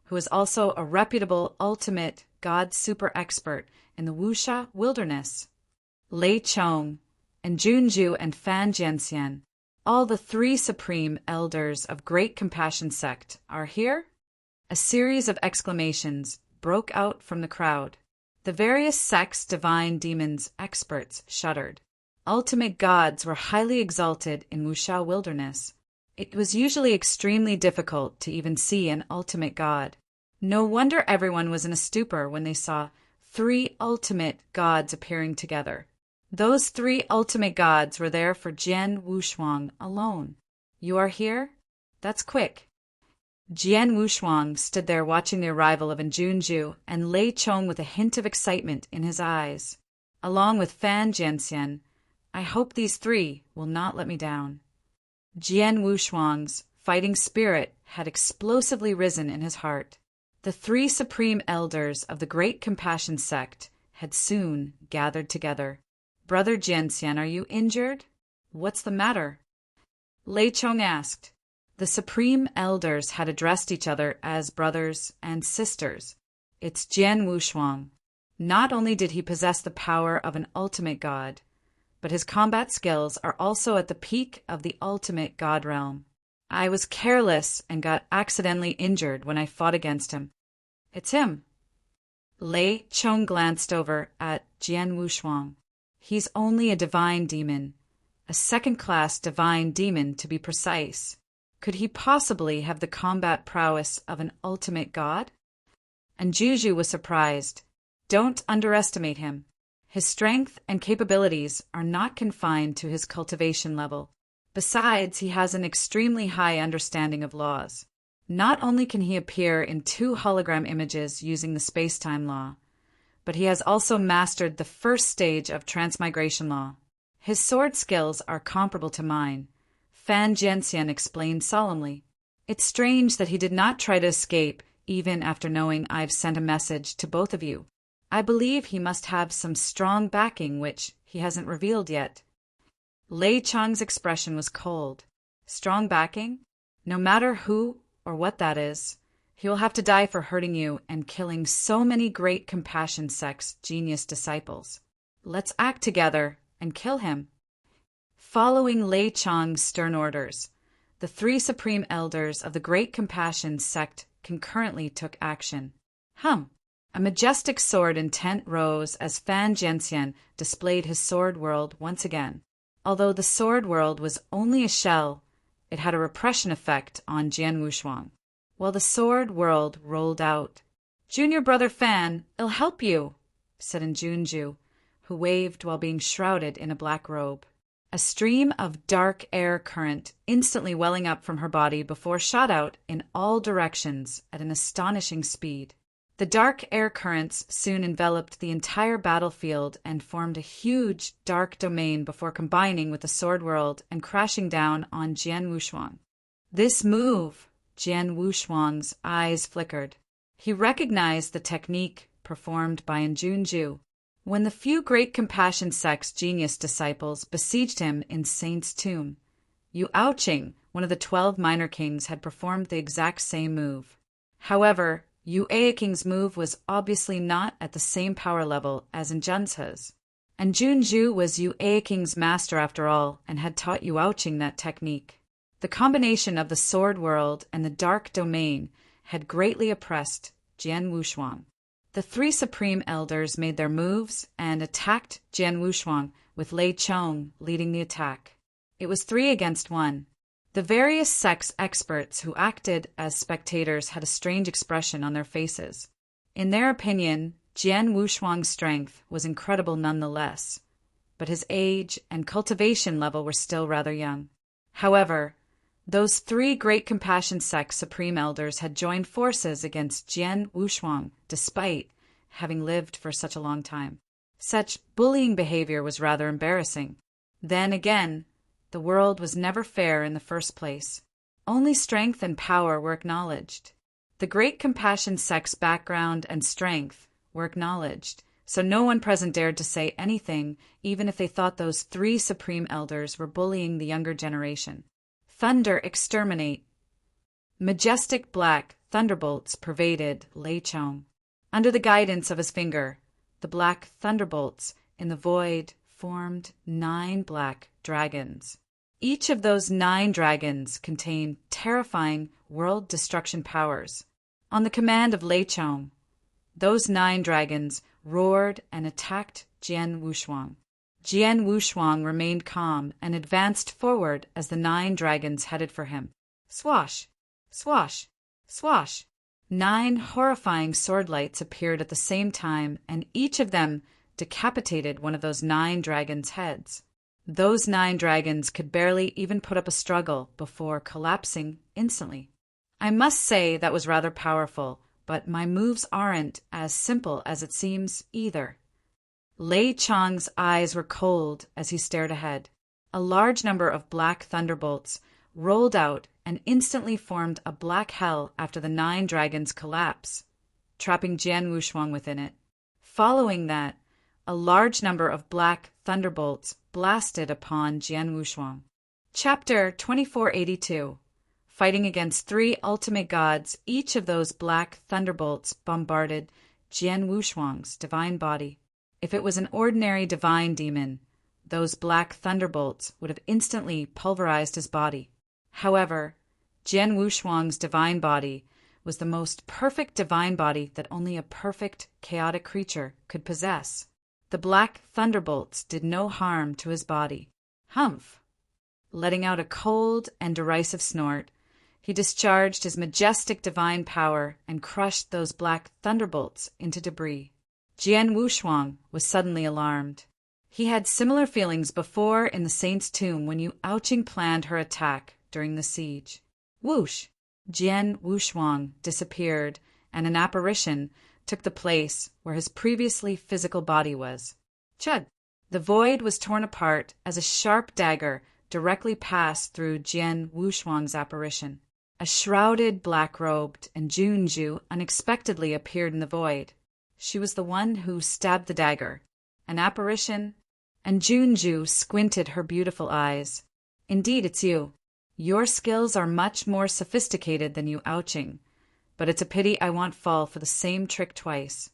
who is also a reputable ultimate god super expert in the Wuxia Wilderness. Lei Chong and Junju and Fan Jianxian, all the 3 supreme elders of Great Compassion Sect, are here? A series of exclamations broke out from the crowd. The various sects, divine, demons, experts shuddered. Ultimate gods were highly exalted in Wushao wilderness. It was usually extremely difficult to even see an ultimate god. No wonder everyone was in a stupor when they saw 3 ultimate gods appearing together. Those 3 ultimate gods were there for Jian Wushuang alone. You are here? That's quick. Jian Wushuang stood there watching the arrival of Junju and Lei Chong with a hint of excitement in his eyes. Along with Fan Jianxian, I hope these 3 will not let me down. Jian Wushuang's fighting spirit had explosively risen in his heart. The 3 supreme elders of the Great Compassion sect had soon gathered together. Brother Jianxian, are you injured? What's the matter? Lei Chong asked. The supreme elders had addressed each other as brothers and sisters. It's Jian Wushuang. Not only did he possess the power of an ultimate god, but his combat skills are also at the peak of the ultimate god realm. I was careless and got accidentally injured when I fought against him. It's him. Lei Chong glanced over at Jian Wushuang. He's only a divine demon, a second-class divine demon to be precise. Could he possibly have the combat prowess of an ultimate god? And Juju was surprised. Don't underestimate him. His strength and capabilities are not confined to his cultivation level. Besides, he has an extremely high understanding of laws. Not only can he appear in 2 hologram images using the space-time law, but he has also mastered the first stage of transmigration law. His sword skills are comparable to mine, Fan Jianxian explained solemnly. It's strange that he did not try to escape, even after knowing I've sent a message to both of you. I believe he must have some strong backing which he hasn't revealed yet. Lei Chong's expression was cold. Strong backing? No matter who or what that is, he will have to die for hurting you and killing so many great compassion sect's genius disciples. Let's act together and kill him. Following Lei Chong's stern orders, the 3 supreme elders of the Great Compassion sect concurrently took action. A majestic sword intent rose as Fan Jianxian displayed his sword world once again. Although the sword world was only a shell, it had a repression effect on Jian Wushuang. While the sword world rolled out, "Junior brother Fan, it'll help you," said Junju, who waved while being shrouded in a black robe. A stream of dark air current instantly welling up from her body before shot out in all directions at an astonishing speed. The dark air currents soon enveloped the entire battlefield and formed a huge dark domain before combining with the sword world and crashing down on Jian Wushuang. This move, Jian Wushuang's eyes flickered. He recognized the technique performed by Junju. When the few Great Compassion sect's genius disciples besieged him in Saint's Tomb, Yu Aoqing, one of the 12 minor kings, had performed the exact same move. However, Yu Aoqing's move was obviously not at the same power level as Junju's. And Junju was Yu Aoqing's master after all and had taught Yu Aoqing that technique. The combination of the sword world and the dark domain had greatly oppressed Jian Wushuang. The 3 supreme elders made their moves and attacked Jian Wushuang, with Lei Chong leading the attack. It was 3 against 1. The various sects experts who acted as spectators had a strange expression on their faces. In their opinion, Jian Wushuang's strength was incredible nonetheless, but his age and cultivation level were still rather young. However, those 3 Great Compassion sect supreme elders had joined forces against Jian Wushuang despite having lived for such a long time. Such bullying behavior was rather embarrassing. Then again, the world was never fair in the first place. Only strength and power were acknowledged. The Great Compassion sect's background and strength were acknowledged, so no one present dared to say anything, even if they thought those 3 supreme elders were bullying the younger generation. Thunder exterminate. Majestic black thunderbolts pervaded Lei Chong. Under the guidance of his finger, the black thunderbolts in the void formed 9 black dragons. Each of those 9 dragons contained terrifying world destruction powers. On the command of Lei Chong, those 9 dragons roared and attacked Jian Wushuang. Jian Wushuang remained calm and advanced forward as the 9 dragons headed for him. Swash! Swash! Swash! 9 horrifying sword lights appeared at the same time, and each of them decapitated one of those 9 dragons' heads. Those 9 dragons could barely even put up a struggle before collapsing instantly. I must say that was rather powerful, but my moves aren't as simple as it seems either. Lei Chang's eyes were cold as he stared ahead. A large number of black thunderbolts rolled out and instantly formed a black hell after the 9 dragons' collapse, trapping Jian Wushuang within it. Following that, a large number of black thunderbolts blasted upon Jian Wushuang. Chapter 2482. Fighting against 3 ultimate gods, each of those black thunderbolts bombarded Jian Wushuang's divine body. If it was an ordinary divine demon, those black thunderbolts would have instantly pulverized his body. However, Jian Wushuang's divine body was the most perfect divine body that only a perfect, chaotic creature could possess. The black thunderbolts did no harm to his body. Humph! Letting out a cold and derisive snort, he discharged his majestic divine power and crushed those black thunderbolts into debris. Jian Wushuang was suddenly alarmed. He had similar feelings before in the saint's tomb when Yu Aoqing planned her attack during the siege. Whoosh! Jian Wushuang disappeared, and an apparition took the place where his previously physical body was. Chud! The void was torn apart as a sharp dagger directly passed through Jian Wushuang's apparition. A shrouded, black-robed, and Junju unexpectedly appeared in the void. She was the one who stabbed the dagger, an apparition, and Junju squinted her beautiful eyes. Indeed, it's you. Your skills are much more sophisticated than Yu Aoqing, but it's a pity I won't fall for the same trick twice.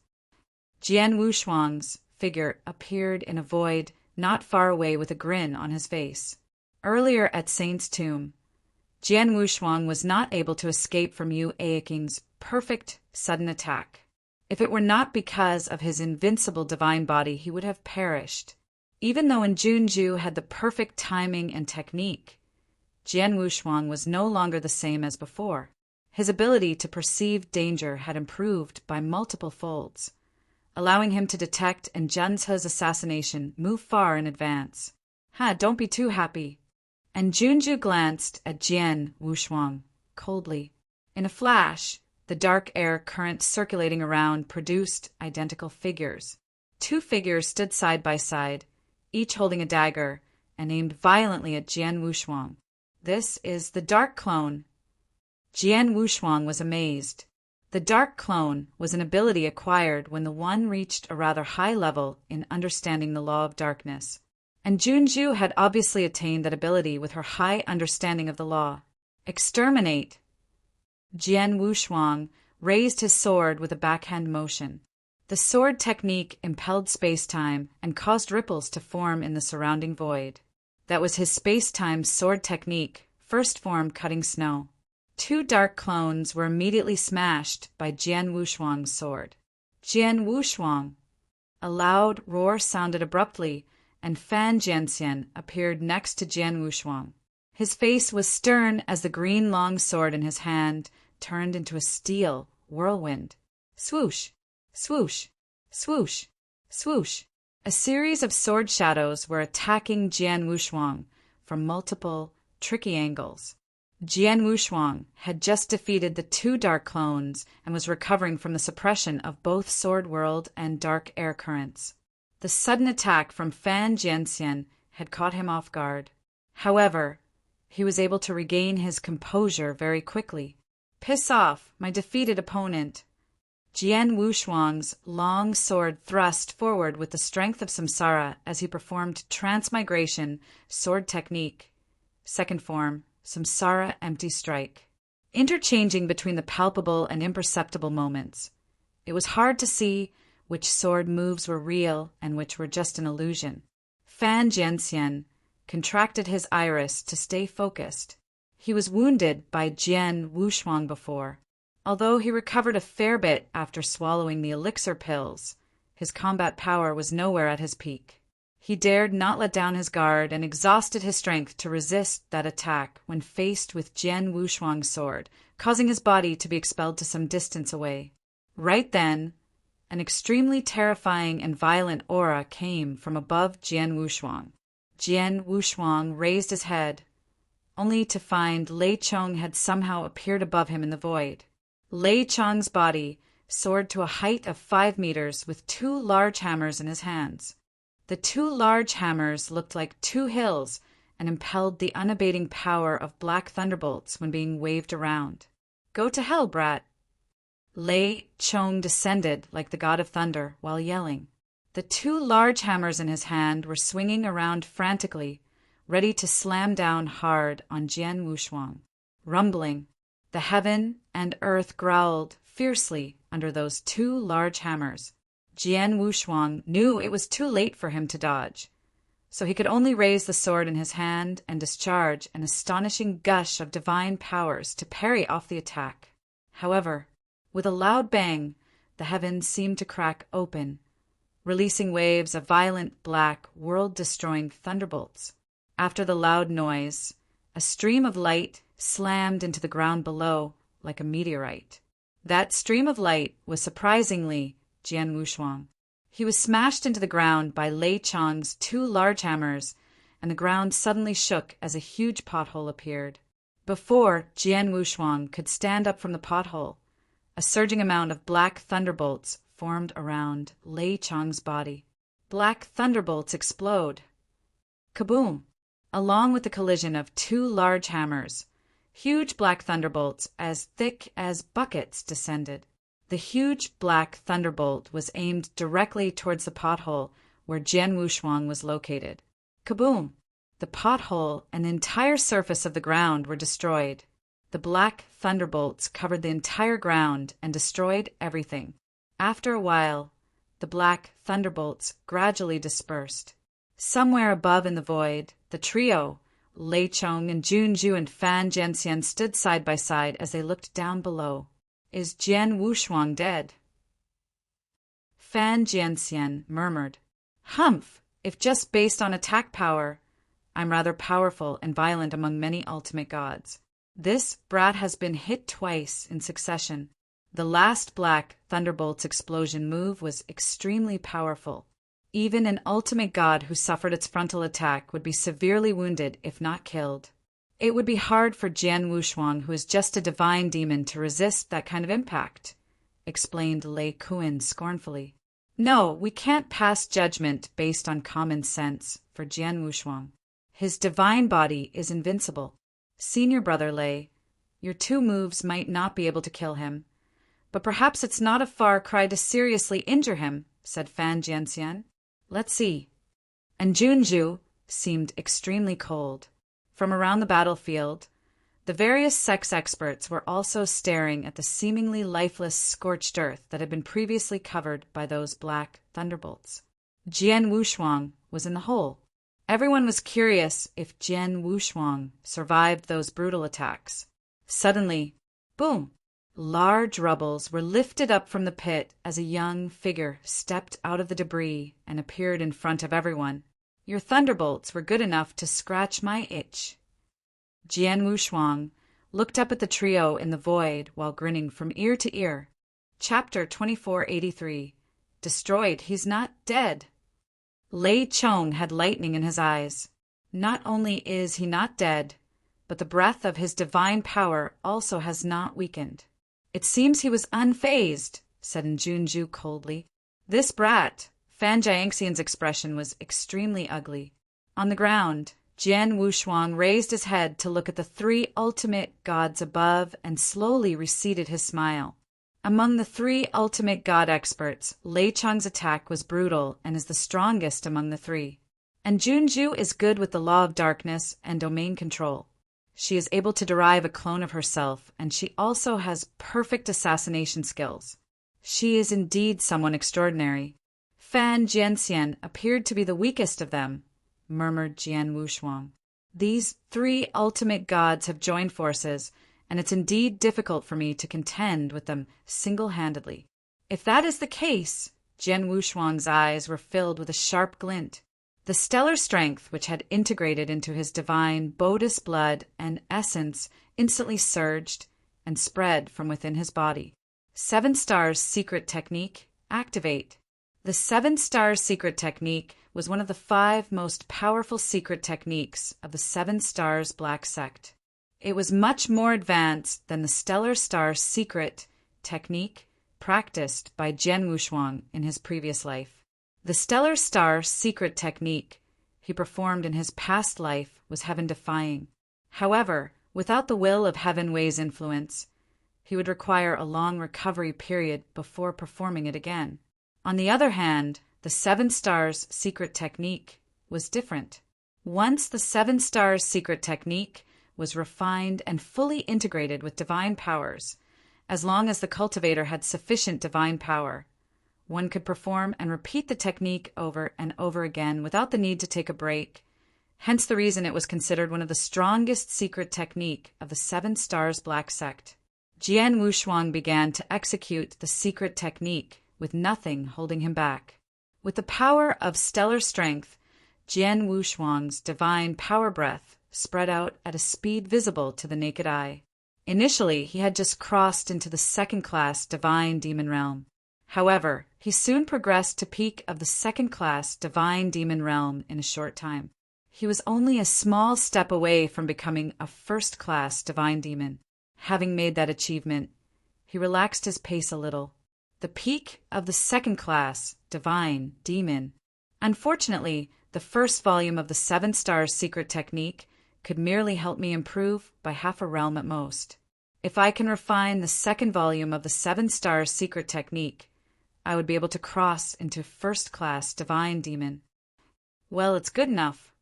Jian Wushuang's figure appeared in a void not far away with a grin on his face. Earlier at Saint's tomb, Jian Wushuang was not able to escape from Yu Aoqing's perfect sudden attack. If it were not because of his invincible divine body, he would have perished. Even though Junju had the perfect timing and technique, Jian Wushuang was no longer the same as before. His ability to perceive danger had improved by multiple folds, allowing him to detect and Zhence's assassination move far in advance. Don't be too happy. And Junju glanced at Jian Wushuang coldly. In a flash, the dark air current circulating around produced identical figures. 2 figures stood side by side, each holding a dagger, and aimed violently at Jian Wushuang. This is the Dark Clone. Jian Wushuang was amazed. The Dark Clone was an ability acquired when the one reached a rather high level in understanding the law of darkness. And Junju had obviously attained that ability with her high understanding of the law. Exterminate! Jian Wushuang raised his sword with a backhand motion. The sword technique impelled space-time and caused ripples to form in the surrounding void. That was his space-time sword technique, first form cutting snow. 2 dark clones were immediately smashed by Jian Wushuang's sword. Jian Wushuang! A loud roar sounded abruptly, and Fan Jianxian appeared next to Jian Wushuang. His face was stern as the green long sword in his hand turned into a steel whirlwind. Swoosh! Swoosh! Swoosh! Swoosh! A series of sword shadows were attacking Jian Wushuang from multiple, tricky angles. Jian Wushuang had just defeated the 2 dark clones and was recovering from the suppression of both sword world and dark air currents. The sudden attack from Fan Jianxian had caught him off guard. However, he was able to regain his composure very quickly. Piss off, my defeated opponent. Jian Wushuang's long sword thrust forward with the strength of samsara as he performed transmigration sword technique. Second form, samsara empty strike. Interchanging between the palpable and imperceptible moments. It was hard to see which sword moves were real and which were just an illusion. Fan Jianxian contracted his iris to stay focused. He was wounded by Jian Wushuang before. Although he recovered a fair bit after swallowing the elixir pills, His combat power was nowhere at his peak. He dared not let down his guard and exhausted his strength to resist that attack when faced with Jian Wushuang's sword, causing his body to be expelled to some distance away. Right then, an extremely terrifying and violent aura came from above Jian Wushuang. Jian Wushuang raised his head, only to find Lei Chong had somehow appeared above him in the void. Lei Chong's body soared to a height of 5 meters with 2 large hammers in his hands. The 2 large hammers looked like 2 hills and impelled the unabating power of black thunderbolts when being waved around. "Go to hell, brat!" Lei Chong descended like the god of thunder while yelling. The 2 large hammers in his hand were swinging around frantically, ready to slam down hard on Jian Wushuang. Rumbling, the heaven and earth growled fiercely under those 2 large hammers. Jian Wushuang knew it was too late for him to dodge, so he could only raise the sword in his hand and discharge an astonishing gush of divine powers to parry off the attack. However, with a loud bang, the heavens seemed to crack open, releasing waves of violent black, world-destroying thunderbolts. After the loud noise, a stream of light slammed into the ground below like a meteorite. That stream of light was surprisingly Jian Wushuang. He was smashed into the ground by Lei Chong's 2 large hammers, and the ground suddenly shook as a huge pothole appeared. Before Jian Wushuang could stand up from the pothole, a surging amount of black thunderbolts formed around Lei Chong's body. Black thunderbolts explode. Kaboom! Along with the collision of 2 large hammers, huge black thunderbolts as thick as buckets descended. The huge black thunderbolt was aimed directly towards the pothole where Jian Wushuang was located. Kaboom! The pothole and the entire surface of the ground were destroyed. The black thunderbolts covered the entire ground and destroyed everything. After a while, the black thunderbolts gradually dispersed. Somewhere above in the void, the trio, Lei Chong and Junju and Fan Jianxian, stood side by side as they looked down below. "Is Jian Wushuang dead?" Fan Jianxian murmured, "Humph! If just based on attack power, I'm rather powerful and violent among many ultimate gods. This brat has been hit twice in succession. The last black thunderbolt's explosion move was extremely powerful. Even an ultimate god who suffered its frontal attack would be severely wounded if not killed. It would be hard for Jian Wushuang, who is just a divine demon, to resist that kind of impact," explained Lei Kuan scornfully. "No, we can't pass judgment based on common sense for Jian Wushuang. His divine body is invincible. Senior brother Lei, your 2 moves might not be able to kill him, but perhaps it's not a far cry to seriously injure him," said Fan Jianxian. "Let's see." And Junju seemed extremely cold. From around the battlefield, the various sex experts were also staring at the seemingly lifeless scorched earth that had been previously covered by those black thunderbolts. Jian Wushuang was in the hole. Everyone was curious if Jian Wushuang survived those brutal attacks. Suddenly, boom! Large rubbles were lifted up from the pit as a young figure stepped out of the debris and appeared in front of everyone. "Your thunderbolts were good enough to scratch my itch." Jian Wushuang looked up at the trio in the void while grinning from ear to ear. Chapter 2483. Destroyed, he's not dead. Lei Chong had lightning in his eyes. Not only is he not dead, but the breath of his divine power also has not weakened. "It seems he was unfazed," said Junju coldly. This brat, Fan Jianxian's expression was extremely ugly. On the ground, Jian Wushuang raised his head to look at the 3 ultimate gods above and slowly receded his smile. Among the 3 ultimate god experts, Lei Chong's attack was brutal and is the strongest among the 3. And Junju is good with the law of darkness and domain control. She is able to derive a clone of herself, and she also has perfect assassination skills. She is indeed someone extraordinary. Fan Jianxian appeared to be the weakest of them, murmured Jian Wushuang. These 3 ultimate gods have joined forces, and it's indeed difficult for me to contend with them single-handedly. If that is the case, Jian Wushuang's eyes were filled with a sharp glint. The stellar strength which had integrated into his divine Bodis blood and essence instantly surged and spread from within his body. 7 Stars Secret Technique, activate. The 7 Stars Secret Technique was one of the 5 most powerful secret techniques of the 7 Stars Black Sect. It was much more advanced than the Stellar Star Secret Technique practiced by Jian Wushuang in his previous life. The Stellar Star Secret Technique he performed in his past life was heaven-defying. However, without the will of Heaven Wei's influence, he would require a long recovery period before performing it again. On the other hand, the 7 Stars Secret Technique was different. Once the 7 Stars Secret Technique was refined and fully integrated with divine powers, as long as the cultivator had sufficient divine power, one could perform and repeat the technique over and over again without the need to take a break. Hence the reason it was considered one of the strongest secret technique of the 7 Stars Black Sect. Jian Wushuang began to execute the secret technique with nothing holding him back. With the power of stellar strength, Jian Wushuang's divine power breath spread out at a speed visible to the naked eye. Initially, he had just crossed into the second-class divine demon realm. However, he soon progressed to peak of the second-class divine demon realm in a short time. He was only a small step away from becoming a first-class divine demon. Having made that achievement, he relaxed his pace a little. The peak of the second-class divine demon. Unfortunately, the first volume of the 7 Stars Secret Technique could merely help me improve by half a realm at most. If I can refine the second volume of the 7 Stars Secret Technique, I would be able to cross into first-class divine demon. Well, it's good enough.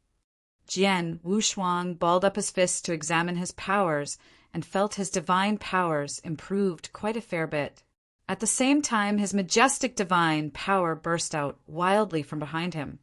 Jian Wushuang balled up his fists to examine his powers and felt his divine powers improved quite a fair bit. At the same time, his majestic divine power burst out wildly from behind him,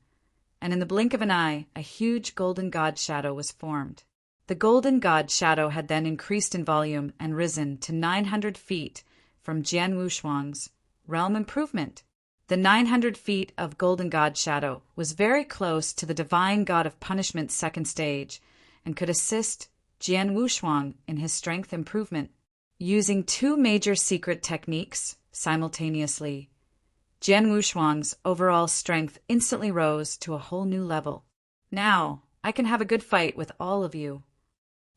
and in the blink of an eye, a huge golden god shadow was formed. The golden god shadow had then increased in volume and risen to 900 feet from Jian Wushuang's realm improvement. The 900 feet of golden god shadow was very close to the divine god of punishment's second stage and could assist Jian Wushuang in his strength improvement. Using 2 major secret techniques simultaneously, Jian Wushuang's overall strength instantly rose to a whole new level. Now, I can have a good fight with all of you.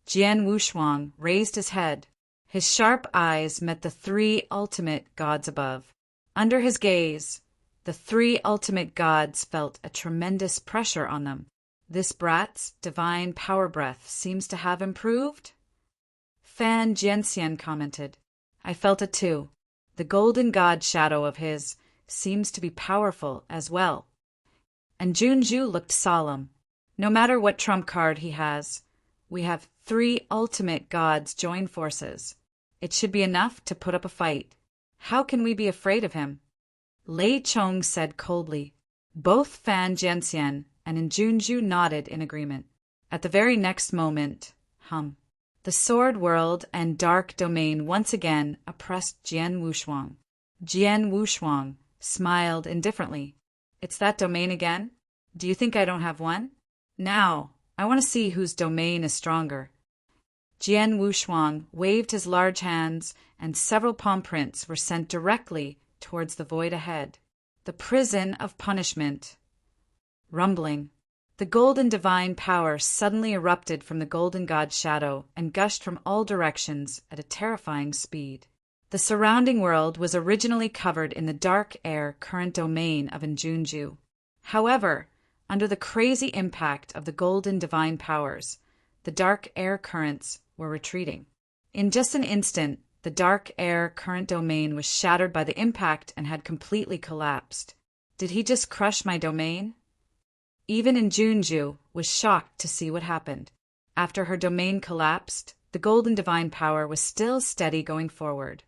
Jian Wushuang raised his head. His sharp eyes met the 3 ultimate gods above. Under his gaze, the 3 ultimate gods felt a tremendous pressure on them. This brat's divine power breath seems to have improved. Fan Jianxian commented, I felt it too. The golden god shadow of his seems to be powerful as well. And Junju looked solemn. No matter what trump card he has, we have 3 ultimate gods join forces. It should be enough to put up a fight. How can we be afraid of him? Lei Chong said coldly. Both Fan Jianxian and Junju nodded in agreement. At the very next moment, the sword world and dark domain once again oppressed Jian Wushuang. Jian Wushuang smiled indifferently. It's that domain again? Do you think I don't have one? Now, I want to see whose domain is stronger. Jian Wushuang waved his large hands, and several palm prints were sent directly towards the void ahead. The prison of punishment. Rumbling. The golden divine power suddenly erupted from the golden god's shadow and gushed from all directions at a terrifying speed. The surrounding world was originally covered in the dark air current domain of Njunju. However, under the crazy impact of the golden divine powers, the dark air currents were retreating. In just an instant, the dark air current domain was shattered by the impact and had completely collapsed. Did he just crush my domain? Even Njunju was shocked to see what happened. After her domain collapsed, the golden divine power was still steady going forward,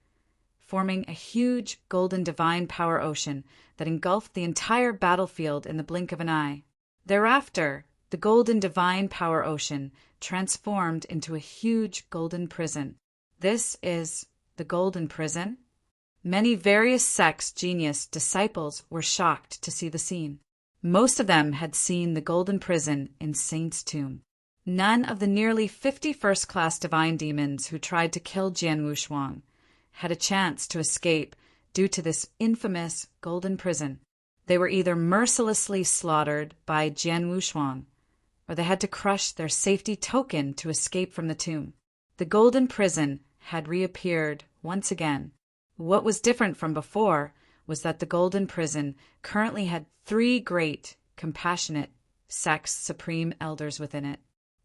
forming a huge golden divine power ocean that engulfed the entire battlefield in the blink of an eye. Thereafter, the golden divine power ocean transformed into a huge golden prison. This is the golden prison? Many various sects' genius disciples were shocked to see the scene. Most of them had seen the golden prison in Saint's tomb. None of the nearly 50 first-class divine demons who tried to kill Jian Wushuang had a chance to escape due to this infamous golden prison. They were either mercilessly slaughtered by Jian Wushuang, or they had to crush their safety token to escape from the tomb. The golden prison had reappeared once again. What was different from before was that the golden prison currently had 3 great, compassionate, sex supreme elders within it.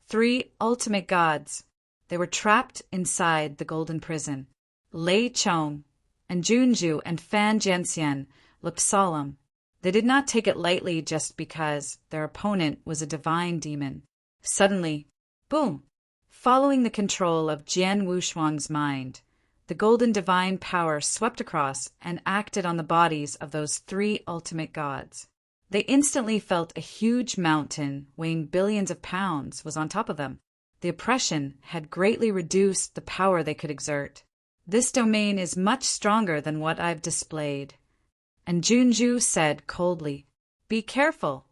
3 ultimate gods. They were trapped inside the golden prison. Lei Chong and Junju and Fan Jianxian looked solemn. They did not take it lightly just because their opponent was a divine demon. Suddenly, boom! Following the control of Jian Wushuang's mind, the golden divine power swept across and acted on the bodies of those 3 ultimate gods. They instantly felt a huge mountain weighing billions of pounds was on top of them. The oppression had greatly reduced the power they could exert. This domain is much stronger than what I've displayed. And Junju said coldly, "Be careful."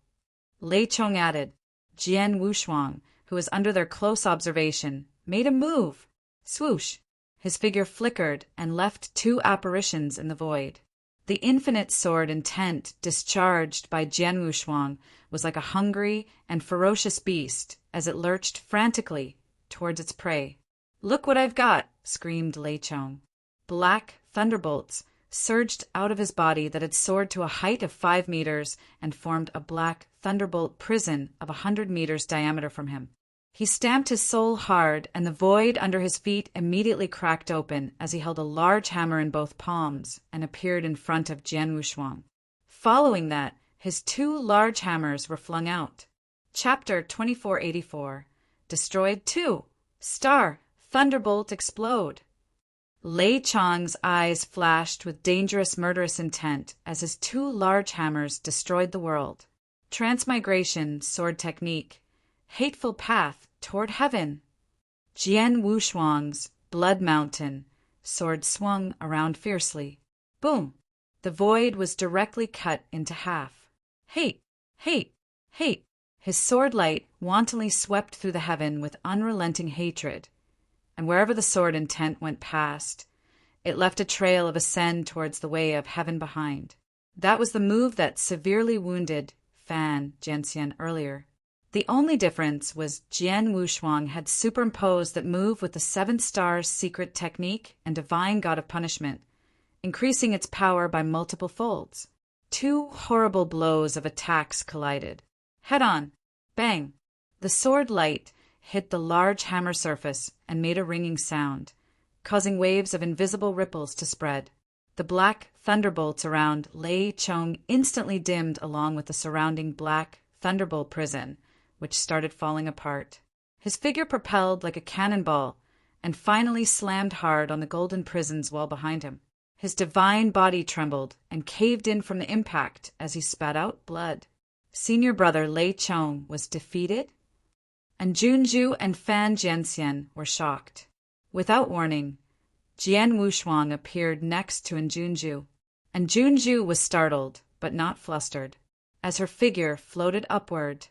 Lei Chong added. Jian Wushuang, who was under their close observation, made a move. Swoosh! His figure flickered and left 2 apparitions in the void. The infinite sword intent discharged by Jian Wushuang was like a hungry and ferocious beast as it lurched frantically towards its prey. "Look what I've got!" screamed Lei Chong. Black thunderbolts surged out of his body that had soared to a height of 5 meters and formed a black thunderbolt prison of 100 meters diameter from him. He stamped his soul hard, and the void under his feet immediately cracked open as he held a large hammer in both palms and appeared in front of Jian Wushuang. Following that, his 2 large hammers were flung out. Chapter 2484. Destroyed 2. Star. Thunderbolt explode. Lei Chong's eyes flashed with dangerous murderous intent as his 2 large hammers destroyed the world. Transmigration, sword technique. Hateful path toward heaven. Jian Wushuang's blood mountain, sword swung around fiercely. Boom! The void was directly cut into half. Hate! Hate! Hate! His sword light wantonly swept through the heaven with unrelenting hatred, and wherever the sword intent went past, it left a trail of ascent towards the way of heaven behind. That was the move that severely wounded Fan Jianxian earlier. The only difference was Jian Wushuang had superimposed that move with the 7 stars secret technique and divine god of punishment, increasing its power by multiple folds. 2 horrible blows of attacks collided. Head on. Bang. The sword light hit the large hammer surface and made a ringing sound, causing waves of invisible ripples to spread. The black thunderbolts around Lei Chong instantly dimmed along with the surrounding black thunderbolt prison, which started falling apart. His figure propelled like a cannonball and finally slammed hard on the golden prison's wall behind him. His divine body trembled and caved in from the impact as he spat out blood. Senior brother Lei Chong was defeated, and Junju and Fan Jianxian were shocked. Without warning, Jian Wushuang appeared next to Junju, and Junju was startled but not flustered. As her figure floated upward,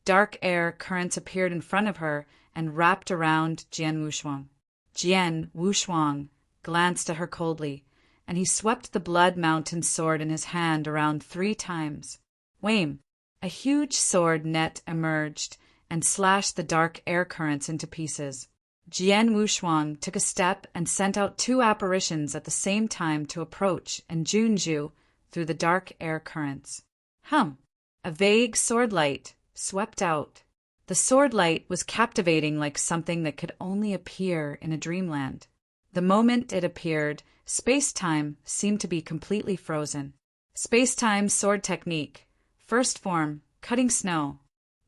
dark air currents appeared in front of her and wrapped around Jian Wushuang. Jian Wushuang glanced at her coldly, and he swept the blood mountain sword in his hand around 3 times. Wham! A huge sword net emerged and slashed the dark air currents into pieces. Jian Wushuang took a step and sent out 2 apparitions at the same time to approach and Junju through the dark air currents. A vague sword light swept out. The sword light was captivating like something that could only appear in a dreamland. The moment it appeared, space-time seemed to be completely frozen. Space-time sword technique. First form, cutting snow.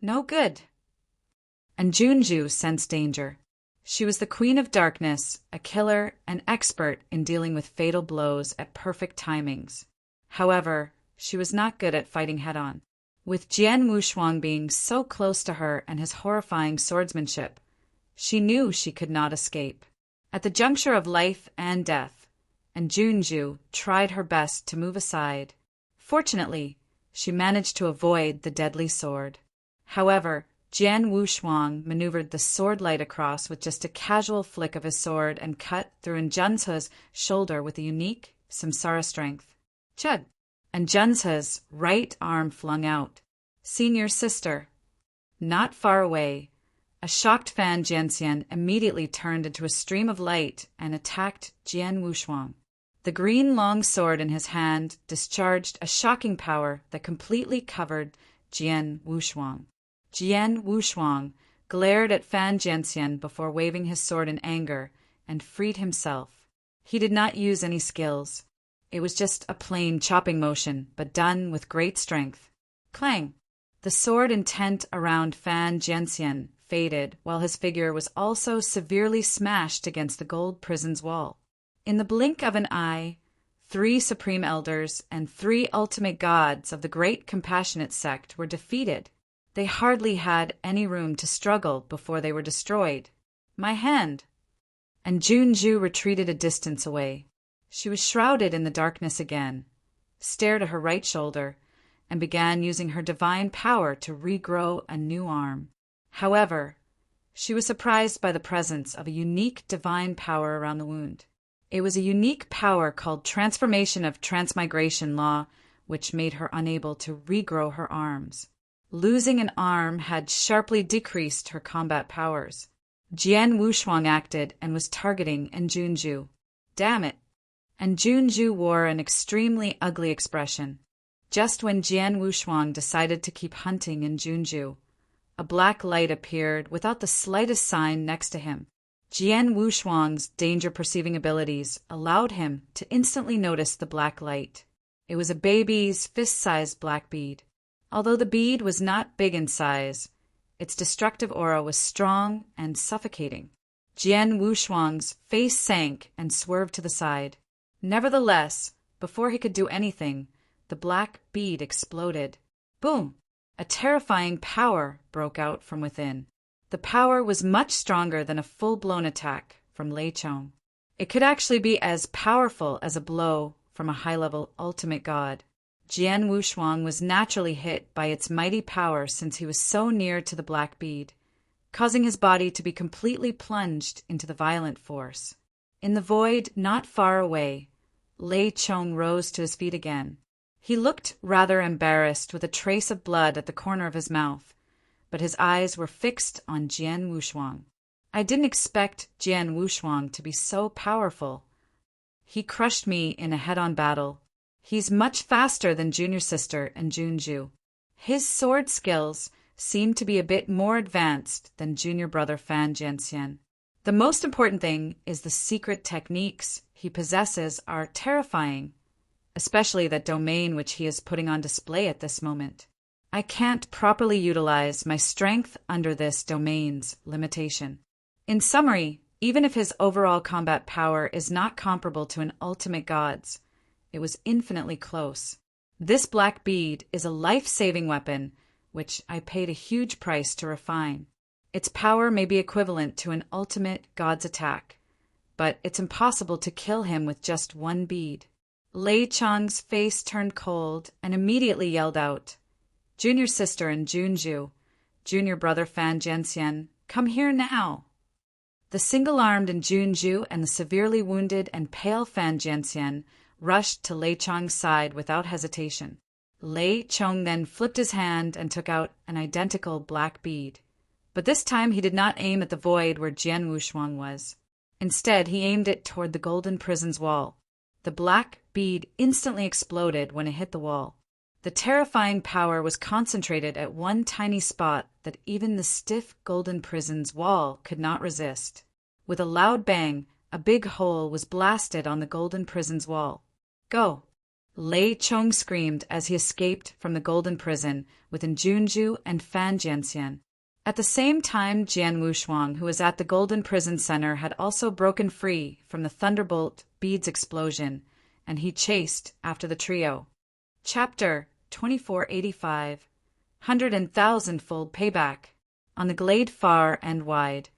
No good. And Junju sensed danger. She was the queen of darkness, a killer, an expert in dealing with fatal blows at perfect timings. However, she was not good at fighting head-on. With Jian Wushuang being so close to her and his horrifying swordsmanship, she knew she could not escape. At the juncture of life and death, and Junju tried her best to move aside. Fortunately, she managed to avoid the deadly sword. However, Jian Wushuang maneuvered the sword light across with just a casual flick of his sword and cut through Junce's shoulder with a unique samsara strength. Chud! And Junce's right arm flung out. Senior sister. Not far away, a shocked Fan Jianxian immediately turned into a stream of light and attacked Jian Wushuang. The green long sword in his hand discharged a shocking power that completely covered Jian Wushuang. Jian Wushuang glared at Fan Jianxian before waving his sword in anger and freed himself. He did not use any skills. It was just a plain chopping motion, but done with great strength. Clang! The sword intent around Fan Jianxian faded, while his figure was also severely smashed against the gold prison's wall. In the blink of an eye, 3 supreme elders and 3 ultimate gods of the great compassionate sect were defeated. They hardly had any room to struggle before they were destroyed. My hand! And Junju retreated a distance away. She was shrouded in the darkness again, stared at her right shoulder, and began using her divine power to regrow a new arm. However, she was surprised by the presence of a unique divine power around the wound. It was a unique power called Transformation of Transmigration Law, which made her unable to regrow her arms. Losing an arm had sharply decreased her combat powers. Jian Wushuang acted and was targeting Junju. Damn it! And Junju wore an extremely ugly expression. Just when Jian Wushuang decided to keep hunting Junju, a black light appeared without the slightest sign next to him. Jian Wushuang's danger-perceiving abilities allowed him to instantly notice the black light. It was a baby's fist-sized black bead. Although the bead was not big in size, its destructive aura was strong and suffocating. Jian Wushuang's face sank and swerved to the side. Nevertheless, before he could do anything, the black bead exploded. Boom! A terrifying power broke out from within. The power was much stronger than a full-blown attack from Lei Chong. It could actually be as powerful as a blow from a high-level ultimate god. Jian Wushuang was naturally hit by its mighty power since he was so near to the black bead, causing his body to be completely plunged into the violent force. In the void not far away, Lei Chong rose to his feet again. He looked rather embarrassed with a trace of blood at the corner of his mouth, but his eyes were fixed on Jian Wushuang. I didn't expect Jian Wushuang to be so powerful. He crushed me in a head-on battle. He's much faster than junior sister and Junju. His sword skills seem to be a bit more advanced than junior brother Fan Jianxian. The most important thing is the secret techniques he possesses are terrifying, especially that domain which he is putting on display at this moment. I can't properly utilize my strength under this domain's limitation. In summary, even if his overall combat power is not comparable to an ultimate god's, it was infinitely close. This black bead is a life-saving weapon, which I paid a huge price to refine. Its power may be equivalent to an ultimate god's attack, but it's impossible to kill him with just one bead. Lei Chong's face turned cold and immediately yelled out, "Junior sister and Junju, junior brother Fan Jianxian, come here now!" The single-armed Junju and the severely wounded and pale Fan Jianxian rushed to Lei Chong's side without hesitation. Lei Chong then flipped his hand and took out an identical black bead. But this time he did not aim at the void where Jian Wushuang was. Instead, he aimed it toward the golden prison's wall. The black bead instantly exploded when it hit the wall. The terrifying power was concentrated at one tiny spot that even the stiff golden prison's wall could not resist. With a loud bang, a big hole was blasted on the golden prison's wall. "Go!" Lei Chong screamed as he escaped from the golden prison with Junju and Fan Jianxian. At the same time, Jian Wushuang, who was at the golden prison center, had also broken free from the thunderbolt beads explosion, and he chased after the trio. Chapter 2485 100 and Thousand-fold Payback. On the glade far and wide,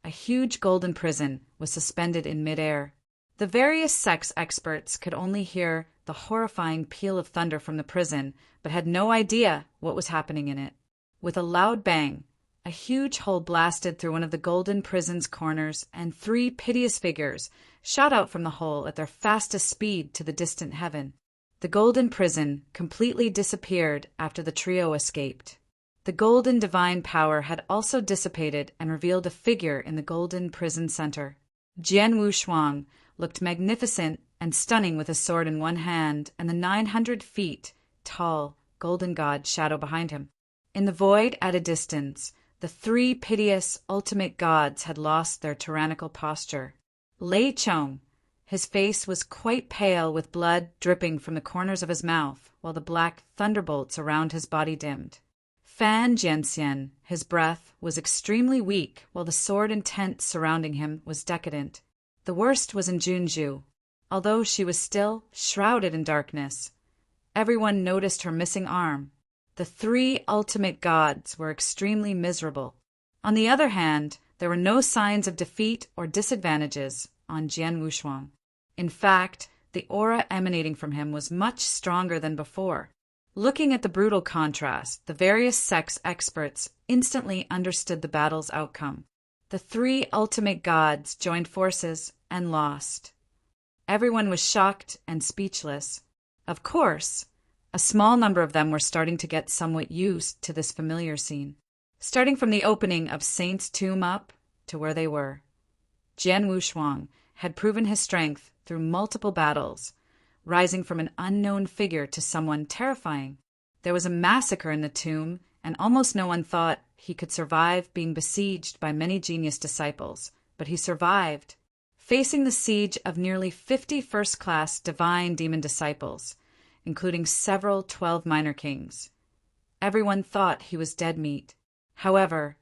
a huge golden prison was suspended in midair. The various sex experts could only hear the horrifying peal of thunder from the prison, but had no idea what was happening in it. With a loud bang, a huge hole blasted through one of the golden prison's corners, and 3 piteous figures shot out from the hole at their fastest speed to the distant heaven. The golden prison completely disappeared after the trio escaped. The golden divine power had also dissipated and revealed a figure in the golden prison center. Jian Wushuang looked magnificent and stunning with a sword in one hand and the 900 feet tall golden god shadow behind him. In the void at a distance, the 3 piteous ultimate gods had lost their tyrannical posture. Lei Chong, his face was quite pale with blood dripping from the corners of his mouth, while the black thunderbolts around his body dimmed. Fan Jianxian, his breath was extremely weak, while the sword and tent surrounding him was decadent. The worst was in Junju. Although she was still shrouded in darkness, everyone noticed her missing arm. The 3 ultimate gods were extremely miserable. On the other hand, there were no signs of defeat or disadvantages on Jian Wushuang. In fact, the aura emanating from him was much stronger than before. Looking at the brutal contrast, the various sex experts instantly understood the battle's outcome. The 3 ultimate gods joined forces and lost. Everyone was shocked and speechless. Of course, a small number of them were starting to get somewhat used to this familiar scene. Starting from the opening of Saint's tomb up to where they were, Jian Wushuang had proven his strength through multiple battles, rising from an unknown figure to someone terrifying. There was a massacre in the tomb, and almost no one thought he could survive being besieged by many genius disciples, but he survived, facing the siege of nearly 50 first-class divine demon disciples, including several 12 minor kings. Everyone thought he was dead meat. However,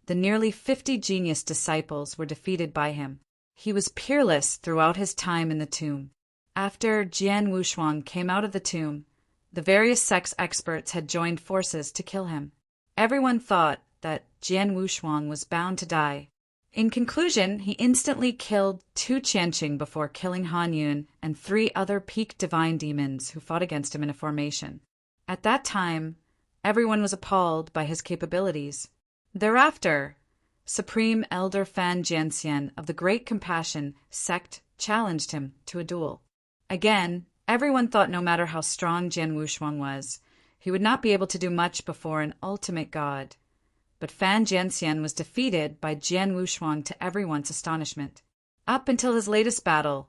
the nearly 50 genius disciples were defeated by him. He was peerless throughout his time in the tomb. After Jian Wushuang came out of the tomb, the various sex experts had joined forces to kill him. Everyone thought that Jian Wushuang was bound to die. In conclusion, he instantly killed 2 Qianqing before killing Han Yun and 3 other peak divine demons who fought against him in a formation. At that time, everyone was appalled by his capabilities. Thereafter, Supreme Elder Fan Jianxian of the Great Compassion sect challenged him to a duel. Again, everyone thought no matter how strong Jian Wushuang was, he would not be able to do much before an ultimate god. But Fan Jianxian was defeated by Jian Wushuang to everyone's astonishment. Up until his latest battle,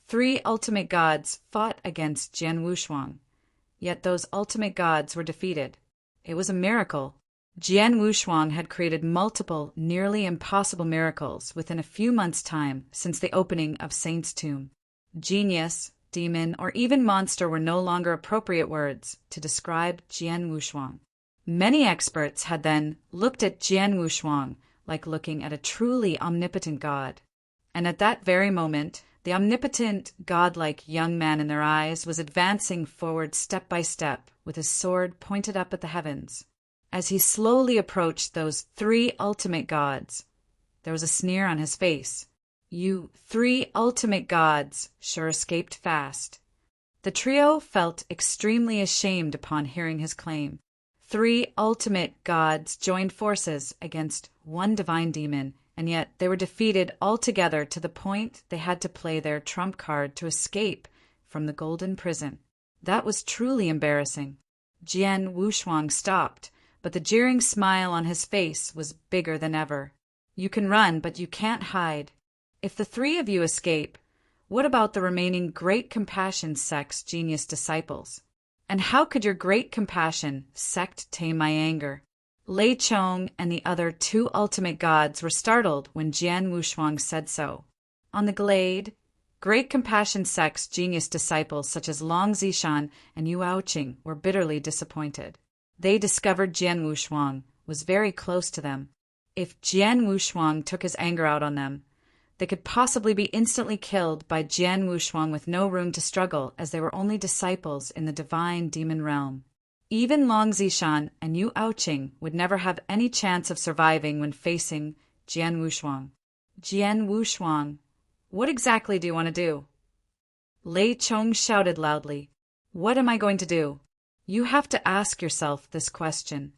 3 ultimate gods fought against Jian Wushuang, yet those ultimate gods were defeated. It was a miracle. Jian Wushuang had created multiple nearly impossible miracles within a few months' time since the opening of Saint's tomb. Genius, demon, or even monster were no longer appropriate words to describe Jian Wushuang. Many experts had then looked at Jian Wushuang like looking at a truly omnipotent god. And at that very moment, the omnipotent, godlike young man in their eyes was advancing forward step by step with his sword pointed up at the heavens. As he slowly approached those 3 ultimate gods, there was a sneer on his face. You 3 ultimate gods sure escaped fast. The trio felt extremely ashamed upon hearing his claim. 3 ultimate gods joined forces against 1 divine demon, and yet they were defeated altogether to the point they had to play their trump card to escape from the golden prison. That was truly embarrassing. Jian Wushuang stopped, but the jeering smile on his face was bigger than ever. You can run, but you can't hide. If the 3 of you escape, what about the remaining Great Compassion sect's genius disciples? And how could your Great Compassion sect tame my anger? Lei Chong and the other 2 ultimate gods were startled when Jian Wushuang said so. On the glade, Great Compassion sect's genius disciples such as Long Zishan and Yu Aoqing were bitterly disappointed. They discovered Jian Wushuang was very close to them. If Jian Wushuang took his anger out on them, they could possibly be instantly killed by Jian Wushuang with no room to struggle, as they were only disciples in the divine demon realm. Even Long Zishan and Yu Aoqing would never have any chance of surviving when facing Jian Wushuang. Jian Wushuang What exactly do you want to do? Lei Chong shouted loudly. What am I going to do? You have to ask yourself this question.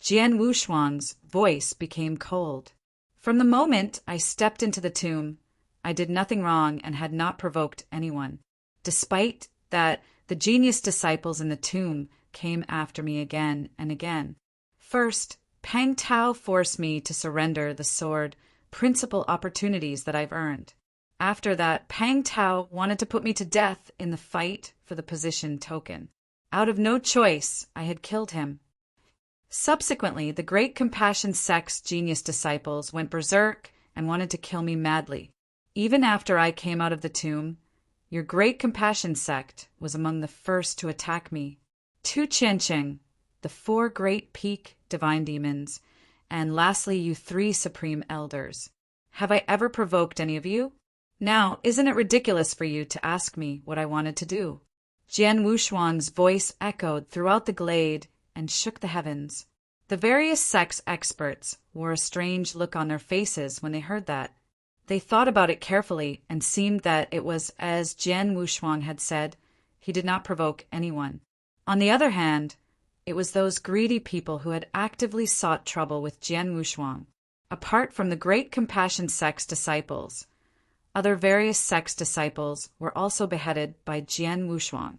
Jian Wushuang's voice became cold. From the moment I stepped into the tomb, I did nothing wrong and had not provoked anyone. Despite that, the genius disciples in the tomb came after me again and again. First, Pang Tao forced me to surrender the sword principal opportunities that I've earned. After that, Pang Tao wanted to put me to death in the fight for the position token. Out of no choice, I had killed him. Subsequently, the Great Compassion Sect's genius disciples went berserk and wanted to kill me madly. Even after I came out of the tomb, your Great Compassion Sect was among the first to attack me. Tu Qianqing, the 4 great peak divine demons, and lastly you 3 supreme elders. Have I ever provoked any of you? Now, isn't it ridiculous for you to ask me what I wanted to do? Jian Wushuang's voice echoed throughout the glade and shook the heavens. The various sects experts wore a strange look on their faces when they heard that. They thought about it carefully and seemed that it was as Jian Wushuang had said, he did not provoke anyone. On the other hand, it was those greedy people who had actively sought trouble with Jian Wushuang. Apart from the Great Compassion Sect's disciples, other various sects' disciples were also beheaded by Jian Wushuang.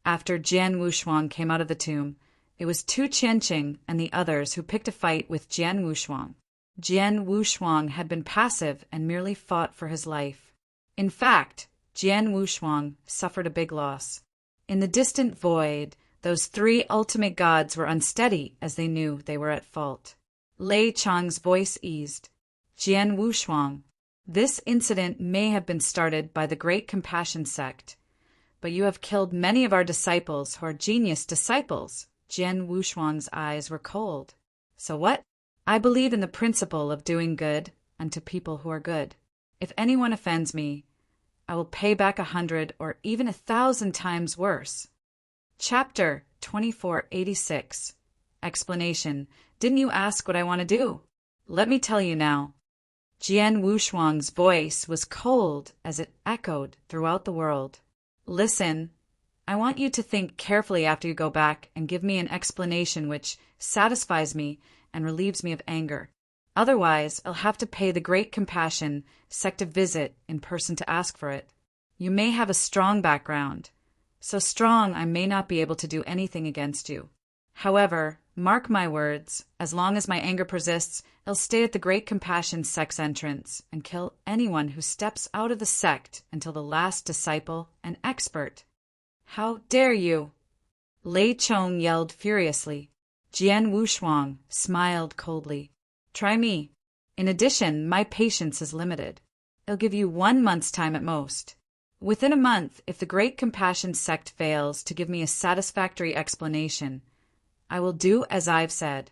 After Jian Wushuang came out of the tomb, it was Tu Qianqing and the others who picked a fight with Jian Wushuang. Jian Wushuang had been passive and merely fought for his life. In fact, Jian Wushuang suffered a big loss. In the distant void, those 3 ultimate gods were unsteady as they knew they were at fault. Lei Chang's voice eased. Jian Wushuang, this incident may have been started by the Great Compassion Sect, but you have killed many of our disciples who are genius disciples. Jian Wushuang's eyes were cold. So what? I believe in the principle of doing good unto people who are good. If anyone offends me, I will pay back 100 or even 1,000 times worse. Chapter 2486. Explanation. Didn't you ask what I want to do? Let me tell you now. Jian Wushuang's voice was cold as it echoed throughout the world. Listen, I want you to think carefully after you go back and give me an explanation which satisfies me and relieves me of anger. Otherwise, I'll have to pay the Great Compassion Sect a visit in person to ask for it. You may have a strong background, so strong I may not be able to do anything against you. However, mark my words, as long as my anger persists, I'll stay at the Great Compassion Sect's entrance and kill anyone who steps out of the sect until the last disciple and expert. How dare you? Lei Chong yelled furiously. Jian Wushuang smiled coldly. Try me. In addition, my patience is limited. I'll give you 1 month's time at most. Within a month, if the Great Compassion Sect fails to give me a satisfactory explanation, I will do as I've said.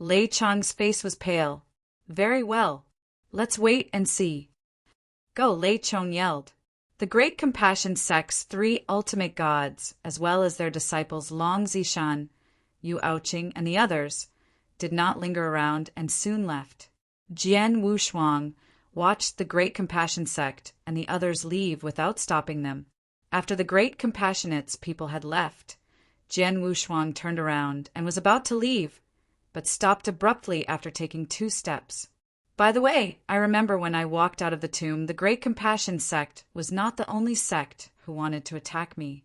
Lei Chong's face was pale. Very well. Let's wait and see. Go, Lei Chong yelled. The Great Compassion Sect's 3 ultimate gods, as well as their disciples Long Zishan, Yu Aoqing, and the others, did not linger around and soon left. Jian Wushuang watched the Great Compassion Sect and the others leave without stopping them. After the Great Compassionate's people had left, Jian Wushuang turned around and was about to leave, but stopped abruptly after taking 2 steps. By the way, I remember when I walked out of the tomb, the Great Compassion Sect was not the only sect who wanted to attack me.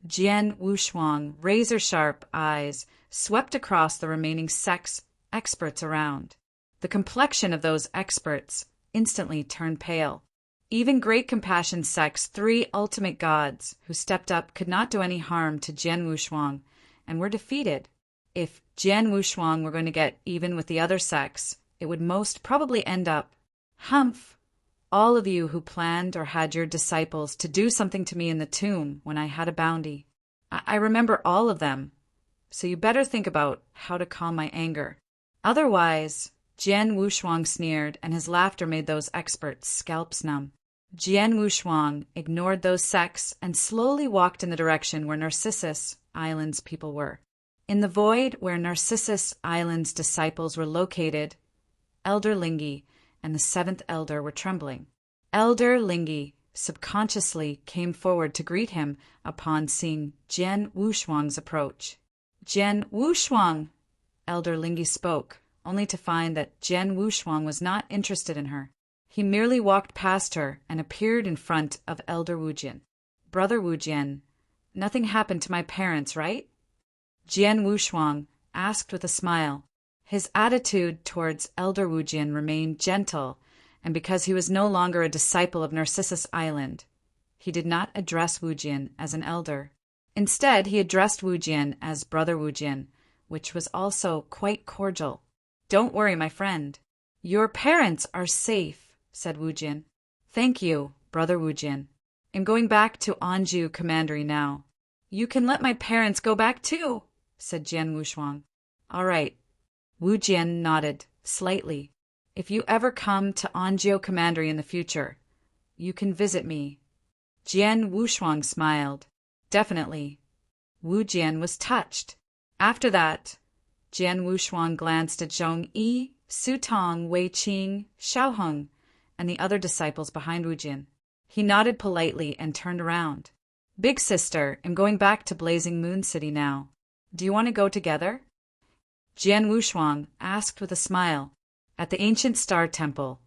Jian Wushuang, razor-sharp eyes, swept across the remaining sect's experts around. The complexion of those experts instantly turned pale. Even Great Compassion Sect's 3 ultimate gods who stepped up could not do any harm to Jian Wushuang and were defeated. If Jian Wushuang were going to get even with the other sects, it would most probably end up, humph, all of you who planned or had your disciples to do something to me in the tomb when I had a bounty. I remember all of them, so you better think about how to calm my anger. Otherwise, Jian Wushuang sneered, and his laughter made those experts' scalps numb. Jian Wushuang ignored those sects and slowly walked in the direction where Narcissus Island's people were. In the void where Narcissus Island's disciples were located, Elder Lingi and the 7th Elder were trembling. Elder Lingi subconsciously came forward to greet him upon seeing Jian Wushuang's approach. Jian Wushuang! Elder Lingi spoke, only to find that Jian Wushuang was not interested in her. He merely walked past her and appeared in front of Elder Wujian. Brother Wujian, nothing happened to my parents, right? Jian Wushuang asked with a smile. His attitude towards Elder Wujian remained gentle, and because he was no longer a disciple of Narcissus Island, he did not address Wujian as an elder. Instead, he addressed Wujian as Brother Wujian, which was also quite cordial. Don't worry, my friend. Your parents are safe, said Wujian. Thank you, Brother Wujian. I'm going back to Anju Commandery now. You can let my parents go back too, said Jian Wushuang. All right. Wujian nodded slightly. If you ever come to Anju Commandery in the future, you can visit me. Jian Wushuang smiled. Definitely. Wujian was touched. After that, Jian Wushuang glanced at Zhong Yi, Su Tong, Wei Qing, Xiao Heng, and the other disciples behind Wujian. He nodded politely and turned around. Big sister, I'm going back to Blazing Moon City now. Do you want to go together? Jian Wushuang asked with a smile. At the ancient star temple,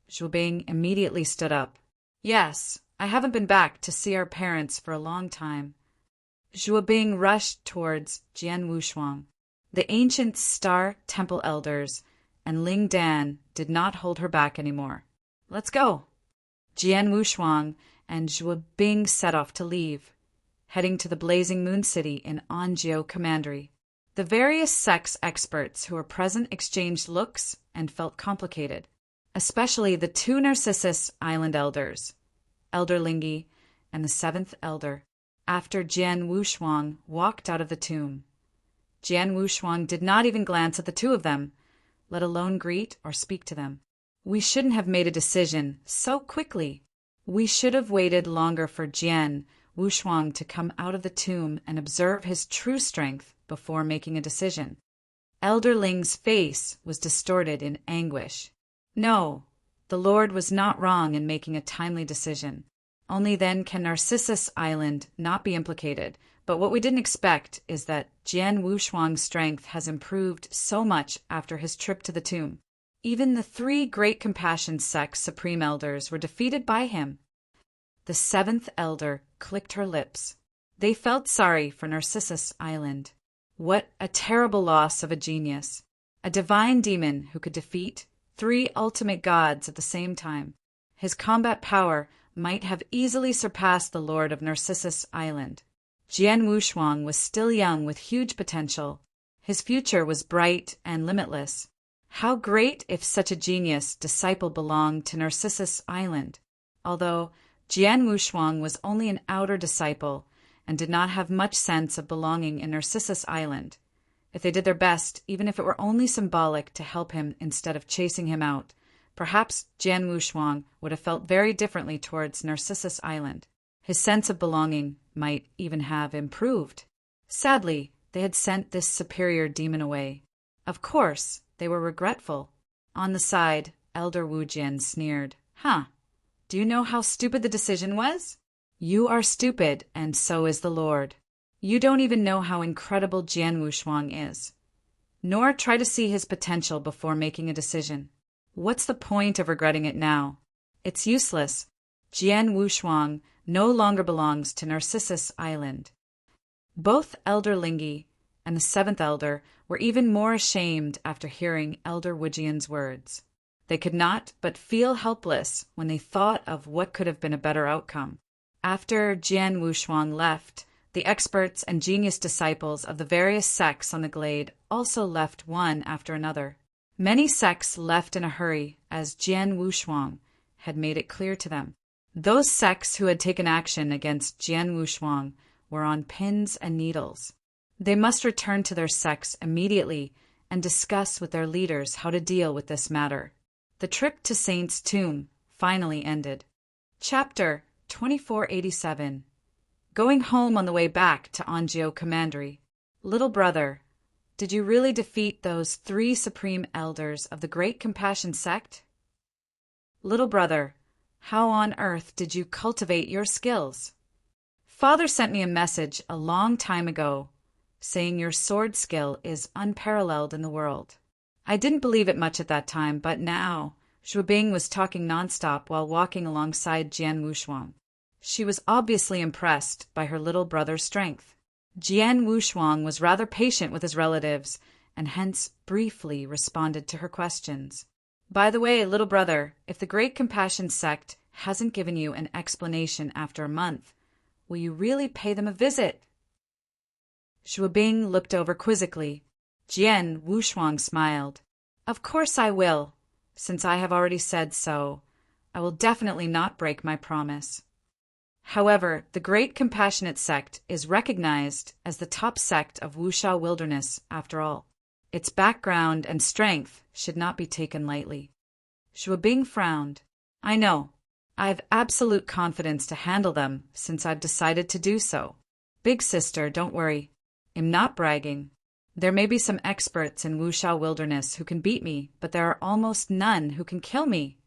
Zhu Bing immediately stood up. Yes, I haven't been back to see our parents for a long time. Zhu Bing rushed towards Jian Wushuang. The ancient star temple elders and Ling Dan did not hold her back anymore. Let's go. Jian Wushuang and Zhu Bing set off to leave, heading to the Blazing Moon City in Anju Commandery. The various sex experts who were present exchanged looks and felt complicated, especially the two Narcissus Island elders, Elder Lingi and the seventh elder, after Jian Wushuang walked out of the tomb. Jian Wushuang did not even glance at the two of them, let alone greet or speak to them. We shouldn't have made a decision so quickly. We should have waited longer for Jian Wushuang to come out of the tomb and observe his true strength before making a decision. Elder Ling's face was distorted in anguish. No, the Lord was not wrong in making a timely decision. Only then can Narcissus Island not be implicated. But what we didn't expect is that Jian Wushuang's strength has improved so much after his trip to the tomb. Even the three Great Compassion Sect's Supreme Elders were defeated by him. The seventh elder clicked her lips. They felt sorry for Narcissus Island. What a terrible loss of a genius. A divine demon who could defeat three ultimate gods at the same time. His combat power might have easily surpassed the Lord of Narcissus Island. Jian Wushuang was still young with huge potential. His future was bright and limitless. How great if such a genius disciple belonged to Narcissus Island. Although Jian Wushuang was only an outer disciple and did not have much sense of belonging in Narcissus Island. If they did their best, even if it were only symbolic to help him instead of chasing him out, perhaps Jian Wushuang would have felt very differently towards Narcissus Island. His sense of belonging might even have improved. Sadly, they had sent this superior demon away. Of course, they were regretful. On the side, Elder Wujian sneered. Do you know how stupid the decision was? You are stupid, and so is the Lord. You don't even know how incredible Jian Wushuang is. Nor try to see his potential before making a decision. What's the point of regretting it now? It's useless. Jian Wushuang no longer belongs to Narcissus Island. Both Elder Lingi and the seventh elder were even more ashamed after hearing Elder Wujian's words. They could not but feel helpless when they thought of what could have been a better outcome. After Jian Wushuang left, the experts and genius disciples of the various sects on the glade also left one after another. Many sects left in a hurry, as Jian Wushuang had made it clear to them. Those sects who had taken action against Jian Wushuang were on pins and needles. They must return to their sects immediately and discuss with their leaders how to deal with this matter. The trip to Saint's tomb finally ended. Chapter 2487. Going home on the way back to Anju Commandery. Little brother, did you really defeat those three supreme elders of the Great Compassion Sect? Little brother, How on earth did you cultivate your skills? Father sent me a message a long time ago, saying your sword skill is unparalleled in the world. I didn't believe it much at that time, but now, Zhuobing was talking nonstop while walking alongside Jian Wushuang. She was obviously impressed by her little brother's strength. Jian Wushuang was rather patient with his relatives, and hence briefly responded to her questions. By the way, little brother, if the Great Compassion sect hasn't given you an explanation after a month, will you really pay them a visit? Zhuobing looked over quizzically. Jian Wushuang smiled. Of course I will. Since I have already said so, I will definitely not break my promise. However, the Great Compassionate Sect is recognized as the top sect of Wuxia Wilderness after all. Its background and strength should not be taken lightly. Zhuobing frowned. I know. I have absolute confidence to handle them since I've decided to do so. Big sister, don't worry. I'm not bragging. There may be some experts in Wuxia Wilderness who can beat me, but there are almost none who can kill me,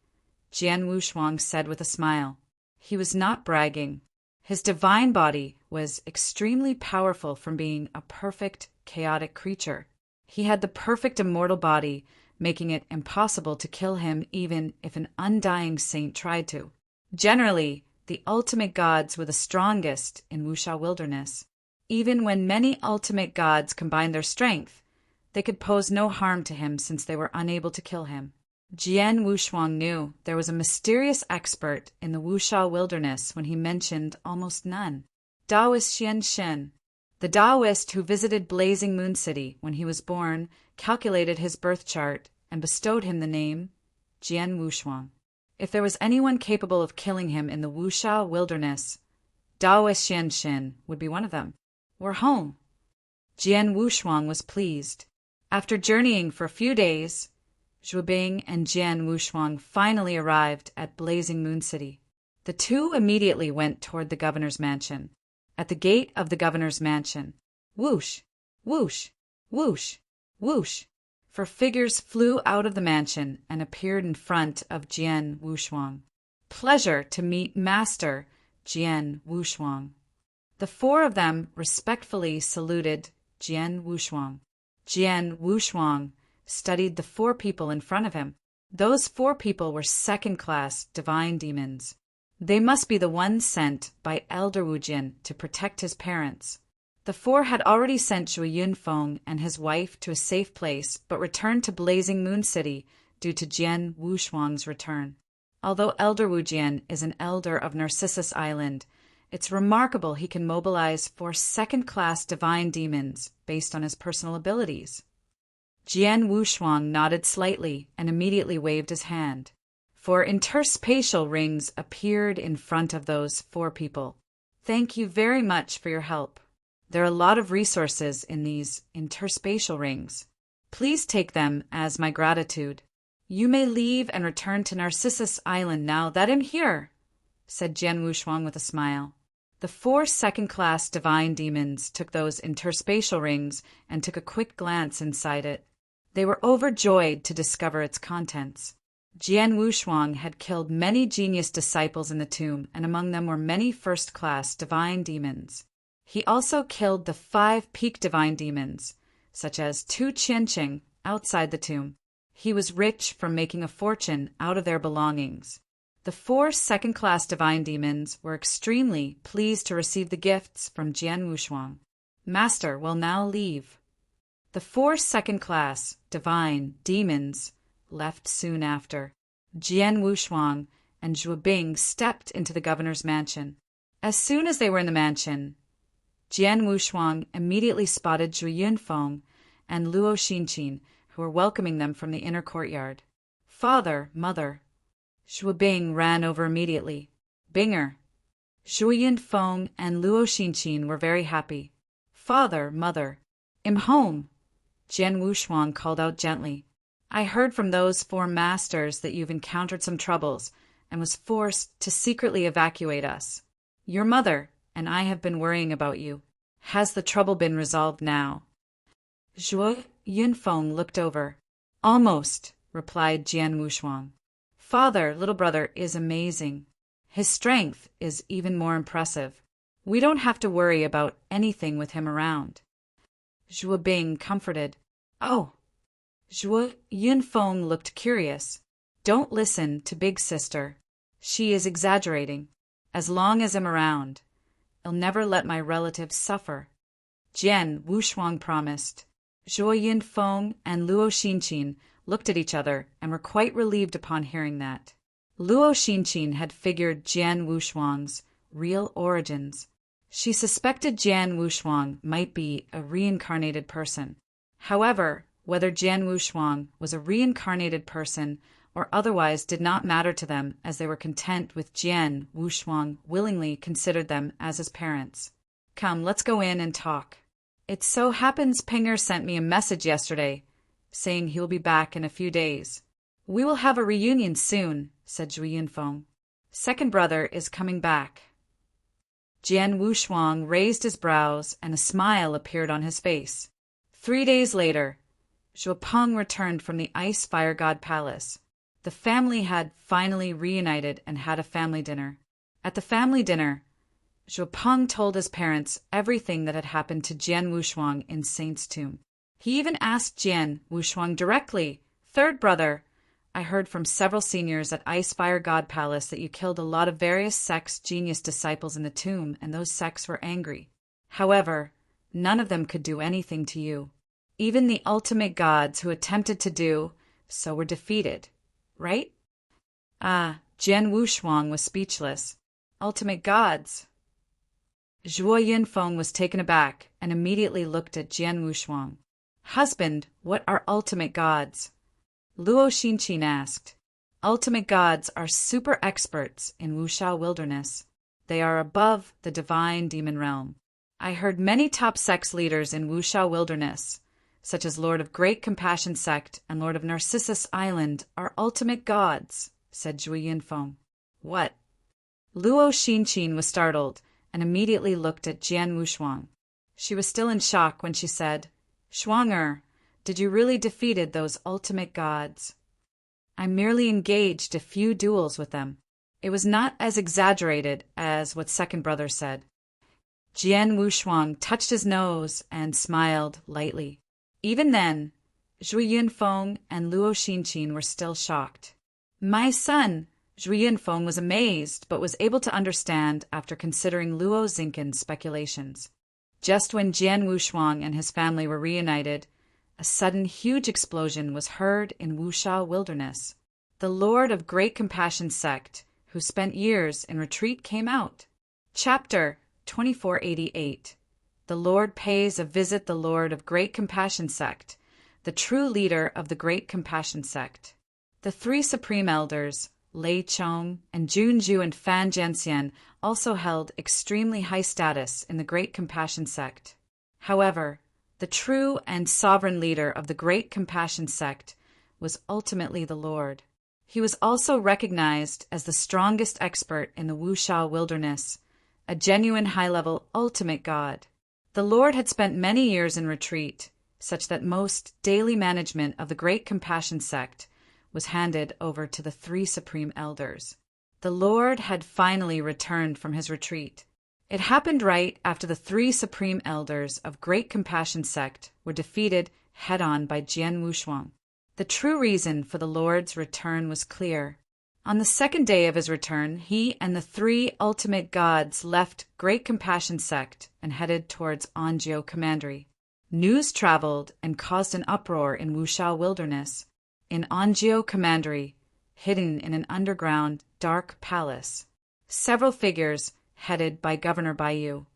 Jian Wushuang said with a smile. He was not bragging. His divine body was extremely powerful from being a perfect, chaotic creature. He had the perfect immortal body, making it impossible to kill him even if an undying saint tried to. Generally, the ultimate gods were the strongest in Wuxia Wilderness. Even when many ultimate gods combined their strength, they could pose no harm to him since they were unable to kill him. Jian Wushuang knew there was a mysterious expert in the Wuxia Wilderness when he mentioned almost none. Taoist Xian Shen, the Taoist who visited Blazing Moon City when he was born, calculated his birth chart and bestowed him the name Jian Wushuang. If there was anyone capable of killing him in the Wuxia Wilderness, Taoist Xian Shen would be one of them. We're home. Jian Wushuang was pleased. After journeying for a few days, Zhuobing and Jian Wushuang finally arrived at Blazing Moon City. The two immediately went toward the governor's mansion. At the gate of the governor's mansion, whoosh, whoosh, whoosh, whoosh, for figures flew out of the mansion and appeared in front of Jian Wushuang. Pleasure to meet Master Jian Wushuang. The four of them respectfully saluted Jian Wushuang. Jian Wushuang studied the four people in front of him. Those four people were second-class divine demons. They must be the ones sent by Elder Wujin to protect his parents. The four had already sent Zhu Yunfeng and his wife to a safe place, but returned to Blazing Moon City due to Jian Wushuang's return. Although Elder Wujin is an elder of Narcissus Island, it's remarkable he can mobilize four second-class divine demons based on his personal abilities. Jian Wushuang nodded slightly and immediately waved his hand. Four interspatial rings appeared in front of those four people. Thank you very much for your help. There are a lot of resources in these interspatial rings. Please take them as my gratitude. You may leave and return to Narcissus Island now that I'm here, said Jian Wushuang with a smile. The four second-class divine demons took those interspatial rings and took a quick glance inside it. They were overjoyed to discover its contents. Jian Wushuang had killed many genius disciples in the tomb, and among them were many first-class divine demons. He also killed the 5 peak divine demons, such as 2 Qianqing, outside the tomb. He was rich from making a fortune out of their belongings. The 4 second-class divine demons were extremely pleased to receive the gifts from Jian Wushuang. Master will now leave. The 4 second-class divine demons left soon after. Jian Wushuang and Zhuobing stepped into the governor's mansion. As soon as they were in the mansion, Jian Wushuang immediately spotted Zhu Yunfeng and Luo Xinqin, who were welcoming them from the inner courtyard. Father, mother. Zhuobing ran over immediately. Binger. Zhu Yunfeng and Luo Xinqin were very happy. Father, mother. I'm home. Jian Wushuang called out gently. I heard from those 4 masters that you've encountered some troubles and was forced to secretly evacuate us. Your mother and I have been worrying about you. Has the trouble been resolved now? Zhu Yunfeng looked over. Almost, replied Jian Wushuang. Father, little brother, is amazing. His strength is even more impressive. We don't have to worry about anything with him around. Zhuo Bing comforted. Oh. Zhuo Yunfeng looked curious. Don't listen to big sister. She is exaggerating. As long as I'm around, I'll never let my relatives suffer. Jian Wushuang promised. Zhuo Yunfeng and Luo Xinqin looked at each other and were quite relieved upon hearing that. Luo Xinqin had figured Jian Wushuang's real origins. She suspected Jian Wushuang might be a reincarnated person. However, whether Jian Wushuang was a reincarnated person or otherwise did not matter to them, as they were content with Jian Wushuang willingly considered them as his parents. Come, let's go in and talk. It so happens Pinger sent me a message yesterday, saying he will be back in a few days. We will have a reunion soon, said Zhu Yunfeng. Second brother is coming back. Jian Wushuang raised his brows and a smile appeared on his face. 3 days later, Zhuo Peng returned from the Ice Fire God Palace. The family had finally reunited and had a family dinner. At the family dinner, Zhuo Peng told his parents everything that had happened to Jian Wushuang in Saint's Tomb. He even asked Jian Wushuang directly, Third brother, I heard from several seniors at Ice Fire God Palace that you killed a lot of various sects' genius disciples in the tomb, and those sects were angry. However, none of them could do anything to you. Even the ultimate gods who attempted to do so were defeated, right? Jian Wushuang was speechless. Ultimate gods. Zhuo Yunfeng was taken aback and immediately looked at Jian Wushuang. Husband, what are ultimate gods? Luo Xinqin asked. Ultimate gods are super experts in Wushao wilderness. They are above the divine demon realm. I heard many top sects leaders in Wushao wilderness, such as Lord of Great Compassion Sect and Lord of Narcissus Island, are ultimate gods, said Zhu Yunfeng. What? Luo Xinqin was startled and immediately looked at Jian Wushuang. She was still in shock when she said, Shuang-er, did you really defeated those ultimate gods? I merely engaged a few duels with them. It was not as exaggerated as what second brother said. Jian Wushuang touched his nose and smiled lightly. Even then, Zhu Yunfeng and Luo Xinqin were still shocked. My son, Zhu Yunfeng was amazed but was able to understand after considering Luo Xinqin's speculations. Just when Jian Wushuang and his family were reunited, a sudden huge explosion was heard in Wushao wilderness. The Lord of Great Compassion Sect, who spent years in retreat, came out. Chapter 2488. The Lord pays a visit. The Lord of Great Compassion Sect, the true leader of the Great Compassion Sect. The three supreme elders, Lei Chong and Junju and Fan Jianxian, also held extremely high status in the Great Compassion Sect. However, the true and sovereign leader of the Great Compassion Sect was ultimately the Lord. He was also recognized as the strongest expert in the Wushao wilderness, a genuine high-level ultimate god. The Lord had spent many years in retreat, such that most daily management of the Great Compassion Sect was handed over to the three supreme elders. The Lord had finally returned from his retreat. It happened right after the three supreme elders of Great Compassion Sect were defeated head-on by Jian Wushuang. The true reason for the Lord's return was clear. On the second day of his return, he and the three ultimate gods left Great Compassion Sect and headed towards Anjiao Commandery. News traveled and caused an uproar in Wushao wilderness. In Anjiao Commandery, hidden in an underground, dark palace, several figures, headed by Governor Baiyu,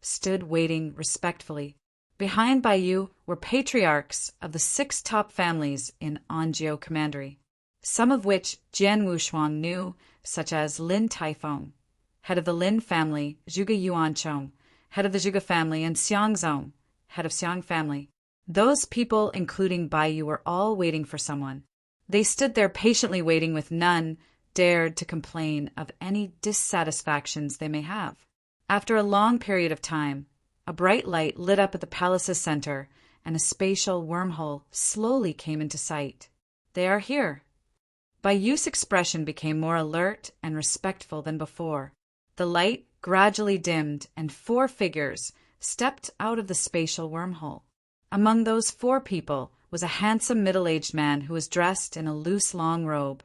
stood waiting respectfully. Behind Baiyu were patriarchs of the 6 top families in Anjiao Commandery, some of which Jian Wushuang knew, such as Lin Taifeng, head of the Lin family, Zhuge Yuanchong, head of the Zhuge family, and Xiangzong, head of Xiang family. Those people, including Baiyu, were all waiting for someone. They stood there patiently waiting, with none dared to complain of any dissatisfactions they may have. After a long period of time, a bright light lit up at the palace's center, and a spatial wormhole slowly came into sight. They are here. Bai Yu's expression became more alert and respectful than before. The light gradually dimmed, and 4 figures stepped out of the spatial wormhole. Among those 4 people was a handsome middle-aged man who was dressed in a loose long robe.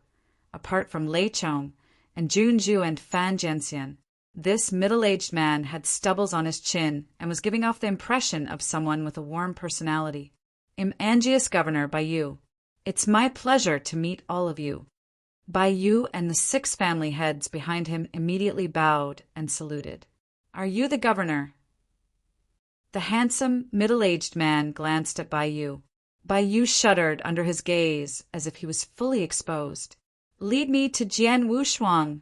Apart from Lei Chong and Junju and Fan Jianxian, this middle-aged man had stubbles on his chin and was giving off the impression of someone with a warm personality. Angius Governor Bai Yu, it's my pleasure to meet all of you. Bai Yu and the 6 family heads behind him immediately bowed and saluted. Are you the governor? The handsome, middle-aged man glanced at Bai Yu. Bai Yu shuddered under his gaze as if he was fully exposed. Lead me to Jian Wushuang,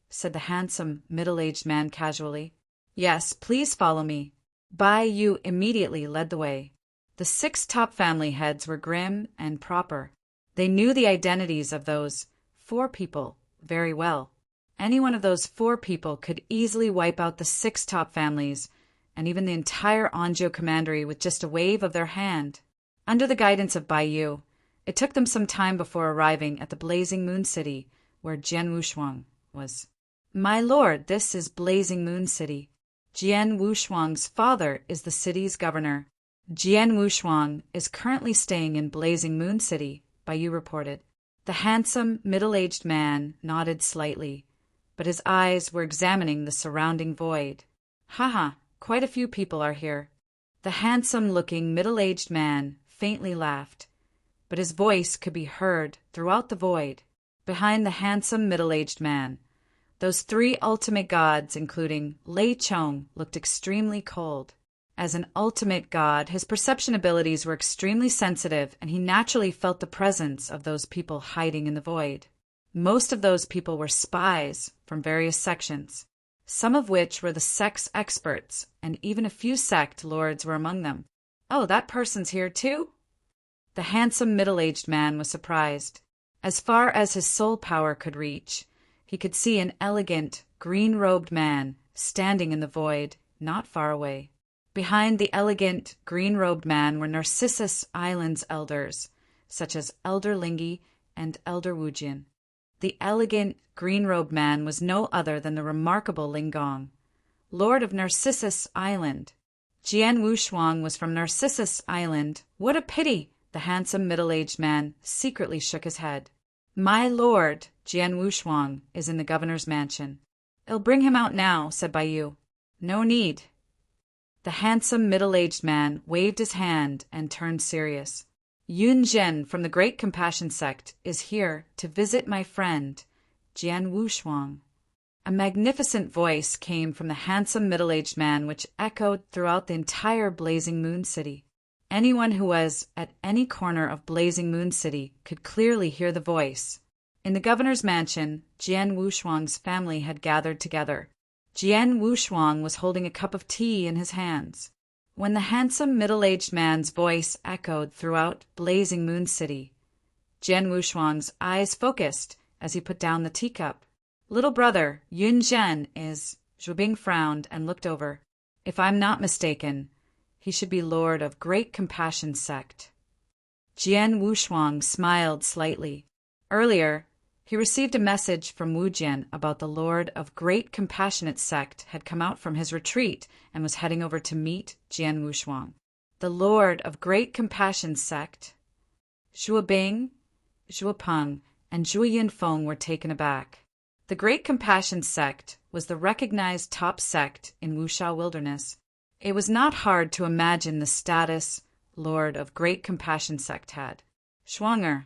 said the handsome, middle-aged man casually. Yes, please follow me. Bai Yu immediately led the way. The 6 top family heads were grim and proper. They knew the identities of those 4 people very well. Any one of those 4 people could easily wipe out the 6 top families and even the entire Anzhou commandery with just a wave of their hand. Under the guidance of Bai Yu, it took them some time before arriving at the Blazing Moon City, where Jian Wushuang was. My lord, this is Blazing Moon City. Jian Wushuang's father is the city's governor. Jian Wushuang is currently staying in Blazing Moon City, Bai Yu reported. The handsome, middle-aged man nodded slightly, but his eyes were examining the surrounding void. Haha, quite a few people are here. The handsome-looking, middle-aged man faintly laughed, but his voice could be heard throughout the void. Behind the handsome, middle-aged man, those 3 ultimate gods, including Lei Chong, looked extremely cold. As an ultimate god, his perception abilities were extremely sensitive, and he naturally felt the presence of those people hiding in the void. Most of those people were spies from various sections, some of which were the sex experts, and even a few sect lords were among them. Oh, that person's here too? The handsome middle-aged man was surprised. As far as his soul power could reach, he could see an elegant, green-robed man standing in the void not far away. Behind the elegant, green-robed man were Narcissus Island's elders, such as Elder Lingi and Elder Wujian. The elegant, green-robed man was no other than the remarkable Lingong, Lord of Narcissus Island. Jian Wushuang was from Narcissus Island. What a pity! The handsome middle-aged man secretly shook his head. My lord, Jian Wushuang, is in the governor's mansion. I'll bring him out now, said Bai Yu. No need. The handsome middle-aged man waved his hand and turned serious. Yun Zhen from the Great Compassion Sect is here to visit my friend, Jian Wushuang. A magnificent voice came from the handsome middle-aged man which echoed throughout the entire Blazing Moon City. Anyone who was at any corner of Blazing Moon City could clearly hear the voice. In the governor's mansion, Jian Wushuang's family had gathered together. Jian Wushuang was holding a cup of tea in his hands. When the handsome middle-aged man's voice echoed throughout Blazing Moon City, Jian Wushuang's eyes focused as he put down the teacup. Little brother, Yun Zhen is... Zhu Bing frowned and looked over. If I'm not mistaken, he should be Lord of Great Compassion Sect. Jian Wushuang smiled slightly. Earlier, he received a message from Wu Jian about the Lord of Great Compassionate Sect had come out from his retreat and was heading over to meet Jian Wushuang. The Lord of Great Compassion Sect. Zhu Bing, Zhu Peng, and Zhu Yinfeng were taken aback. The Great Compassion Sect was the recognized top sect in Wuxia Wilderness. It was not hard to imagine the status Lord of Great Compassion Sect had. Shuanger.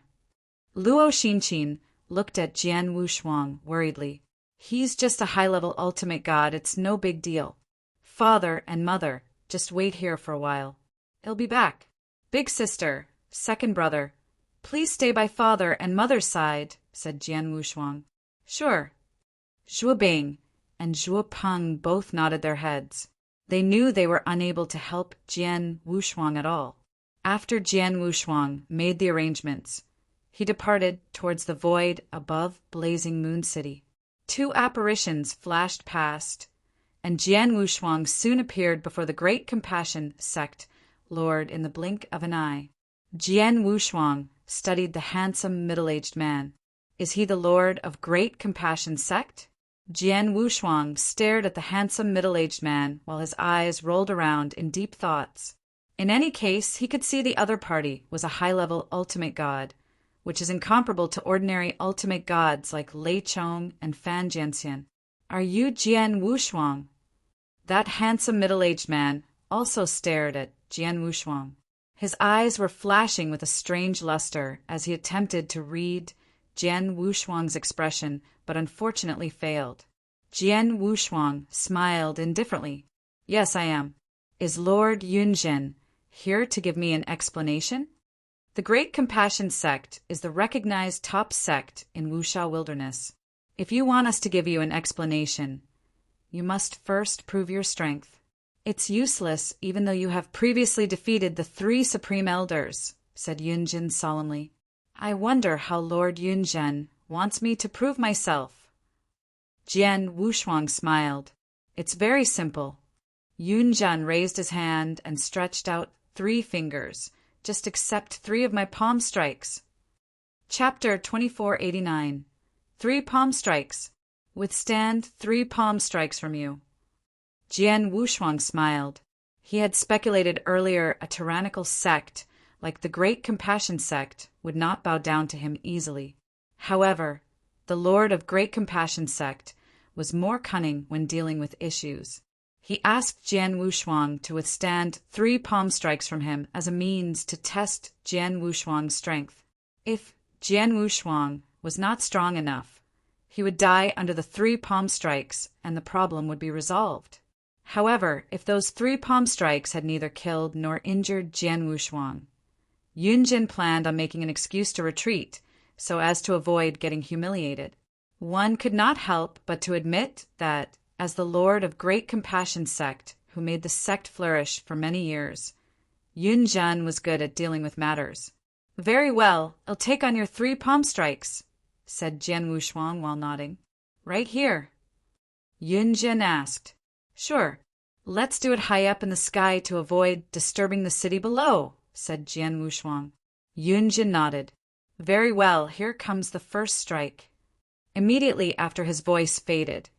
Luo Xinqin looked at Jian Wushuang worriedly. He's just a high-level ultimate god, it's no big deal. Father and mother, just wait here for a while. I'll be back. Big sister, second brother, please stay by father and mother's side, said Jian Wushuang. Sure. Zhu Bing and Zhu Peng both nodded their heads. They knew they were unable to help Jian Wushuang at all. After Jian Wushuang made the arrangements, he departed towards the void above Blazing Moon City. 2 apparitions flashed past, and Jian Wushuang soon appeared before the Great Compassion Sect Lord in the blink of an eye. Jian Wushuang studied the handsome middle-aged man. Is he the Lord of Great Compassion sect? Jian Wushuang stared at the handsome middle-aged man while his eyes rolled around in deep thoughts. In any case, he could see the other party was a high-level ultimate god, which is incomparable to ordinary ultimate gods like Lei Chong and Fan Jianxian. Are you Jian Wushuang? That handsome middle-aged man also stared at Jian Wushuang. His eyes were flashing with a strange luster as he attempted to read Jian Wushuang's expression, but unfortunately failed. Jian Wushuang smiled indifferently. Yes, I am. Is Lord Yunjin here to give me an explanation? The Great Compassion sect is the recognized top sect in Wuxia Wilderness. If you want us to give you an explanation, you must first prove your strength. It's useless even though you have previously defeated the 3 Supreme Elders, said Yunjin solemnly. I wonder how Lord Yunjin wants me to prove myself. Jian Wushuang smiled. It's very simple. Yunjin raised his hand and stretched out 3 fingers. Just accept 3 of my palm strikes. Chapter 2489. 3 palm strikes. Withstand 3 palm strikes from you. Jian Wushuang smiled. He had speculated earlier a tyrannical sect, like the Great Compassion sect, would not bow down to him easily. However, the Lord of Great Compassion sect was more cunning when dealing with issues. He asked Jian Wushuang to withstand 3 palm strikes from him as a means to test Jian Wushuang's strength. If Jian Wushuang was not strong enough, he would die under the 3 palm strikes and the problem would be resolved. However, if those 3 palm strikes had neither killed nor injured Jian Wushuang, Yunjin planned on making an excuse to retreat so as to avoid getting humiliated. One could not help but to admit that, as the Lord of Great Compassion sect, who made the sect flourish for many years, Yunjin was good at dealing with matters. Very well, I'll take on your 3 palm strikes, said Jian Wushuang while nodding. Right here. Yunjin asked. Sure. Let's do it high up in the sky to avoid disturbing the city below, said Jian Wushuang. Yunjin nodded. Very well, here comes the first strike. Immediately after his voice faded,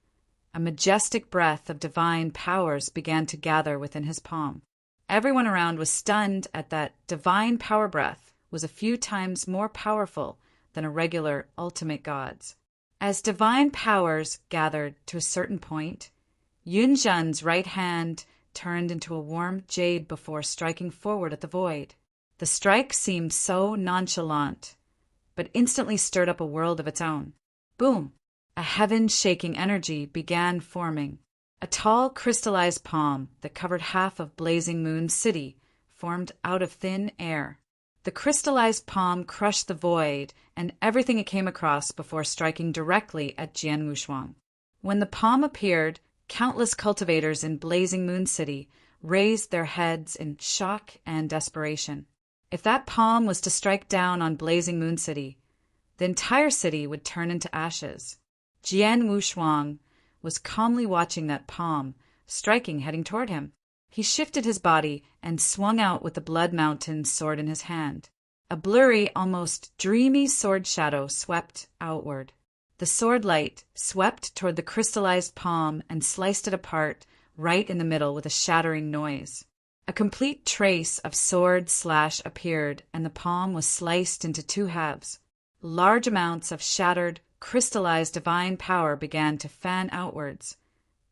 a majestic breath of divine powers began to gather within his palm. Everyone around was stunned at that divine power breath was a few times more powerful than a regular ultimate god's. As divine powers gathered to a certain point, Yunjin's right hand turned into a warm jade before striking forward at the void. The strike seemed so nonchalant, but instantly stirred up a world of its own. Boom! A heaven-shaking energy began forming. A tall, crystallized palm that covered half of Blazing Moon City formed out of thin air. The crystallized palm crushed the void and everything it came across before striking directly at Jian Wushuang. When the palm appeared, countless cultivators in Blazing Moon City raised their heads in shock and desperation. If that palm was to strike down on Blazing Moon City, the entire city would turn into ashes. Jian Wushuang was calmly watching that palm, striking heading toward him. He shifted his body and swung out with the Blood Mountain sword in his hand. A blurry, almost dreamy sword shadow swept outward. The sword light swept toward the crystallized palm and sliced it apart right in the middle with a shattering noise. A complete trace of sword slash appeared, and the palm was sliced into 2 halves. Large amounts of shattered, crystallized divine power began to fan outwards,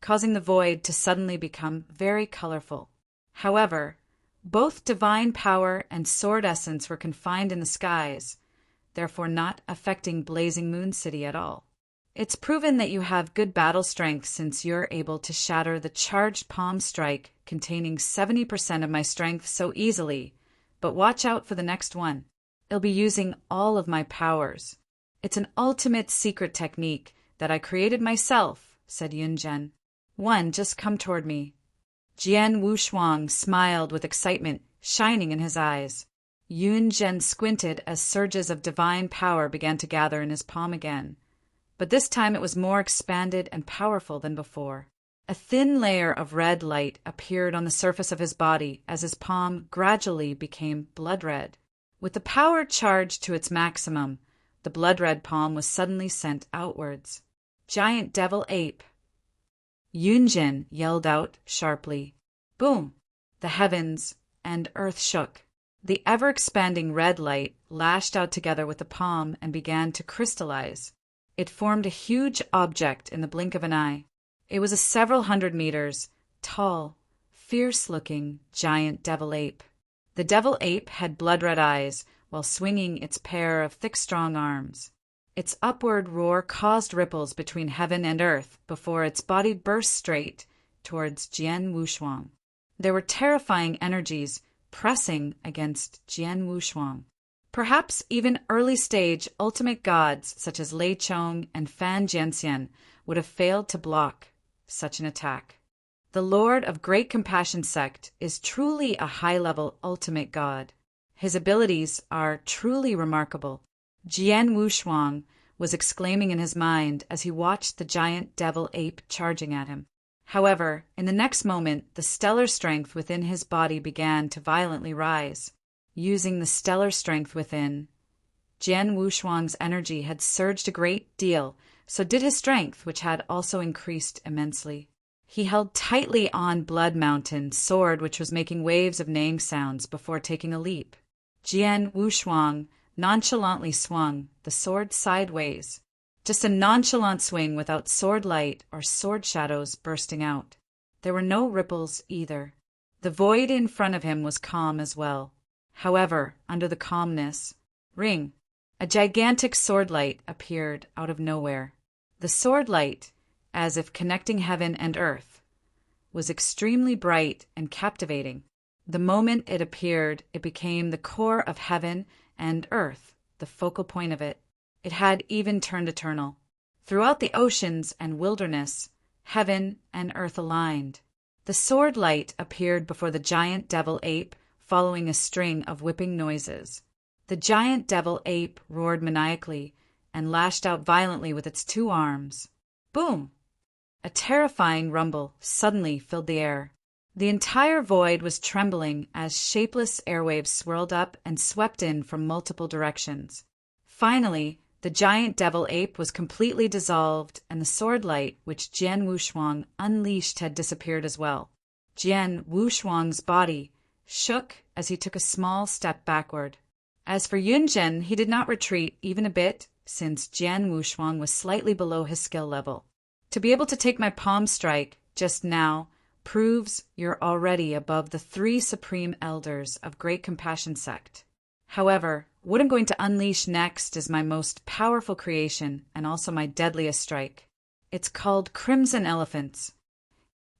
causing the void to suddenly become very colorful. However, both divine power and sword essence were confined in the skies, therefore not affecting Blazing Moon City at all. It's proven that you have good battle strength since you're able to shatter the charged palm strike containing 70% of my strength so easily, but watch out for the next one. It'll be using all of my powers. It's an ultimate secret technique that I created myself, said Yunjin. One, just come toward me. Jian Wushuang smiled with excitement shining in his eyes. Yunjin squinted as surges of divine power began to gather in his palm again, but this time it was more expanded and powerful than before. A thin layer of red light appeared on the surface of his body as his palm gradually became blood red. With the power charged to its maximum, the blood-red palm was suddenly sent outwards. Giant devil ape! Yunjin yelled out sharply. Boom! The heavens and earth shook. The ever-expanding red light lashed out together with the palm and began to crystallize. It formed a huge object in the blink of an eye. It was a several hundred meters tall, fierce-looking giant devil ape. The devil ape had blood-red eyes while swinging its pair of thick, strong arms. Its upward roar caused ripples between heaven and earth before its body burst straight towards Jian Wushuang. There were terrifying energies pressing against Jian Wushuang. Perhaps even early-stage ultimate gods such as Lei Chong and Fan Jianxian would have failed to block such an attack. The Lord of Great Compassion Sect is truly a high-level ultimate god. His abilities are truly remarkable. Jian Wushuang was exclaiming in his mind as he watched the giant devil ape charging at him. However, in the next moment, the stellar strength within his body began to violently rise. Using the stellar strength within, Jian Wushuang's energy had surged a great deal, so did his strength, which had also increased immensely. He held tightly on Blood Mountain's sword, which was making waves of neighing sounds before taking a leap. Jian Wushuang nonchalantly swung the sword sideways. Just a nonchalant swing without sword light or sword shadows bursting out. There were no ripples either. The void in front of him was calm as well. However, under the calmness, a gigantic sword light appeared out of nowhere. The sword light, as if connecting heaven and earth, was extremely bright and captivating. The moment it appeared, it became the core of heaven and earth, the focal point of it. It had even turned eternal. Throughout the oceans and wilderness, heaven and earth aligned. The sword light appeared before the giant devil ape, following a string of whipping noises. The giant devil ape roared maniacally and lashed out violently with its two arms. Boom! A terrifying rumble suddenly filled the air. The entire void was trembling as shapeless airwaves swirled up and swept in from multiple directions. Finally, the giant devil ape was completely dissolved, and the sword light which Jian Wushuang unleashed had disappeared as well. Jian Wushuang's body shook as he took a small step backward. As for Yunjin, he did not retreat even a bit, since Jian Wushuang was slightly below his skill level. To be able to take my palm strike just now proves you're already above the 3 supreme elders of Great Compassion Sect. However, what I'm going to unleash next is my most powerful creation and also my deadliest strike. It's called Crimson Elephants.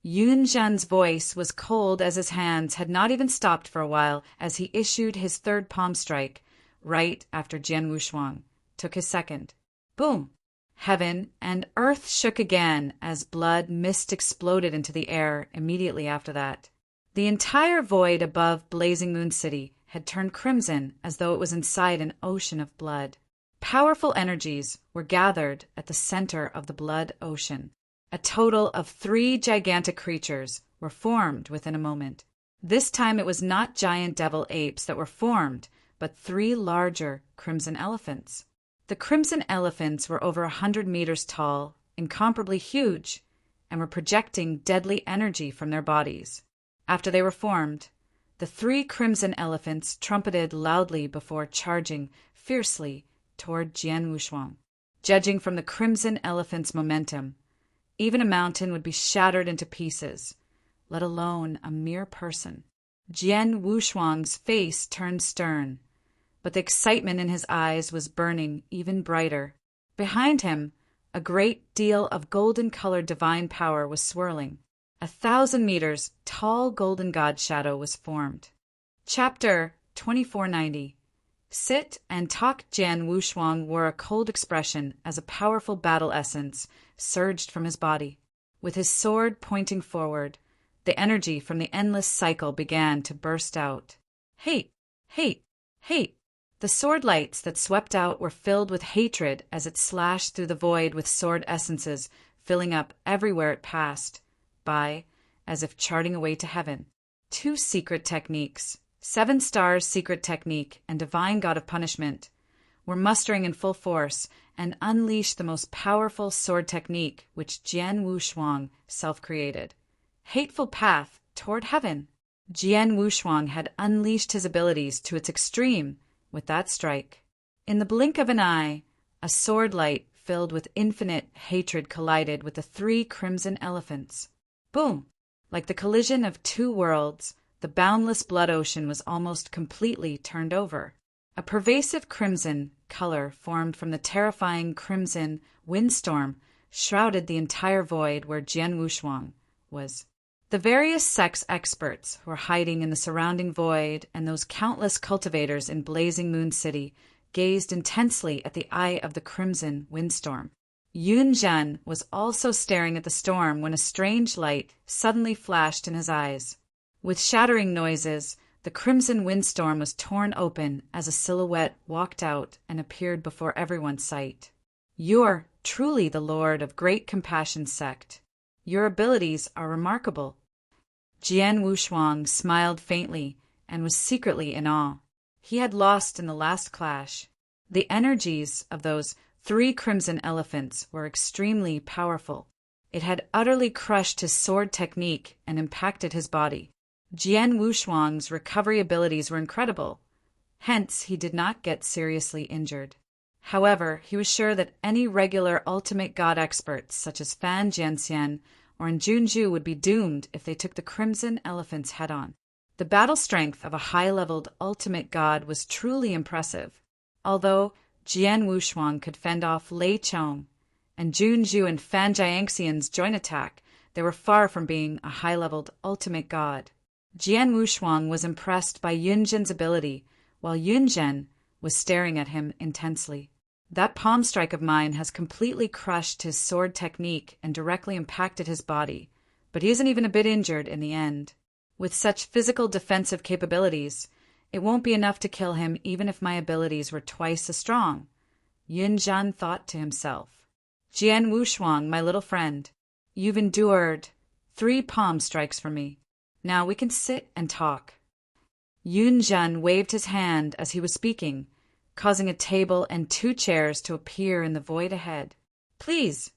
Yunjin's voice was cold as his hands had not even stopped for a while as he issued his third palm strike, right after Jian Wushuang took his second. Boom! Heaven and earth shook again as blood mist exploded into the air immediately after that. The entire void above Blazing Moon City had turned crimson as though it was inside an ocean of blood. Powerful energies were gathered at the center of the blood ocean. A total of 3 gigantic creatures were formed within a moment. This time it was not giant devil apes that were formed, but 3 larger crimson elephants. The crimson elephants were over 100 meters tall, incomparably huge, and were projecting deadly energy from their bodies. After they were formed, the 3 crimson elephants trumpeted loudly before charging fiercely toward Jian Wushuang. Judging from the crimson elephant's momentum, even a mountain would be shattered into pieces, let alone a mere person. Jian Wushuang's face turned stern, but the excitement in his eyes was burning even brighter. Behind him, a great deal of golden-colored divine power was swirling. 1,000 meters tall golden god shadow was formed. Chapter 2490. Sit and talk. Jian Wushuang wore a cold expression as a powerful battle essence surged from his body. With his sword pointing forward, the energy from the endless cycle began to burst out. Hate! Hate! Hate! The sword lights that swept out were filled with hatred as it slashed through the void with sword essences, filling up everywhere it passed by, as if charting a way to heaven. 2 secret techniques, 7 Stars secret technique and Divine God of Punishment, were mustering in full force and unleashed the most powerful sword technique which Jian Wushuang self-created. Hateful path toward heaven. Jian Wushuang had unleashed his abilities to its extreme with that strike. In the blink of an eye, a sword light filled with infinite hatred collided with the 3 crimson elephants. Boom! Like the collision of 2 worlds, the boundless blood ocean was almost completely turned over. A pervasive crimson color formed from the terrifying crimson windstorm shrouded the entire void where Jian Wushuang was. The various sex experts who were hiding in the surrounding void and those countless cultivators in Blazing Moon City gazed intensely at the eye of the crimson windstorm. Yun Zhen was also staring at the storm when a strange light suddenly flashed in his eyes. With shattering noises, the crimson windstorm was torn open as a silhouette walked out and appeared before everyone's sight. You're truly the Lord of Great Compassion Sect. Your abilities are remarkable. Jian Wushuang smiled faintly and was secretly in awe. He had lost in the last clash. The energies of those 3 crimson elephants were extremely powerful. It had utterly crushed his sword technique and impacted his body. Jian Wushuang's recovery abilities were incredible. Hence, he did not get seriously injured. However, he was sure that any regular ultimate god experts such as Fan Jianxian or Junju would be doomed if they took the crimson elephants head-on. The battle strength of a high-leveled ultimate god was truly impressive. Although Jian Wushuang could fend off Lei Chong and Junju and Fan Jianxian's joint attack, they were far from being a high-leveled ultimate god. Jian Wushuang was impressed by Yun Zhen's ability, while Yun Zhen was staring at him intensely. That palm strike of mine has completely crushed his sword technique and directly impacted his body, but he isn't even a bit injured in the end. With such physical defensive capabilities, it won't be enough to kill him even if my abilities were twice as strong, Yun Zhen thought to himself. Jian Wushuang, my little friend, you've endured 3 palm strikes from me. Now we can sit and talk. Yun Zhen waved his hand as he was speaking, causing a table and 2 chairs to appear in the void ahead. Please.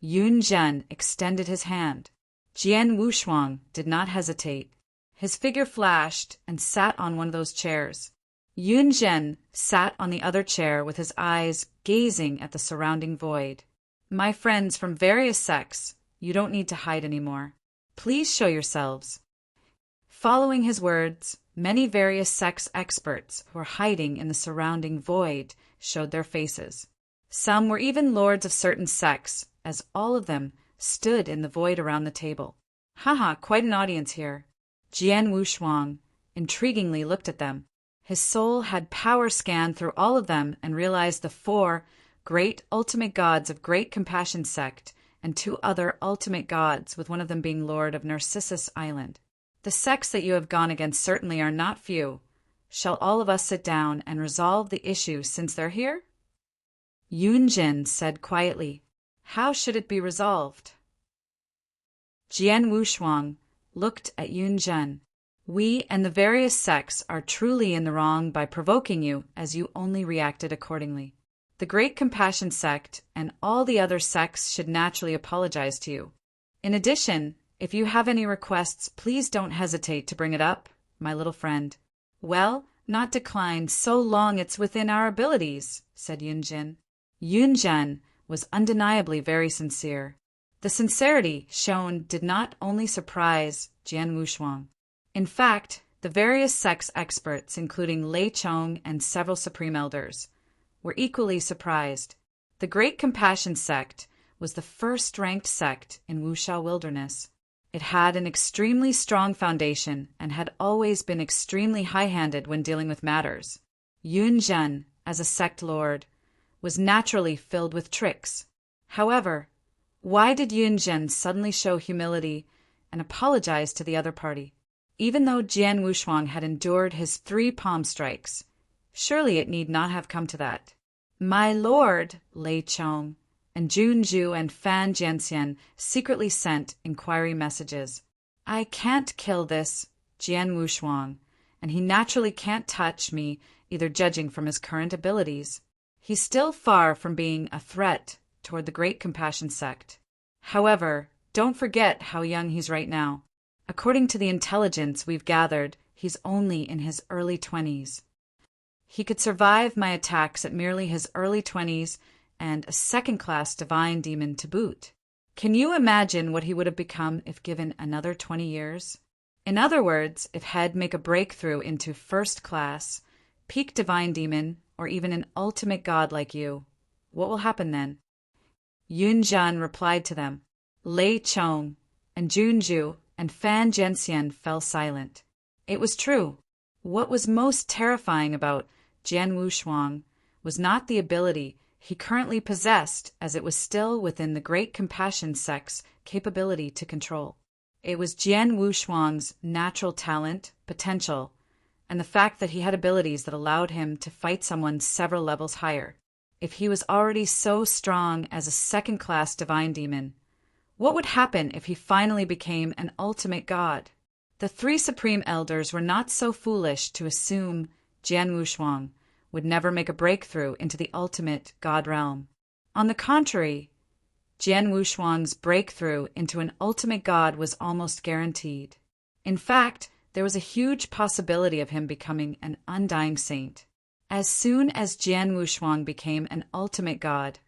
Yun Zhen extended his hand. Jian Wushuang did not hesitate. His figure flashed and sat on one of those chairs. Yun Zhen sat on the other chair with his eyes gazing at the surrounding void. My friends from various sects, you don't need to hide anymore. Please show yourselves. Following his words, many various sex experts who were hiding in the surrounding void showed their faces. Some were even lords of certain sects, as all of them stood in the void around the table. Haha, quite an audience here. Jian Wushuang intriguingly looked at them. His soul had power scanned through all of them and realized the 4 great ultimate gods of Great Compassion Sect and 2 other ultimate gods, with one of them being Lord of Narcissus Island. The sects that you have gone against certainly are not few. Shall all of us sit down and resolve the issue since they're here? Yun Zhen said quietly. How should it be resolved? Jian Wushuang looked at Yun Zhen. We and the various sects are truly in the wrong by provoking you, as you only reacted accordingly. The Great Compassion Sect and all the other sects should naturally apologize to you. In addition, if you have any requests, please don't hesitate to bring it up, my little friend. Well, not decline so long it's within our abilities, said Yun Zhen. Yun Zhen was undeniably very sincere. The sincerity shown did not only surprise Jian Wushuang. In fact, the various sex experts, including Lei Chong and several Supreme Elders, were equally surprised. The Great Compassion Sect was the first-ranked sect in Wuxia Wilderness. It had an extremely strong foundation and had always been extremely high-handed when dealing with matters. Yun Zhen, as a sect lord, was naturally filled with tricks. However, why did Yun Zhen suddenly show humility and apologize to the other party? Even though Jian Wushuang had endured his 3 palm strikes, surely it need not have come to that. My lord, Lei Chong, and Junju and Fan Jianxian secretly sent inquiry messages. I can't kill this Jian Wushuang, and he naturally can't touch me either judging from his current abilities. He's still far from being a threat toward the Great Compassion sect. However, don't forget how young he's right now. According to the intelligence we've gathered, he's only in his early 20s. He could survive my attacks at merely his early 20s and a second-class divine demon to boot. Can you imagine what he would have become if given another 20 years? In other words, if he'd make a breakthrough into first-class, peak divine demon, or even an ultimate god like you, what will happen then? Yunjun replied to them. Lei Chong and Junju and Fan Zhenxian fell silent. It was true. What was most terrifying about Jian Wushuang was not the ability he currently possessed, as it was still within the Great Compassion sect's capability to control. It was Jian Wushuang's natural talent, potential, and the fact that he had abilities that allowed him to fight someone several levels higher. If he was already so strong as a second-class divine demon, what would happen if he finally became an ultimate god? The three supreme elders were not so foolish to assume Jian Wushuang would never make a breakthrough into the ultimate god realm. On the contrary, Jian Wushuang's breakthrough into an ultimate god was almost guaranteed. In fact, there was a huge possibility of him becoming an undying saint. As soon as Jian Wushuang became an ultimate god,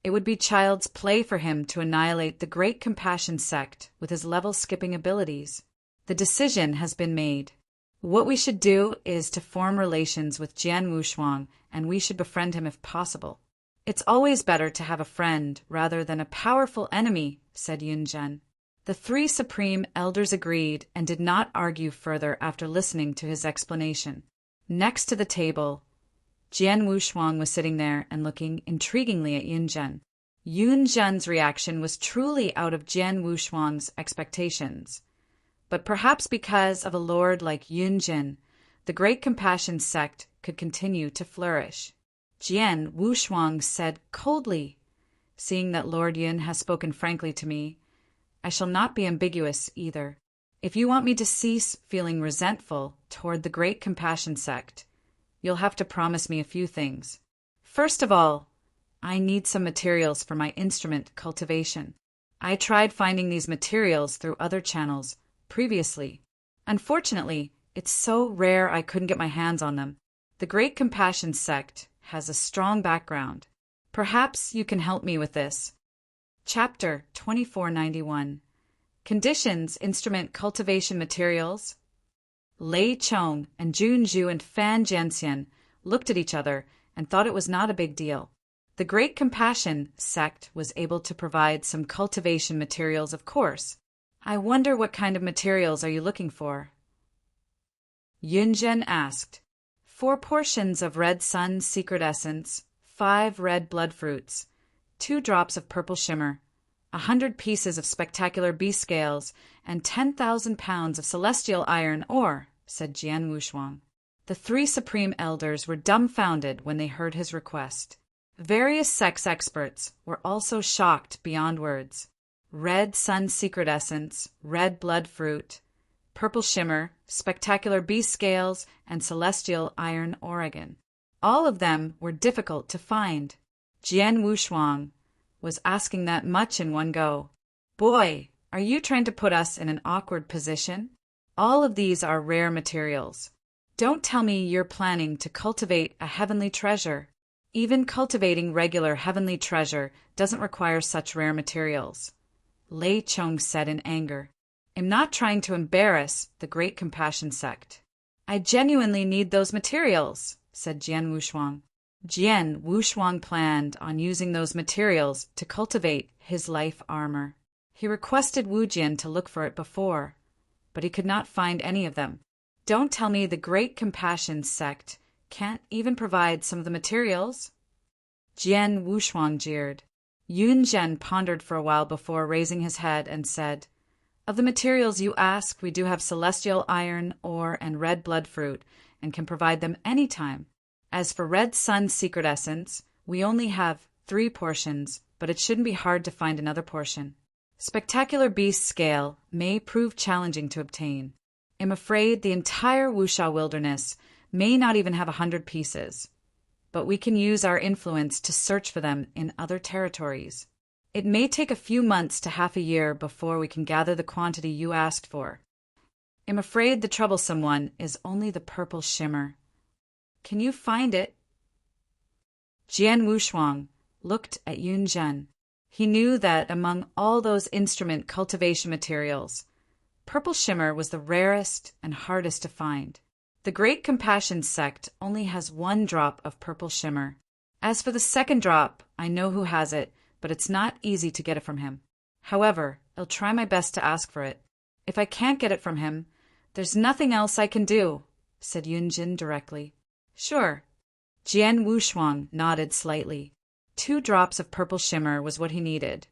it would be child's play for him to annihilate the Great Compassion sect with his level-skipping abilities. The decision has been made. What we should do is to form relations with Jian Wushuang, and we should befriend him if possible. It's always better to have a friend rather than a powerful enemy, said Yunjun. The three supreme elders agreed and did not argue further after listening to his explanation. Next to the table, Jian Wushuang was sitting there and looking intriguingly at Yunjun. Yunjun's reaction was truly out of Jian Wushuang's expectations. But perhaps because of a lord like Yunjun, the Great Compassion sect could continue to flourish. Jian Wushuang said coldly, "Seeing that Lord Yun has spoken frankly to me, I shall not be ambiguous either. If you want me to cease feeling resentful toward the Great Compassion sect, you'll have to promise me a few things. First of all, I need some materials for my instrument cultivation. I tried finding these materials through other channels previously. Unfortunately, it's so rare I couldn't get my hands on them. The Great Compassion sect has a strong background. Perhaps you can help me with this." Chapter 2491. Conditions, Instrument Cultivation Materials. Lei Chong and Junju and Fan Zhenxian looked at each other and thought it was not a big deal. The Great Compassion sect was able to provide some cultivation materials, of course. I wonder what kind of materials are you looking for? Yunjun asked. 4 portions of red sun secret essence, 5 red blood fruits, 2 drops of purple shimmer, 100 pieces of spectacular bee scales, and 10,000 pounds of celestial iron ore, said Jian Wushuang. The 3 supreme elders were dumbfounded when they heard his request. Various sex experts were also shocked beyond words. Red sun secret essence, red blood fruit, purple shimmer, spectacular bee scales, and celestial iron Oregon. All of them were difficult to find. Jian Wushuang was asking that much in one go. Boy, are you trying to put us in an awkward position? All of these are rare materials. Don't tell me you're planning to cultivate a heavenly treasure. Even cultivating regular heavenly treasure doesn't require such rare materials. Lei Chong said in anger. I'm not trying to embarrass the Great Compassion sect. I genuinely need those materials, said Jian Wushuang. Jian Wushuang planned on using those materials to cultivate his life armor. He requested Wu Jian to look for it before, but he could not find any of them. Don't tell me the Great Compassion sect can't even provide some of the materials? Jian Wushuang jeered. Yunjun pondered for a while before raising his head and said, Of the materials you ask, we do have celestial iron, ore, and red blood fruit, and can provide them any time. As for red sun secret essence, we only have 3 portions, but it shouldn't be hard to find another portion. Spectacular beast scale may prove challenging to obtain. I'm afraid the entire Wuxia wilderness may not even have 100 pieces, but we can use our influence to search for them in other territories. It may take a few months to half a year before we can gather the quantity you asked for. I'm afraid the troublesome one is only the purple shimmer. Can you find it? Jian Wushuang looked at Yun Zhen. He knew that among all those instrument cultivation materials, purple shimmer was the rarest and hardest to find. The Great Compassion sect only has 1 drop of purple shimmer. As for the second drop, I know who has it, but it's not easy to get it from him. However, I'll try my best to ask for it. If I can't get it from him, there's nothing else I can do, said Yunjin directly. Sure. Jian Wushuang nodded slightly. 2 drops of purple shimmer was what he needed,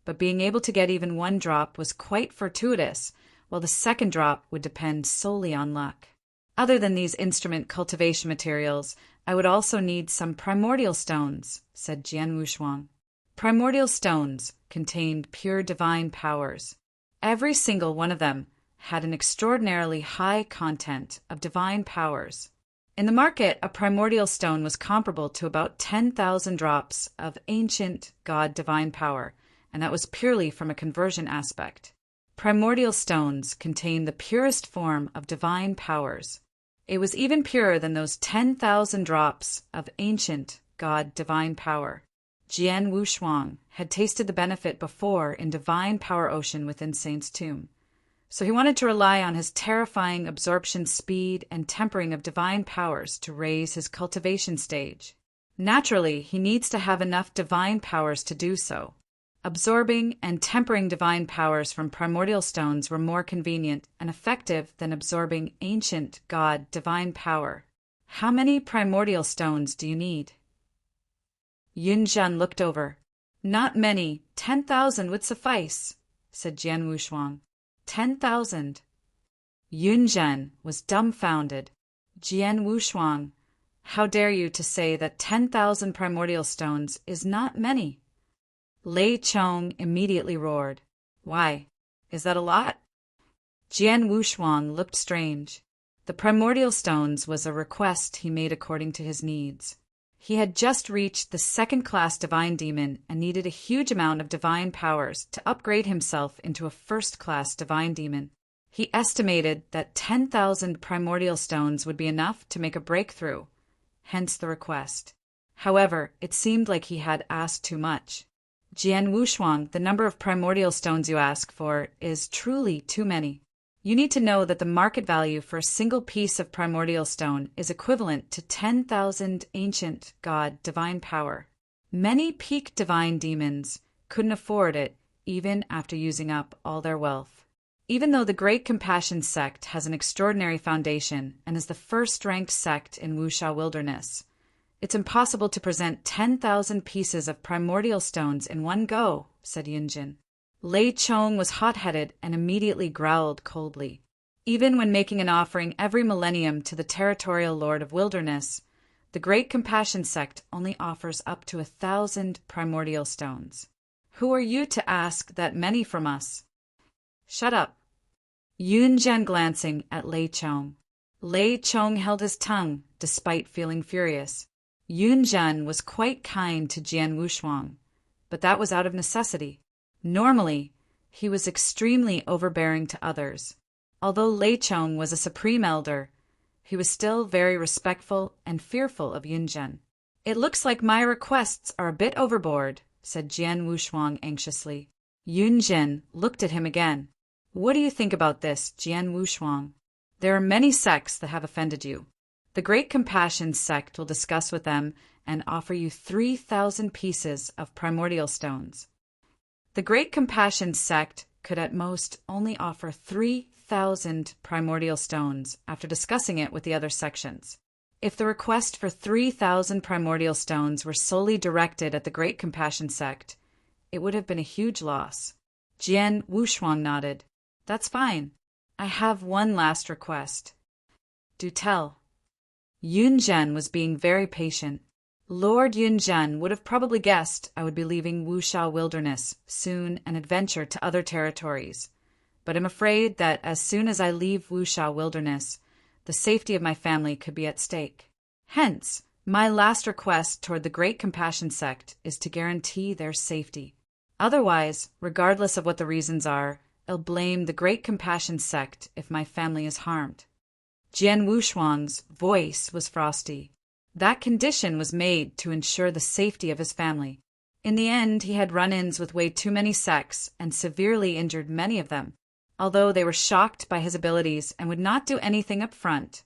but being able to get even 1 drop was quite fortuitous, while the second drop would depend solely on luck. Other than these instrument cultivation materials, I would also need some primordial stones, said Jian Wushuang. Primordial stones contained pure divine powers. Every single one of them had an extraordinarily high content of divine powers. In the market, a primordial stone was comparable to about 10,000 drops of ancient god divine power, and that was purely from a conversion aspect. Primordial stones contain the purest form of divine powers. It was even purer than those 10,000 drops of ancient god divine power. Jian Wushuang had tasted the benefit before in divine power ocean within Saint's tomb, so he wanted to rely on his terrifying absorption speed and tempering of divine powers to raise his cultivation stage. Naturally, he needs to have enough divine powers to do so. Absorbing and tempering divine powers from primordial stones were more convenient and effective than absorbing ancient god divine power. How many primordial stones do you need? Yun Zhen looked over. Not many. 10,000 would suffice, said Jian Wushuang. 10,000. Yun Zhen was dumbfounded. Jian Wushuang, how dare you to say that 10,000 primordial stones is not many? Lei Chong immediately roared. Why? Is that a lot? Jian Wushuang looked strange. The primordial stones was a request he made according to his needs. He had just reached the 2nd-class divine demon and needed a huge amount of divine powers to upgrade himself into a 1st-class divine demon. He estimated that 10,000 primordial stones would be enough to make a breakthrough, hence the request. However, it seemed like he had asked too much. Jian Wushuang, the number of primordial stones you ask for is truly too many. You need to know that the market value for a single piece of primordial stone is equivalent to 10,000 ancient god divine power. Many peak divine demons couldn't afford it even after using up all their wealth. Even though the Great Compassion sect has an extraordinary foundation and is the first-ranked sect in Wuxia Wilderness, it's impossible to present 10,000 pieces of primordial stones in one go, said Yunjin. Lei Chong was hot-headed and immediately growled coldly. Even when making an offering every millennium to the territorial lord of wilderness, the Great Compassion sect only offers up to 1,000 primordial stones. Who are you to ask that many from us? Shut up. Yun Zhen glancing at Lei Chong. Lei Chong held his tongue, despite feeling furious. Yun Zhen was quite kind to Jian Wushuang, but that was out of necessity. Normally, he was extremely overbearing to others. Although Lei Chong was a supreme elder, he was still very respectful and fearful of Yun Zhen. It looks like my requests are a bit overboard, said Jian Wushuang anxiously. Yun Zhen looked at him again. What do you think about this, Jian Wushuang? There are many sects that have offended you. The Great Compassion sect will discuss with them and offer you 3,000 pieces of primordial stones. The Great Compassion sect could at most only offer 3,000 primordial stones after discussing it with the other sections. If the request for 3,000 primordial stones were solely directed at the Great Compassion sect, it would have been a huge loss. Jian Wushuang nodded. That's fine. I have one last request. Do tell. Yun Zhen was being very patient. Lord Yun Zhen would have probably guessed I would be leaving Wuxia Wilderness soon and adventure to other territories. But I'm afraid that as soon as I leave Wuxia Wilderness, the safety of my family could be at stake. Hence, my last request toward the Great Compassion Sect is to guarantee their safety. Otherwise, regardless of what the reasons are, I'll blame the Great Compassion Sect if my family is harmed. Jian Wushuang's voice was frosty. That condition was made to ensure the safety of his family. In the end, he had run-ins with way too many sects and severely injured many of them. Although they were shocked by his abilities and would not do anything up front,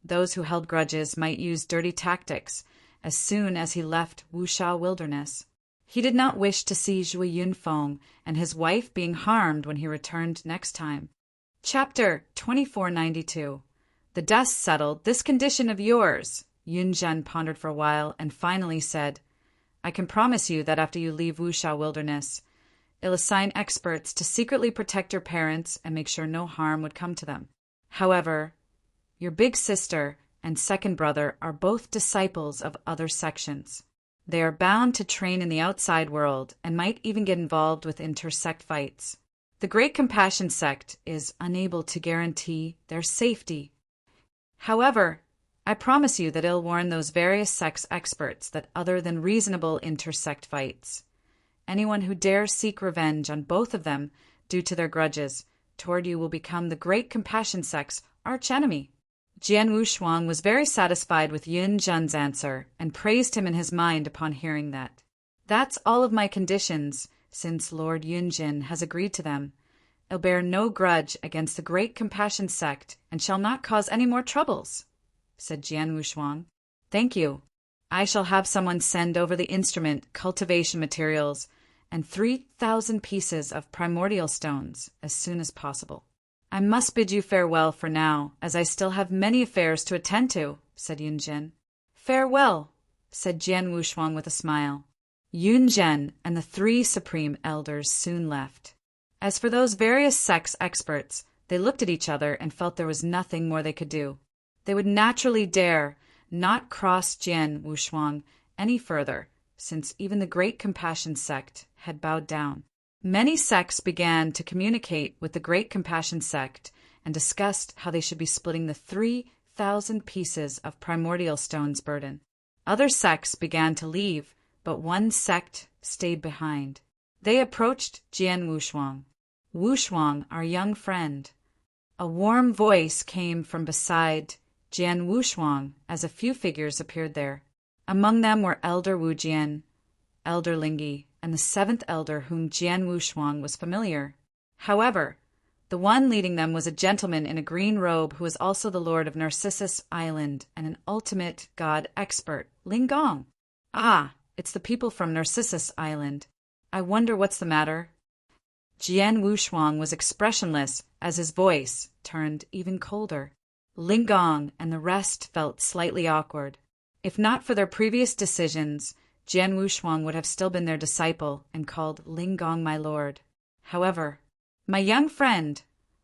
those who held grudges might use dirty tactics as soon as he left Wuxia Wilderness. He did not wish to see Zhui Yunfeng and his wife being harmed when he returned next time. Chapter 2492. The dust settled. This condition of yours, Yunzhen pondered for a while and finally said, I can promise you that after you leave Wuxia Wilderness, I'll assign experts to secretly protect your parents and make sure no harm would come to them. However, your big sister and second brother are both disciples of other sections. They are bound to train in the outside world and might even get involved with intersect fights. The Great Compassion Sect is unable to guarantee their safety. However, I promise you that I'll warn those various sects experts that other than reasonable intersect fights, anyone who dares seek revenge on both of them due to their grudges toward you will become the Great Compassion Sect's archenemy. Jian Wushuang was very satisfied with Yun Zhen's answer and praised him in his mind upon hearing that. That's all of my conditions, since Lord Yunjin has agreed to them. I'll bear no grudge against the Great Compassion Sect and shall not cause any more troubles, said Jian Wushuang. Thank you. I shall have someone send over the instrument, cultivation materials, and 3,000 pieces of primordial stones as soon as possible. I must bid you farewell for now, as I still have many affairs to attend to, said Yunjin. Farewell, said Jian Wushuang with a smile. Yunjin and the 3 supreme elders soon left. As for those various sects experts, they looked at each other and felt there was nothing more they could do. They would naturally dare not cross Jian Wushuang any further, since even the Great Compassion Sect had bowed down. Many sects began to communicate with the Great Compassion Sect and discussed how they should be splitting the 3,000 pieces of primordial stones burden. Other sects began to leave, but one sect stayed behind. They approached Jian Wushuang. Wushuang, our young friend. A warm voice came from beside Jian Wushuang as a few figures appeared there. Among them were Elder Wujian, Elder Lingyi, and the 7th elder whom Jian Wushuang was familiar. However, the one leading them was a gentleman in a green robe who was also the lord of Narcissus Island and an ultimate god expert, Linggong. Ah, it's the people from Narcissus Island. I wonder what's the matter. Jian Wushuang was expressionless as his voice turned even colder. Linggong and the rest felt slightly awkward. If not for their previous decisions, Jian Wushuang would have still been their disciple and called Linggong my lord. However, my young friend,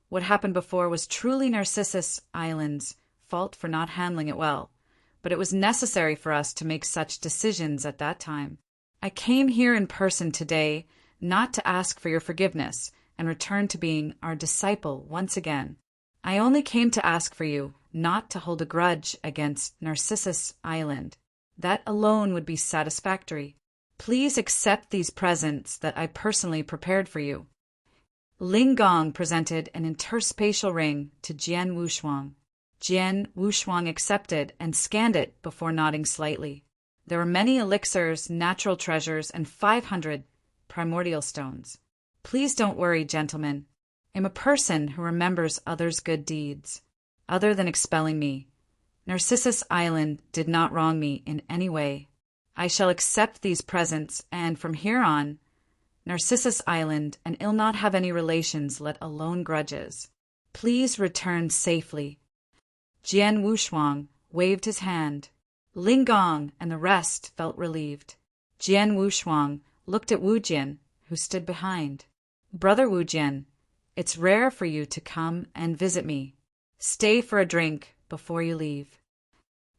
what happened before was truly Narcissus Island's fault for not handling it well, but it was necessary for us to make such decisions at that time. I came here in person today not to ask for your forgiveness and return to being our disciple once again. I only came to ask for you not to hold a grudge against Narcissus Island. That alone would be satisfactory. Please accept these presents that I personally prepared for you. Linggong presented an interspatial ring to Jian Wushuang. Jian Wushuang accepted and scanned it before nodding slightly. There were many elixirs, natural treasures, and 500 primordial stones. Please don't worry, gentlemen. I'm a person who remembers others' good deeds. Other than expelling me, Narcissus Island did not wrong me in any way. I shall accept these presents, and from here on, Narcissus Island and I'll not have any relations, let alone grudges. Please return safely. Jian Wushuang waved his hand. Linggong and the rest felt relieved. Jian Wushuang looked at Wujian, who stood behind. Brother Wujian, it's rare for you to come and visit me. Stay for a drink before you leave.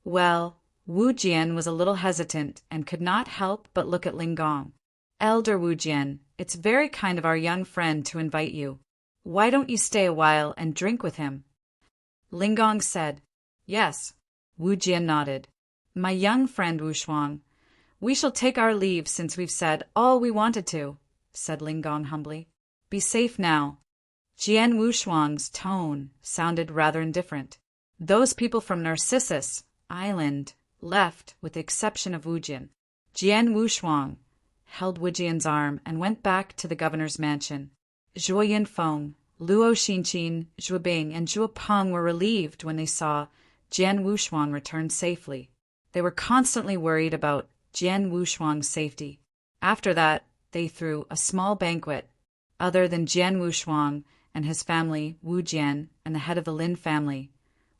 Well, Wujian was a little hesitant and could not help but look at Linggong. Elder Wujian, it's very kind of our young friend to invite you. Why don't you stay a while and drink with him? Linggong said, Yes. Wu Jian nodded. My young friend Wu Shuang, we shall take our leave since we've said all we wanted to, said Linggong humbly. Be safe now. Jian Wushuang's tone sounded rather indifferent. Those people from Narcissus Island left with the exception of Wu Jian. Jian Wushuang held Wu Jian's arm and went back to the governor's mansion. Zhuo Yinfeng, Luo Xinqin, Zhuo Bing, and Zhuo Peng were relieved when they saw Jian Wushuang return safely. They were constantly worried about Jian Wushuang's safety. After that, they threw a small banquet. Other than Jian Wushuang and his family, Wu Jian, and the head of the Lin family,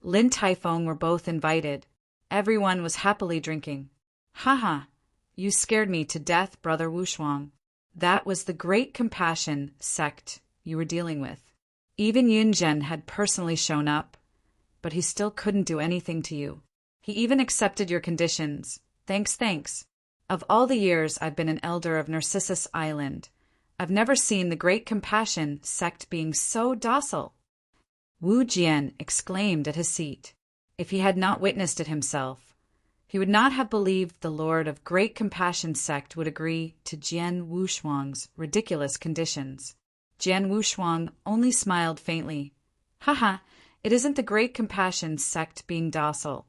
Lin Taifeng were both invited. Everyone was happily drinking. Haha, you scared me to death, brother Wushuang. That was the Great Compassion sect you were dealing with. Even Yunzhen had personally shown up, but he still couldn't do anything to you. He even accepted your conditions. Thanks. Of all the years I've been an elder of Narcissus Island, I've never seen the Great Compassion sect being so docile. Wu Jian exclaimed at his seat. If he had not witnessed it himself, he would not have believed the Lord of Great Compassion sect would agree to Jian Wushuang's ridiculous conditions. Jian Wushuang only smiled faintly. Haha, it isn't the Great Compassion sect being docile.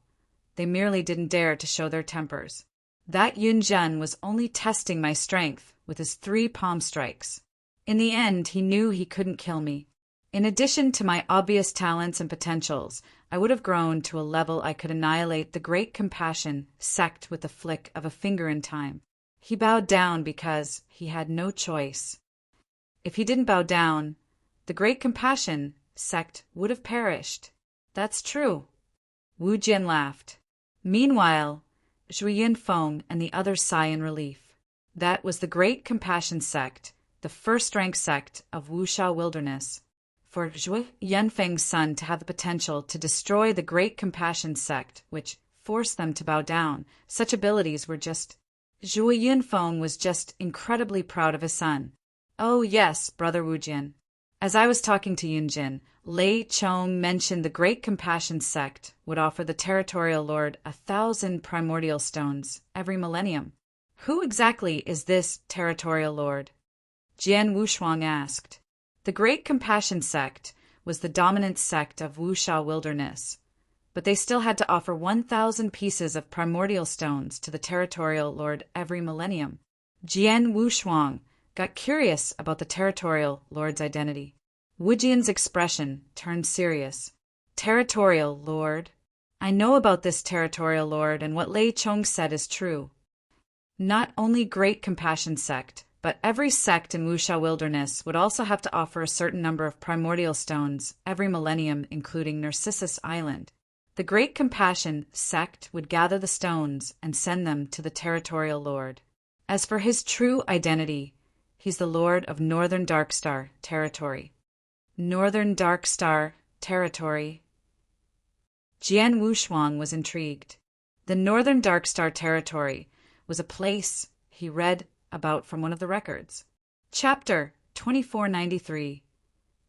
They merely didn't dare to show their tempers. That Yunzhen was only testing my strength with his 3 palm strikes. In the end, he knew he couldn't kill me. In addition to my obvious talents and potentials, I would have grown to a level I could annihilate the Great Compassion sect with the flick of a finger in time. He bowed down because he had no choice. If he didn't bow down, the Great Compassion sect would have perished. That's true. Wu Jian laughed. Meanwhile, Zhu Yinfeng and the others sigh in relief. That was the Great Compassion sect, the first-rank sect of Wushao Wilderness. For Zhu Yinfeng's son to have the potential to destroy the Great Compassion sect, which forced them to bow down, such abilities were just... Zhu Yinfeng was just incredibly proud of his son. Oh yes, brother Wu Jian. As I was talking to Yunjin, Lei Chong mentioned the Great Compassion sect would offer the territorial lord 1,000 primordial stones every millennium. Who exactly is this territorial lord? Jian Wushuang asked. The Great Compassion sect was the dominant sect of Wushao Wilderness, but they still had to offer 1,000 pieces of primordial stones to the territorial lord every millennium. Jian Wushuang got curious about the territorial lord's identity. Wu Jian's expression turned serious. Territorial lord. I know about this territorial lord, and what Lei Chong said is true. Not only Great Compassion sect, but every sect in Wushao Wilderness would also have to offer a certain number of primordial stones every millennium, including Narcissus Island. The Great Compassion sect would gather the stones and send them to the territorial lord. As for his true identity, he's the lord of Northern Darkstar territory. Northern Darkstar territory. Jian Wushuang was intrigued. The Northern Darkstar territory was a place he read about from one of the records. Chapter 2493.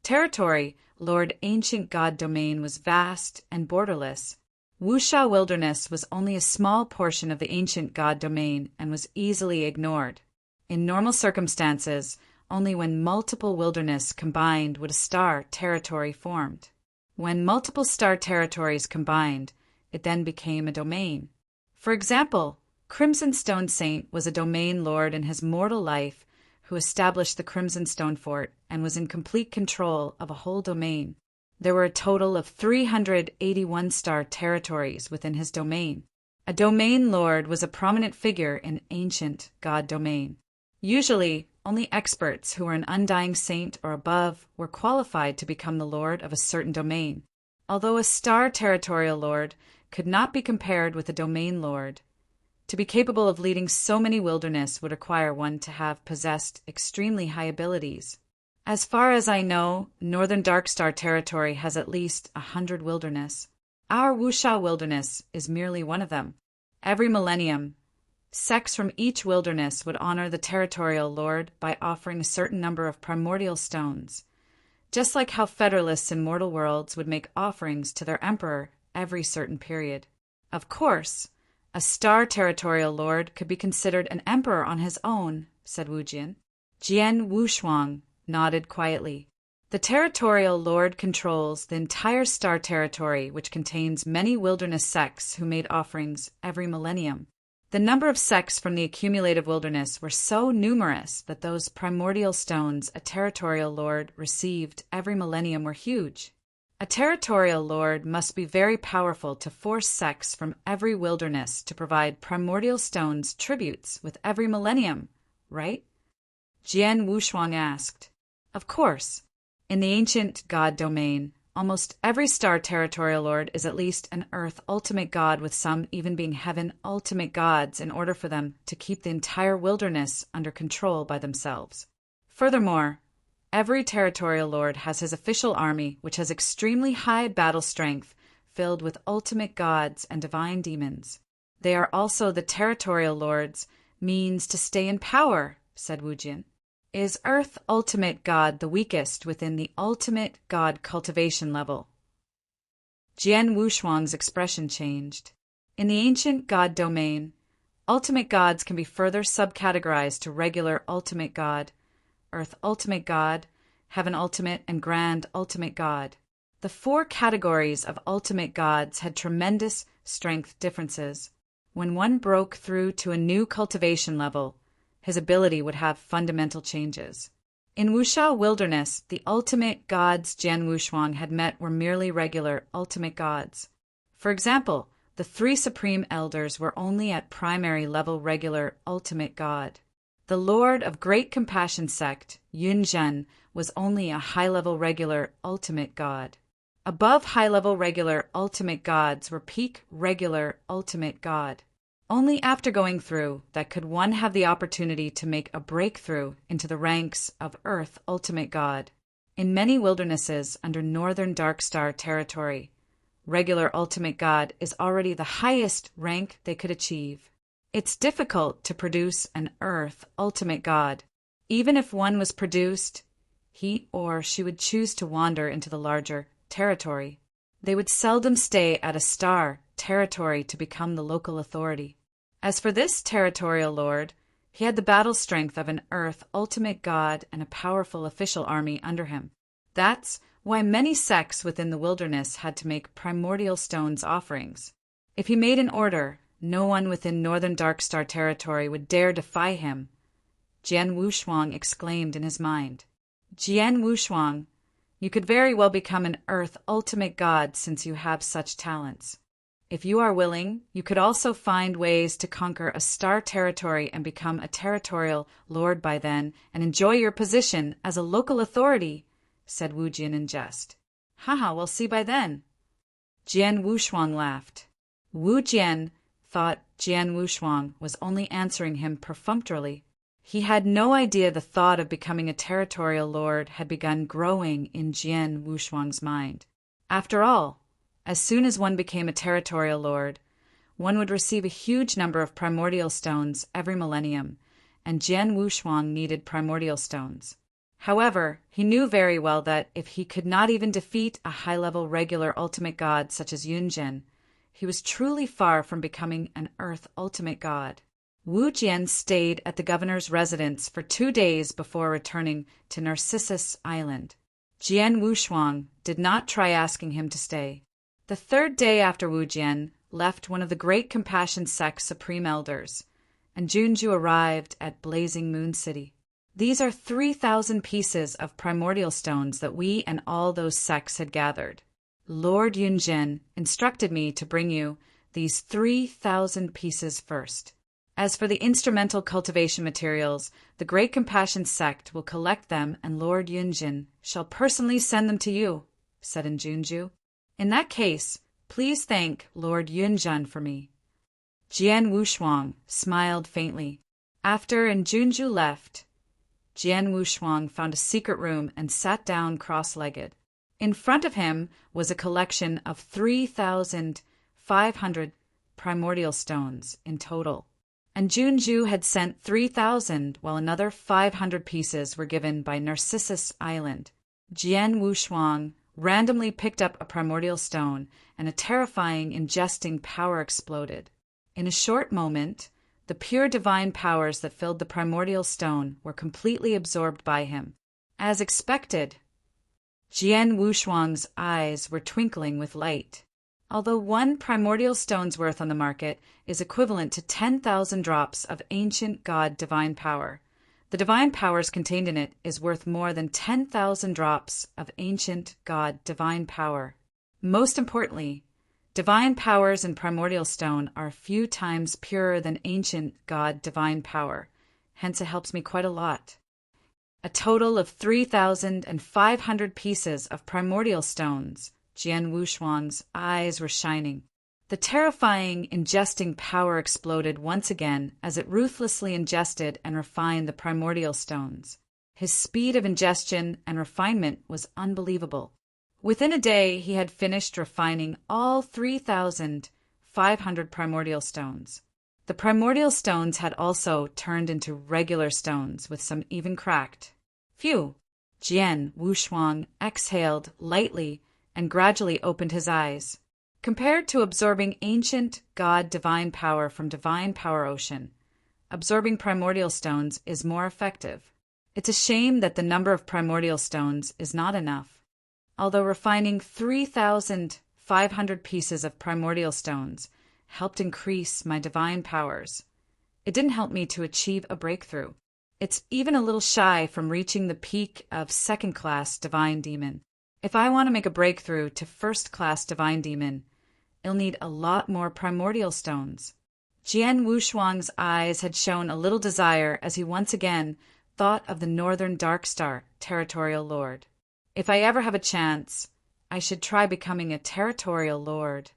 Territory, Lord Ancient God Domain, was vast and borderless. Wushao Wilderness was only a small portion of the Ancient God Domain and was easily ignored. In normal circumstances, only when multiple wilderness combined would a star territory formed. When multiple star territories combined, it then became a domain. For example, Crimson Stone Saint was a domain lord in his mortal life who established the Crimson Stone Fort and was in complete control of a whole domain. There were a total of 381 star territories within his domain. A domain lord was a prominent figure in ancient god domain. Usually, only experts who were an undying saint or above were qualified to become the lord of a certain domain. Although a star territorial lord could not be compared with a domain lord, to be capable of leading so many wilderness would require one to have possessed extremely high abilities. As far as I know, Northern Darkstar territory has at least 100 wilderness. Our Wushao Wilderness is merely one of them. Every millennium, sects from each wilderness would honor the territorial lord by offering a certain number of primordial stones, just like how Federalists in mortal worlds would make offerings to their emperor every certain period. Of course, a star territorial lord could be considered an emperor on his own, said Wu Jian. Jian Wushuang nodded quietly. The territorial lord controls the entire star territory, which contains many wilderness sects who made offerings every millennium. The number of sects from the accumulative wilderness were so numerous that those primordial stones a territorial lord received every millennium were huge. A territorial lord must be very powerful to force sects from every wilderness to provide primordial stones tributes with every millennium, right? Jian Wushuang asked. Of course. In the ancient god domain, almost every star territorial lord is at least an earth ultimate god, with some even being heaven ultimate gods in order for them to keep the entire wilderness under control by themselves. Furthermore, every territorial lord has his official army, which has extremely high battle strength, filled with ultimate gods and divine demons. They are also the territorial lord's means to stay in power, said Wu Jian. Is Earth Ultimate God the weakest within the Ultimate God cultivation level? Jian Wushuang's expression changed. In the ancient God domain, Ultimate Gods can be further subcategorized to regular Ultimate God, Earth Ultimate God, Heaven Ultimate, and Grand Ultimate God. The 4 categories of Ultimate Gods had tremendous strength differences. When one broke through to a new cultivation level, his ability would have fundamental changes. In Wushao Wilderness, the ultimate gods Jian Wushuang had met were merely regular ultimate gods. For example, the 3 supreme elders were only at primary level regular ultimate god. The Lord of Great Compassion sect, Yunzhen, was only a high-level regular ultimate god. Above high-level regular ultimate gods were peak regular ultimate god. Only after going through that could one have the opportunity to make a breakthrough into the ranks of Earth Ultimate God. In many wildernesses under Northern Dark Star territory, regular Ultimate God is already the highest rank they could achieve. It's difficult to produce an Earth Ultimate God. Even if one was produced, he or she would choose to wander into the larger territory. They would seldom stay at a star territory to become the local authority. As for this territorial lord, he had the battle strength of an Earth Ultimate God and a powerful official army under him. That's why many sects within the wilderness had to make primordial stones offerings. If he made an order, no one within Northern Dark Star territory would dare defy him. Jian Wushuang exclaimed in his mind. Jian Wushuang, you could very well become an Earth Ultimate God since you have such talents. If you are willing, you could also find ways to conquer a star territory and become a territorial lord by then and enjoy your position as a local authority, said Wu Jian in jest. Haha, we'll see by then. Jian Wushuang laughed. Wu Jian thought Jian Wushuang was only answering him perfunctorily. He had no idea the thought of becoming a territorial lord had begun growing in Jian Wushuang's mind. After all, as soon as one became a territorial lord, one would receive a huge number of primordial stones every millennium, and Jian Wushuang needed primordial stones. However, he knew very well that if he could not even defeat a high-level regular ultimate god such as Yunzhen, he was truly far from becoming an Earth Ultimate God. Wu Jian stayed at the governor's residence for 2 days before returning to Narcissus Island. Jian Wushuang did not try asking him to stay. The 3rd day after Wu Jian left one of the Great Compassion sect's supreme elders, and Junju arrived at Blazing Moon City. These are 3,000 pieces of primordial stones that we and all those sects had gathered. Lord Yunzhen instructed me to bring you these 3,000 pieces first. As for the instrumental cultivation materials, the Great Compassion sect will collect them and Lord Yunzhen shall personally send them to you, said Junju. In that case, please thank Lord Yunzhen for me. Jian Wushuang smiled faintly. After Junju left, Jian Wushuang found a secret room and sat down cross-legged. In front of him was a collection of 3,500 primordial stones in total. And Junju had sent 3,000, while another 500 pieces were given by Narcissus Island. Jian Wushuang randomly picked up a primordial stone, and a terrifying, ingesting power exploded. In a short moment, the pure divine powers that filled the primordial stone were completely absorbed by him. As expected, Jian Wushuang's eyes were twinkling with light. Although one primordial stone's worth on the market is equivalent to 10,000 drops of ancient god divine power, the divine powers contained in it is worth more than 10,000 drops of ancient god divine power. Most importantly, divine powers in primordial stone are a few times purer than ancient god divine power, hence it helps me quite a lot. A total of 3,500 pieces of primordial stones. Jian Wushuang's eyes were shining. The terrifying, ingesting power exploded once again as it ruthlessly ingested and refined the primordial stones. His speed of ingestion and refinement was unbelievable. Within a day, he had finished refining all 3,500 primordial stones. The primordial stones had also turned into regular stones, with some even cracked. Phew! Jian Wushuang exhaled lightly and gradually opened his eyes. Compared to absorbing ancient god divine power from divine power ocean, absorbing primordial stones is more effective. It's a shame that the number of primordial stones is not enough. Although refining 3,500 pieces of primordial stones helped increase my divine powers, it didn't help me to achieve a breakthrough. It's even a little shy from reaching the peak of second-class divine demon. If I want to make a breakthrough to first-class divine demon, it'll need a lot more primordial stones. Jian Wushuang's eyes had shown a little desire as he once again thought of the Northern Dark Star Territorial Lord. If I ever have a chance, I should try becoming a Territorial Lord.